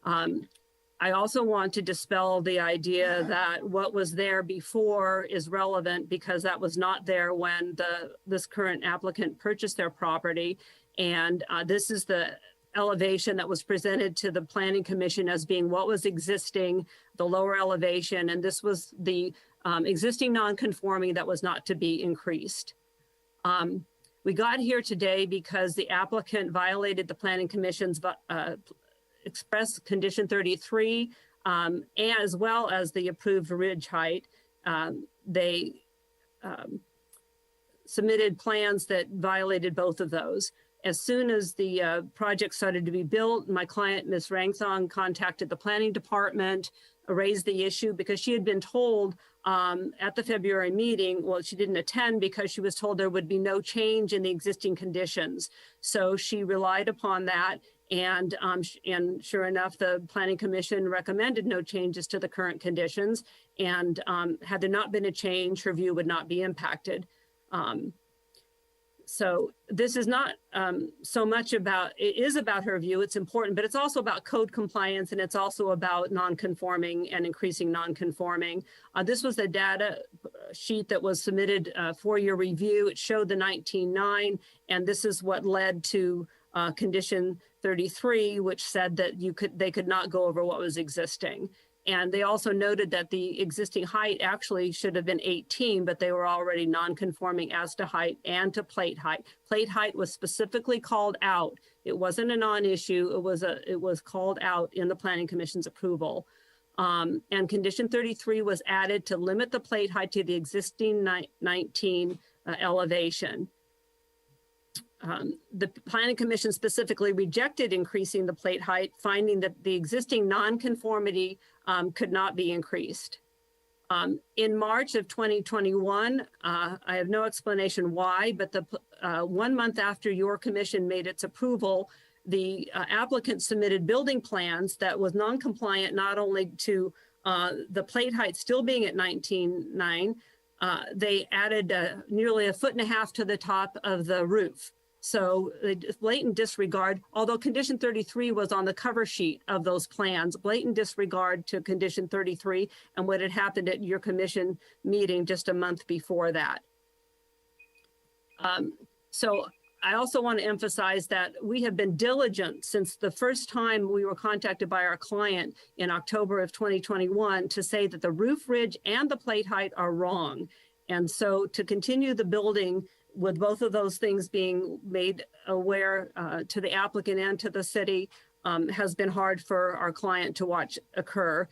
I also want to dispel the idea that what was there before is relevant, because that was not there when this current applicant purchased their property. And this is the elevation that was presented to the Planning Commission as being what was existing, the lower elevation, and this was the existing non-conforming that was not to be increased. We got here today because the applicant violated the Planning Commission's express condition 33, as well as the approved ridge height. They submitted plans that violated both of those. As soon as the project started to be built, my client, Ms. Rangthong, contacted the planning department, raised the issue because she had been told at the February meeting, well, she didn't attend because she was told there would be no change in the existing conditions. So she relied upon that. And sure enough, the Planning Commission recommended no changes to the current conditions. And had there not been a change, her view would not be impacted. So this is not so much about, it is about her view, it's important, but it's also about code compliance, and it's also about non-conforming and increasing non-conforming. This was the data sheet that was submitted for your review. It showed the 19.9, and this is what led to condition 33, which said that they could not go over what was existing. And they also noted that the existing height actually should have been 18, but they were already non-conforming as to height and to plate height. Plate height was specifically called out. It wasn't a non-issue. It was called out in the Planning Commission's approval. And condition 33 was added to limit the plate height to the existing 19 elevation. The Planning Commission specifically rejected increasing the plate height, finding that the existing non-conformity could not be increased. In March of 2021, I have no explanation why, but 1 month after your commission made its approval, the applicant submitted building plans that was non-compliant not only to the plate height still being at 19.9, they added nearly 1.5 feet to the top of the roof. So the blatant disregard, although condition 33 was on the cover sheet of those plans, blatant disregard to condition 33 and what had happened at your commission meeting just a month before that. So I also want to emphasize that we have been diligent since the first time we were contacted by our client in October of 2021 to say that the roof ridge and the plate height are wrong. And so to continue the building with both of those things being made aware to the applicant and to the city has been hard for our client to watch occur.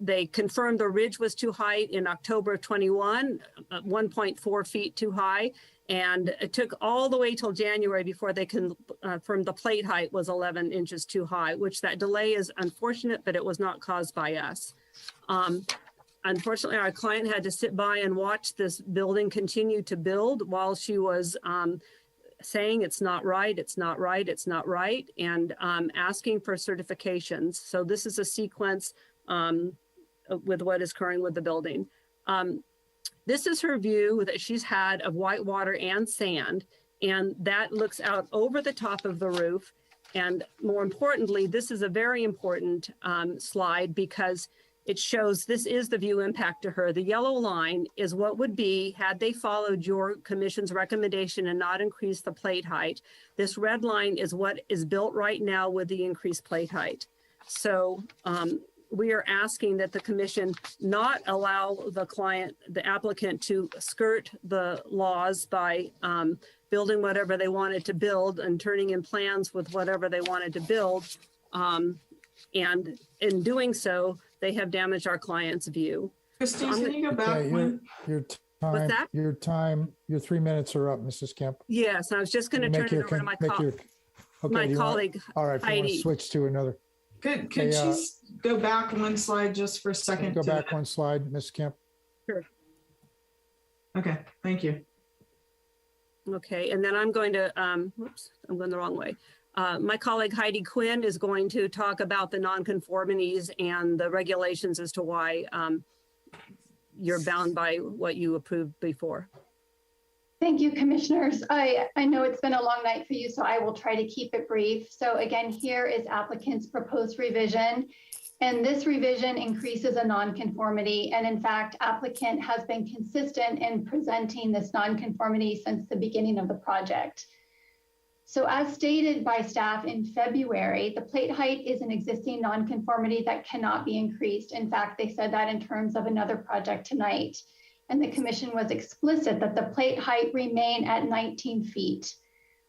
They confirmed the ridge was too high in October of 21, 1.4 feet too high. And it took all the way till January before they confirmed the plate height was 11 inches too high, which that delay is unfortunate, but it was not caused by us. Unfortunately, our client had to sit by and watch this building continue to build while she was saying it's not right, it's not right, it's not right, and asking for certifications. So this is a sequence with what is occurring with the building. This is her view that she's had of white water and sand, and that looks out over the top of the roof. And more importantly, this is a very important slide because it shows this is the view impact to her. The yellow line is what would be had they followed your commission's recommendation and not increased the plate height. This red line is what is built right now with the increased plate height. So we are asking that the commission not allow the applicant to skirt the laws by building whatever they wanted to build and turning in plans with whatever they wanted to build. And in doing so, they have damaged our client's view. Christine, can you go back one? What's that? Your 3 minutes are up, Mrs. Kemp. Yes, I was just going to turn it over to my colleague, all right, if you want to switch to another. Could she go back one slide just for a second? Go back one slide, Ms. Kemp. Sure. Okay, thank you. Okay, and then I'm going to, whoops, I'm going the wrong way. My colleague Heidi Quinn is going to talk about the nonconformities and the regulations as to why you're bound by what you approved before. Thank you, commissioners. I know it's been a long night for you, so I will try to keep it brief. So again, here is applicant's proposed revision. And this revision increases a nonconformity. And in fact, applicant has been consistent in presenting this nonconformity since the beginning of the project. So as stated by staff in February, the plate height is an existing nonconformity that cannot be increased. In fact, they said that in terms of another project tonight. And the commission was explicit that the plate height remain at 19 feet.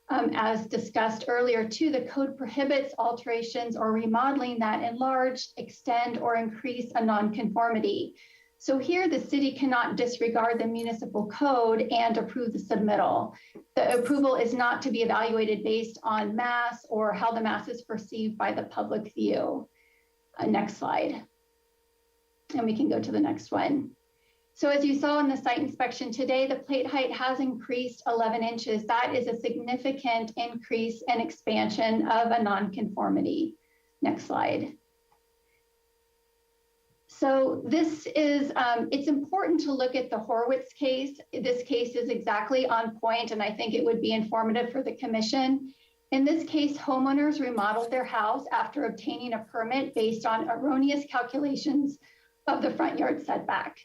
As discussed earlier too, the code prohibits alterations or remodeling that enlarge, extend, or increase a nonconformity. So here the city cannot disregard the municipal code and approve the submittal. The approval is not to be evaluated based on mass or how the mass is perceived by the public view. Next slide. And we can go to the next one. So as you saw in the site inspection today, the plate height has increased 11 inches. That is a significant increase and expansion of a nonconformity. Next slide. So this is, it's important to look at the Horwitz case. This case is exactly on point, and I think it would be informative for the commission. In this case, homeowners remodeled their house after obtaining a permit based on erroneous calculations of the front yard setback.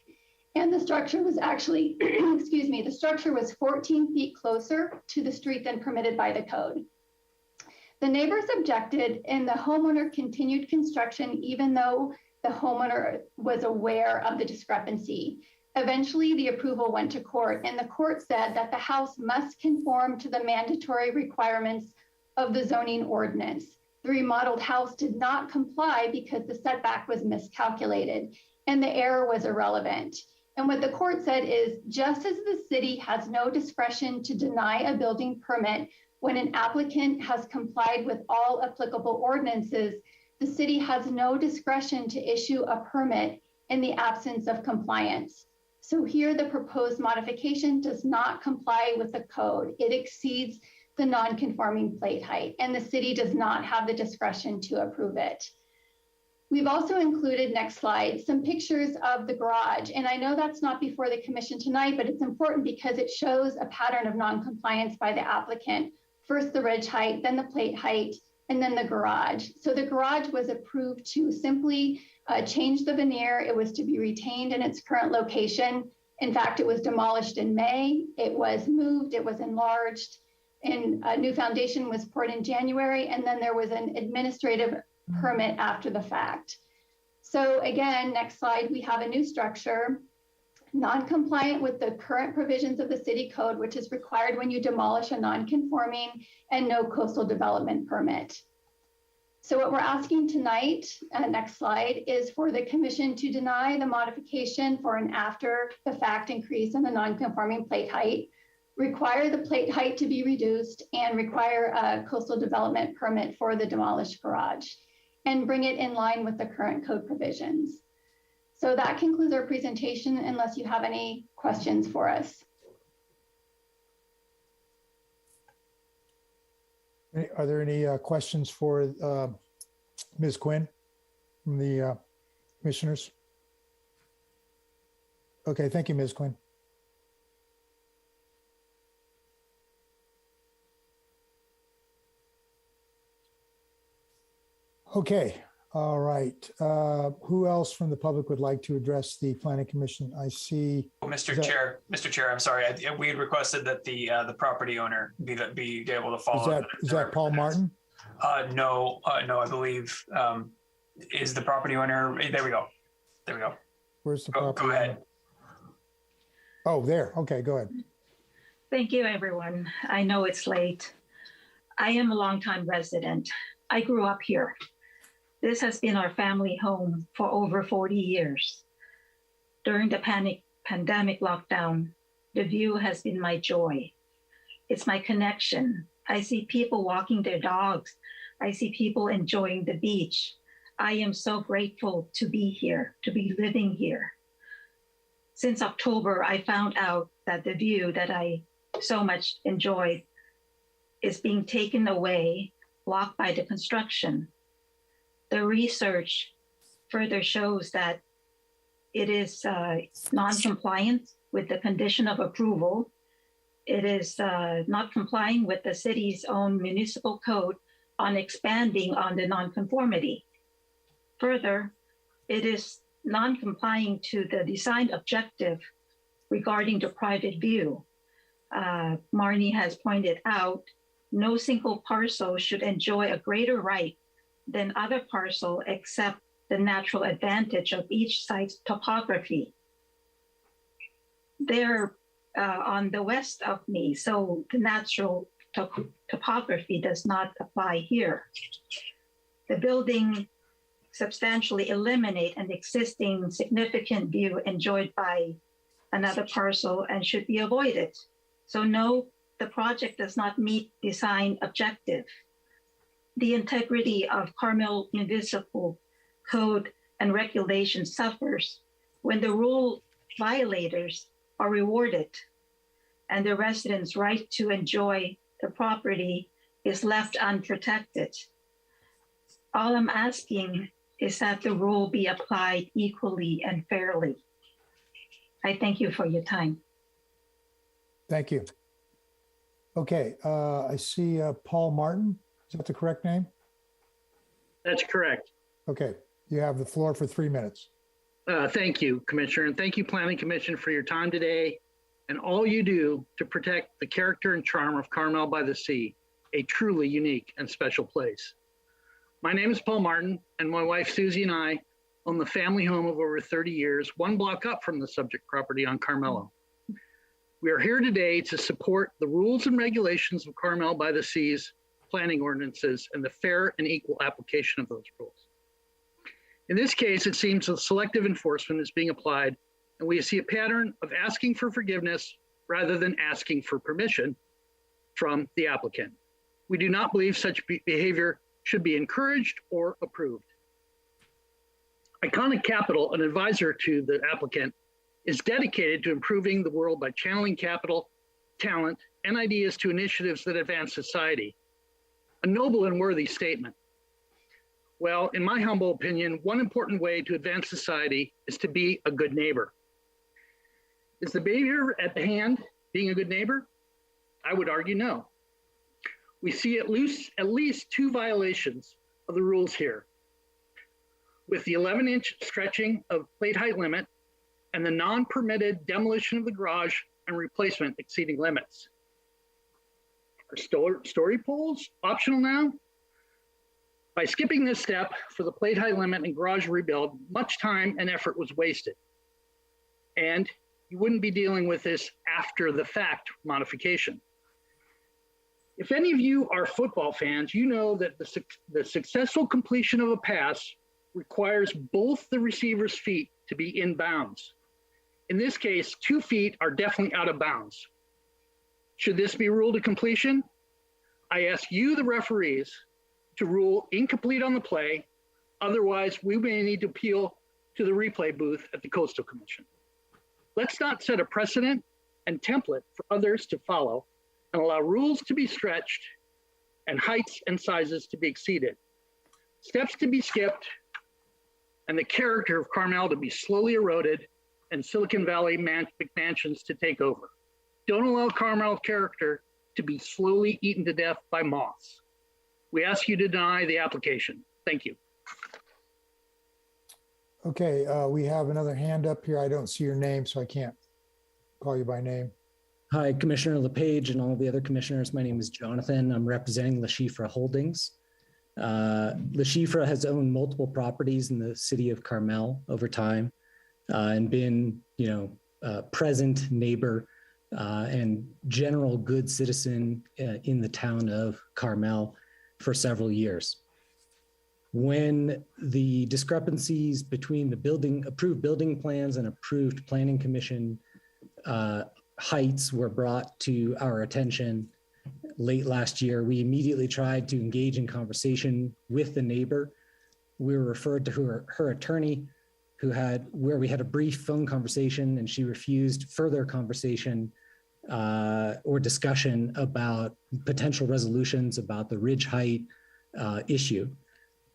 And the structure was actually, excuse me, the structure was 14 feet closer to the street than permitted by the code. The neighbors objected and the homeowner continued construction even though the homeowner was aware of the discrepancy. Eventually, the approval went to court and the court said that the house must conform to the mandatory requirements of the zoning ordinance. The remodeled house did not comply because the setback was miscalculated and the error was irrelevant. And what the court said is, just as the city has no discretion to deny a building permit when an applicant has complied with all applicable ordinances, the city has no discretion to issue a permit in the absence of compliance. So here the proposed modification does not comply with the code. It exceeds the non-conforming plate height and the city does not have the discretion to approve it. We've also included, next slide, some pictures of the garage. And I know that's not before the commission tonight, but it's important because it shows a pattern of non-compliance by the applicant. First the ridge height, then the plate height, and then the garage. So the garage was approved to simply change the veneer. It was to be retained in its current location. In fact, it was demolished in May. It was moved, it was enlarged, and a new foundation was poured in January. And then there was an administrative permit after the fact. So again, next slide, we have a new structure, non-compliant with the current provisions of the city code, which is required when you demolish a non-conforming and no coastal development permit. So what we're asking tonight, next slide, is for the commission to deny the modification for an after the fact increase in the non-conforming plate height, require the plate height to be reduced, and require a coastal development permit for the demolished garage, and bring it in line with the current code provisions. So that concludes our presentation, unless you have any questions for us. Are there any questions for Ms. Quinn from the commissioners? Okay, thank you, Ms. Quinn. Okay, all right. Who else from the public would like to address the Planning Commission? I see. Mr. Chair, I'm sorry. We had requested that the property owner be able to follow. Is that Paul Martin? No, I believe is the property owner. There we go. There we go. Where's the property? Go ahead. Owner? Oh, there. Okay, go ahead. Thank you, everyone. I know it's late. I am a longtime resident. I grew up here. This has been our family home for over 40 years. During the pandemic lockdown, the view has been my joy. It's my connection. I see people walking their dogs. I see people enjoying the beach. I am so grateful to be here, to be living here. Since October, I found out that the view that I so much enjoyed is being taken away, blocked by the construction. The research further shows that it is non-compliant with the condition of approval. It is not complying with the city's own municipal code on expanding on the nonconformity. Further, it is non-complying to the design objective regarding the private view. Marnie has pointed out, no single parcel should enjoy a greater right than other parcel except the natural advantage of each site's topography. They're on the west of me, so the natural topography does not apply here. The building substantially eliminate an existing significant view enjoyed by another parcel and should be avoided. So no, the project does not meet design objective. The integrity of Carmel Municipal Code and regulation suffers when the rule violators are rewarded and the residents' right to enjoy the property is left unprotected. All I'm asking is that the rule be applied equally and fairly. I thank you for your time. Thank you. Okay, I see Paul Martin. Is that the correct name? That's correct. Okay, you have the floor for 3 minutes. Thank you, Commissioner, and thank you, Planning Commission, for your time today and all you do to protect the character and charm of Carmel-by-the-Sea, a truly unique and special place. My name is Paul Martin, and my wife Susie and I own the family home of over 30 years, 1 block up from the subject property on Carmelo. We are here today to support the rules and regulations of Carmel-by-the-Sea's planning ordinances and the fair and equal application of those rules. In this case, it seems that selective enforcement is being applied, and we see a pattern of asking for forgiveness rather than asking for permission from the applicant. We do not believe such behavior should be encouraged or approved. Iconic Capital, an advisor to the applicant, is dedicated to improving the world by channeling capital, talent, and ideas to initiatives that advance society. A noble and worthy statement. Well, in my humble opinion, one important way to advance society is to be a good neighbor. Is the behavior at the hand being a good neighbor? I would argue no. We see at least 2 violations of the rules here, with the 11-inch stretching of plate height limit and the non-permitted demolition of the garage and replacement exceeding limits. Are story poles optional now? By skipping this step for the plate height limit and garage rebuild, much time and effort was wasted. And you wouldn't be dealing with this after the fact modification. If any of you are football fans, you know that the successful completion of a pass requires both the receiver's feet to be in bounds. In this case, 2 feet are definitely out of bounds. Should this be ruled a completion? I ask you, the referees, to rule incomplete on the play. Otherwise, we may need to appeal to the replay booth at the Coastal Commission. Let's not set a precedent and template for others to follow and allow rules to be stretched and heights and sizes to be exceeded, steps to be skipped, and the character of Carmel to be slowly eroded and Silicon Valley mansions to take over. Don't allow Carmel character to be slowly eaten to death by moths. We ask you to deny the application. Thank you. Okay, we have another hand up here. I don't see your name, so I can't call you by name. Hi, Commissioner LePage and all the other commissioners. My name is Jonathan. I'm representing LaChifra Holdings. LaChifra has owned multiple properties in the city of Carmel over time and been, present neighbor and general good citizen in the town of Carmel for several years. When the discrepancies between the approved building plans and approved planning commission heights were brought to our attention late last year, we immediately tried to engage in conversation with the neighbor. We were referred to her attorney, where we had a brief phone conversation, and she refused further conversation or discussion about potential resolutions about the ridge height issue.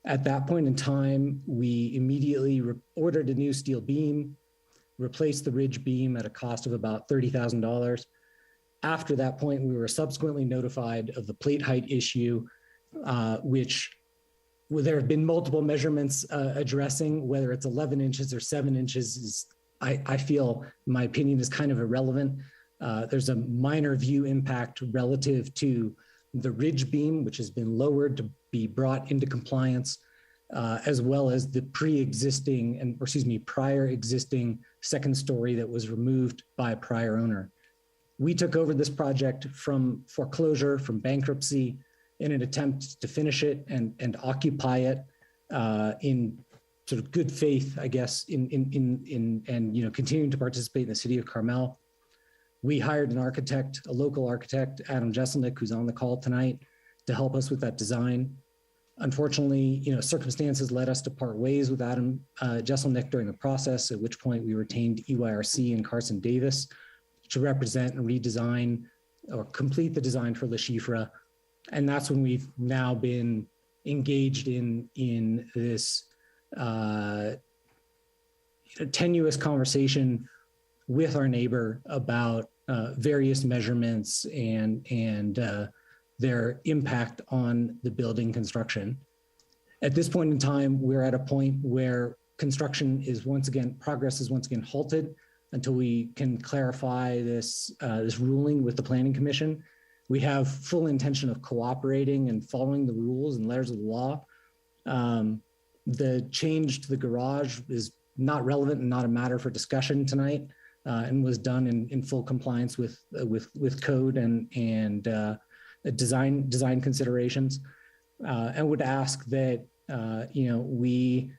At that point in time, we immediately ordered a new steel beam, replaced the ridge beam at a cost of about $30,000. After that point, we were subsequently notified of the plate height issue, which there have been multiple measurements addressing. Whether it's 11 inches or 7 inches is, I feel, in my opinion, is kind of irrelevant. There's a minor view impact relative to the ridge beam, which has been lowered to be brought into compliance, as well as the prior existing second story that was removed by a prior owner. We took over this project from foreclosure, from bankruptcy, in an attempt to finish it and occupy it in sort of good faith, I guess, and continuing to participate in the city of Carmel. We hired an architect, a local architect, Adam Jesselnick, who's on the call tonight, to help us with that design. Unfortunately, circumstances led us to part ways with Adam Jesselnick during the process, at which point we retained EYRC and Carson Davis to represent and redesign or complete the design for La Chifra. And that's when we've now been engaged in this tenuous conversation with our neighbor about various measurements and their impact on the building construction. At this point in time, we're at a point where construction is progress is once again halted until we can clarify this ruling with the Planning Commission. We have full intention of cooperating and following the rules and letters of the law. The change to the garage is not relevant and not a matter for discussion tonight, and was done in full compliance with code and design considerations. And would ask that we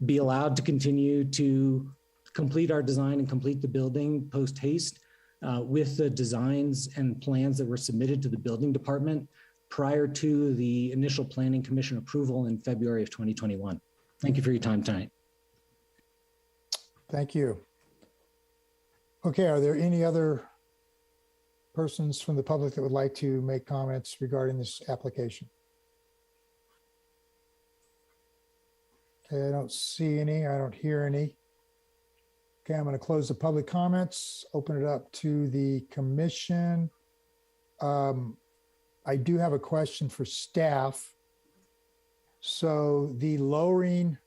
be allowed to continue to complete our design and complete the building post haste with the designs and plans that were submitted to the building department prior to the initial Planning Commission approval in February of 2021. Thank you for your time tonight. Thank you. Okay, are there any other persons from the public that would like to make comments regarding this application? Okay, I don't see any, I don't hear any. Okay, I'm going to close the public comments, open it up to the commission. I do have a question for staff. So the lowering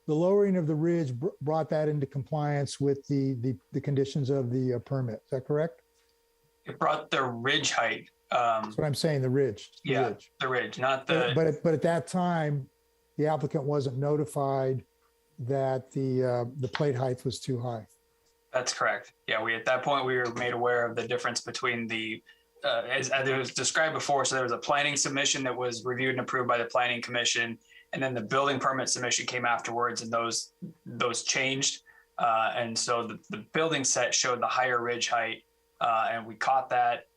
of the ridge brought that into compliance with the conditions of the permit. Is that correct? It brought the ridge height. That's what I'm saying, the ridge. The ridge, not the. But at that time, the applicant wasn't notified that the plate height was too high. That's correct. Yeah, at that point we were made aware of the difference between the, as it was described before. So there was a planning submission that was reviewed and approved by the Planning Commission, and then the building permit submission came afterwards, and those changed. And so the building set showed the higher ridge height, and we caught that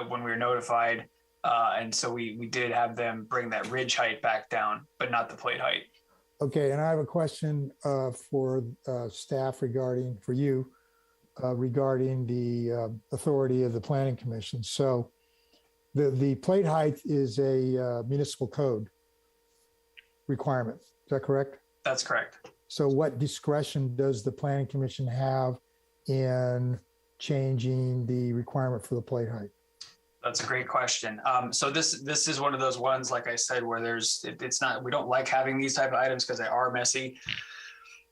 when we were notified. And so we did have them bring that ridge height back down, but not the plate height. Okay, and I have a question for staff regarding the authority of the Planning Commission. So the plate height is a municipal code requirement. Is that correct? That's correct. So what discretion does the Planning Commission have in changing the requirement for the plate height? That's a great question. So this is one of those ones, like I said, where we don't like having these type of items because they are messy.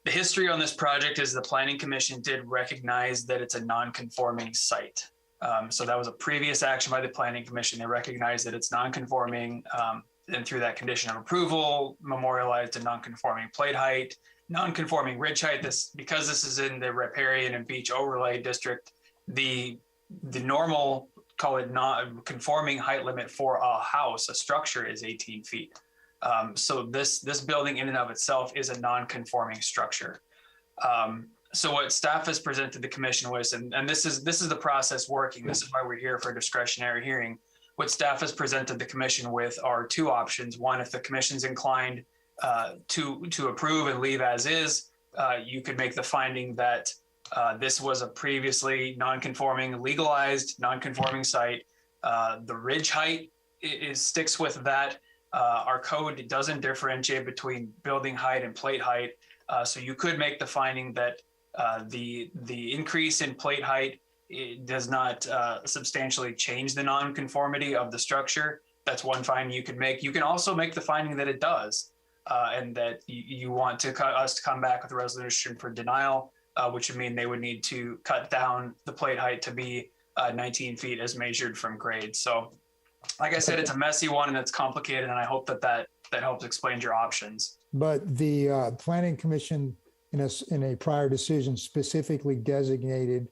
The history on this project is the Planning Commission did recognize that it's a non-conforming site. So that was a previous action by the Planning Commission. They recognized that it's non-conforming, and through that condition of approval, memorialized a non-conforming plate height, non-conforming ridge height. Because this is in the riparian and beach overlay district, the normal, call it non-conforming height limit for a house, a structure, is 18 feet. So this building in and of itself is a non-conforming structure. So what staff has presented the commission was, and this is the process working. This is why we're here for a discretionary hearing. What staff has presented the commission with are two options. One, if the commission's inclined to approve and leave as is, you could make the finding that This was a previously non-conforming, legalized non-conforming site. The ridge height sticks with that. Our code doesn't differentiate between building height and plate height. So you could make the finding that the increase in plate height does not substantially change the non-conformity of the structure. That's one finding you could make. You can also make the finding that it does, and that you want us to come back with a resolution for denial, which would mean they would need to cut down the plate height to be 19 feet as measured from grade. So like I said, it's a messy one and it's complicated, and I hope that helps explain your options. But the Planning Commission in a prior decision specifically designated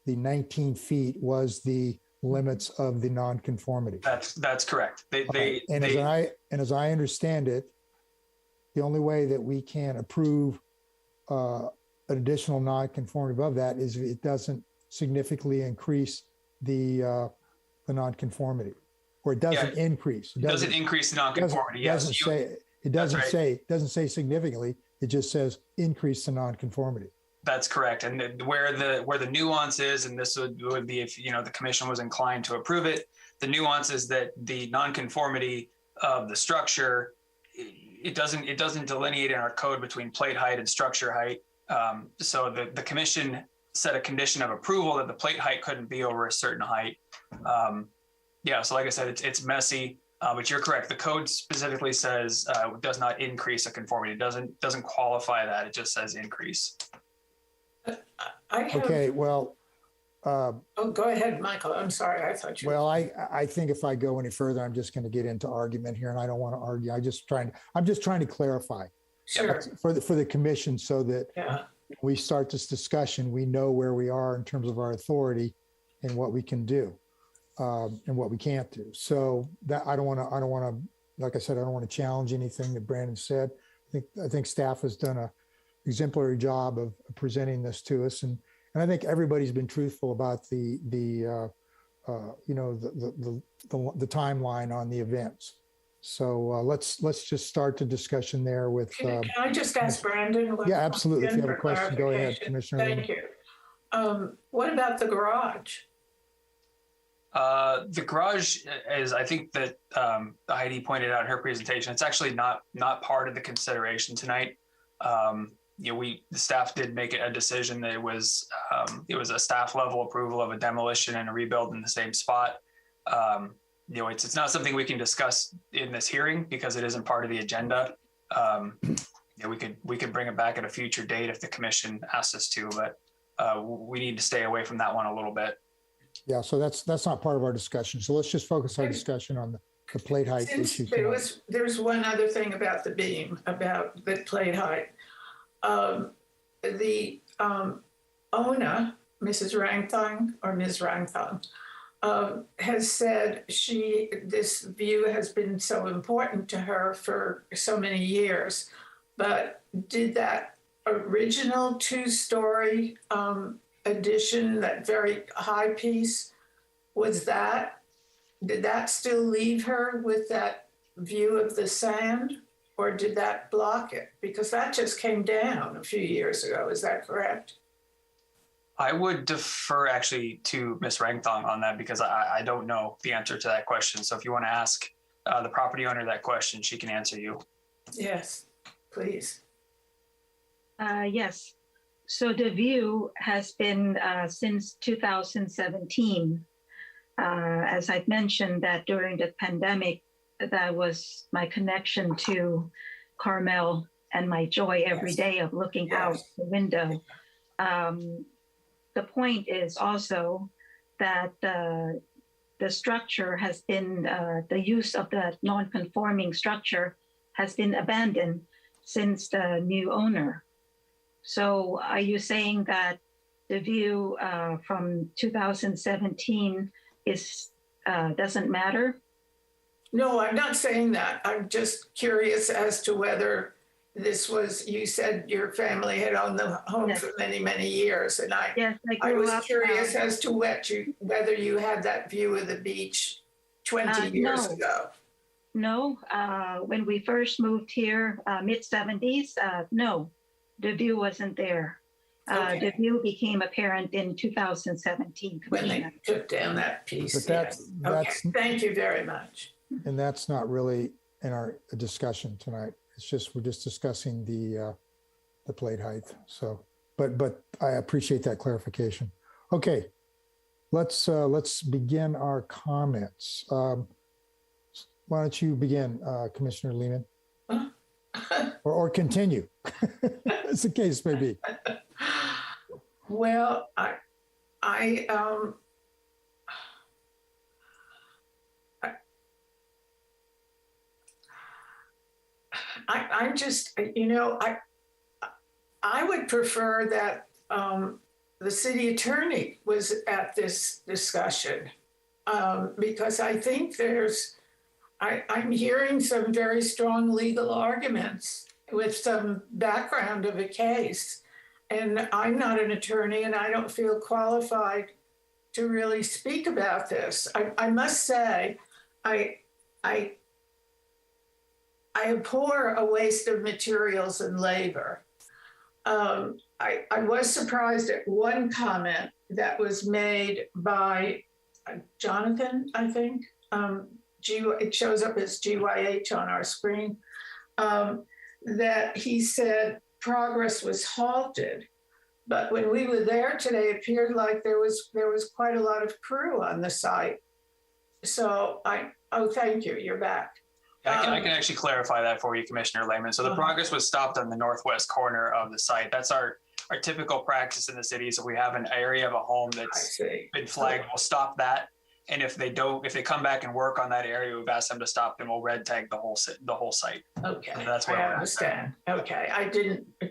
the 19 feet was the limits of the nonconformity. That's correct. As I understand it, the only way that we can approve an additional nonconformity above that is if it doesn't significantly increase the nonconformity, or it doesn't increase. It doesn't increase the nonconformity. Yes. It doesn't say significantly. It just says increase the nonconformity. That's correct. And where the nuance is, and this would be if the commission was inclined to approve it, the nuance is that the nonconformity of the structure, it doesn't delineate in our code between plate height and structure height. So the commission set a condition of approval that the plate height couldn't be over a certain height. So like I said, it's messy, but you're correct. The code specifically says does not increase a conformity. It doesn't qualify that. It just says increase. Okay, well. Go ahead, Michael. I'm sorry. I thought you. Well, I think if I go any further, I'm just going to get into argument here, and I don't want to argue. I'm just trying to clarify for the commission, so that we start this discussion, we know where we are in terms of our authority and what we can do and what we can't do. So that I don't want to, like I said, I don't want to challenge anything that Brandon said. I think staff has done a exemplary job of presenting this to us, and I think everybody's been truthful about the timeline on the events. So let's just start the discussion there with. Can I just ask Brandon? Yeah, absolutely. If you have a question, go ahead, Commissioner. Thank you. What about the garage? The garage is, I think that Heidi pointed out in her presentation, it's actually not part of the consideration tonight. The staff did make a decision that it was a staff level approval of a demolition and a rebuild in the same spot. It's not something we can discuss in this hearing because it isn't part of the agenda. We could bring it back at a future date if the commission asks us to, but we need to stay away from that one a little bit. Yeah, so that's not part of our discussion. So let's just focus our discussion on the plate height issue. There's one other thing about the beam, about the plate height. The owner, Mrs. Rangthong or Ms. Rangthong, has said this view has been so important to her for so many years. But did that original two-story addition, that very high piece, did that still leave her with that view of the sand? Or did that block it? Because that just came down a few years ago. Is that correct? I would defer actually to Ms. Rangthong on that because I don't know the answer to that question. So if you want to ask the property owner that question, she can answer you. Yes, please. Yes. So the view has been since 2017. As I've mentioned, that during the pandemic, that was my connection to Carmel and my joy every day of looking out the window. The point is also that the structure has been, the use of the non-conforming structure has been abandoned since the new owner. So are you saying that the view from 2017 doesn't matter? No, I'm not saying that. I'm just curious as to whether this was, you said your family had owned the home for many, many years. And I was curious as to whether you had that view of the beach 20 years ago. No, when we first moved here, mid-70s, no, the view wasn't there. The view became apparent in 2017. When they took down that piece. But that's okay. Thank you very much. And that's not really in our discussion tonight. It's just, we're just discussing the plate height. So, but I appreciate that clarification. Okay, let's begin our comments. Why don't you begin, Commissioner Lehman? or continue, as the case may be. Well, I'm just, you know, I would prefer that the city attorney was at this discussion because I think I'm hearing some very strong legal arguments with some background of a case. And I'm not an attorney and I don't feel qualified to really speak about this. I must say, I abhor a waste of materials and labor. I was surprised at one comment that was made by Jonathan, I think. It shows up as GYH on our screen, that he said progress was halted. But when we were there today, it appeared like there was quite a lot of crew on the site. So thank you, you're back. I can actually clarify that for you, Commissioner Lehman. So the progress was stopped on the northwest corner of the site. That's our typical practice in the city. So we have an area of a home that's been flagged. We'll stop that. And if they come back and work on that area, we've asked them to stop them. We'll red tag the whole site. Okay, so that's what I understand. Okay,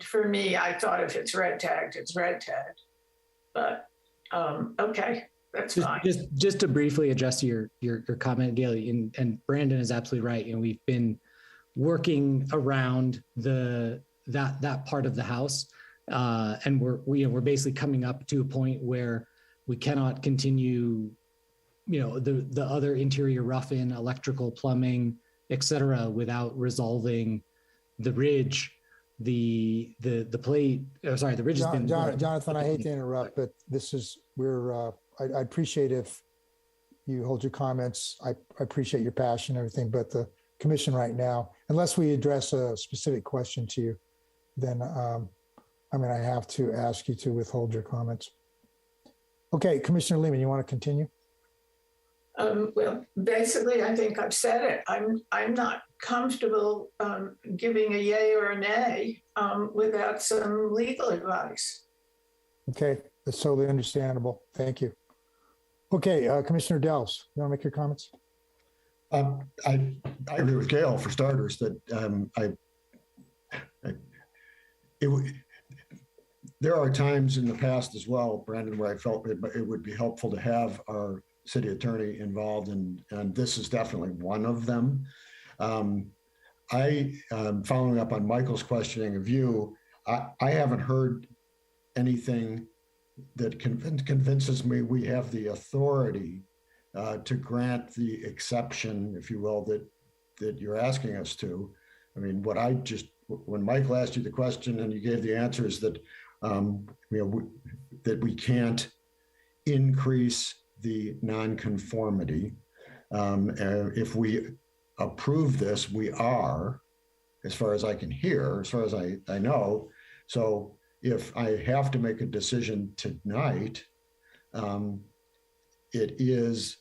for me, I thought if it's red tagged, it's red tagged. But okay, that's fine. Just to briefly address your comment, Gail, and Brandon is absolutely right. You know, we've been working around that part of the house, and we're basically coming up to a point where we cannot continue. You know, the other interior rough-in, electrical, plumbing, et cetera, without resolving the ridge, the plate. Sorry, the ridge has been. Jonathan, I hate to interrupt, but I appreciate if you hold your comments. I appreciate your passion and everything, but the commission right now, unless we address a specific question to you, then I have to ask you to withhold your comments. Okay, Commissioner Lehman, you want to continue? Well, basically, I think I've said it. I'm not comfortable giving a yay or a nay without some legal advice. Okay, that's totally understandable. Thank you. Okay, Commissioner Delves, you want to make your comments? I agree with Gail for starters that there are times in the past as well, Brandon, where I felt it would be helpful to have our city attorney involved, and this is definitely one of them. Following up on Michael's questioning of you, I haven't heard anything that convinces me we have the authority to grant the exception, if you will, that you're asking us to. I mean, when Michael asked you the question and you gave the answer is that that we can't increase the nonconformity. If we approve this, we are, as far as I can hear, as far as I know. So if I have to make a decision tonight, it is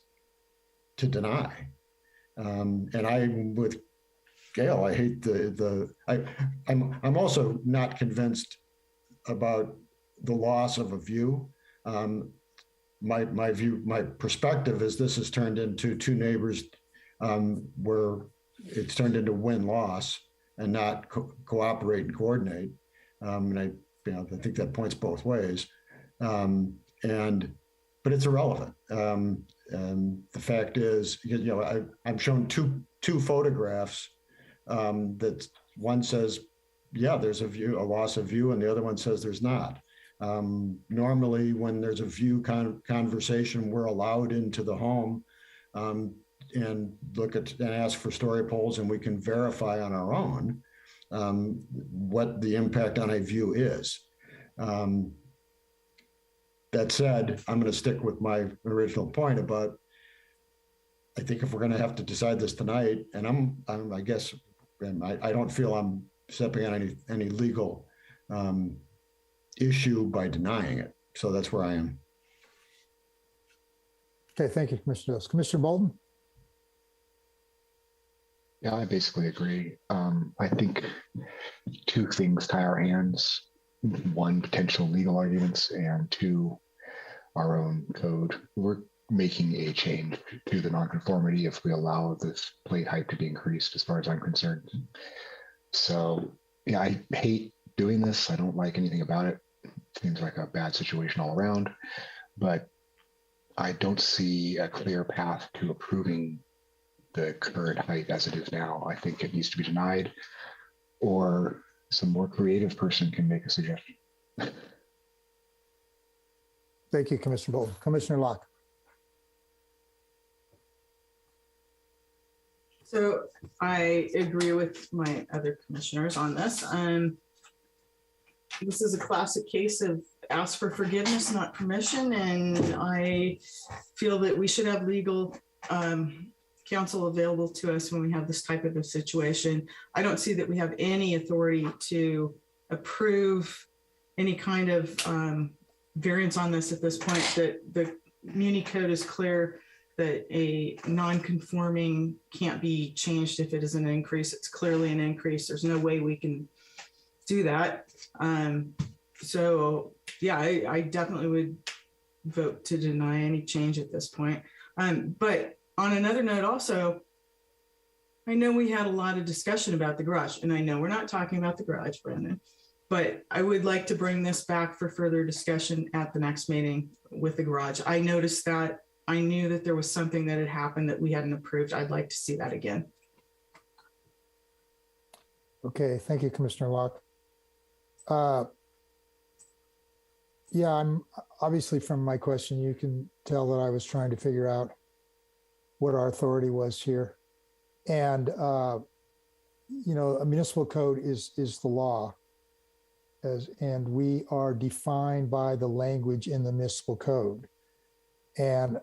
to deny. And I'm with Gail. I hate I'm also not convinced about the loss of a view. My perspective is this has turned into two neighbors where it's turned into win-loss and not cooperate and coordinate. And I think that points both ways. But it's irrelevant. And the fact is, I'm shown two photographs that one says, yeah, there's a loss of view, and the other one says there's not. Normally, when there's a view conversation, we're allowed into the home and look at and ask for story polls, and we can verify on our own what the impact on a view is. That said, I'm going to stick with my original point about, I think if we're going to have to decide this tonight, and I guess, and I don't feel I'm stepping on any legal issue by denying it. So that's where I am. Okay, thank you, Commissioner Lewis. Commissioner Bolden? Yeah, I basically agree. I think two things tie our hands. One, potential legal arguments, and two, our own code. We're making a change to the nonconformity if we allow this plate height to be increased, as far as I'm concerned. So yeah, I hate doing this. I don't like anything about it. It seems like a bad situation all around, but I don't see a clear path to approving the current height as it is now. I think it needs to be denied, or some more creative person can make a suggestion. Thank you, Commissioner Bolden. Commissioner Locke? So I agree with my other commissioners on this. This is a classic case of ask for forgiveness, not permission. And I feel that we should have legal counsel available to us when we have this type of a situation. I don't see that we have any authority to approve any kind of variance on this at this point. That the Muni Code is clear that a non-conforming can't be changed if it is an increase. It's clearly an increase. There's no way we can do that. So yeah, I definitely would vote to deny any change at this point. But on another note also, I know we had a lot of discussion about the garage, and I know we're not talking about the garage, Brandon, but I would like to bring this back for further discussion at the next meeting with the garage. I noticed that. I knew that there was something that had happened that we hadn't approved. I'd like to see that again. Okay, thank you, Commissioner Locke. Yeah, I'm obviously, from my question, you can tell that I was trying to figure out what our authority was here. And, you know, a municipal code is the law, and we are defined by the language in the municipal code. And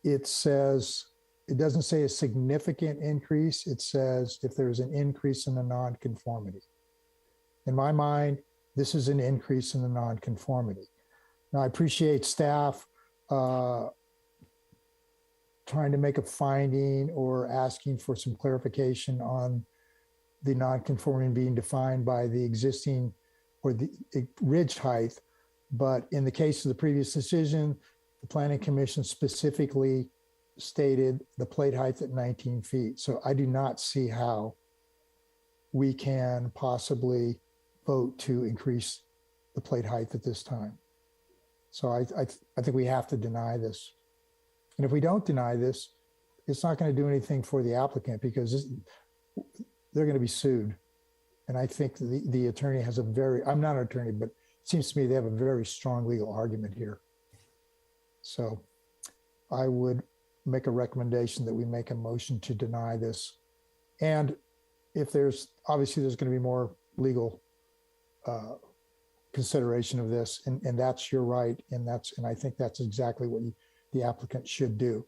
it says, it doesn't say a significant increase. It says if there's an increase in the nonconformity. In my mind, this is an increase in the nonconformity. Now, I appreciate staff trying to make a finding or asking for some clarification on the nonconforming being defined by the existing or the ridge height. But in the case of the previous decision, the Planning Commission specifically stated the plate height at 19 feet. So I do not see how we can possibly vote to increase the plate height at this time. So I think we have to deny this. And if we don't deny this, it's not going to do anything for the applicant, because they're going to be sued. And I think the attorney has a very, I'm not an attorney, but it seems to me they have a very strong legal argument here. So I would make a recommendation that we make a motion to deny this. And if obviously there's going to be more legal consideration of this, and that's your right, and I think that's exactly what the applicant should do.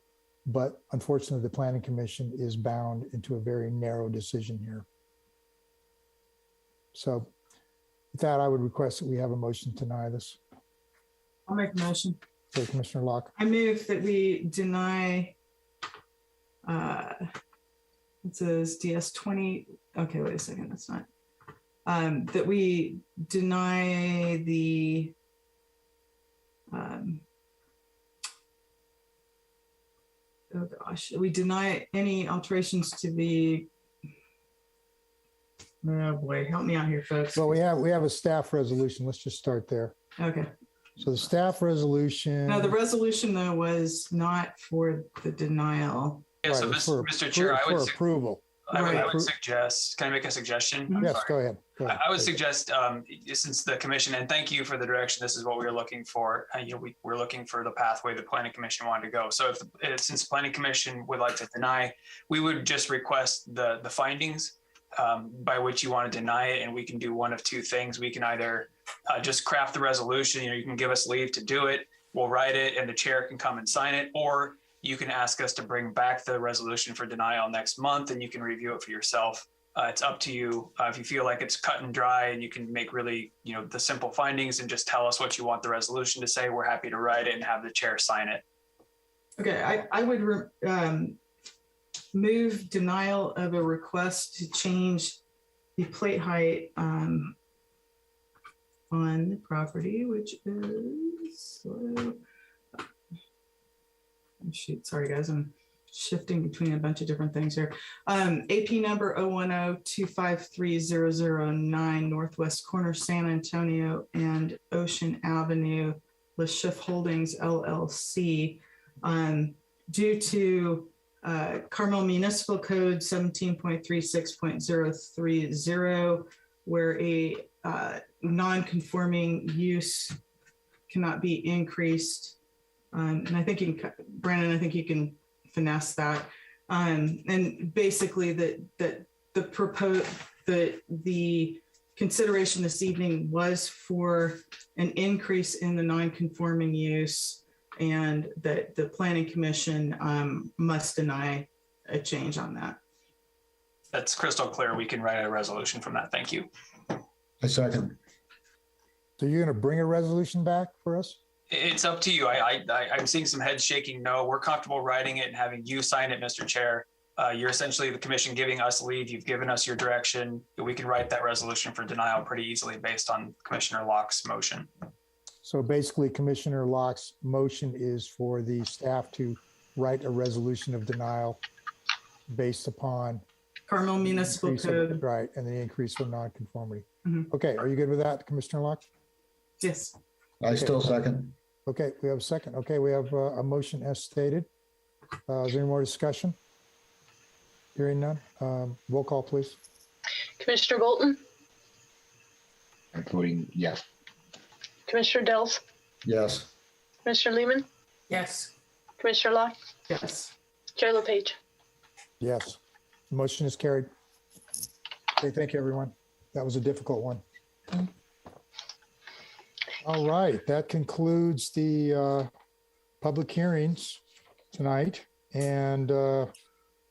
But unfortunately, the Planning Commission is bound into a very narrow decision here. So with that, I would request that we have a motion to deny this. I'll make a motion. Okay, Commissioner Locke. I move that we deny, it says DS 20, okay, wait a second, that's not. That we deny the, oh gosh, we deny any alterations to the, oh boy, help me out here, folks. Well, we have a staff resolution. Let's just start there. Okay. So the staff resolution. No, the resolution though was not for the denial. Yeah, so Mr. Chair, I would approval. I would suggest, can I make a suggestion? Yes, go ahead. I would suggest, since the commission, and thank you for the direction, this is what we were looking for. We're looking for the pathway the Planning Commission wanted to go. So since the Planning Commission would like to deny, we would just request the findings by which you want to deny it, and we can do one of two things. We can either just craft the resolution. You can give us leave to do it. We'll write it and the chair can come and sign it, or you can ask us to bring back the resolution for denial next month and you can review it for yourself. It's up to you. If you feel like it's cut and dry and you can make really, the simple findings and just tell us what you want the resolution to say, we're happy to write it and have the chair sign it. Okay, I would move denial of a request to change the plate height on the property, which is, shoot, sorry guys, I'm shifting between a bunch of different things here. AP number 010-253-009 Northwest Corner, San Antonio and Ocean Avenue, LeSchiff Holdings LLC, due to Carmel Municipal Code 17.36.030, where a non-conforming use cannot be increased. And I think Brandon, I think you can finesse that. And basically the consideration this evening was for an increase in the non-conforming use, and that the Planning Commission must deny a change on that. That's crystal clear. We can write a resolution from that. Thank you. I second. So you're going to bring a resolution back for us? It's up to you. I'm seeing some heads shaking no. We're comfortable writing it and having you sign it, Mr. Chair. You're essentially the commission giving us leave. You've given us your direction. We can write that resolution for denial pretty easily based on Commissioner Locke's motion. So basically, Commissioner Locke's motion is for the staff to write a resolution of denial based upon Carmel Municipal Code. Right, and the increase from nonconformity. Mm-hmm. Okay, are you good with that, Commissioner Locke? Yes. I still second. Okay, we have a second. Okay, we have a motion as stated. Is there any more discussion? Hearing none. Roll call, please. Commissioner Bolton, I'm voting yes. Commissioner Dells, Yes. Commissioner Lehman, Yes. Commissioner Locke, Yes. Chair LePage. Yes. The motion is carried. Okay, thank you, everyone. That was a difficult one. All right, that concludes the public hearings tonight. And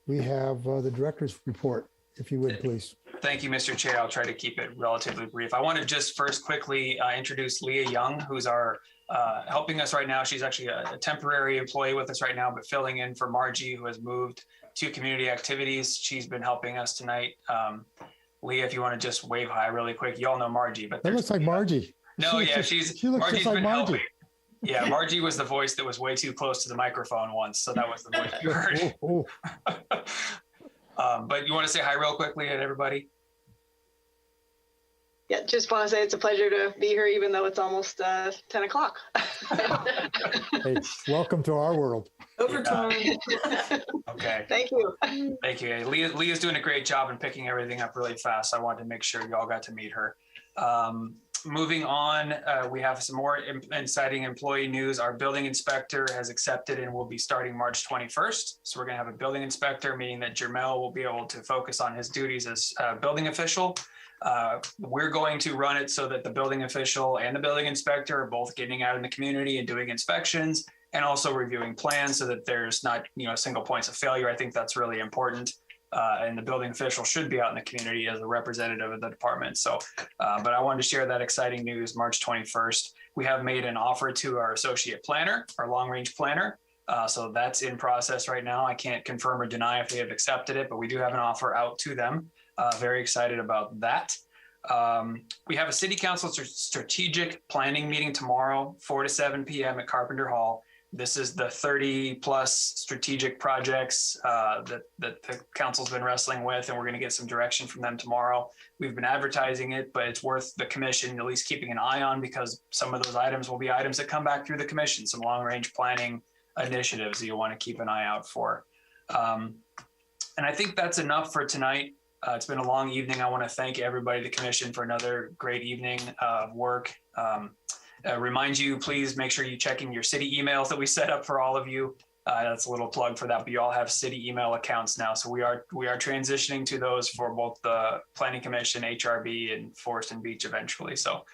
we have the director's report, if you would, please. Thank you, Mr. Chair. I'll try to keep it relatively brief. I want to just first quickly introduce Leah Young, who's our helping us right now. She's actually a temporary employee with us right now, but filling in for Margie, who has moved to community activities. She's been helping us tonight. Leah, if you want to just wave hi really quick. You all know Margie, but that looks like Margie. No, she looks Margie's just like been Margie. helping. Yeah, Margie was the voice that was way too close to the microphone once, so that was the voice you heard. But you want to say hi real quickly to everybody? Yeah, just want to say it's a pleasure to be here, even though it's almost 10 o'clock. Hey, welcome to our world. Overtime. Okay. Thank you. Thank you. Leah's doing a great job in picking everything up really fast. I wanted to make sure you all got to meet her. Moving on, we have some more exciting employee news. Our building inspector has accepted and will be starting March 21st. So we're going to have a building inspector, meaning that Jermel will be able to focus on his duties as a building official. We're going to run it so that the building official and the building inspector are both getting out in the community and doing inspections and also reviewing plans so that there's not, single points of failure. I think that's really important. And the building official should be out in the community as a representative of the department. So, but I wanted to share that exciting news. March 21st, we have made an offer to our associate planner, our long-range planner. So that's in process right now. I can't confirm or deny if they have accepted it, but we do have an offer out to them. Very excited about that. We have a city council strategic planning meeting tomorrow, 4 to 7 p.m. at Carpenter Hall. This is the 30 plus strategic projects that the council's been wrestling with, and we're going to get some direction from them tomorrow. We've been advertising it, but it's worth the commission at least keeping an eye on, because some of those items will be items that come back through the commission, some long range planning initiatives that you'll want to keep an eye out for. And I think that's enough for tonight. It's been a long evening. I want to thank everybody, the commission, for another great evening of work. Remind you, please make sure you check in your city emails that we set up for all of you. That's a little plug for that, but you all have city email accounts now. So we are transitioning to those for both the Planning Commission, HRB, and Forest and Beach eventually. So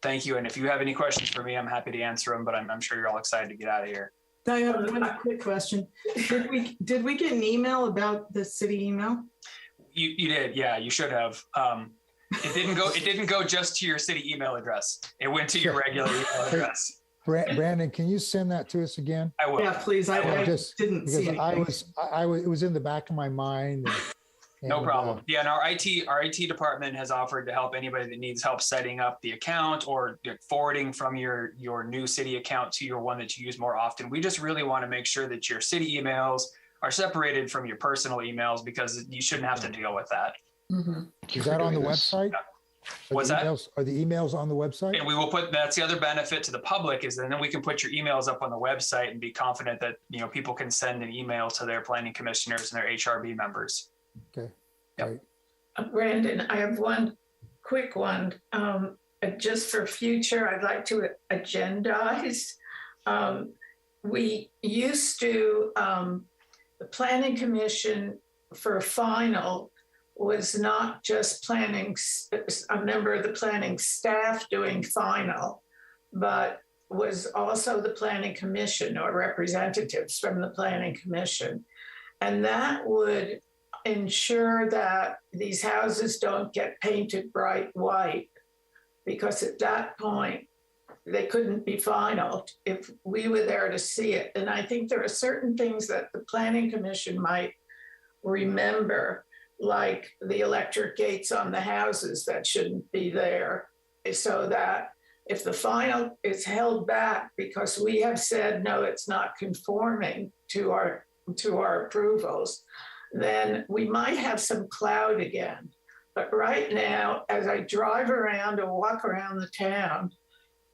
Thank you. And if you have any questions for me, I'm happy to answer them, but I'm sure you're all excited to get out of here. I have one quick question. Did we get an email about the city email? You did, yeah. You should have. It didn't go just to your city email address. It went to your regular email address. Brandon, can you send that to us again? I will. Yeah, please. I didn't see anything. It was in the back of my mind. No problem. Yeah, and our IT department has offered to help anybody that needs help setting up the account or forwarding from your new city account to your one that you use more often. We just really want to make sure that your city emails are separated from your personal emails because you shouldn't have to deal with that. Mm-hmm. Is that on the website? What's that? Are the emails on the website? And we will that's the other benefit to the public is then we can put your emails up on the website and be confident that people can send an email to their planning commissioners and their HRB members. Okay. Yep. Brandon, I have one quick one. Just for future, I'd like to agendize. We used to, the Planning Commission for final was not just a member of the planning staff doing final, but was also the Planning Commission or representatives from the Planning Commission. And that would ensure that these houses don't get painted bright white, because at that point, they couldn't be final if we were there to see it. And I think there are certain things that the Planning Commission might remember, like the electric gates on the houses that shouldn't be there, so that if the final is held back because we have said, no, it's not conforming to our approvals, then we might have some cloud again. But right now, as I drive around or walk around the town,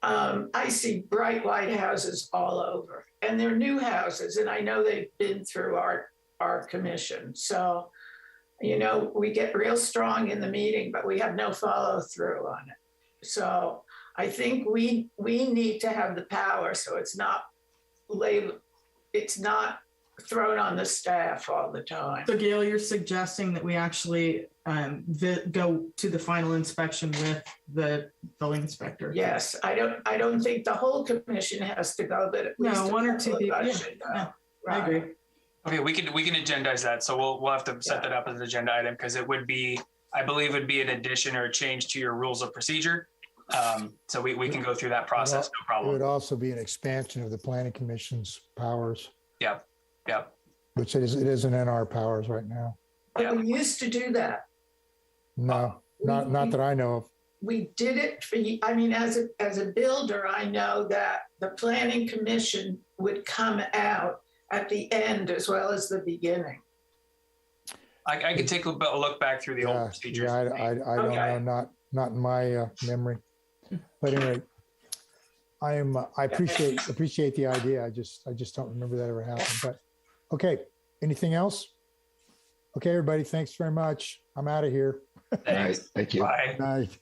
I see bright white houses all over, and they're new houses, and I know they've been through our commission. So, we get real strong in the meeting, but we have no follow through on it. So I think we need to have the power, so it's not thrown on the staff all the time. So Gail, you're suggesting that we actually go to the final inspection with the building inspector? Yes, I don't think the whole commission has to go, but at least one or two people. Yeah, I agree. Okay, we can agendize that. So we'll have to set that up as an agenda item because it would be, I believe, would be an addition or a change to your rules of procedure. So we can go through that process, no problem. It would also be an expansion of the Planning Commission's powers. Yep. Which it isn't in our powers right now. But we used to do that. No, not that I know of. We did it for, as a builder, I know that the Planning Commission would come out at the end as well as the beginning. I could take a look back through the old procedures. Yeah, I don't know, not in my memory. But anyway, I appreciate the idea. I just don't remember that ever happened. But okay, anything else? Okay, everybody, thanks very much. I'm out of here. Thanks. Thank you. Bye. Night.